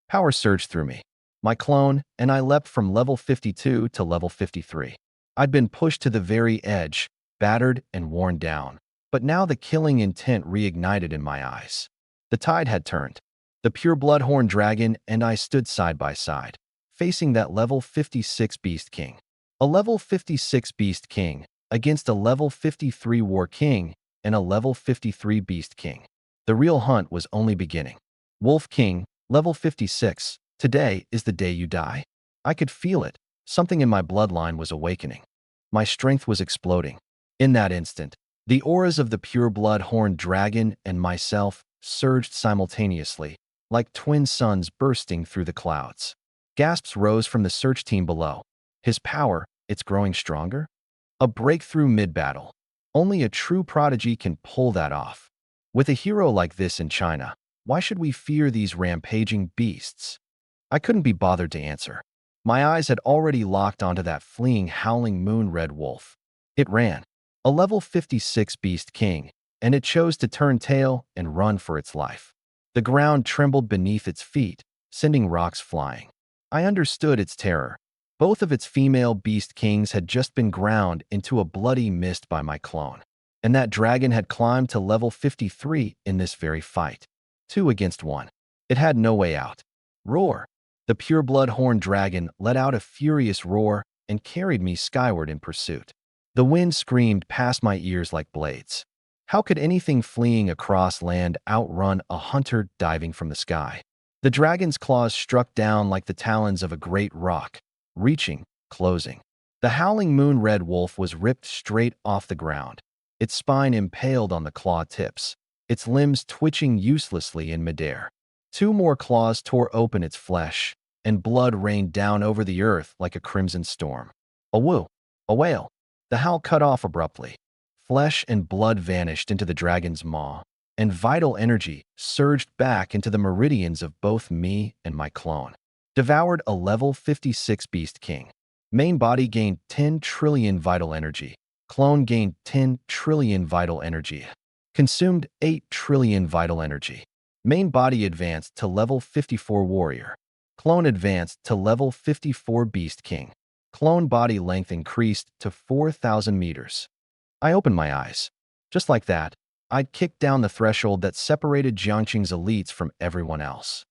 Power surged through me. My clone and I leapt from level 52 to level 53. I'd been pushed to the very edge, battered and worn down. But now the killing intent reignited in my eyes. The tide had turned. The pure blood-horned dragon and I stood side by side, facing that level 56 Beast King. A level 56 Beast King against a level 53 War King and a level 53 Beast King. The real hunt was only beginning. Wolf King, level 56. Today is the day you die. I could feel it. Something in my bloodline was awakening. My strength was exploding. In that instant, the auras of the pure blood-horned dragon and myself surged simultaneously, like twin suns bursting through the clouds. Gasps rose from the search team below. His power, it's growing stronger? A breakthrough mid-battle. Only a true prodigy can pull that off. With a hero like this in China, why should we fear these rampaging beasts? I couldn't be bothered to answer. My eyes had already locked onto that fleeing howling moon-red wolf. It ran. A level 56 Beast King, and it chose to turn tail and run for its life. The ground trembled beneath its feet, sending rocks flying. I understood its terror. Both of its female Beast Kings had just been ground into a bloody mist by my clone. And that dragon had climbed to level 53 in this very fight. 2 against 1. It had no way out. Roar! The pure blood-horned dragon let out a furious roar and carried me skyward in pursuit. The wind screamed past my ears like blades. How could anything fleeing across land outrun a hunter diving from the sky? The dragon's claws struck down like the talons of a great rock, reaching, closing. The howling moon-red wolf was ripped straight off the ground, its spine impaled on the claw tips, its limbs twitching uselessly in midair. 2 more claws tore open its flesh, and blood rained down over the earth like a crimson storm. A woo! A wail! The howl cut off abruptly. Flesh and blood vanished into the dragon's maw, and vital energy surged back into the meridians of both me and my clone. Devoured a level 56 Beast King. Main body gained 10 trillion vital energy. Clone gained 10 trillion vital energy. Consumed 8 trillion vital energy. Main body advanced to level 54 Warrior. Clone advanced to level 54 Beast King. Clone body length increased to 4,000 meters. I opened my eyes. Just like that, I'd kicked down the threshold that separated Jiangqing's elites from everyone else.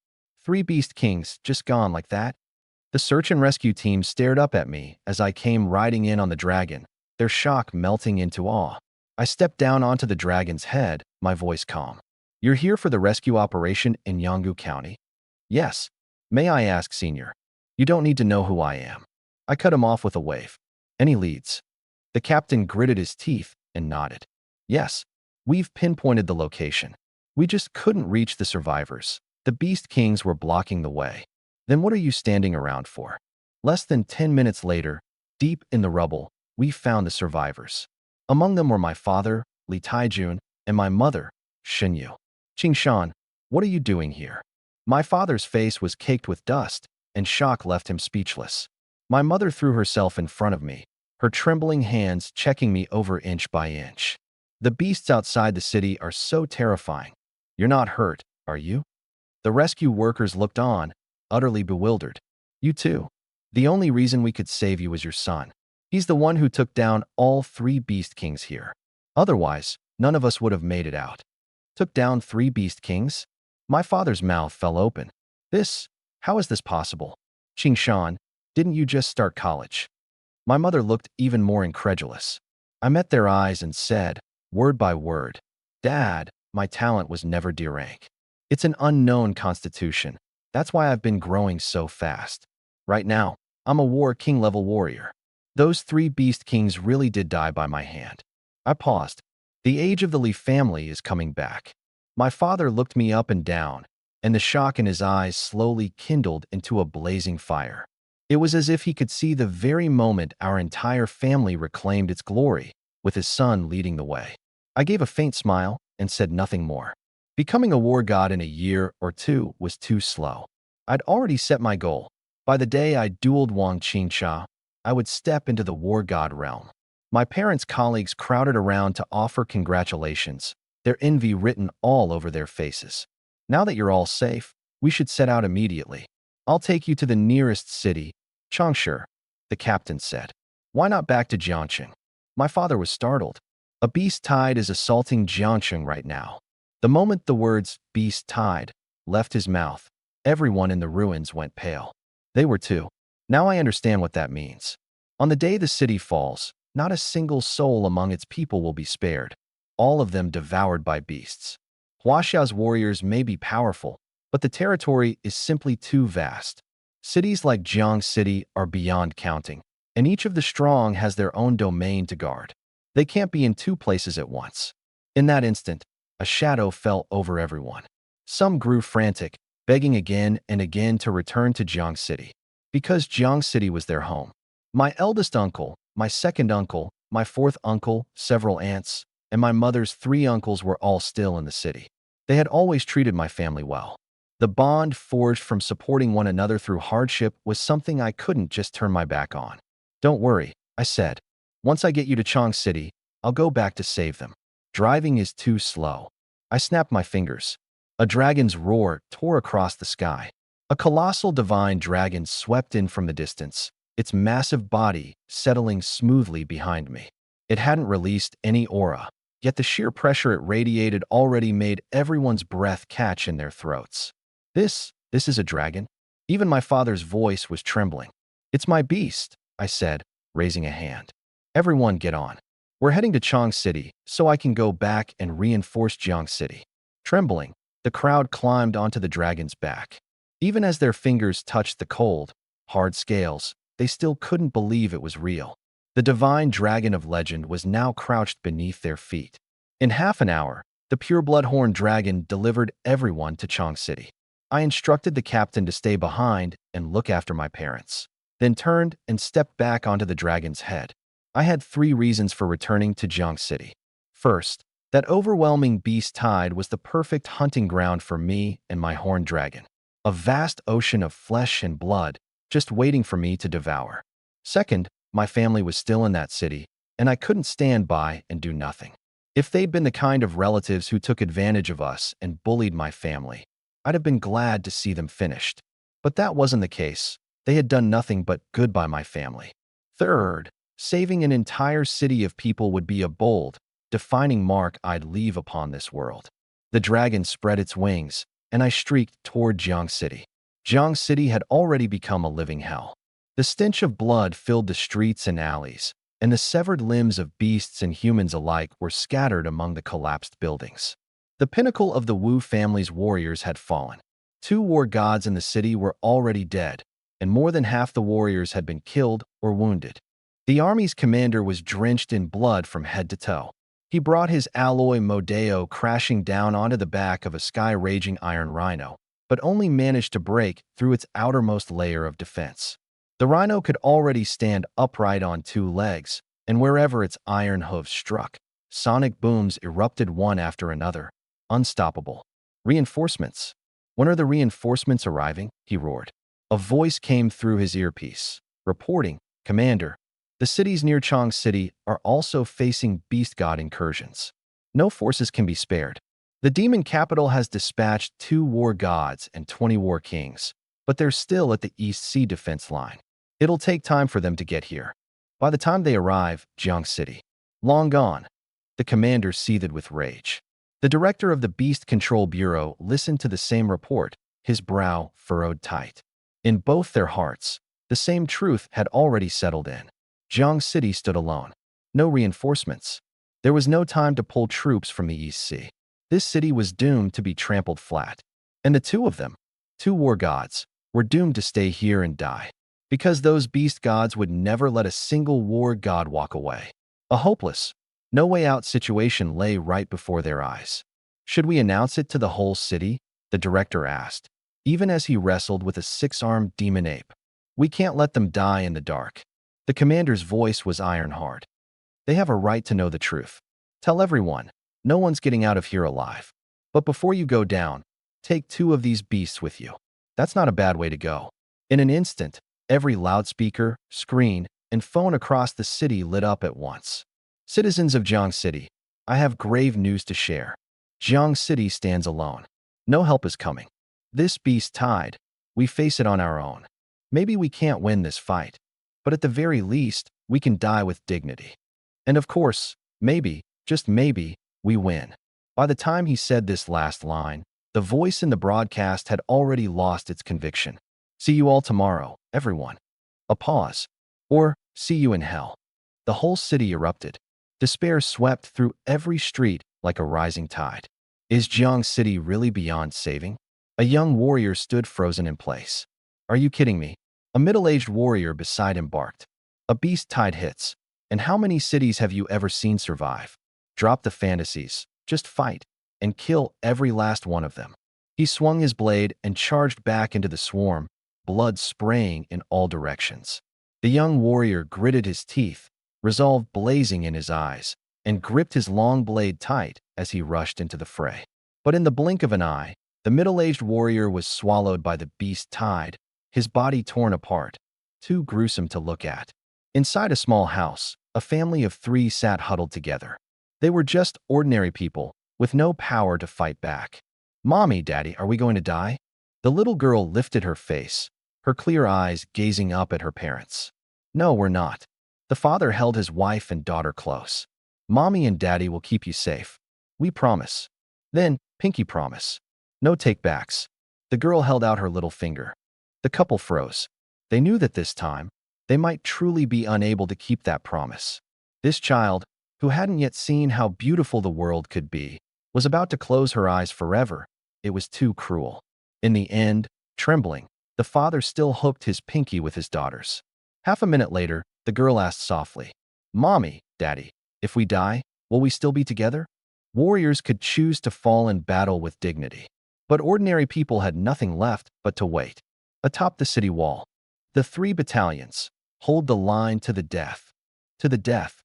3 Beast Kings just gone like that? The search and rescue team stared up at me as I came riding in on the dragon, their shock melting into awe. I stepped down onto the dragon's head, my voice calm. You're here for the rescue operation in Yanggu County? Yes. May I ask, Senior? You don't need to know who I am. I cut him off with a wave. Any leads? The captain gritted his teeth and nodded. Yes. We've pinpointed the location. We just couldn't reach the survivors. The Beast Kings were blocking the way. Then what are you standing around for? Less than 10 minutes later, deep in the rubble, we found the survivors. Among them were my father, Li Taijun, and my mother, Shenyu. Qingshan, what are you doing here? My father's face was caked with dust, and shock left him speechless. My mother threw herself in front of me, her trembling hands checking me over inch by inch. The beasts outside the city are so terrifying. You're not hurt, are you? The rescue workers looked on, utterly bewildered. You too. The only reason we could save you was your son. He's the one who took down all 3 Beast Kings here. Otherwise, none of us would have made it out. Took down 3 Beast Kings? My father's mouth fell open. How is this possible? Qingshan, didn't you just start college? My mother looked even more incredulous. I met their eyes and said, word by word, Dad, my talent was never D-rank. It's an unknown constitution. That's why I've been growing so fast. Right now, I'm a War King level warrior. Those 3 Beast Kings really did die by my hand. I paused. The age of the Li family is coming back. My father looked me up and down, and the shock in his eyes slowly kindled into a blazing fire. It was as if he could see the very moment our entire family reclaimed its glory, with his son leading the way. I gave a faint smile and said nothing more. Becoming a war god in a year or two was too slow. I'd already set my goal. By the day I dueled Wang Qingsha, I would step into the war god realm. My parents' colleagues crowded around to offer congratulations, their envy written all over their faces. Now that you're all safe, we should set out immediately. I'll take you to the nearest city, Changsha, the captain said. Why not back to Jiangqing? My father was startled. A beast tide is assaulting Jiangqing right now. The moment the words beast tide left his mouth, everyone in the ruins went pale. They were too. Now I understand what that means. On the day the city falls, not a single soul among its people will be spared, all of them devoured by beasts. Huaxia's warriors may be powerful, but the territory is simply too vast. Cities like Jiang City are beyond counting, and each of the strong has their own domain to guard. They can't be in 2 places at once. In that instant, a shadow fell over everyone. Some grew frantic, begging again and again to return to Jiang City, because Jiang City was their home. My eldest uncle, my second uncle, my fourth uncle, several aunts, and my mother's 3 uncles were all still in the city. They had always treated my family well. The bond forged from supporting one another through hardship was something I couldn't just turn my back on. Don't worry, I said. Once I get you to Chang City, I'll go back to save them. Driving is too slow. I snapped my fingers. A dragon's roar tore across the sky. A colossal divine dragon swept in from the distance, its massive body settling smoothly behind me. It hadn't released any aura, yet the sheer pressure it radiated already made everyone's breath catch in their throats. This is a dragon? Even my father's voice was trembling. It's my beast, I said, raising a hand. Everyone get on. We're heading to Chang City, so I can go back and reinforce Jiang City. Trembling, the crowd climbed onto the dragon's back. Even as their fingers touched the cold, hard scales, they still couldn't believe it was real. The divine dragon of legend was now crouched beneath their feet. In half an hour, the pure-blood horned dragon delivered everyone to Chang City. I instructed the captain to stay behind and look after my parents, then turned and stepped back onto the dragon's head. I had 3 reasons for returning to Jiang City. First, that overwhelming beast tide was the perfect hunting ground for me and my horned dragon. A vast ocean of flesh and blood just waiting for me to devour. Second, my family was still in that city, and I couldn't stand by and do nothing. If they'd been the kind of relatives who took advantage of us and bullied my family, I'd have been glad to see them finished. But that wasn't the case. They had done nothing but good by my family. Third, saving an entire city of people would be a bold, defining mark I'd leave upon this world. The dragon spread its wings, and I streaked toward Jiang City. Jiang City had already become a living hell. The stench of blood filled the streets and alleys, and the severed limbs of beasts and humans alike were scattered among the collapsed buildings. The pinnacle of the Wu family's warriors had fallen. 2 war gods in the city were already dead, and more than half the warriors had been killed or wounded. The army's commander was drenched in blood from head to toe. He brought his alloy Modeo crashing down onto the back of a sky-raging iron rhino, but only managed to break through its outermost layer of defense. The rhino could already stand upright on 2 legs, and wherever its iron hooves struck, sonic booms erupted one after another, unstoppable. Reinforcements. When are the reinforcements arriving? He roared. A voice came through his earpiece, reporting, Commander, the cities near Chang City are also facing beast god incursions. No forces can be spared. The demon capital has dispatched 2 war gods and 20 war kings, but they're still at the East Sea defense line. It'll take time for them to get here. By the time they arrive, Jiang City, long gone. The commander seethed with rage. The director of the Beast Control Bureau listened to the same report, his brow furrowed tight. In both their hearts, the same truth had already settled in. Jiang City stood alone. No reinforcements. There was no time to pull troops from the East Sea. This city was doomed to be trampled flat. And the 2 of them, 2 war gods, were doomed to stay here and die. Because those beast gods would never let a single war god walk away. A hopeless, no way out situation lay right before their eyes. Should we announce it to the whole city? The director asked, even as he wrestled with a 6-armed demon ape. We can't let them die in the dark. The commander's voice was iron hard. They have a right to know the truth. Tell everyone, no one's getting out of here alive. But before you go down, take 2 of these beasts with you. That's not a bad way to go. In an instant, every loudspeaker, screen, and phone across the city lit up at once. Citizens of Jiang City, I have grave news to share. Jiang City stands alone. No help is coming. This beast tide, we face it on our own. Maybe we can't win this fight, but at the very least, we can die with dignity. And of course, maybe, just maybe, we win. By the time he said this last line, the voice in the broadcast had already lost its conviction. See you all tomorrow, everyone. A pause. Or, see you in hell. The whole city erupted. Despair swept through every street like a rising tide. Is Jiang City really beyond saving? A young warrior stood frozen in place. Are you kidding me? A middle-aged warrior beside him barked. A beast tide hits. And how many cities have you ever seen survive? Drop the fantasies. Just fight. And kill every last one of them. He swung his blade and charged back into the swarm, blood spraying in all directions. The young warrior gritted his teeth, resolve blazing in his eyes, and gripped his long blade tight as he rushed into the fray. But in the blink of an eye, the middle-aged warrior was swallowed by the beast tide, his body torn apart, too gruesome to look at. Inside a small house, a family of 3 sat huddled together. They were just ordinary people, with no power to fight back. Mommy, Daddy, are we going to die? The little girl lifted her face, her clear eyes gazing up at her parents. No, we're not. The father held his wife and daughter close. Mommy and Daddy will keep you safe. We promise. Then, pinky promise. No take-backs. The girl held out her little finger. The couple froze. They knew that this time, they might truly be unable to keep that promise. This child, who hadn't yet seen how beautiful the world could be, was about to close her eyes forever. It was too cruel. In the end, trembling, the father still hooked his pinky with his daughter's. Half a minute later, the girl asked softly, Mommy, Daddy, if we die, will we still be together? Warriors could choose to fall in battle with dignity. But ordinary people had nothing left but to wait. Atop the city wall, the 3 battalions, hold the line to the death. To the death.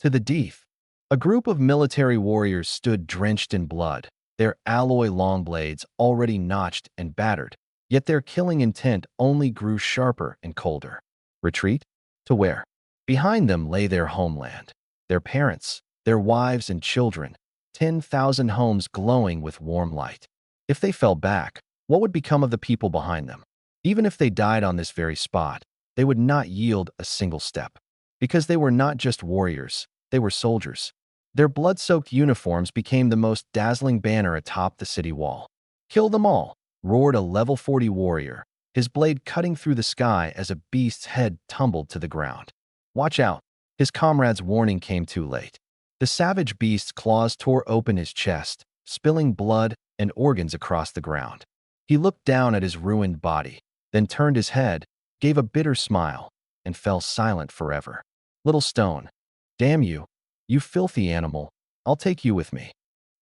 To the death. A group of military warriors stood drenched in blood, their alloy long blades already notched and battered, yet their killing intent only grew sharper and colder. Retreat? To where? Behind them lay their homeland, their parents, their wives and children, 10,000 homes glowing with warm light. If they fell back, what would become of the people behind them? Even if they died on this very spot, they would not yield a single step. Because they were not just warriors, they were soldiers. Their blood-soaked uniforms became the most dazzling banner atop the city wall. "Kill them all!" roared a level 40 warrior, his blade cutting through the sky as a beast's head tumbled to the ground. "Watch out!" His comrade's warning came too late. The savage beast's claws tore open his chest, spilling blood and organs across the ground. He looked down at his ruined body, then turned his head, gave a bitter smile, and fell silent forever. "Little stone, damn you, you filthy animal, I'll take you with me."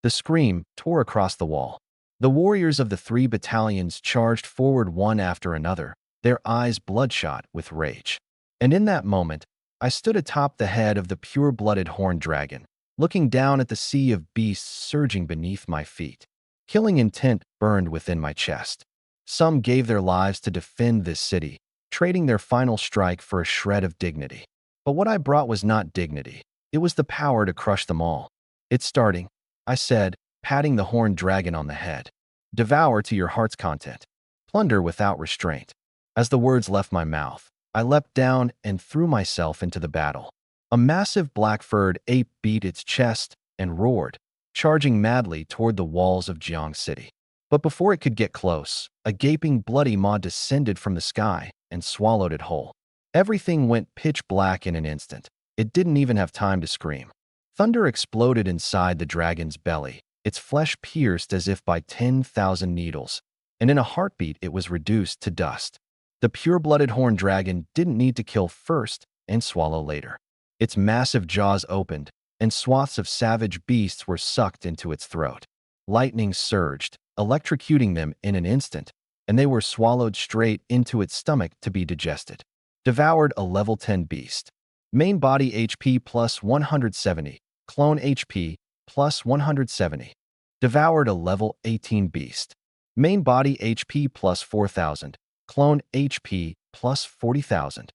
The scream tore across the wall. The warriors of the 3 battalions charged forward one after another, their eyes bloodshot with rage. And in that moment, I stood atop the head of the pure-blooded horned dragon, looking down at the sea of beasts surging beneath my feet. Killing intent burned within my chest. Some gave their lives to defend this city, trading their final strike for a shred of dignity. But what I brought was not dignity. It was the power to crush them all. "It's starting," I said, patting the horned dragon on the head. "Devour to your heart's content. Plunder without restraint." As the words left my mouth, I leapt down and threw myself into the battle. A massive black-furred ape beat its chest and roared, charging madly toward the walls of Jiang City. But before it could get close, a gaping bloody maw descended from the sky and swallowed it whole. Everything went pitch black in an instant. It didn't even have time to scream. Thunder exploded inside the dragon's belly, its flesh pierced as if by 10,000 needles, and in a heartbeat it was reduced to dust. The pure-blooded horned dragon didn't need to kill first and swallow later. Its massive jaws opened, and swaths of savage beasts were sucked into its throat. Lightning surged, electrocuting them in an instant, and they were swallowed straight into its stomach to be digested. Devoured a level 10 beast. Main body HP plus 170, clone HP plus 170. Devoured a level 18 beast. Main body HP plus 4,000, clone HP plus 40,000.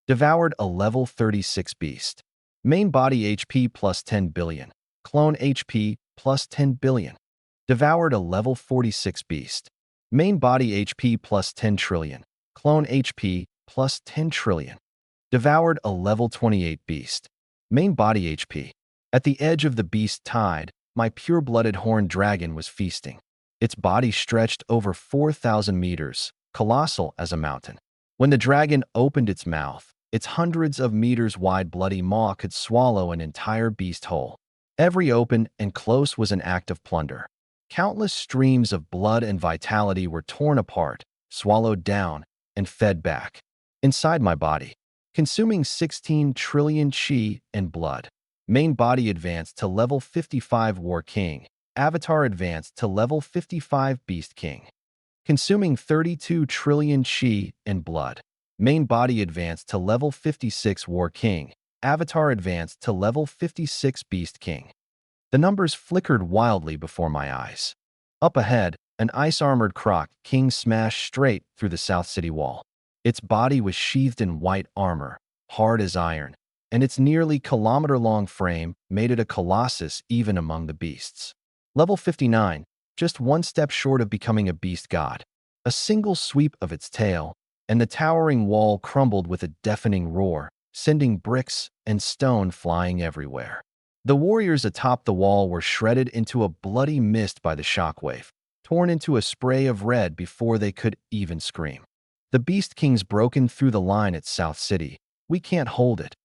Devoured a level 36 beast. Main body HP plus 10 billion, clone HP plus 10 billion. Devoured a level 46 beast. Main body HP plus 10 trillion, clone HP plus 10 trillion. Devoured a level 28 beast. Main body HP. At the edge of the beast tide, my pure-blooded horned dragon was feasting. Its body stretched over 4,000 meters, colossal as a mountain. When the dragon opened its mouth, its hundreds of meters wide bloody maw could swallow an entire beast whole. Every open and close was an act of plunder. Countless streams of blood and vitality were torn apart, swallowed down, and fed back inside my body, consuming 16 trillion chi and blood. Main body advanced to level 55 War King. Avatar advanced to level 55 Beast King, consuming 32 trillion chi and blood. Main body advanced to level 56 War King. Avatar advanced to level 56 Beast King. The numbers flickered wildly before my eyes. Up ahead, an ice-armored Croc King smashed straight through the South City wall. Its body was sheathed in white armor, hard as iron, and its nearly kilometer-long frame made it a colossus even among the beasts. Level 59, just one step short of becoming a beast god. A single sweep of its tail, and the towering wall crumbled with a deafening roar, sending bricks and stone flying everywhere. The warriors atop the wall were shredded into a bloody mist by the shockwave, torn into a spray of red before they could even scream. The Beast Kings broken through the line at South City. "We can't hold it."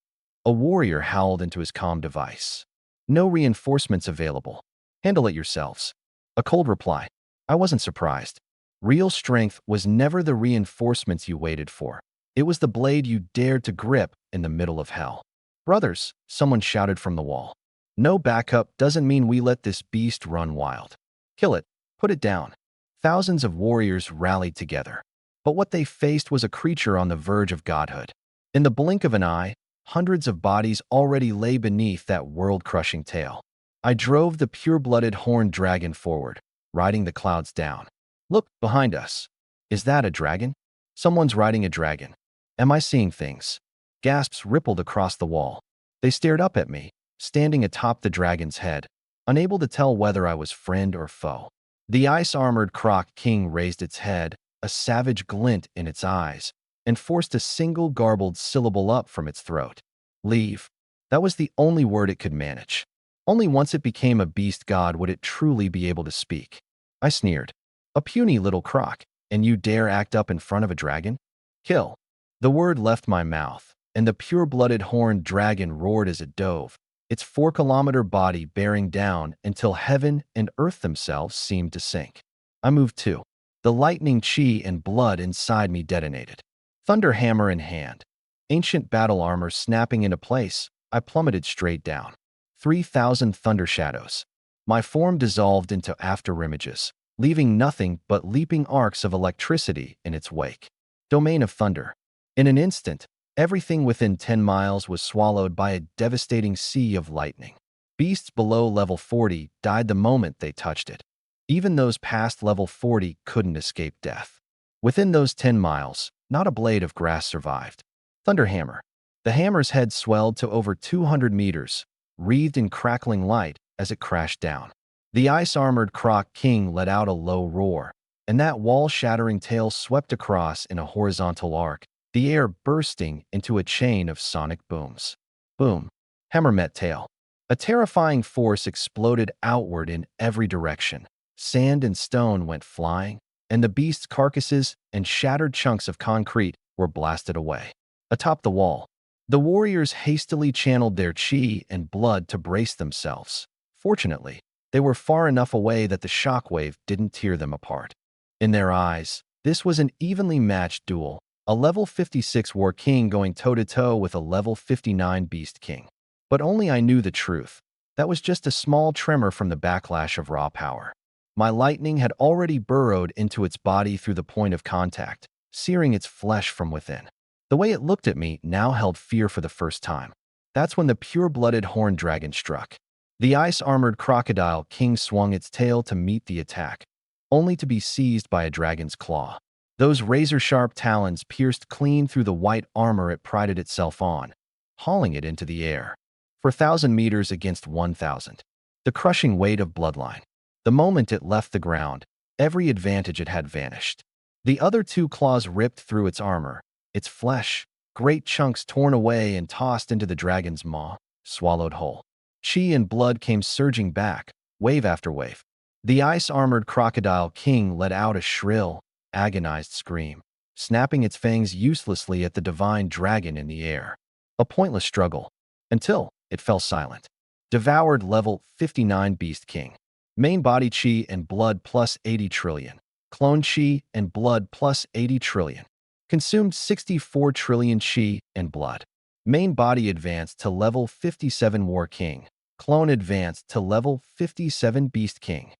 A warrior howled into his comm device. "No reinforcements available. Handle it yourselves." A cold reply. I wasn't surprised. Real strength was never the reinforcements you waited for. It was the blade you dared to grip in the middle of hell. "Brothers," someone shouted from the wall. "No backup doesn't mean we let this beast run wild. Kill it. Put it down." Thousands of warriors rallied together. But what they faced was a creature on the verge of godhood. In the blink of an eye, hundreds of bodies already lay beneath that world-crushing tail. I drove the pure-blooded horned dragon forward, riding the clouds down. "Look, behind us. Is that a dragon? Someone's riding a dragon. Am I seeing things?" Gasps rippled across the wall. They stared up at me, standing atop the dragon's head, unable to tell whether I was friend or foe. The ice-armored Croc King raised its head, a savage glint in its eyes, and forced a single garbled syllable up from its throat. Leave. That was the only word it could manage. Only once it became a beast god would it truly be able to speak. I sneered. A puny little croc, and you dare act up in front of a dragon? Kill. The word left my mouth, and the pure-blooded horned dragon roared as it dove, its 4-kilometer body bearing down until heaven and earth themselves seemed to sink. I moved too. The lightning chi and blood inside me detonated. Thunder hammer in hand, ancient battle armor snapping into place, I plummeted straight down. 3,000 thunder shadows. My form dissolved into afterimages, leaving nothing but leaping arcs of electricity in its wake. Domain of thunder. In an instant, everything within 10 miles was swallowed by a devastating sea of lightning. Beasts below level 40 died the moment they touched it. Even those past level 40 couldn't escape death. Within those 10 miles, not a blade of grass survived. Thunderhammer. The hammer's head swelled to over 200 meters, wreathed in crackling light as it crashed down. The ice-armored Croc King let out a low roar, and that wall-shattering tail swept across in a horizontal arc, the air bursting into a chain of sonic booms. Boom. Hammer met tail. A terrifying force exploded outward in every direction. Sand and stone went flying, and the beast's carcasses and shattered chunks of concrete were blasted away. Atop the wall, the warriors hastily channeled their chi and blood to brace themselves. Fortunately, they were far enough away that the shockwave didn't tear them apart. In their eyes, this was an evenly matched duel, a level 56 War King going toe-to-toe with a level 59 Beast King. But only I knew the truth. That was just a small tremor from the backlash of raw power. My lightning had already burrowed into its body through the point of contact, searing its flesh from within. The way it looked at me now held fear for the first time. That's when the pure-blooded horned dragon struck. The ice-armored crocodile king swung its tail to meet the attack, only to be seized by a dragon's claw. Those razor-sharp talons pierced clean through the white armor it prided itself on, hauling it into the air. For 1,000 meters against 1,000. The crushing weight of bloodline. The moment it left the ground, every advantage it had vanished. The other two claws ripped through its armor, its flesh, great chunks torn away and tossed into the dragon's maw, swallowed whole. Chi and blood came surging back, wave after wave. The ice-armored crocodile king let out a shrill, agonized scream, snapping its fangs uselessly at the divine dragon in the air. A pointless struggle, until it fell silent. Devoured level 59 Beast King. Main body chi and blood plus 80 trillion. Clone chi and blood plus 80 trillion. Consumed 64 trillion chi and blood. Main body advanced to level 57 War King. Clone advanced to level 57 Beast King.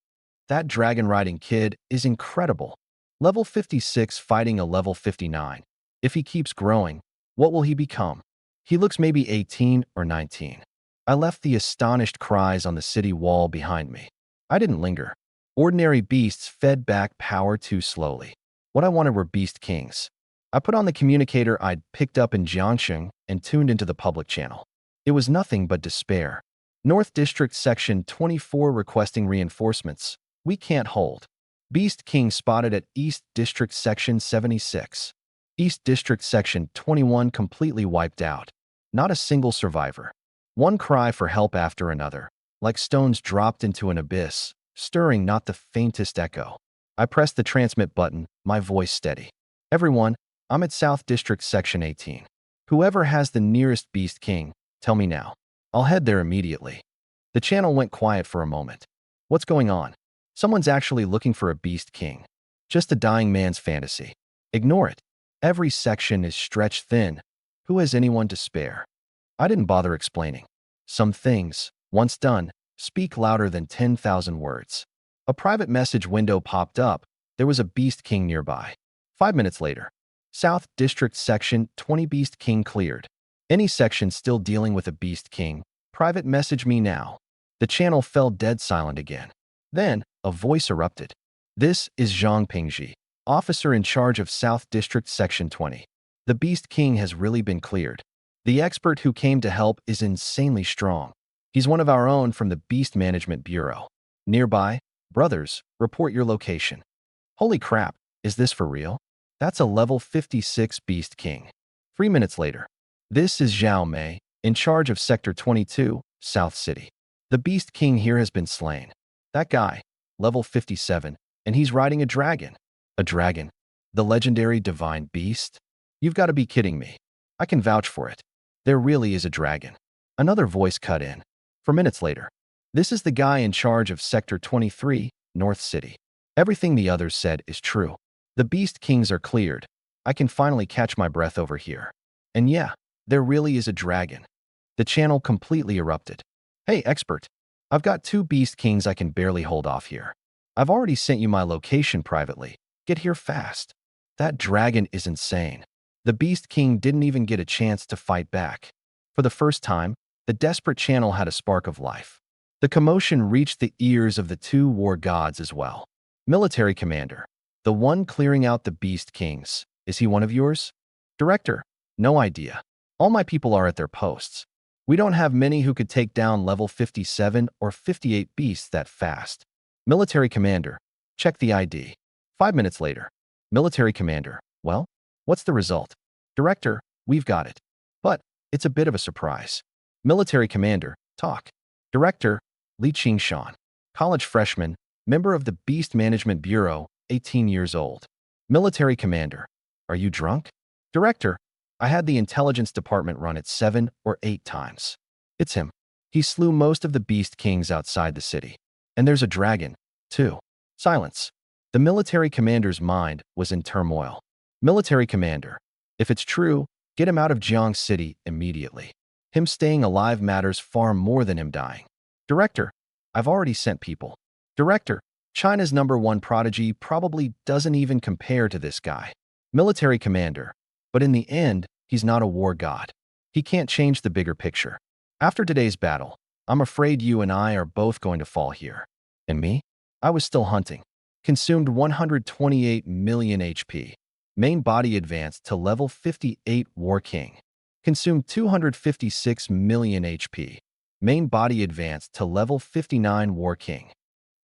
That dragon-riding kid is incredible. Level 56 fighting a level 59. If he keeps growing, what will he become? He looks maybe 18 or 19. I left the astonished cries on the city wall behind me. I didn't linger. Ordinary beasts fed back power too slowly. What I wanted were Beast Kings. I put on the communicator I'd picked up in Jiangsheng and tuned into the public channel. It was nothing but despair. North District Section 24 requesting reinforcements. We can't hold. Beast King spotted at East District Section 76. East District Section 21 completely wiped out. Not a single survivor. One cry for help after another, like stones dropped into an abyss, stirring not the faintest echo. I pressed the transmit button, my voice steady. Everyone, I'm at South District Section 18. Whoever has the nearest Beast King, tell me now. I'll head there immediately. The channel went quiet for a moment. What's going on? Someone's actually looking for a Beast King. Just a dying man's fantasy. Ignore it. Every section is stretched thin. Who has anyone to spare? I didn't bother explaining. Some things, once done, speak louder than 10,000 words. A private message window popped up. There was a Beast King nearby. 5 minutes later. South District Section 20 Beast King cleared. Any section still dealing with a Beast King, private message me now. The channel fell dead silent again. Then, a voice erupted. This is Zhang Pingji, officer in charge of South District Section 20. The Beast King has really been cleared. The expert who came to help is insanely strong. He's one of our own from the Beast Management Bureau. Nearby, brothers, report your location. Holy crap, is this for real? That's a level 56 Beast King. 3 minutes later. This is Zhao Mei, in charge of Sector 22, South City. The Beast King here has been slain. That guy, level 57, and he's riding a dragon. A dragon? The legendary divine beast? You've got to be kidding me. I can vouch for it. There really is a dragon. Another voice cut in. For minutes later. This is the guy in charge of Sector 23, North City. Everything the others said is true. The Beast Kings are cleared. I can finally catch my breath over here. And yeah, there really is a dragon. The channel completely erupted. Hey, expert. I've got 2 Beast Kings I can barely hold off here. I've already sent you my location privately. Get here fast. That dragon is insane. The Beast King didn't even get a chance to fight back. For the first time, the desperate channel had a spark of life. The commotion reached the ears of the 2 war gods as well. Military commander, the one clearing out the Beast Kings, is he one of yours? Director, no idea. All my people are at their posts. We don't have many who could take down level 57 or 58 beasts that fast. Military commander, check the ID. 5 minutes later. Military commander, well, what's the result? Director, we've got it. But it's a bit of a surprise. Military commander, talk. Director, Li Qingshan, college freshman, member of the Beast Management Bureau, 18 years old. Military commander, are you drunk? Director, I had the intelligence department run it 7 or 8 times. It's him. He slew most of the Beast Kings outside the city. And there's a dragon, too. Silence. The military commander's mind was in turmoil. Military commander, if it's true, get him out of Jiang City immediately. Him staying alive matters far more than him dying. Director, I've already sent people. Director, China's #1 prodigy probably doesn't even compare to this guy. Military commander, but in the end, he's not a war god. He can't change the bigger picture. After today's battle, I'm afraid you and I are both going to fall here. And me? I was still hunting. Consumed 128 million HP. Main body advanced to level 58 War King. Consumed 256 million HP. Main body advanced to level 59 War King.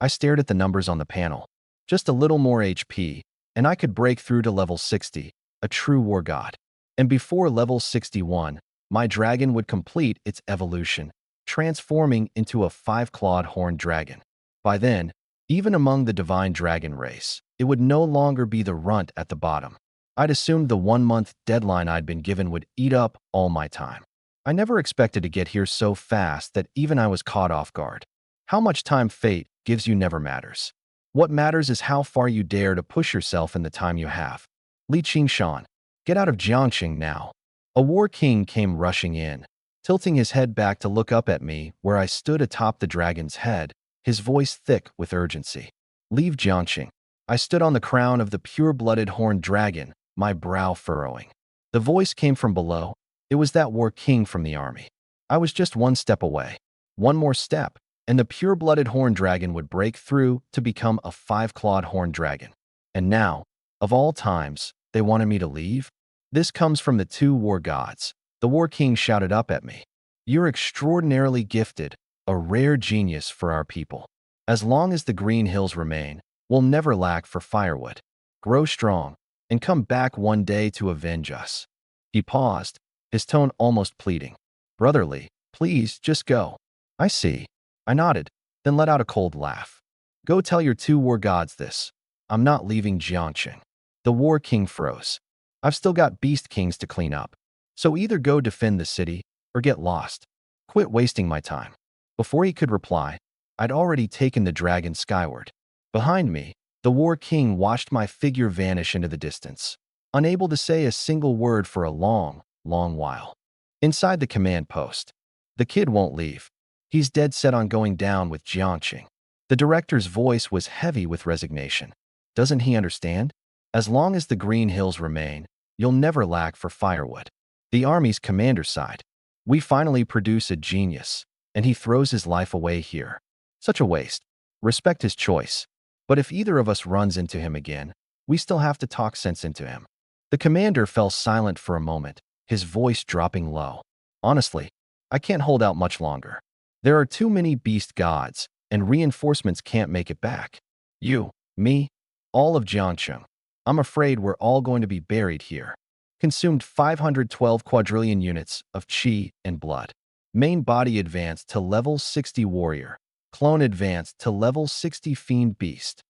I stared at the numbers on the panel. Just a little more HP, and I could break through to level 60, a true war god. And before level 61, my dragon would complete its evolution, transforming into a 5-clawed horned dragon. By then, even among the divine dragon race, it would no longer be the runt at the bottom. I'd assumed the 1-month deadline I'd been given would eat up all my time. I never expected to get here so fast that even I was caught off guard. How much time fate gives you never matters. What matters is how far you dare to push yourself in the time you have. Li Qingshan, get out of Jiangxing now. A war king came rushing in, tilting his head back to look up at me where I stood atop the dragon's head, his voice thick with urgency. Leave Jiangxing. I stood on the crown of the pure-blooded horned dragon, my brow furrowing. The voice came from below. It was that war king from the army. I was just one step away. One more step, and the pure-blooded horned dragon would break through to become a 5-clawed horned dragon. And now, of all times, they wanted me to leave? This comes from the 2 war gods. The war king shouted up at me. You're extraordinarily gifted, a rare genius for our people. As long as the Green Hills remain, we'll never lack for firewood. Grow strong, and come back one day to avenge us. He paused, his tone almost pleading. Brotherly, please, just go. I see. I nodded, then let out a cold laugh. Go tell your 2 war gods this. I'm not leaving Jiangxing. The war king froze. I've still got beast kings to clean up. So either go defend the city, or get lost. Quit wasting my time. Before he could reply, I'd already taken the dragon skyward. Behind me, the war king watched my figure vanish into the distance, unable to say a single word for a long, long while. Inside the command post, the kid won't leave. He's dead set on going down with Jiangxing. The director's voice was heavy with resignation. Doesn't he understand? As long as the Green Hills remain, you'll never lack for firewood. The army's commander sighed. We finally produce a genius, and he throws his life away here. Such a waste. Respect his choice. But if either of us runs into him again, we still have to talk sense into him. The commander fell silent for a moment, his voice dropping low. Honestly, I can't hold out much longer. There are too many beast gods, and reinforcements can't make it back. You, me, all of Jiangxing. I'm afraid we're all going to be buried here. Consumed 512 quadrillion units of chi and blood. Main body advanced to level 60 warrior. Clone advanced to level 60 fiend beast.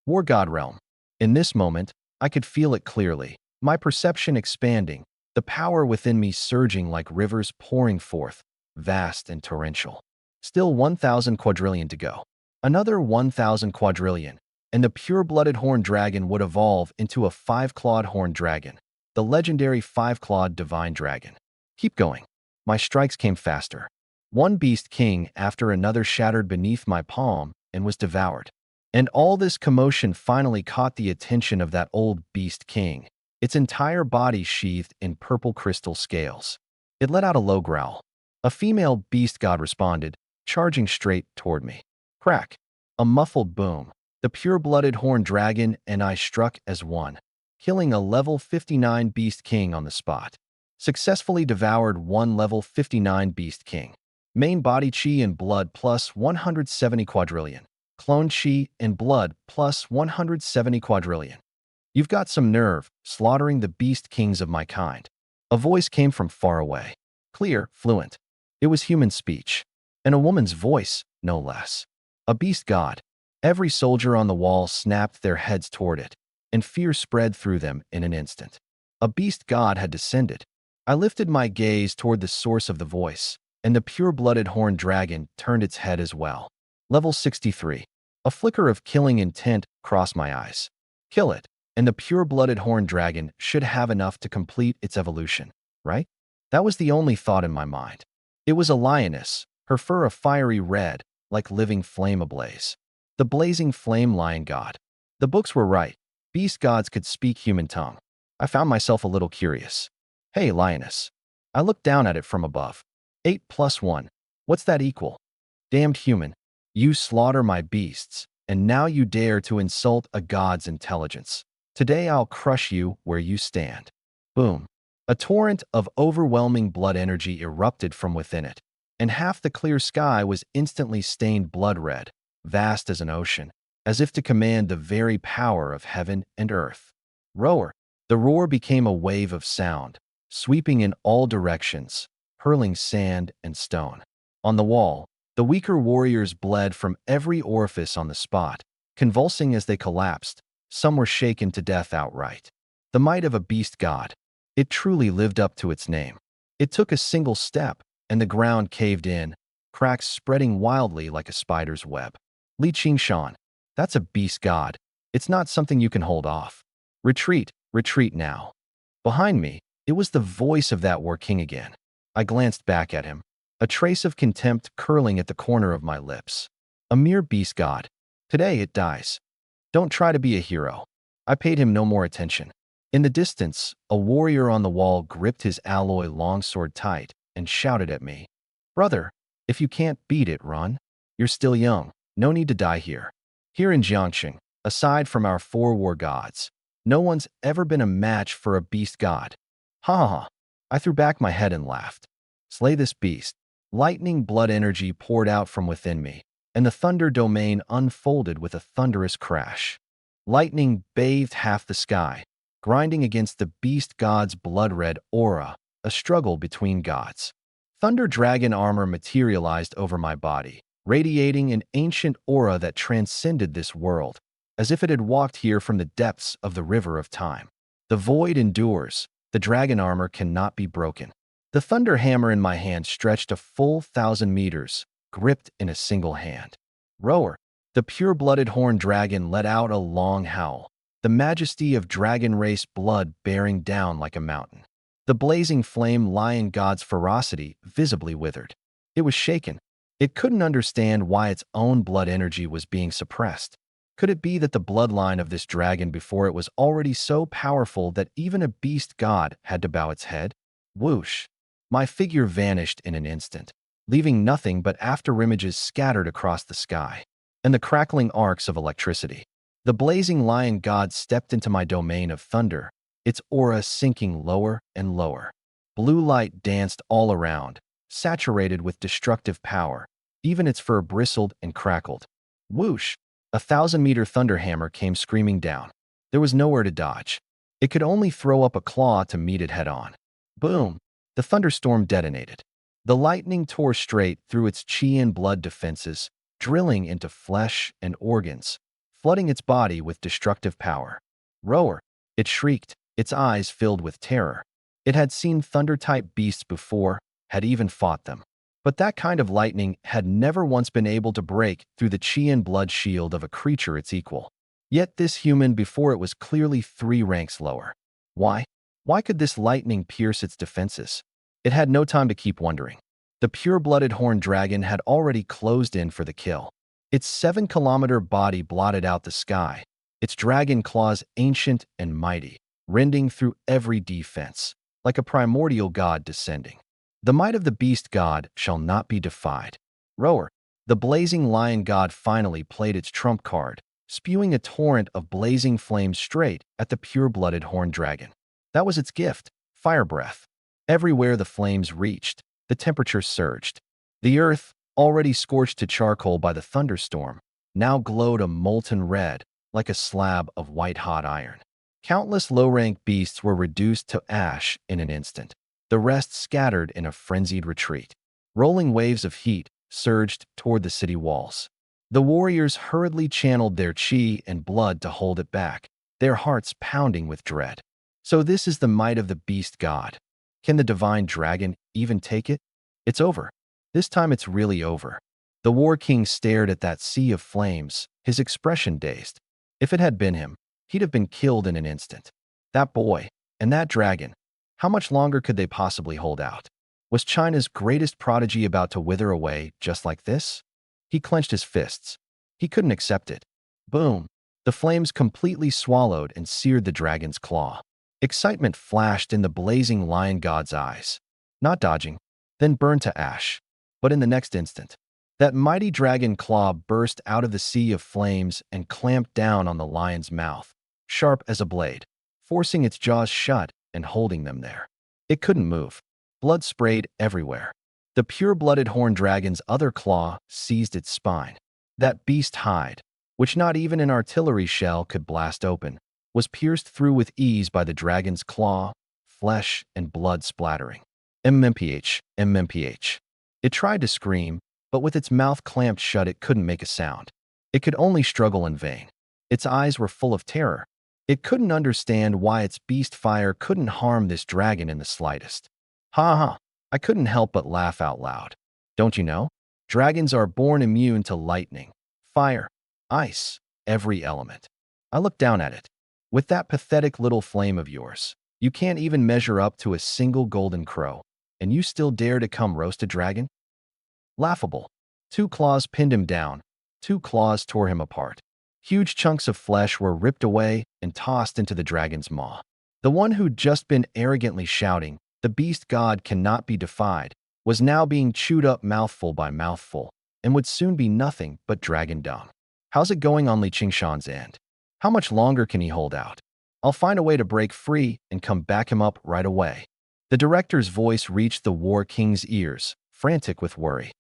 War God realm. In this moment, I could feel it clearly, my perception expanding, the power within me surging like rivers pouring forth, vast and torrential. Still 1,000 quadrillion to go. Another 1,000 quadrillion, and the pure-blooded horned dragon would evolve into a five-clawed horned dragon, the legendary five-clawed divine dragon. Keep going. My strikes came faster. One beast king after another shattered beneath my palm and was devoured. And all this commotion finally caught the attention of that old beast king, its entire body sheathed in purple crystal scales. It let out a low growl. A female beast god responded, charging straight toward me. Crack. A muffled boom. The pure-blooded horned dragon and I struck as one, killing a level 59 beast king on the spot. Successfully devoured one level 59 beast king. Main body chi and blood plus 170 quadrillion. Clone chi and blood plus 170 quadrillion. You've got some nerve, slaughtering the beast kings of my kind. A voice came from far away. Clear, fluent. It was human speech. And a woman's voice, no less. A beast god. Every soldier on the wall snapped their heads toward it, and fear spread through them in an instant. A beast god had descended. I lifted my gaze toward the source of the voice, and the pure-blooded horned dragon turned its head as well. Level 63. A flicker of killing intent crossed my eyes. Kill it, and the pure-blooded horned dragon should have enough to complete its evolution, right? That was the only thought in my mind. It was a lioness, her fur a fiery red, like living flame ablaze. The blazing flame lion god. The books were right. Beast gods could speak human tongue. I found myself a little curious. Hey, lioness. I looked down at it from above. 8 plus 1. What's that equal? Damned human. You slaughter my beasts, and now you dare to insult a god's intelligence. Today I'll crush you where you stand. Boom. A torrent of overwhelming blood energy erupted from within it, and half the clear sky was instantly stained blood red, vast as an ocean, as if to command the very power of heaven and earth. Roar. The roar became a wave of sound, sweeping in all directions, hurling sand and stone. On the wall, the weaker warriors bled from every orifice on the spot, convulsing as they collapsed. Some were shaken to death outright. The might of a beast god. It truly lived up to its name. It took a single step, and the ground caved in, cracks spreading wildly like a spider's web. Li Qingshan. That's a beast god. It's not something you can hold off. Retreat, retreat now. Behind me, it was the voice of that war king again. I glanced back at him, a trace of contempt curling at the corner of my lips. A mere beast god. Today it dies. Don't try to be a hero. I paid him no more attention. In the distance, a warrior on the wall gripped his alloy longsword tight and shouted at me. Brother, if you can't beat it, run. You're still young. No need to die here. Here in Jiangxing, aside from our 4 war gods, no one's ever been a match for a beast god. Ha ha ha. I threw back my head and laughed. Slay this beast. Lightning blood energy poured out from within me, and the thunder domain unfolded with a thunderous crash. Lightning bathed half the sky, grinding against the beast god's blood-red aura, a struggle between gods. Thunder dragon armor materialized over my body, radiating an ancient aura that transcended this world, as if it had walked here from the depths of the river of time. The void endures. The dragon armor cannot be broken. The thunder hammer in my hand stretched a full 1,000 meters, gripped in a single hand. Roar. The pure-blooded horned dragon let out a long howl, the majesty of dragon race blood bearing down like a mountain. The blazing flame lion god's ferocity visibly withered. It was shaken. It couldn't understand why its own blood energy was being suppressed. Could it be that the bloodline of this dragon before it was already so powerful that even a beast god had to bow its head? Whoosh! My figure vanished in an instant, leaving nothing but afterimages scattered across the sky, and the crackling arcs of electricity. The blazing lion god stepped into my domain of thunder, its aura sinking lower and lower. Blue light danced all around, saturated with destructive power. Even its fur bristled and crackled. Whoosh! A 1,000-meter thunder hammer came screaming down. There was nowhere to dodge. It could only throw up a claw to meet it head-on. Boom! The thunderstorm detonated. The lightning tore straight through its chi and blood defenses, drilling into flesh and organs, flooding its body with destructive power. Roar! It shrieked, its eyes filled with terror. It had seen thunder-type beasts before, had even fought them. But that kind of lightning had never once been able to break through the chi and blood shield of a creature its equal. Yet this human before it was clearly 3 ranks lower. Why? Why could this lightning pierce its defenses? It had no time to keep wondering. The pure-blooded horned dragon had already closed in for the kill. Its 7-kilometer body blotted out the sky, its dragon claws ancient and mighty, rending through every defense, like a primordial god descending. The might of the beast god shall not be defied. Roar! The blazing lion god finally played its trump card, spewing a torrent of blazing flames straight at the pure-blooded horned dragon. That was its gift, fire breath. Everywhere the flames reached, the temperature surged. The earth, already scorched to charcoal by the thunderstorm, now glowed a molten red, like a slab of white-hot iron. Countless low-rank beasts were reduced to ash in an instant. The rest scattered in a frenzied retreat. Rolling waves of heat surged toward the city walls. The warriors hurriedly channeled their chi and blood to hold it back, their hearts pounding with dread. So this is the might of the beast god. Can the divine dragon even take it? It's over. This time it's really over. The war king stared at that sea of flames, his expression dazed. If it had been him, he'd have been killed in an instant. That boy, and that dragon, how much longer could they possibly hold out? Was China's greatest prodigy about to wither away just like this? He clenched his fists. He couldn't accept it. Boom! The flames completely swallowed and seared the dragon's claw. Excitement flashed in the blazing lion god's eyes. Not dodging, then burned to ash. But in the next instant, that mighty dragon claw burst out of the sea of flames and clamped down on the lion's mouth, sharp as a blade, forcing its jaws shut and holding them there. It couldn't move. Blood sprayed everywhere. The pure-blooded horned dragon's other claw seized its spine. That beast hide, which not even an artillery shell could blast open, was pierced through with ease by the dragon's claw, flesh and blood splattering. MMPH, MMPH. It tried to scream, but with its mouth clamped shut it couldn't make a sound. It could only struggle in vain. Its eyes were full of terror. It couldn't understand why its beast fire couldn't harm this dragon in the slightest. Ha ha, I couldn't help but laugh out loud. Don't you know? Dragons are born immune to lightning, fire, ice, every element. I looked down at it. With that pathetic little flame of yours, you can't even measure up to a single golden crow, and you still dare to come roast a dragon? Laughable. 2 claws pinned him down, 2 claws tore him apart. Huge chunks of flesh were ripped away and tossed into the dragon's maw. The one who'd just been arrogantly shouting, "The beast god cannot be defied," was now being chewed up mouthful by mouthful, and would soon be nothing but dragon dung. How's it going on Li Qingshan's end? How much longer can he hold out? I'll find a way to break free and come back him up right away. The director's voice reached the war king's ears, frantic with worry.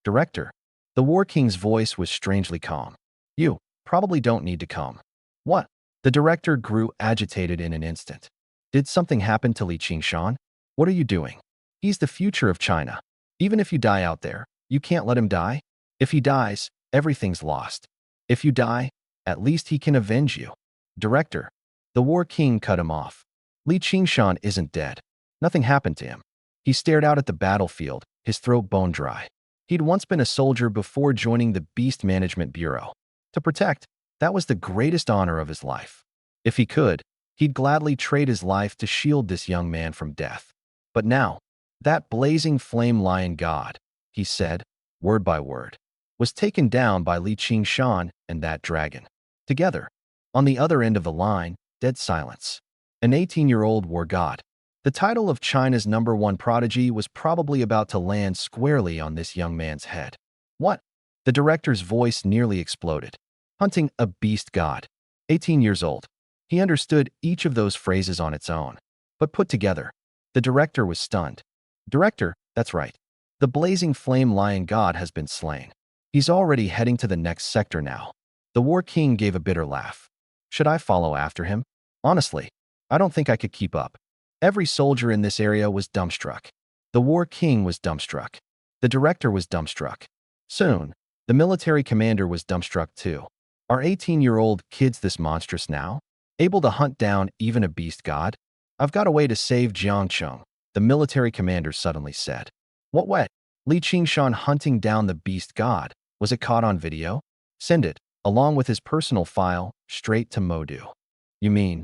Director. The war king's voice was strangely calm. You probably don't need to come. What? The director grew agitated in an instant. Did something happen to Li Qingshan? What are you doing? He's the future of China. Even if you die out there, you can't let him die. If he dies, everything's lost. If you die, at least he can avenge you. Director. The war king cut him off. Li Qingshan isn't dead. Nothing happened to him. He stared out at the battlefield, his throat bone dry. He'd once been a soldier before joining the Beast Management Bureau. To protect, that was the greatest honor of his life. If he could, he'd gladly trade his life to shield this young man from death. But now, that blazing flame lion god, he said, word by word, was taken down by Li Qingshan and that dragon. Together, on the other end of the line, dead silence. An 18-year-old war god. The title of China's #1 prodigy was probably about to land squarely on this young man's head. What? The director's voice nearly exploded. Hunting a beast god. 18 years old. He understood each of those phrases on its own. But put together, the director was stunned. Director, that's right. The blazing flame lion god has been slain. He's already heading to the next sector now. The war king gave a bitter laugh. Should I follow after him? Honestly, I don't think I could keep up. Every soldier in this area was dumbstruck. The war king was dumbstruck. The director was dumbstruck. Soon, the military commander was dumbstruck too. Are 18-year-old kids this monstrous now? Able to hunt down even a beast god? I've got a way to save Jiangcheng, the military commander suddenly said. What way? Li Qingshan hunting down the beast god. Was it caught on video? Send it, along with his personal file, straight to Modu. You mean,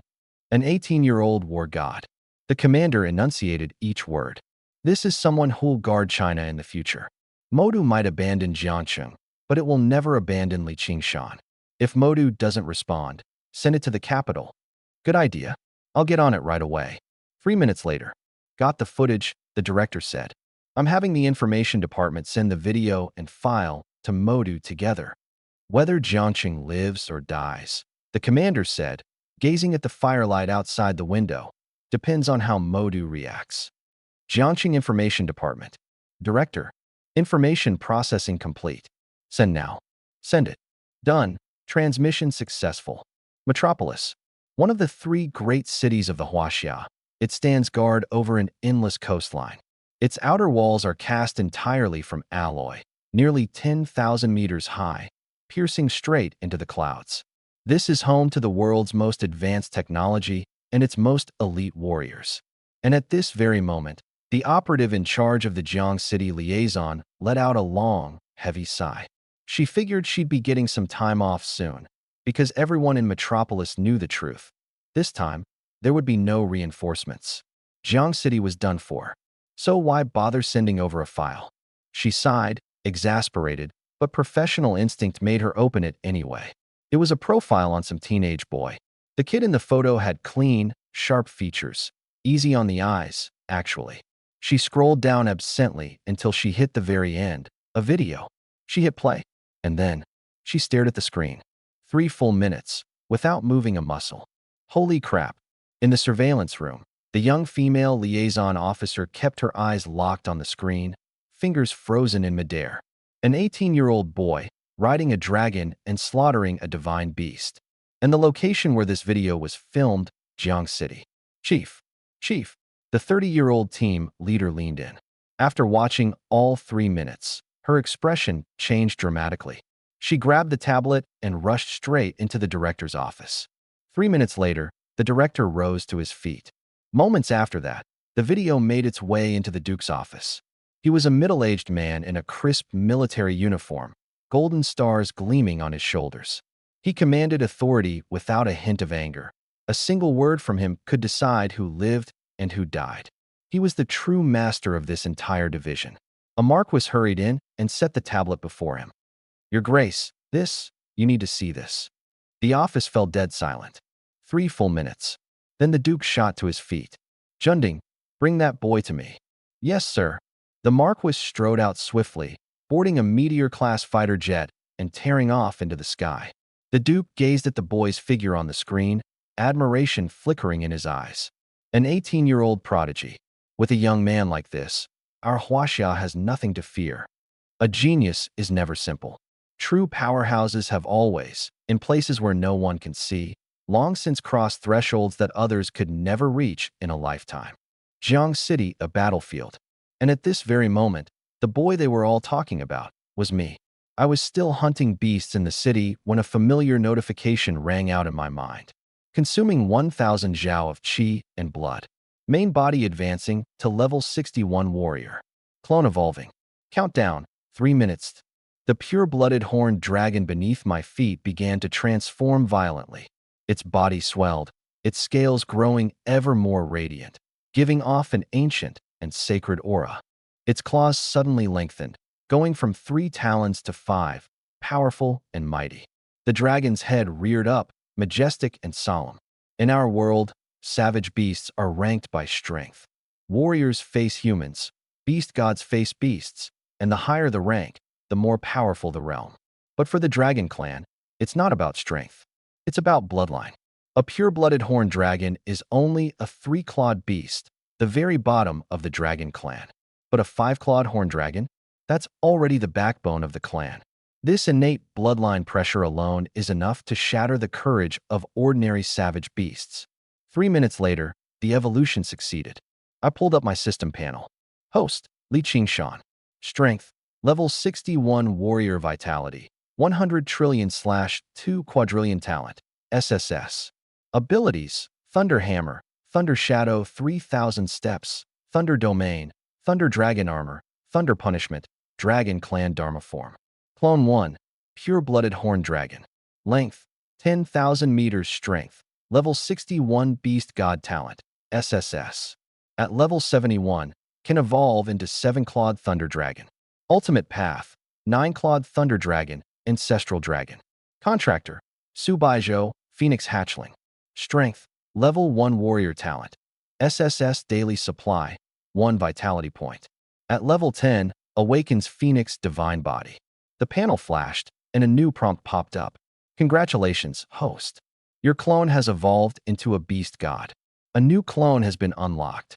an 18-year-old war god? The commander enunciated each word. This is someone who'll guard China in the future. Modu might abandon Jiangcheng, but it will never abandon Li Qingshan. If Modu doesn't respond, send it to the capital. Good idea. I'll get on it right away. 3 minutes later. Got the footage, the director said. I'm having the information department send the video and file to Modu together. Whether Jiangcheng lives or dies, the commander said, gazing at the firelight outside the window, depends on how Modu reacts. Jiangcheng Information Department. Director. Information processing complete. Send now. Send it. Done. Transmission successful. Metropolis. One of the three great cities of the Huaxia. It stands guard over an endless coastline. Its outer walls are cast entirely from alloy, nearly 10,000 meters high, piercing straight into the clouds. This is home to the world's most advanced technology and its most elite warriors. And at this very moment, the operative in charge of the Jiang City liaison let out a long, heavy sigh. She figured she'd be getting some time off soon, because everyone in Metropolis knew the truth. This time, there would be no reinforcements. Jiang City was done for. So why bother sending over a file? She sighed, exasperated, but professional instinct made her open it anyway. It was a profile on some teenage boy. The kid in the photo had clean, sharp features, easy on the eyes, actually. She scrolled down absently until she hit the very end, a video. She hit play, and then she stared at the screen. 3 full minutes, without moving a muscle. Holy crap. In the surveillance room, the young female liaison officer kept her eyes locked on the screen, fingers frozen in midair. An 18-year-old boy, riding a dragon and slaughtering a divine beast. And the location where this video was filmed, Jiang City. Chief. The 30-year-old team leader leaned in. After watching all 3 minutes, her expression changed dramatically. She grabbed the tablet and rushed straight into the director's office. 3 minutes later, the director rose to his feet. Moments after that, the video made its way into the Duke's office. He was a middle-aged man in a crisp military uniform, golden stars gleaming on his shoulders. He commanded authority without a hint of anger. A single word from him could decide who lived and who died. He was the true master of this entire division. A marquis hurried in and set the tablet before him. Your Grace, you need to see this. The office fell dead silent. 3 full minutes. Then the Duke shot to his feet. Junding, bring that boy to me. Yes, sir. The marquis strode out swiftly, boarding a Meteor-class fighter jet and tearing off into the sky. The Duke gazed at the boy's figure on the screen, admiration flickering in his eyes. An 18-year-old prodigy. With a young man like this, our Huaxia has nothing to fear. A genius is never simple. True powerhouses have always, in places where no one can see, long since crossed thresholds that others could never reach in a lifetime. Jiang City, a battlefield. And at this very moment, the boy they were all talking about was me. I was still hunting beasts in the city when a familiar notification rang out in my mind. Consuming 1,000 zhao of qi and blood. Main body advancing to level 61 warrior. Clone evolving. Countdown, 3 minutes. The pure-blooded horned dragon beneath my feet began to transform violently. Its body swelled, its scales growing ever more radiant, giving off an ancient and sacred aura. Its claws suddenly lengthened, going from 3 talons to 5, powerful and mighty. The dragon's head reared up, majestic and solemn. In our world, savage beasts are ranked by strength. Warriors face humans, beast gods face beasts, and the higher the rank, the more powerful the realm. But for the Dragon Clan, it's not about strength. It's about bloodline. A pure-blooded horned dragon is only a 3-clawed beast, the very bottom of the Dragon Clan. But a 5-clawed horned dragon? That's already the backbone of the clan. This innate bloodline pressure alone is enough to shatter the courage of ordinary savage beasts. 3 minutes later, the evolution succeeded. I pulled up my system panel. Host, Li Qingshan. Strength, level 61 warrior vitality, 100 trillion/2 quadrillion talent, SSS. Abilities, Thunder Hammer, Thunder Shadow 3000 steps, Thunder Domain, Thunder Dragon Armor, Thunder Punishment, Dragon Clan Dharma Form. Clone 1, Pure-Blooded Horned Dragon. Length, 10,000 meters. Strength, level 61 Beast God Talent, SSS. At level 71, can evolve into 7-Clawed Thunder Dragon. Ultimate Path, 9-Clawed Thunder Dragon, Ancestral Dragon. Contractor, Subaijo, Phoenix Hatchling. Strength, level 1 Warrior Talent. SSS Daily Supply, 1 Vitality Point. At level 10, awakens Phoenix Divine Body. The panel flashed, and a new prompt popped up. Congratulations, host. Your clone has evolved into a beast god. A new clone has been unlocked.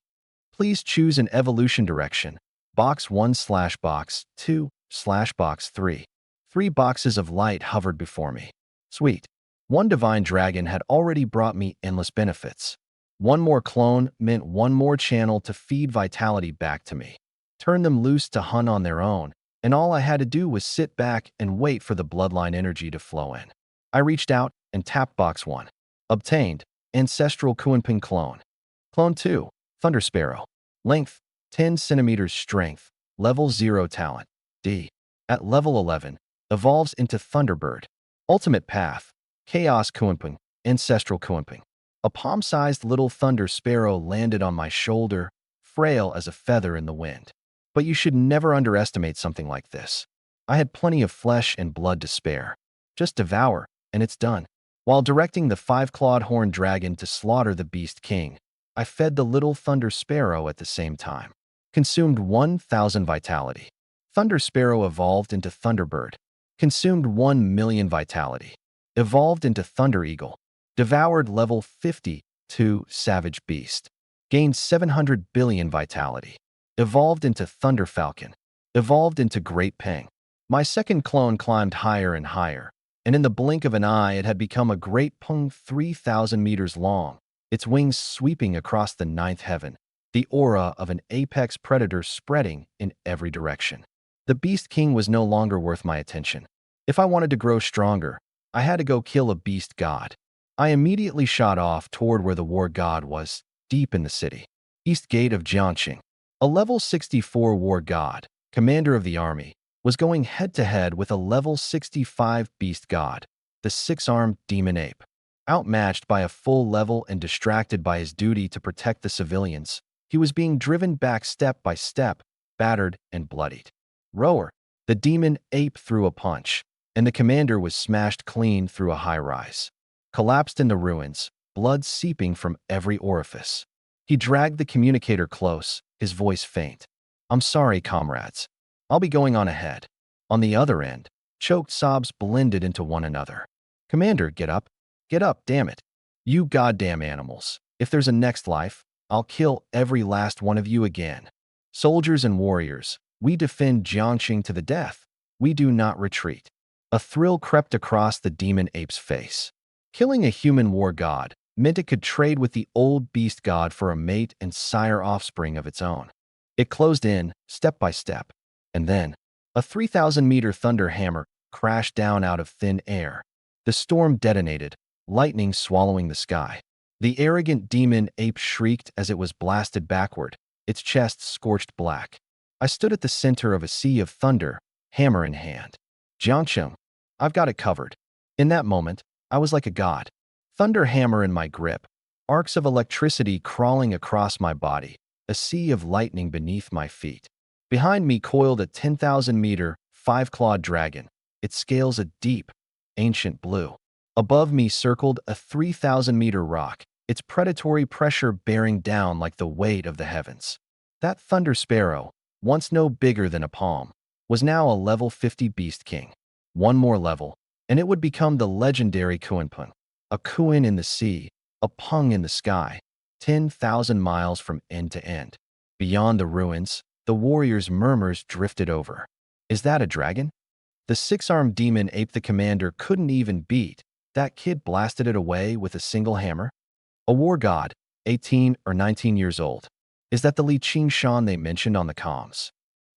Please choose an evolution direction. Box 1/box 2/box 3. 3 boxes of light hovered before me. Sweet. 1 divine dragon had already brought me endless benefits. 1 more clone meant 1 more channel to feed vitality back to me. Turn them loose to hunt on their own, and all I had to do was sit back and wait for the bloodline energy to flow in. I reached out and tapped box 1. Obtained, Ancestral Kuanping Clone. Clone 2, Thunder Sparrow. Length, 10 centimeters. Strength, level 0 talent, D. At level 11, evolves into Thunderbird. Ultimate Path, Chaos Kuanping, Ancestral Kuanping. A palm-sized little thunder sparrow landed on my shoulder, frail as a feather in the wind. But you should never underestimate something like this. I had plenty of flesh and blood to spare. Just devour, and it's done. While directing the 5-clawed horned dragon to slaughter the Beast King, I fed the little thunder sparrow at the same time. Consumed 1,000 vitality. Thunder Sparrow evolved into Thunderbird. Consumed 1,000,000 vitality. Evolved into Thunder Eagle. Devoured level 52 Savage Beast. Gained 700 billion vitality. Evolved into Thunder Falcon. Evolved into Great Peng. My second clone climbed higher and higher, and in the blink of an eye it had become a Great Peng 3,000 meters long, its wings sweeping across the 9th heaven, the aura of an apex predator spreading in every direction. The Beast King was no longer worth my attention. If I wanted to grow stronger, I had to go kill a beast god. I immediately shot off toward where the war god was, deep in the city. East Gate of Jiangxing. A level 64 war god, commander of the army, was going head-to-head with a level 65 beast god, the 6-armed demon ape. Outmatched by a full level and distracted by his duty to protect the civilians, he was being driven back step by step, battered and bloodied. Roar! The demon ape threw a punch, and the commander was smashed clean through a high-rise. Collapsed in the ruins, blood seeping from every orifice. He dragged the communicator close, his voice faint. "I'm sorry, comrades. I'll be going on ahead." On the other end, choked sobs blended into one another. "Commander, get up. Get up, damn it. You goddamn animals. If there's a next life, I'll kill every last one of you again. Soldiers and warriors, we defend Jiangxing to the death. We do not retreat." A thrill crept across the demon ape's face. Killing a human war god meant it could trade with the old beast god for a mate and sire offspring of its own. It closed in, step by step, and then a 3,000-meter thunder hammer crashed down out of thin air. The storm detonated, lightning swallowing the sky. The arrogant demon ape shrieked as it was blasted backward, its chest scorched black. I stood at the center of a sea of thunder, hammer in hand. "Jiangxing, I've got it covered." In that moment, I was like a god. Thunder hammer in my grip, arcs of electricity crawling across my body, a sea of lightning beneath my feet. Behind me coiled a 10,000-meter, 5-clawed dragon, its scales a deep, ancient blue. Above me circled a 3,000-meter rock, its predatory pressure bearing down like the weight of the heavens. That thunder sparrow, once no bigger than a palm, was now a level 50 beast king. One more level, and it would become the legendary Kuanpeng. A Kuan in the sea, a Peng in the sky, 10,000 miles from end to end. Beyond the ruins, the warriors' murmurs drifted over. "Is that a dragon?" The 6-armed demon ape the commander couldn't even beat. That kid blasted it away with a single hammer. A war god, 18 or 19 years old. Is that the Li Qing Shan they mentioned on the comms?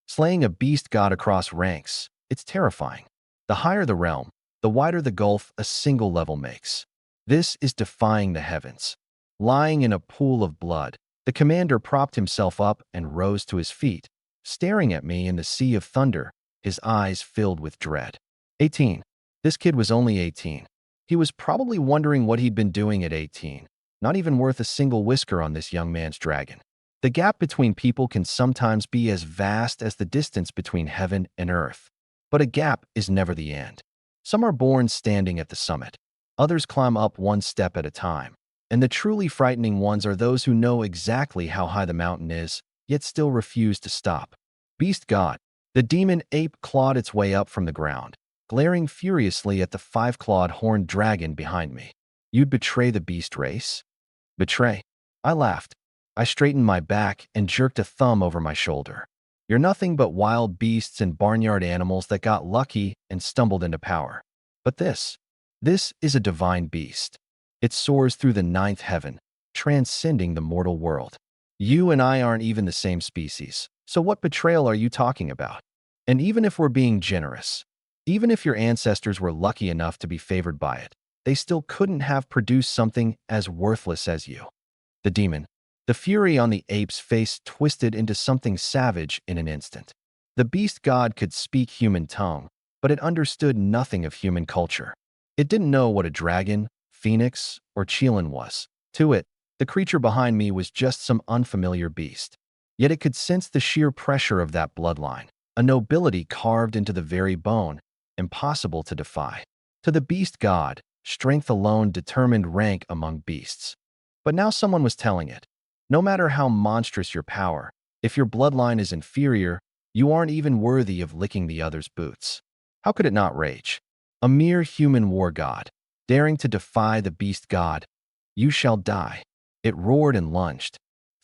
Slaying a beast god across ranks, it's terrifying. The higher the realm, the wider the gulf a single level makes. This is defying the heavens. Lying in a pool of blood, the commander propped himself up and rose to his feet, staring at me in the sea of thunder, his eyes filled with dread. 18. This kid was only 18. He was probably wondering what he'd been doing at 18. Not even worth a single whisker on this young man's dragon. The gap between people can sometimes be as vast as the distance between heaven and earth. But a gap is never the end. Some are born standing at the summit. Others climb up one step at a time. And the truly frightening ones are those who know exactly how high the mountain is, yet still refuse to stop. Beast God. The demon ape clawed its way up from the ground, glaring furiously at the five-clawed horned dragon behind me. You'd betray the beast race? Betray? I laughed. I straightened my back and jerked a thumb over my shoulder. You're nothing but wild beasts and barnyard animals that got lucky and stumbled into power. But this is a divine beast. It soars through the ninth heaven, transcending the mortal world. You and I aren't even the same species, so what betrayal are you talking about? And even if we're being generous, even if your ancestors were lucky enough to be favored by it, they still couldn't have produced something as worthless as you. The demon. The fury on the ape's face twisted into something savage in an instant. The beast god could speak human tongue, but it understood nothing of human culture. It didn't know what a dragon, phoenix, or qilin was. To it, the creature behind me was just some unfamiliar beast. Yet it could sense the sheer pressure of that bloodline, a nobility carved into the very bone, impossible to defy. To the beast god, strength alone determined rank among beasts. But now someone was telling it. No matter how monstrous your power, if your bloodline is inferior, you aren't even worthy of licking the other's boots. How could it not rage? A mere human war god, daring to defy the beast god. You shall die. It roared and lunged.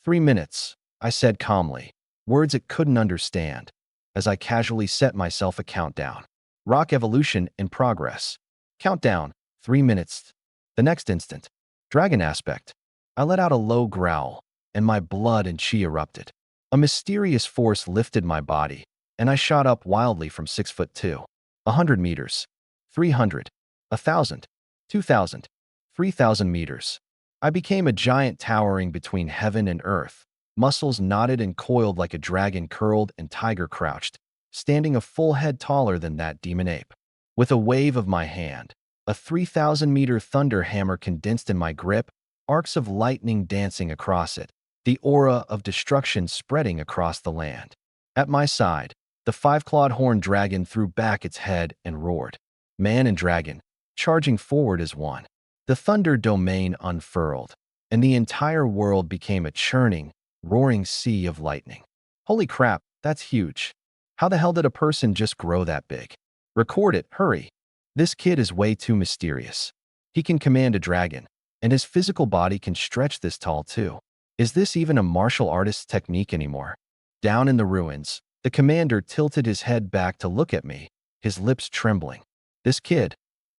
3 minutes, I said calmly, words it couldn't understand, as I casually set myself a countdown. Rock evolution in progress. Countdown, 3 minutes. The next instant, dragon aspect. I let out a low growl, and my blood and chi erupted. A mysterious force lifted my body, and I shot up wildly from 6'2". 100 meters. 300. 1,000. 2,000. 3,000 meters. I became a giant towering between heaven and earth, muscles knotted and coiled like a dragon curled and tiger crouched, standing a full head taller than that demon ape. With a wave of my hand, a 3,000-meter thunder hammer condensed in my grip, arcs of lightning dancing across it, the aura of destruction spreading across the land. At my side, the five-clawed horned dragon threw back its head and roared. Man and dragon, charging forward as one. The thunder domain unfurled, and the entire world became a churning, roaring sea of lightning. Holy crap, that's huge. How the hell did a person just grow that big? Record it, hurry. This kid is way too mysterious. He can command a dragon, and his physical body can stretch this tall too. Is this even a martial artist's technique anymore? Down in the ruins, the commander tilted his head back to look at me, his lips trembling. This kid,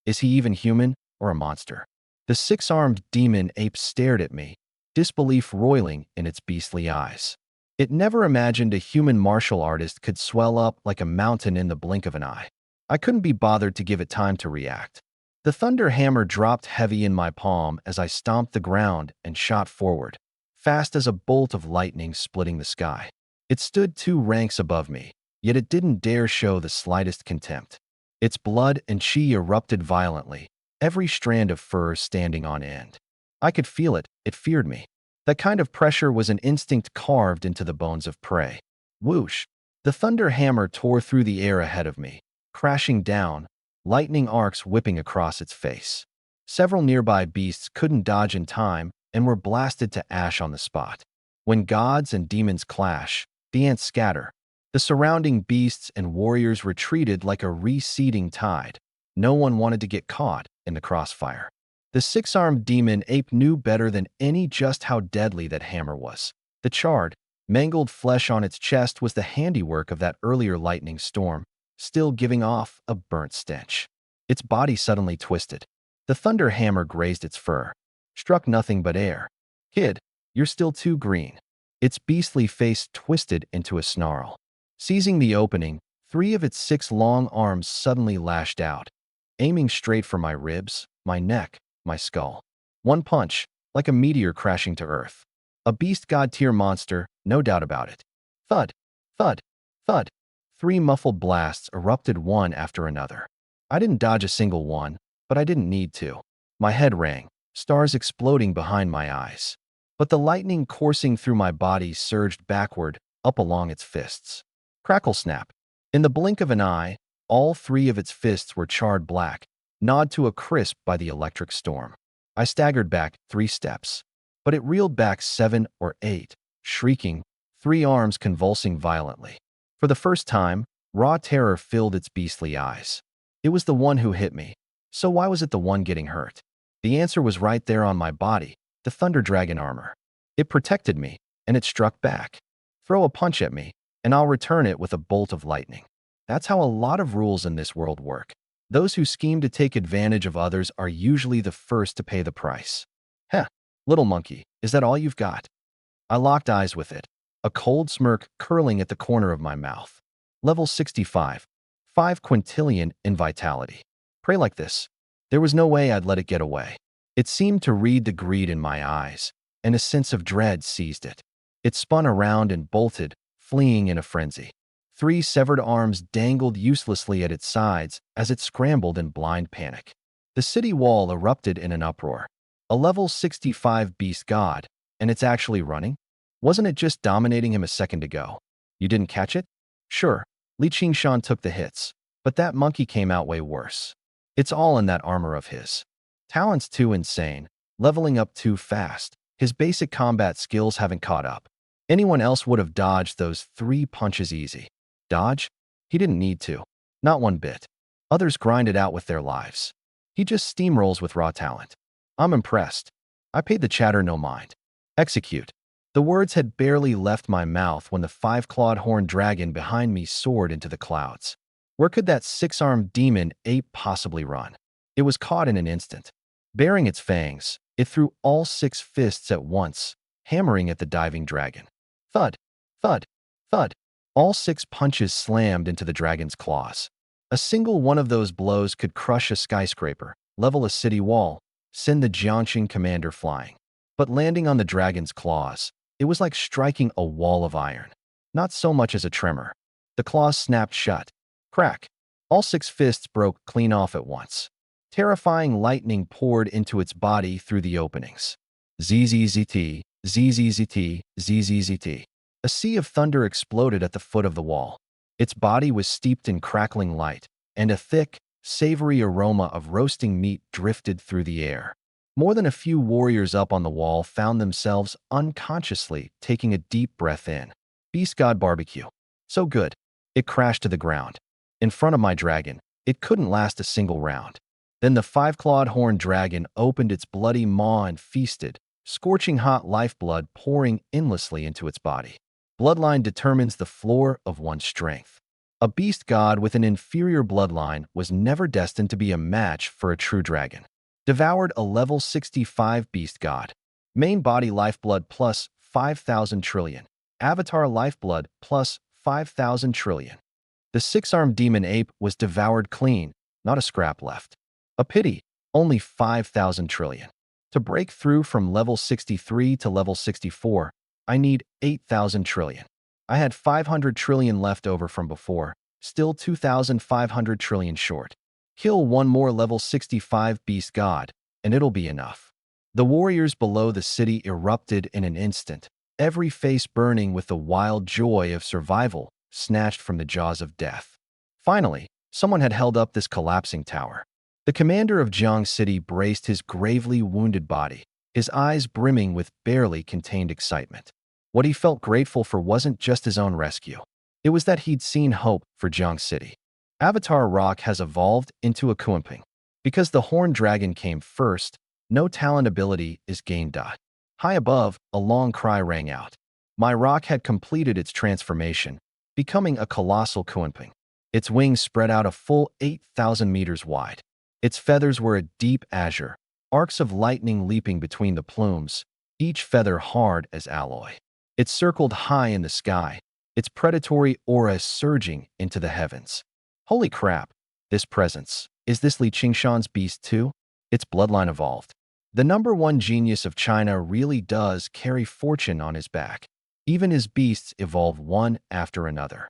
is he even human or a monster? The six-armed demon ape stared at me, disbelief roiling in its beastly eyes. It never imagined a human martial artist could swell up like a mountain in the blink of an eye. I couldn't be bothered to give it time to react. The thunder hammer dropped heavy in my palm as I stomped the ground and shot forward, fast as a bolt of lightning splitting the sky. It stood 2 ranks above me, yet it didn't dare show the slightest contempt. Its blood and chi erupted violently, every strand of fur standing on end. I could feel it, it feared me. That kind of pressure was an instinct carved into the bones of prey. Whoosh! The thunder hammer tore through the air ahead of me, crashing down, lightning arcs whipping across its face. Several nearby beasts couldn't dodge in time and were blasted to ash on the spot. When gods and demons clash, the ants scatter. The surrounding beasts and warriors retreated like a receding tide. No one wanted to get caught in the crossfire. The six-armed demon ape knew better than any just how deadly that hammer was. The charred, mangled flesh on its chest was the handiwork of that earlier lightning storm, still giving off a burnt stench. Its body suddenly twisted. The thunder hammer grazed its fur, struck nothing but air. Kid, you're still too green. Its beastly face twisted into a snarl. Seizing the opening, 3 of its 6 long arms suddenly lashed out, aiming straight for my ribs, my neck, my skull. One punch, like a meteor crashing to earth. A beast god-tier monster, no doubt about it. Thud, thud, thud. 3 muffled blasts erupted one after another. I didn't dodge a single one, but I didn't need to. My head rang, stars exploding behind my eyes. But the lightning coursing through my body surged backward, up along its fists. Crackle snap. In the blink of an eye, all 3 of its fists were charred black, gnawed to a crisp by the electric storm. I staggered back 3 steps, but it reeled back 7 or 8, shrieking, 3 arms convulsing violently. For the first time, raw terror filled its beastly eyes. It was the one who hit me, so why was it the one getting hurt? The answer was right there on my body, the Thunder Dragon armor. It protected me, and it struck back. Throw a punch at me, and I'll return it with a bolt of lightning. That's how a lot of rules in this world work. Those who scheme to take advantage of others are usually the first to pay the price. Heh, little monkey, is that all you've got? I locked eyes with it, a cold smirk curling at the corner of my mouth. Level 65. 5 quintillion in vitality. Pray like this. There was no way I'd let it get away. It seemed to read the greed in my eyes, and a sense of dread seized it. It spun around and bolted, fleeing in a frenzy. 3 severed arms dangled uselessly at its sides as it scrambled in blind panic. The city wall erupted in an uproar. A level 65 beast god, and it's actually running? Wasn't it just dominating him a second ago? You didn't catch it? Sure, Li Qingshan took the hits, but that monkey came out way worse. It's all in that armor of his. Talent's too insane, leveling up too fast. His basic combat skills haven't caught up. Anyone else would have dodged those 3 punches easy. Dodge? He didn't need to. Not one bit. Others grind it out with their lives. He just steamrolls with raw talent. I'm impressed. I paid the chatter no mind. Execute. The words had barely left my mouth when the 5-clawed horned dragon behind me soared into the clouds. Where could that 6-armed demon ape possibly run? It was caught in an instant. Baring its fangs, it threw all 6 fists at once, hammering at the diving dragon. Thud, thud, thud. All 6 punches slammed into the dragon's claws. A single one of those blows could crush a skyscraper, level a city wall, send the Jiangxing commander flying. But landing on the dragon's claws, it was like striking a wall of iron. Not so much as a tremor. The claws snapped shut. Crack. All 6 fists broke clean off at once. Terrifying lightning poured into its body through the openings. ZZZT, ZZZT, ZZZT. A sea of thunder exploded at the foot of the wall. Its body was steeped in crackling light, and a thick, savory aroma of roasting meat drifted through the air. More than a few warriors up on the wall found themselves unconsciously taking a deep breath in. Beast God barbecue. So good. It crashed to the ground. In front of my dragon, it couldn't last a single round. Then the 5-clawed horned dragon opened its bloody maw and feasted, scorching hot lifeblood pouring endlessly into its body. Bloodline determines the floor of one's strength. A beast god with an inferior bloodline was never destined to be a match for a true dragon. Devoured a level 65 beast god. Main body lifeblood plus 5,000 trillion. Avatar lifeblood plus 5,000 trillion. The 6-armed demon ape was devoured clean, not a scrap left. A pity, only 5,000 trillion. To break through from level 63 to level 64, I need 8,000 trillion. I had 500 trillion left over from before, still 2,500 trillion short. Kill one more level 65 beast god, and it'll be enough. The warriors below the city erupted in an instant, every face burning with the wild joy of survival snatched from the jaws of death. Finally, someone had held up this collapsing tower. The commander of Jiang City braced his gravely wounded body, his eyes brimming with barely contained excitement. What he felt grateful for wasn't just his own rescue. It was that he'd seen hope for Jiang City. Avatar Rock has evolved into a Kuanping. Because the horned dragon came first, no talent ability is gained. High above, a long cry rang out. My rock had completed its transformation, becoming a colossal Kuanping. Its wings spread out a full 8,000 meters wide. Its feathers were a deep azure, arcs of lightning leaping between the plumes, each feather hard as alloy. It circled high in the sky, its predatory aura surging into the heavens. Holy crap, this presence. Is this Li Qingshan's beast too? Its bloodline evolved. The number one genius of China really does carry fortune on his back. Even his beasts evolve one after another.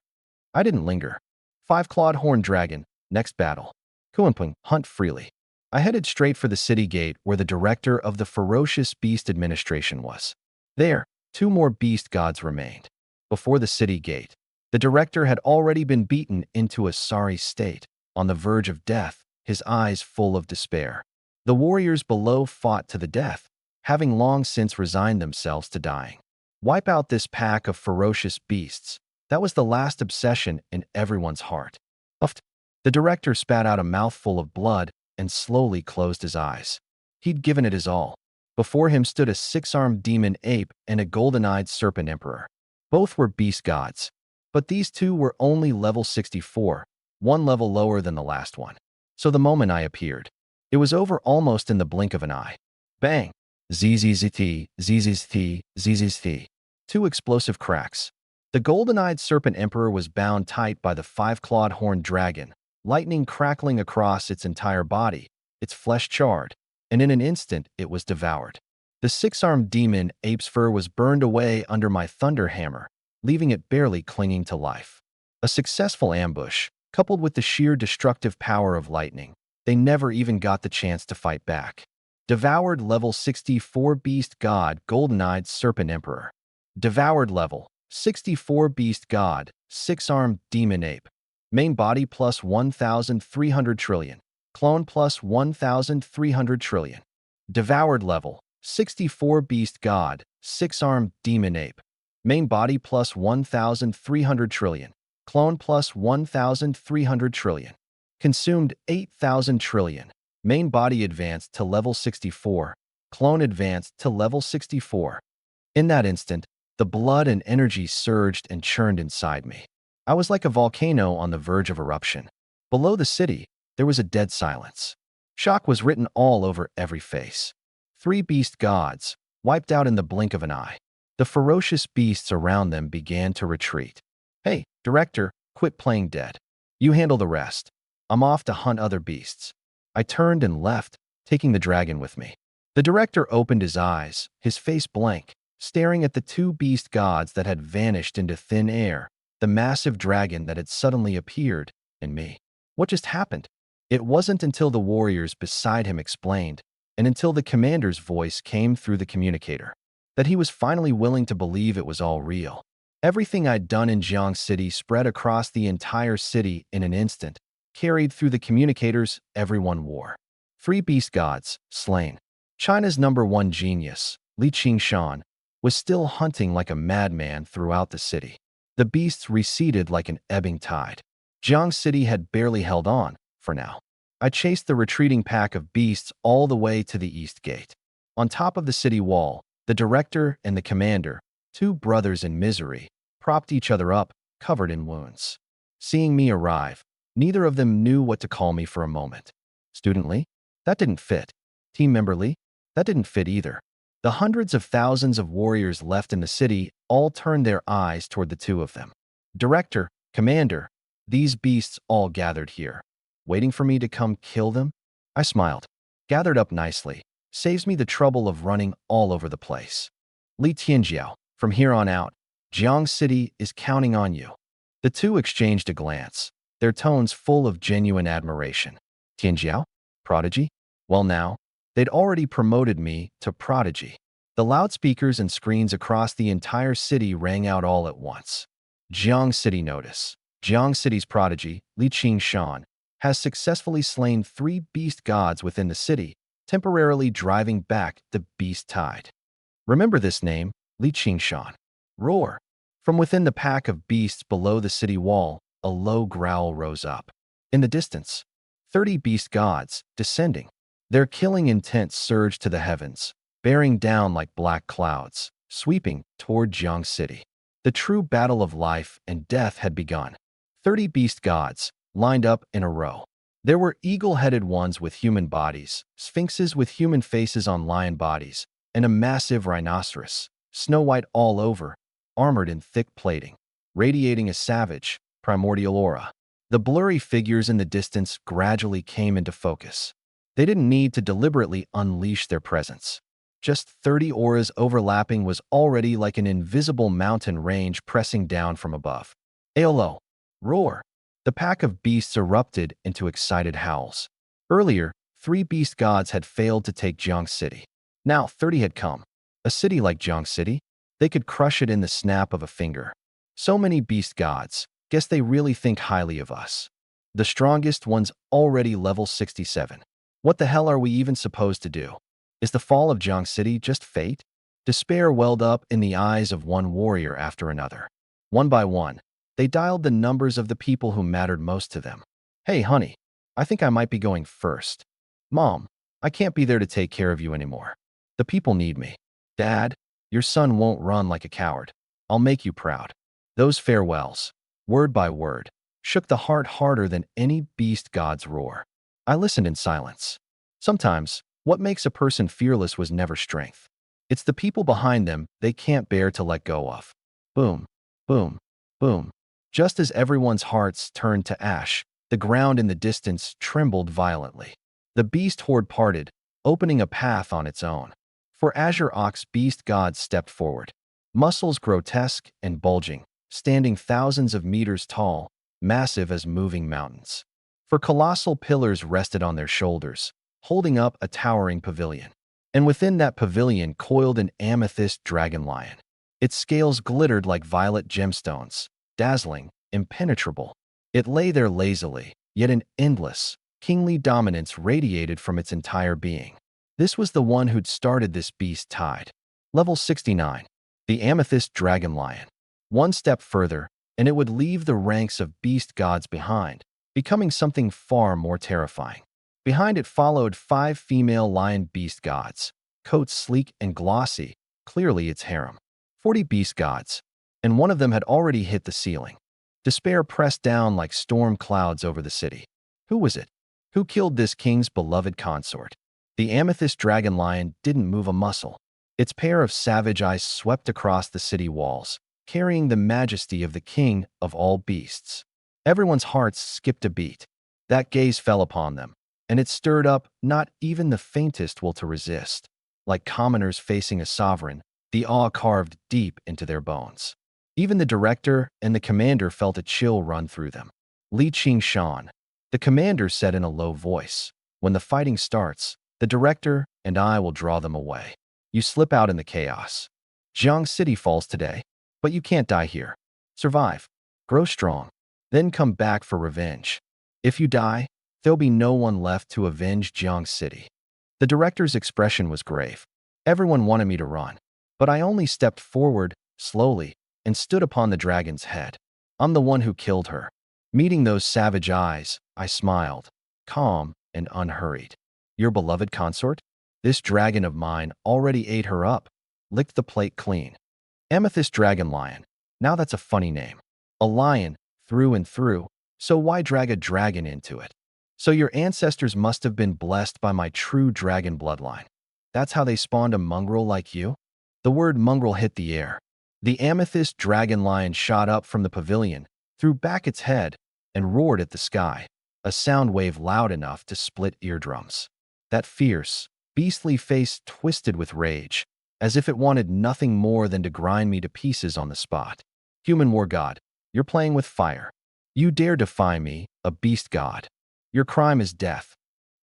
I didn't linger. Five-clawed horned dragon, next battle. Kuanping, hunt freely. I headed straight for the city gate where the director of the ferocious beast administration was. There, two more beast gods remained. Before the city gate, the director had already been beaten into a sorry state, on the verge of death, his eyes full of despair. The warriors below fought to the death, having long since resigned themselves to dying. Wipe out this pack of ferocious beasts. That was the last obsession in everyone's heart. Uft. The director spat out a mouthful of blood and slowly closed his eyes. He'd given it his all. Before him stood a six-armed demon ape and a golden-eyed serpent emperor. Both were beast gods, but these two were only level 64, one level lower than the last one. So the moment I appeared, it was over almost in the blink of an eye. Bang! ZZZT, ZZZT, ZZZT. Two explosive cracks. The golden-eyed serpent emperor was bound tight by the five-clawed horned dragon, lightning crackling across its entire body, its flesh charred, and in an instant it was devoured. The six-armed demon ape's fur was burned away under my thunder hammer, leaving it barely clinging to life. A successful ambush, coupled with the sheer destructive power of lightning. They never even got the chance to fight back. Devoured level 64 beast god golden-eyed serpent emperor. Devoured level 64 beast god, six-armed demon ape. Main body plus 1,300 trillion. Clone plus 1,300 trillion. Devoured level 64 beast god, six-armed demon ape. Main body plus 1,300 trillion. Clone plus 1,300 trillion. Consumed 8,000 trillion. Main body advanced to level 64. Clone advanced to level 64. In that instant, the blood and energy surged and churned inside me. I was like a volcano on the verge of eruption. Below the city, there was a dead silence. Shock was written all over every face. Three beast gods, wiped out in the blink of an eye. The ferocious beasts around them began to retreat. Hey, director, quit playing dead. You handle the rest. I'm off to hunt other beasts. I turned and left, taking the dragon with me. The director opened his eyes, his face blank, staring at the two beast gods that had vanished into thin air, the massive dragon that had suddenly appeared, and me. What just happened? It wasn't until the warriors beside him explained, and until the commander's voice came through the communicator, that he was finally willing to believe it was all real. Everything I'd done in Jiang City spread across the entire city in an instant, carried through the communicators everyone wore. Three beast gods, slain. China's number one genius, Li Qingshan, was still hunting like a madman throughout the city. The beasts receded like an ebbing tide. Jiang City had barely held on, for now. I chased the retreating pack of beasts all the way to the east gate. On top of the city wall, the director and the commander, two brothers in misery, propped each other up, covered in wounds. Seeing me arrive, neither of them knew what to call me for a moment. Student Lee? That didn't fit. Team member Lee? That didn't fit either. The hundreds of thousands of warriors left in the city all turned their eyes toward the two of them. Director, commander, these beasts all gathered here, waiting for me to come kill them? I smiled. Gathered up nicely. Saves me the trouble of running all over the place. Li Tianjiao, from here on out, Jiang City is counting on you. The two exchanged a glance, their tones full of genuine admiration. Tianjiao? Prodigy? Well now, they'd already promoted me to prodigy. The loudspeakers and screens across the entire city rang out all at once. Jiang City notice. Jiang City's prodigy, Li Qingshan, has successfully slain three beast gods within the city, temporarily driving back the beast tide. Remember this name, Li Qingshan. Roar. From within the pack of beasts below the city wall, a low growl rose up. In the distance, 30 beast gods, descending. Their killing intent surged to the heavens, bearing down like black clouds, sweeping toward Jiang City. The true battle of life and death had begun. 30 beast gods, lined up in a row. There were eagle-headed ones with human bodies, sphinxes with human faces on lion bodies, and a massive rhinoceros, snow-white all over, armored in thick plating, radiating a savage, primordial aura. The blurry figures in the distance gradually came into focus. They didn't need to deliberately unleash their presence. Just 30 auras overlapping was already like an invisible mountain range pressing down from above. Aolo! Roar! The pack of beasts erupted into excited howls. Earlier, 3 beast gods had failed to take Jiang City. Now 30 had come. A city like Jiang City? They could crush it in the snap of a finger. So many beast gods. Guess they really think highly of us. The strongest one's already level 67. What the hell are we even supposed to do? Is the fall of Jiang City just fate? Despair welled up in the eyes of one warrior after another. One by one, they dialed the numbers of the people who mattered most to them. Hey, honey, I think I might be going first. Mom, I can't be there to take care of you anymore. The people need me. Dad, your son won't run like a coward. I'll make you proud. Those farewells, word by word, shook the heart harder than any beast god's roar. I listened in silence. Sometimes, what makes a person fearless was never strength. It's the people behind them they can't bear to let go of. Boom, boom, boom. Just as everyone's hearts turned to ash, the ground in the distance trembled violently. The beast horde parted, opening a path on its own. For Azure Ox beast gods stepped forward, muscles grotesque and bulging, standing thousands of meters tall, massive as moving mountains. For colossal pillars rested on their shoulders, holding up a towering pavilion. And within that pavilion coiled an amethyst dragon lion. Its scales glittered like violet gemstones, dazzling, impenetrable. It lay there lazily, yet an endless, kingly dominance radiated from its entire being. This was the one who'd started this beast tide. Level 69. The amethyst dragon lion. One step further, and it would leave the ranks of beast gods behind, becoming something far more terrifying. Behind it followed 5 female lion beast gods, coats sleek and glossy, clearly its harem. 40 beast gods, and one of them had already hit the ceiling. Despair pressed down like storm clouds over the city. Who was it? Who killed this king's beloved consort? The amethyst dragon lion didn't move a muscle. Its pair of savage eyes swept across the city walls, carrying the majesty of the king of all beasts. Everyone's hearts skipped a beat. That gaze fell upon them, and it stirred up not even the faintest will to resist. Like commoners facing a sovereign, the awe carved deep into their bones. Even the director and the commander felt a chill run through them. Li Qing-shan. The commander said in a low voice, "When the fighting starts, the director and I will draw them away. You slip out in the chaos. Jiang City falls today, but you can't die here. Survive. Grow strong. Then come back for revenge. If you die, there'll be no one left to avenge Jiang City." The director's expression was grave. Everyone wanted me to run, but I only stepped forward, slowly, and stood upon the dragon's head. I'm the one who killed her. Meeting those savage eyes, I smiled, calm and unhurried. Your beloved consort? This dragon of mine already ate her up, licked the plate clean. Amethyst dragon lion. Now that's a funny name. A lion, through and through, so why drag a dragon into it? So your ancestors must have been blessed by my true dragon bloodline. That's how they spawned a mongrel like you? The word mongrel hit the air. The amethyst dragon lion shot up from the pavilion, threw back its head, and roared at the sky, a sound wave loud enough to split eardrums. That fierce, beastly face twisted with rage, as if it wanted nothing more than to grind me to pieces on the spot. Human war god, you're playing with fire. You dare defy me, a beast god. Your crime is death.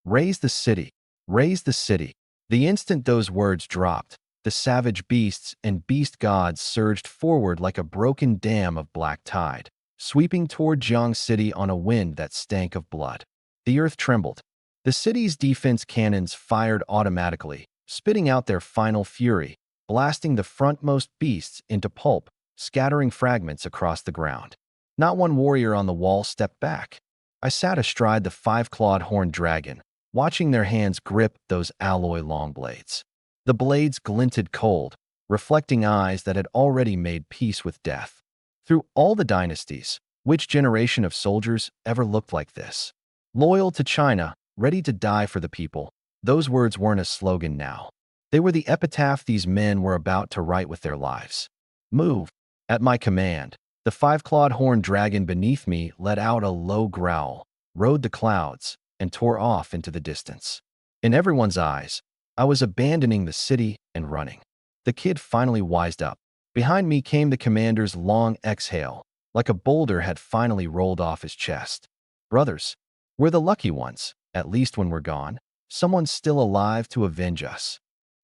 Raise the city. Raise the city. The instant those words dropped, the savage beasts and beast gods surged forward like a broken dam of black tide, sweeping toward Jiang City on a wind that stank of blood. The earth trembled. The city's defense cannons fired automatically, spitting out their final fury, blasting the frontmost beasts into pulp, scattering fragments across the ground. Not one warrior on the wall stepped back. I sat astride the 5-clawed horned dragon, watching their hands grip those alloy long blades. The blades glinted cold, reflecting eyes that had already made peace with death. Through all the dynasties, which generation of soldiers ever looked like this? Loyal to China, ready to die for the people. Those words weren't a slogan now. They were the epitaph these men were about to write with their lives. Move. At my command, the five-clawed horned dragon beneath me let out a low growl, rode the clouds, and tore off into the distance. In everyone's eyes, I was abandoning the city and running. The kid finally wised up. Behind me came the commander's long exhale, like a boulder had finally rolled off his chest. Brothers, we're the lucky ones, at least when we're gone. Someone's still alive to avenge us.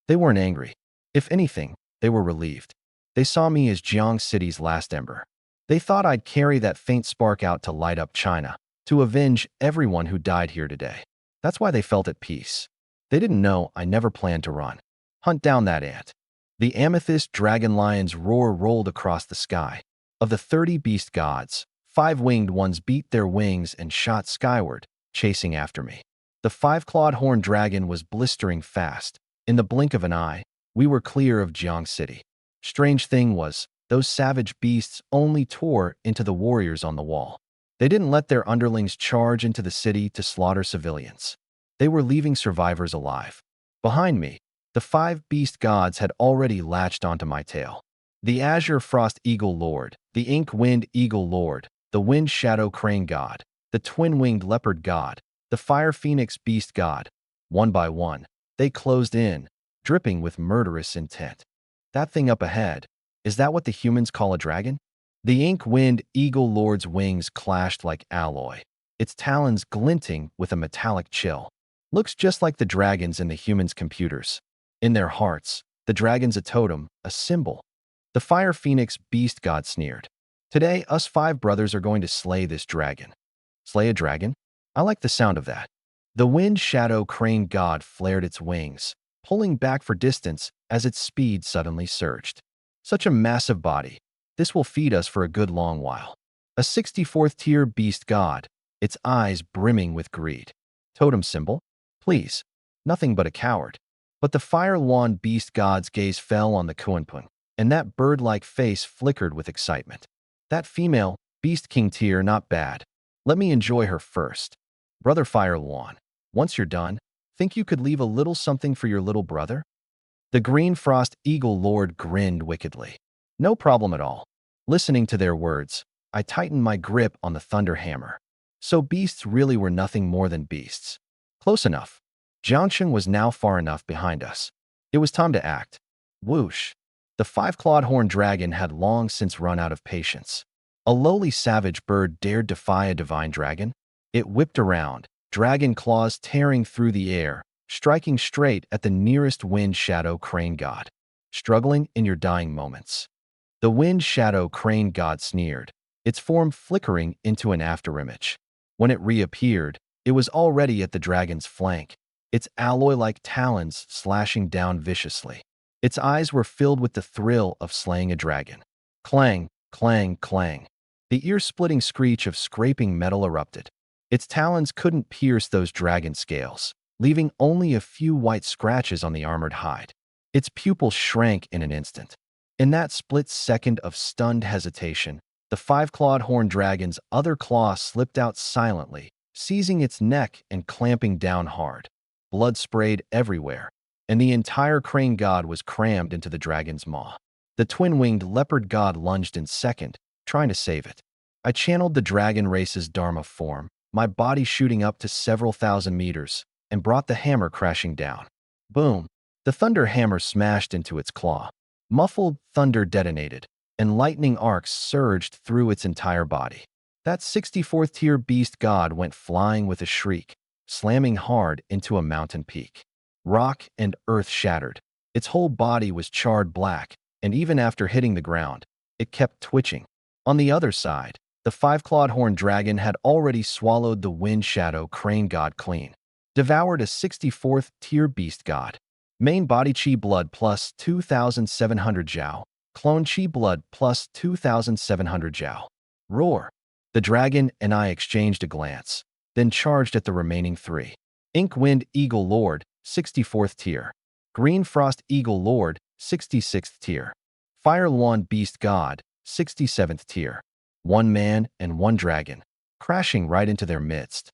They weren't angry. If anything, they were relieved. They saw me as Jiang City's last ember. They thought I'd carry that faint spark out to light up China, to avenge everyone who died here today. That's why they felt at peace. They didn't know I never planned to run. Hunt down that ant. The amethyst dragon lion's roar rolled across the sky. Of the 30 beast gods, 5 winged ones beat their wings and shot skyward, chasing after me. The 5-clawed horned dragon was blistering fast. In the blink of an eye, we were clear of Jiang City. Strange thing was, those savage beasts only tore into the warriors on the wall. They didn't let their underlings charge into the city to slaughter civilians. They were leaving survivors alive. Behind me, the 5 beast gods had already latched onto my tail. The azure frost eagle lord, the ink wind eagle lord, the wind shadow crane god, the twin-winged leopard god, the fire phoenix beast god. One by one, they closed in, dripping with murderous intent. That thing up ahead, is that what the humans call a dragon? The ink wind eagle lord's wings clashed like alloy, its talons glinting with a metallic chill. Looks just like the dragons in the humans' computers. In their hearts, the dragon's a totem, a symbol. The fire phoenix beast god sneered. Today, us 5 brothers are going to slay this dragon. Slay a dragon? I like the sound of that. The wind shadow crane god flared its wings, pulling back for distance as its speed suddenly surged. Such a massive body. This will feed us for a good long while. A 64th tier beast god, its eyes brimming with greed. Totem symbol? Please. Nothing but a coward. But the fire lawn beast god's gaze fell on the Kuanpung, and that bird-like face flickered with excitement. That female, beast king tier, not bad. Let me enjoy her first. Brother Fire Lawn, once you're done, think you could leave a little something for your little brother? The green frost eagle lord grinned wickedly. No problem at all. Listening to their words, I tightened my grip on the thunder hammer. So beasts really were nothing more than beasts. Close enough. Jiangsheng was now far enough behind us. It was time to act. Whoosh. The 5-clawed horned dragon had long since run out of patience. A lowly savage bird dared defy a divine dragon? It whipped around, dragon claws tearing through the air, striking straight at the nearest wind shadow crane god. Struggling in your dying moments. The wind shadow crane god sneered, its form flickering into an afterimage. When it reappeared, it was already at the dragon's flank, its alloy-like talons slashing down viciously. Its eyes were filled with the thrill of slaying a dragon. Clang, clang, clang. The ear-splitting screech of scraping metal erupted. Its talons couldn't pierce those dragon scales, leaving only a few white scratches on the armored hide. Its pupils shrank in an instant. In that split second of stunned hesitation, the 5-clawed horned dragon's other claw slipped out silently, seizing its neck and clamping down hard. Blood sprayed everywhere, and the entire crane god was crammed into the dragon's maw. The twin-winged leopard god lunged in second, trying to save it. I channeled the dragon race's dharma form, my body shooting up to several thousand meters, and brought the hammer crashing down. Boom! The thunder hammer smashed into its claw. Muffled thunder detonated, and lightning arcs surged through its entire body. That 64th tier beast god went flying with a shriek, slamming hard into a mountain peak. Rock and earth shattered. Its whole body was charred black, and even after hitting the ground, it kept twitching. On the other side, the 5-clawed horned dragon had already swallowed the wind shadow crane god clean. Devoured a 64th tier beast god. Main body chi blood plus 2,700 Zhao. Clone chi blood plus 2,700 Zhao. Roar. The dragon and I exchanged a glance, then charged at the remaining 3. Ink Wind Eagle Lord, 64th tier. Green Frost Eagle Lord, 66th tier. Fire Lawn Beast God, 67th tier. 1 man and 1 dragon, crashing right into their midst.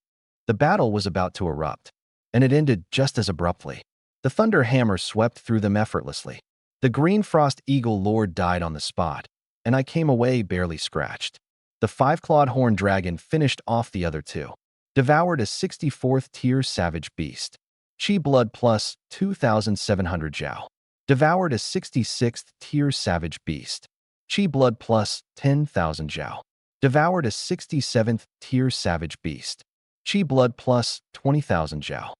The battle was about to erupt, and it ended just as abruptly. The thunder hammer swept through them effortlessly. The green frost eagle lord died on the spot, and I came away barely scratched. The five-clawed horned dragon finished off the other two. Devoured a 64th tier savage beast. Chi blood plus 2,700 Zhao. Devoured a 66th tier savage beast. Chi blood plus 10,000 Zhao. Devoured a 67th tier savage beast. Chi blood plus 20,000 Zhao.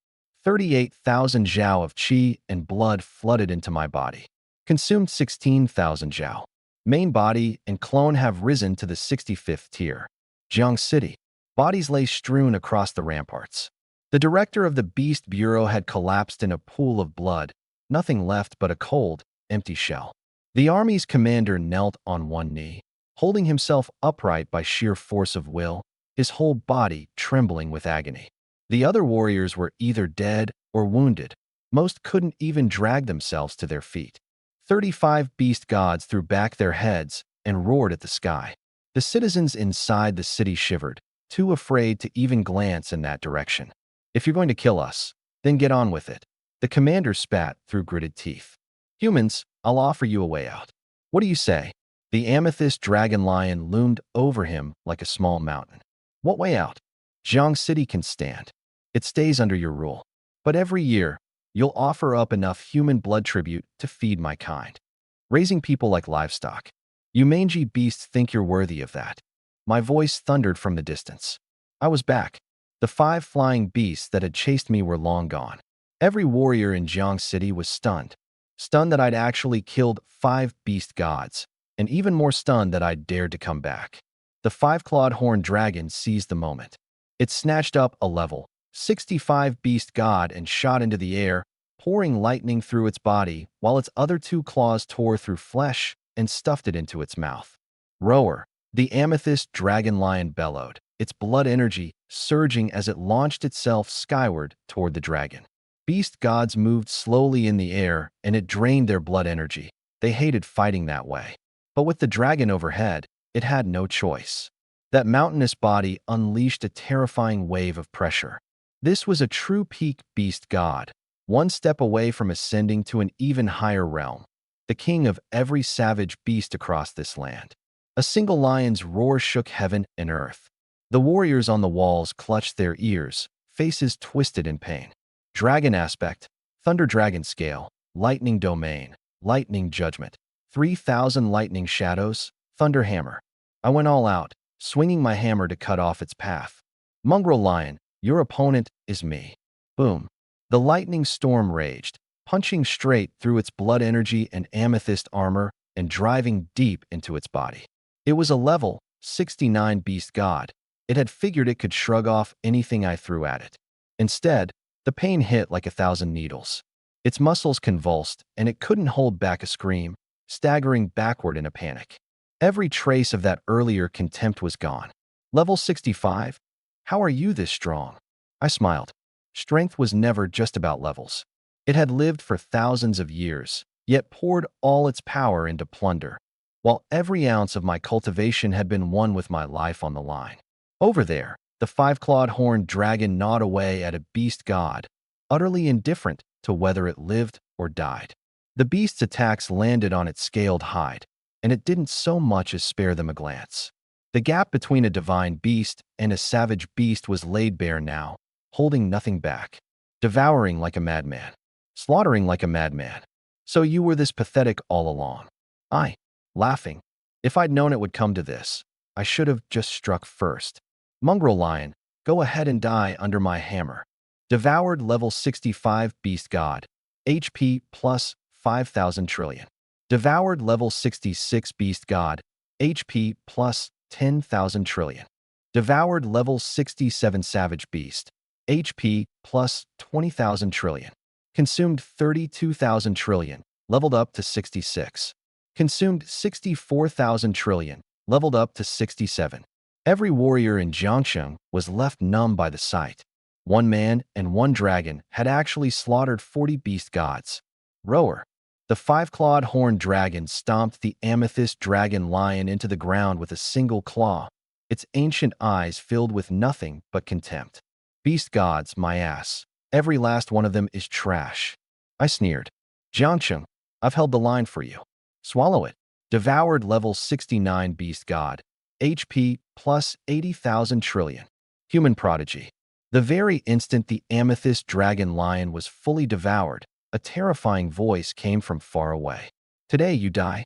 38,000 Zhao of Qi and blood flooded into my body. Consumed 16,000 Zhao. Main body and clone have risen to the 65th tier. Jiang City. Bodies lay strewn across the ramparts. The director of the Beast Bureau had collapsed in a pool of blood, nothing left but a cold, empty shell. The army's commander knelt on one knee, holding himself upright by sheer force of will, his whole body trembling with agony. The other warriors were either dead or wounded. Most couldn't even drag themselves to their feet. 35 beast gods threw back their heads and roared at the sky. The citizens inside the city shivered, too afraid to even glance in that direction. If you're going to kill us, then get on with it. The commander spat through gritted teeth. Humans, I'll offer you a way out. What do you say? The amethyst dragon lion loomed over him like a small mountain. What way out? Jiang City can stand. It stays under your rule. But every year, you'll offer up enough human blood tribute to feed my kind. Raising people like livestock. You mangy beasts think you're worthy of that. My voice thundered from the distance. I was back. The 5 flying beasts that had chased me were long gone. Every warrior in Jiang City was stunned. Stunned that I'd actually killed 5 beast gods, and even more stunned that I'd dared to come back. The 5-clawed horned dragon seized the moment. It snatched up a level 65 beast god and shot into the air, pouring lightning through its body while its other 2 claws tore through flesh and stuffed it into its mouth. Roar! The amethyst dragon lion bellowed, its blood energy surging as it launched itself skyward toward the dragon. Beast gods moved slowly in the air, and it drained their blood energy. They hated fighting that way. But with the dragon overhead, it had no choice. That mountainous body unleashed a terrifying wave of pressure. This was a true peak beast god, one step away from ascending to an even higher realm, the king of every savage beast across this land. A single lion's roar shook heaven and earth. The warriors on the walls clutched their ears, faces twisted in pain. Dragon aspect, thunder dragon scale, lightning domain, lightning judgment, 3,000 lightning shadows, thunder hammer. I went all out, swinging my hammer to cut off its path. Mongrel lion, your opponent is me. Boom. The lightning storm raged, punching straight through its blood energy and amethyst armor and driving deep into its body. It was a level 69 beast god. It had figured it could shrug off anything I threw at it. Instead, the pain hit like 1,000 needles. Its muscles convulsed, and it couldn't hold back a scream, staggering backward in a panic. Every trace of that earlier contempt was gone. Level 65? How are you this strong? I smiled. Strength was never just about levels. It had lived for thousands of years, yet poured all its power into plunder, while every ounce of my cultivation had been won with my life on the line. Over there, the 5-clawed horned dragon gnawed away at a beast god, utterly indifferent to whether it lived or died. The beast's attacks landed on its scaled hide, and it didn't so much as spare them a glance. The gap between a divine beast and a savage beast was laid bare now, holding nothing back, devouring like a madman, slaughtering like a madman. So you were this pathetic all along. I, laughing. If I'd known it would come to this, I should have just struck first. Mongrel lion, go ahead and die under my hammer. Devoured level 65 beast god, HP plus 5,000 trillion. Devoured level 66 beast god, HP plus 10,000 trillion. Devoured level 67 savage beast, HP plus 20,000 trillion. Consumed 32,000 trillion, leveled up to 66. Consumed 64,000 trillion, leveled up to 67. Every warrior in Jiangsheng was left numb by the sight. One man and one dragon had actually slaughtered 40 beast gods. Roar. The 5-clawed horned dragon stomped the amethyst dragon lion into the ground with a single claw, its ancient eyes filled with nothing but contempt. Beast gods, my ass. Every last one of them is trash. I sneered. Jiangcheng, I've held the line for you. Swallow it. Devoured level 69 beast god. HP plus 80,000 trillion. Human prodigy. The very instant the amethyst dragon lion was fully devoured, a terrifying voice came from far away. Today you die.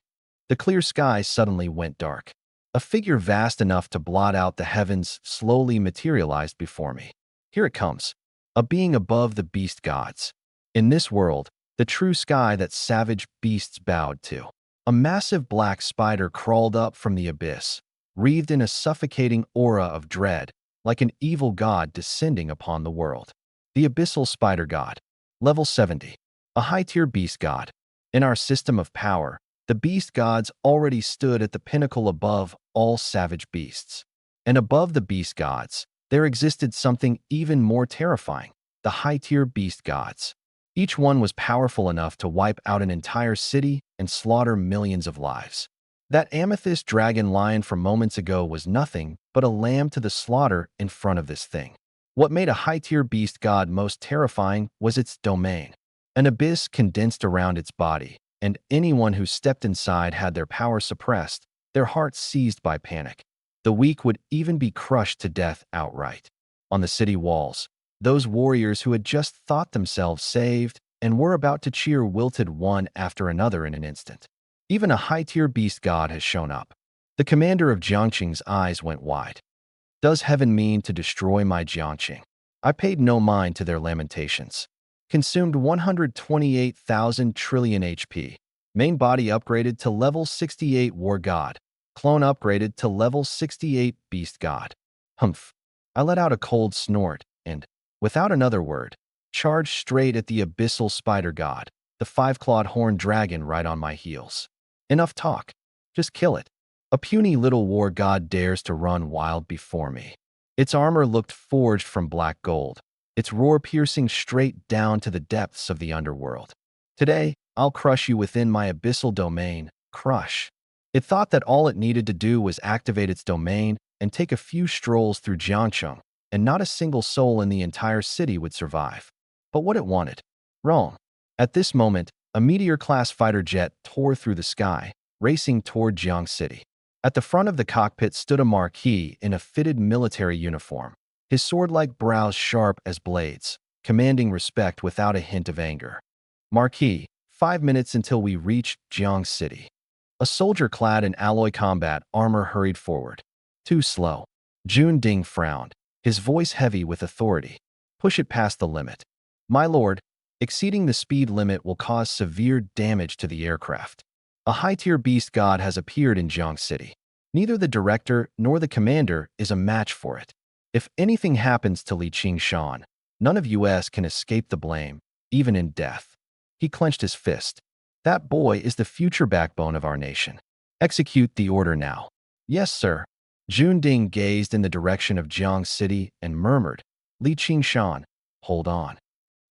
The clear sky suddenly went dark. A figure vast enough to blot out the heavens slowly materialized before me. Here it comes. A being above the beast gods. In this world, the true sky that savage beasts bowed to. A massive black spider crawled up from the abyss, wreathed in a suffocating aura of dread, like an evil god descending upon the world. The abyssal spider god. Level 70. A high-tier beast god. In our system of power, the beast gods already stood at the pinnacle above all savage beasts. And above the beast gods, there existed something even more terrifying, the high-tier beast gods. Each one was powerful enough to wipe out an entire city and slaughter millions of lives. That amethyst dragon lion from moments ago was nothing but a lamb to the slaughter in front of this thing. What made a high-tier beast god most terrifying was its domain. An abyss condensed around its body, and anyone who stepped inside had their power suppressed, their hearts seized by panic. The weak would even be crushed to death outright. On the city walls, those warriors who had just thought themselves saved and were about to cheer wilted one after another in an instant. Even a high-tier beast god has shown up. The commander of Jiangqing's eyes went wide. Does heaven mean to destroy my Jiangqing? I paid no mind to their lamentations. Consumed 128,000 trillion HP. Main body upgraded to level 68 War God. Clone upgraded to level 68 Beast God. Humph. I let out a cold snort and, without another word, charged straight at the abyssal spider god, the five-clawed horned dragon right on my heels. Enough talk. Just kill it. A puny little war god dares to run wild before me. Its armor looked forged from black gold, its roar piercing straight down to the depths of the underworld. Today, I'll crush you within my abyssal domain. Crush. It thought that all it needed to do was activate its domain and take a few strolls through Jiangcheng, and not a single soul in the entire city would survive. But what it wanted? Wrong. At this moment, a meteor-class fighter jet tore through the sky, racing toward Jiang City. At the front of the cockpit stood a marquis in a fitted military uniform, his sword-like brows sharp as blades, commanding respect without a hint of anger. Marquis, 5 minutes until we reach Jiang City. A soldier clad in alloy combat armor hurried forward. Too slow. Jun Ding frowned, his voice heavy with authority. Push it past the limit. My lord, exceeding the speed limit will cause severe damage to the aircraft. A high-tier beast god has appeared in Jiang City. Neither the director nor the commander is a match for it. If anything happens to Li Qingshan, none of US can escape the blame, even in death. He clenched his fist. That boy is the future backbone of our nation. Execute the order now. Yes, sir. Jun Ding gazed in the direction of Jiang City and murmured, Li Qingshan, hold on.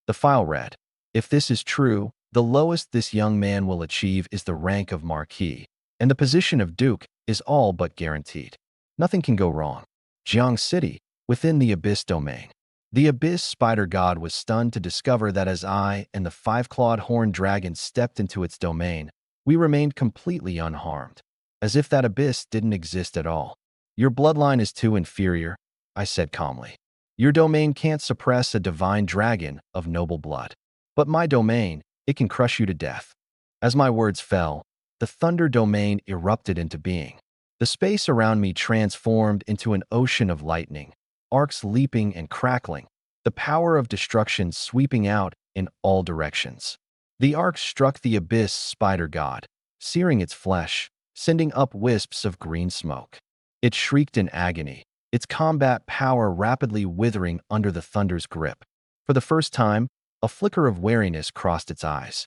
The file read, if this is true, the lowest this young man will achieve is the rank of Marquis, and the position of Duke is all but guaranteed. Nothing can go wrong. Jiang City, within the Abyss domain. The Abyss Spider God was stunned to discover that as I and the five-clawed horned dragon stepped into its domain, we remained completely unharmed, as if that abyss didn't exist at all. Your bloodline is too inferior, I said calmly. Your domain can't suppress a divine dragon of noble blood. But my domain, it can crush you to death. As my words fell, the thunder domain erupted into being. The space around me transformed into an ocean of lightning, arcs leaping and crackling, the power of destruction sweeping out in all directions. The arcs struck the abyss spider god, searing its flesh, sending up wisps of green smoke. It shrieked in agony, its combat power rapidly withering under the thunder's grip. For the first time, a flicker of wariness crossed its eyes.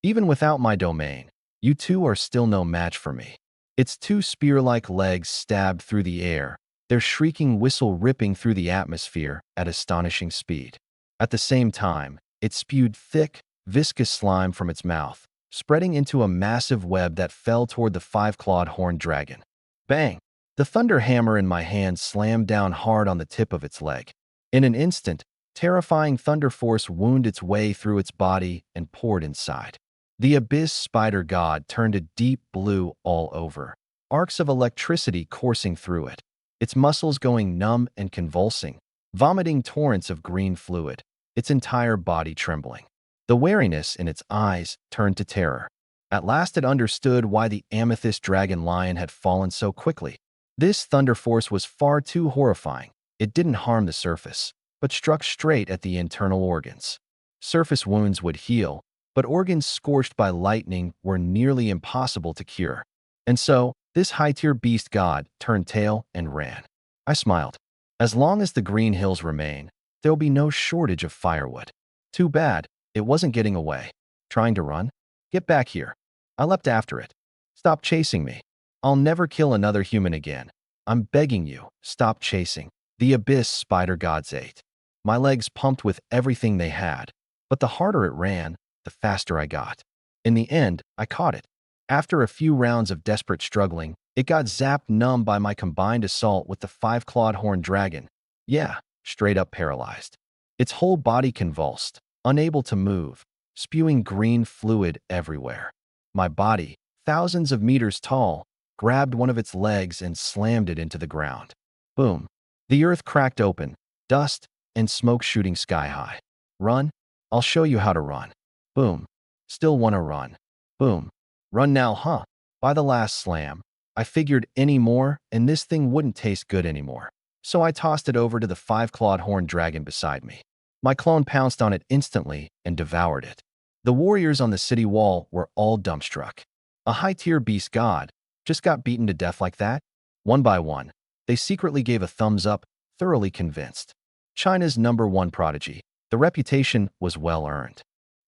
Even without my domain, you two are still no match for me. Its two spear-like legs stabbed through the air, their shrieking whistle ripping through the atmosphere at astonishing speed. At the same time, it spewed thick, viscous slime from its mouth, spreading into a massive web that fell toward the five-clawed horned dragon. Bang! The thunder hammer in my hand slammed down hard on the tip of its leg. In an instant, terrifying thunder force wound its way through its body and poured inside. The abyss spider god turned a deep blue all over, arcs of electricity coursing through it, its muscles going numb and convulsing, vomiting torrents of green fluid, its entire body trembling. The wariness in its eyes turned to terror. At last it understood why the amethyst dragon lion had fallen so quickly. This thunder force was far too horrifying. It didn't harm the surface, but struck straight at the internal organs. Surface wounds would heal, but organs scorched by lightning were nearly impossible to cure. And so, this high-tier beast god turned tail and ran. I smiled. As long as the green hills remain, there'll be no shortage of firewood. Too bad, it wasn't getting away. Trying to run? Get back here. I leapt after it. Stop chasing me. I'll never kill another human again. I'm begging you, stop chasing. The abyss spider gods ate. My legs pumped with everything they had, but the harder it ran, the faster I got. In the end, I caught it. After a few rounds of desperate struggling, it got zapped numb by my combined assault with the five-clawed horned dragon. Yeah, straight up paralyzed. Its whole body convulsed, unable to move, spewing green fluid everywhere. My body, thousands of meters tall, grabbed one of its legs and slammed it into the ground. Boom. The earth cracked open, dust and smoke shooting sky high. Run? I'll show you how to run. Boom. Still wanna run. Boom. Run now, huh? By the last slam, I figured any more and this thing wouldn't taste good anymore. So I tossed it over to the five-clawed horned dragon beside me. My clone pounced on it instantly and devoured it. The warriors on the city wall were all dumbstruck. A high-tier beast god just got beaten to death like that? One by one, they secretly gave a thumbs up, thoroughly convinced. China's #1 prodigy. The reputation was well earned.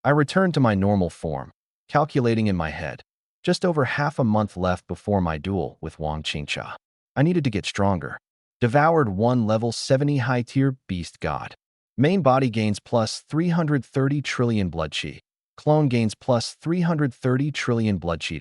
I returned to my normal form, calculating in my head. Just over half a month left before my duel with Wang Qingcha. I needed to get stronger. Devoured 1 level 70 high-tier beast god. Main body gains plus 330 trillion blood chi. Clone gains plus 330 trillion blood chi.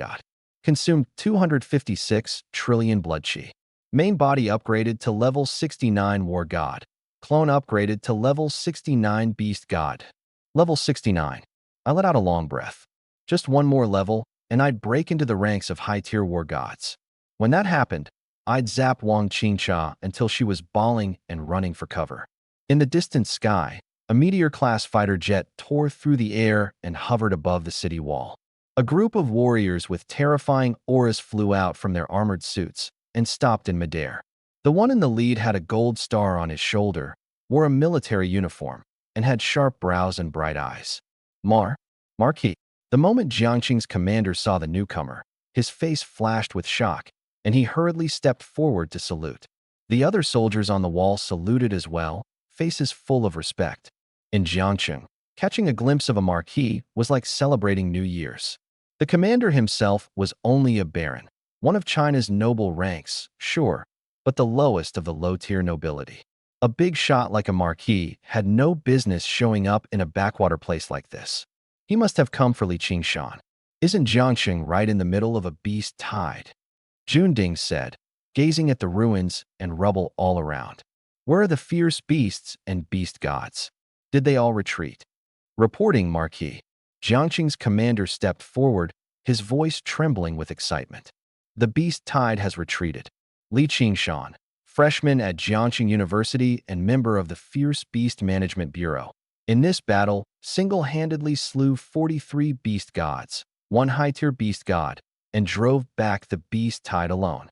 Consumed 256 trillion blood chi. Main body upgraded to level 69 war god. Clone upgraded to level 69 beast god. Level 69. I let out a long breath. Just one more level, and I'd break into the ranks of high-tier war gods. When that happened, I'd zap Wang Qingcha until she was bawling and running for cover. In the distant sky, a meteor-class fighter jet tore through the air and hovered above the city wall. A group of warriors with terrifying auras flew out from their armored suits and stopped in midair. The one in the lead had a gold star on his shoulder, wore a military uniform, and had sharp brows and bright eyes. Marquis. The moment Jiangqing's commander saw the newcomer, his face flashed with shock, and he hurriedly stepped forward to salute. The other soldiers on the wall saluted as well, faces full of respect. In Jiangqing, catching a glimpse of a marquis was like celebrating New Year's. The commander himself was only a baron, one of China's noble ranks, sure, but the lowest of the low-tier nobility. A big shot like a marquis had no business showing up in a backwater place like this. He must have come for Li Qingshan. Isn't Jiangqing right in the middle of a beast tide? Ding said, gazing at the ruins and rubble all around. Where are the fierce beasts and beast gods? Did they all retreat? Reporting, Marquis. Jiangqing's commander stepped forward, his voice trembling with excitement. The beast tide has retreated. Li Qingshan, freshman at Jiangqing University and member of the Fierce Beast Management Bureau, in this battle, single-handedly slew 43 beast gods, 1 high-tier beast god, and drove back the beast tide alone.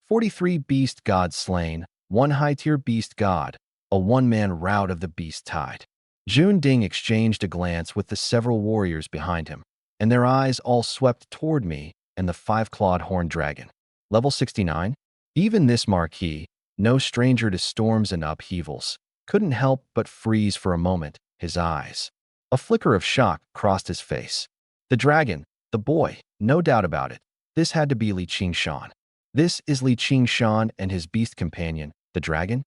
43 beast gods slain, 1 high-tier beast god, a one-man rout of the beast tide. Ding exchanged a glance with the several warriors behind him, and their eyes all swept toward me and the five-clawed horned dragon. Level 69? Even this marquis, no stranger to storms and upheavals, couldn't help but freeze for a moment, his eyes. A flicker of shock crossed his face. The dragon, the boy, no doubt about it. This had to be Li Qingshan. This is Li Qingshan and his beast companion, the dragon?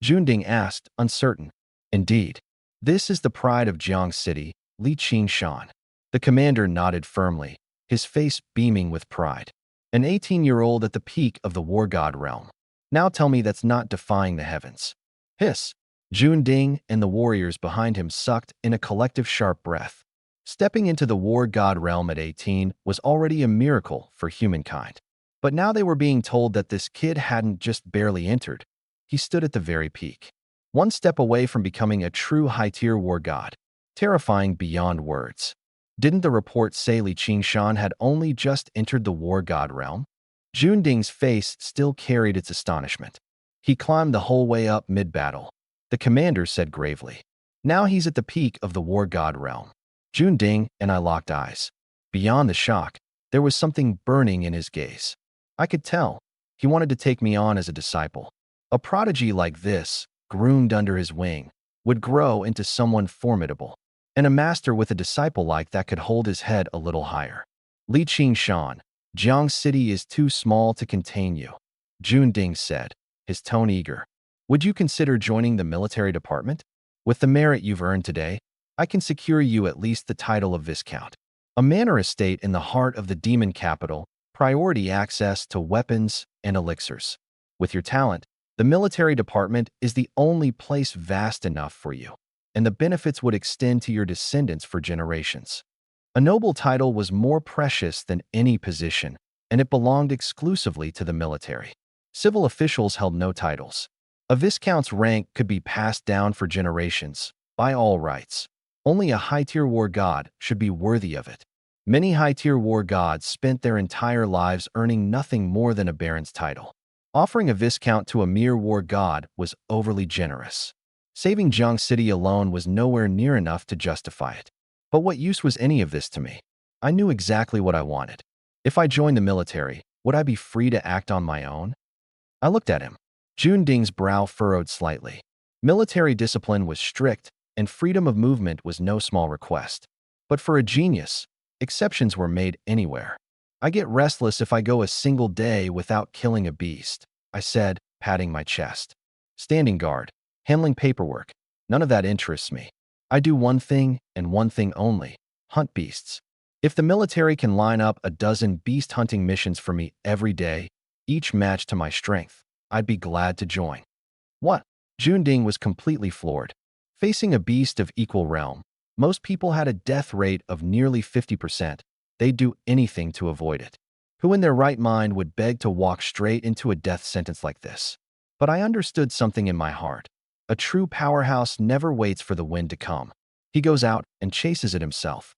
Ding asked, uncertain. Indeed. This is the pride of Jiang City, Li Qingshan. The commander nodded firmly, his face beaming with pride. An 18-year-old at the peak of the war god realm. Now tell me that's not defying the heavens. Hiss. Jun Ding and the warriors behind him sucked in a collective sharp breath. Stepping into the war god realm at 18 was already a miracle for humankind. But now they were being told that this kid hadn't just barely entered. He stood at the very peak. One step away from becoming a true high-tier war god. Terrifying beyond words. Didn't the report say Li Qingshan had only just entered the war god realm? Jun Ding's face still carried its astonishment. He climbed the whole way up mid-battle. The commander said gravely. Now he's at the peak of the war god realm. Jun Ding and I locked eyes. Beyond the shock, there was something burning in his gaze. I could tell. He wanted to take me on as a disciple. A prodigy like this, groomed under his wing, would grow into someone formidable. And a master with a disciple like that could hold his head a little higher. Li Qingshan, Jiang City is too small to contain you, Jun Ding said, his tone eager. Would you consider joining the military department? With the merit you've earned today, I can secure you at least the title of Viscount. A manor estate in the heart of the demon capital, priority access to weapons and elixirs. With your talent, the military department is the only place vast enough for you, and the benefits would extend to your descendants for generations. A noble title was more precious than any position, and it belonged exclusively to the military. Civil officials held no titles. A viscount's rank could be passed down for generations, by all rights. Only a high-tier war god should be worthy of it. Many high-tier war gods spent their entire lives earning nothing more than a baron's title. Offering a viscount to a mere war god was overly generous. Saving Jiang City alone was nowhere near enough to justify it. But what use was any of this to me? I knew exactly what I wanted. If I joined the military, would I be free to act on my own? I looked at him. Jun Ding's brow furrowed slightly. Military discipline was strict, and freedom of movement was no small request. But for a genius, exceptions were made anywhere. I get restless if I go a single day without killing a beast, I said, patting my chest. Standing guard, handling paperwork, none of that interests me. I do one thing and one thing only, hunt beasts. If the military can line up a dozen beast hunting missions for me every day, each matched to my strength, I'd be glad to join. What? Jun Ding was completely floored. Facing a beast of equal realm, most people had a death rate of nearly 50%. They'd do anything to avoid it. Who in their right mind would beg to walk straight into a death sentence like this? But I understood something in my heart. A true powerhouse never waits for the wind to come. He goes out and chases it himself.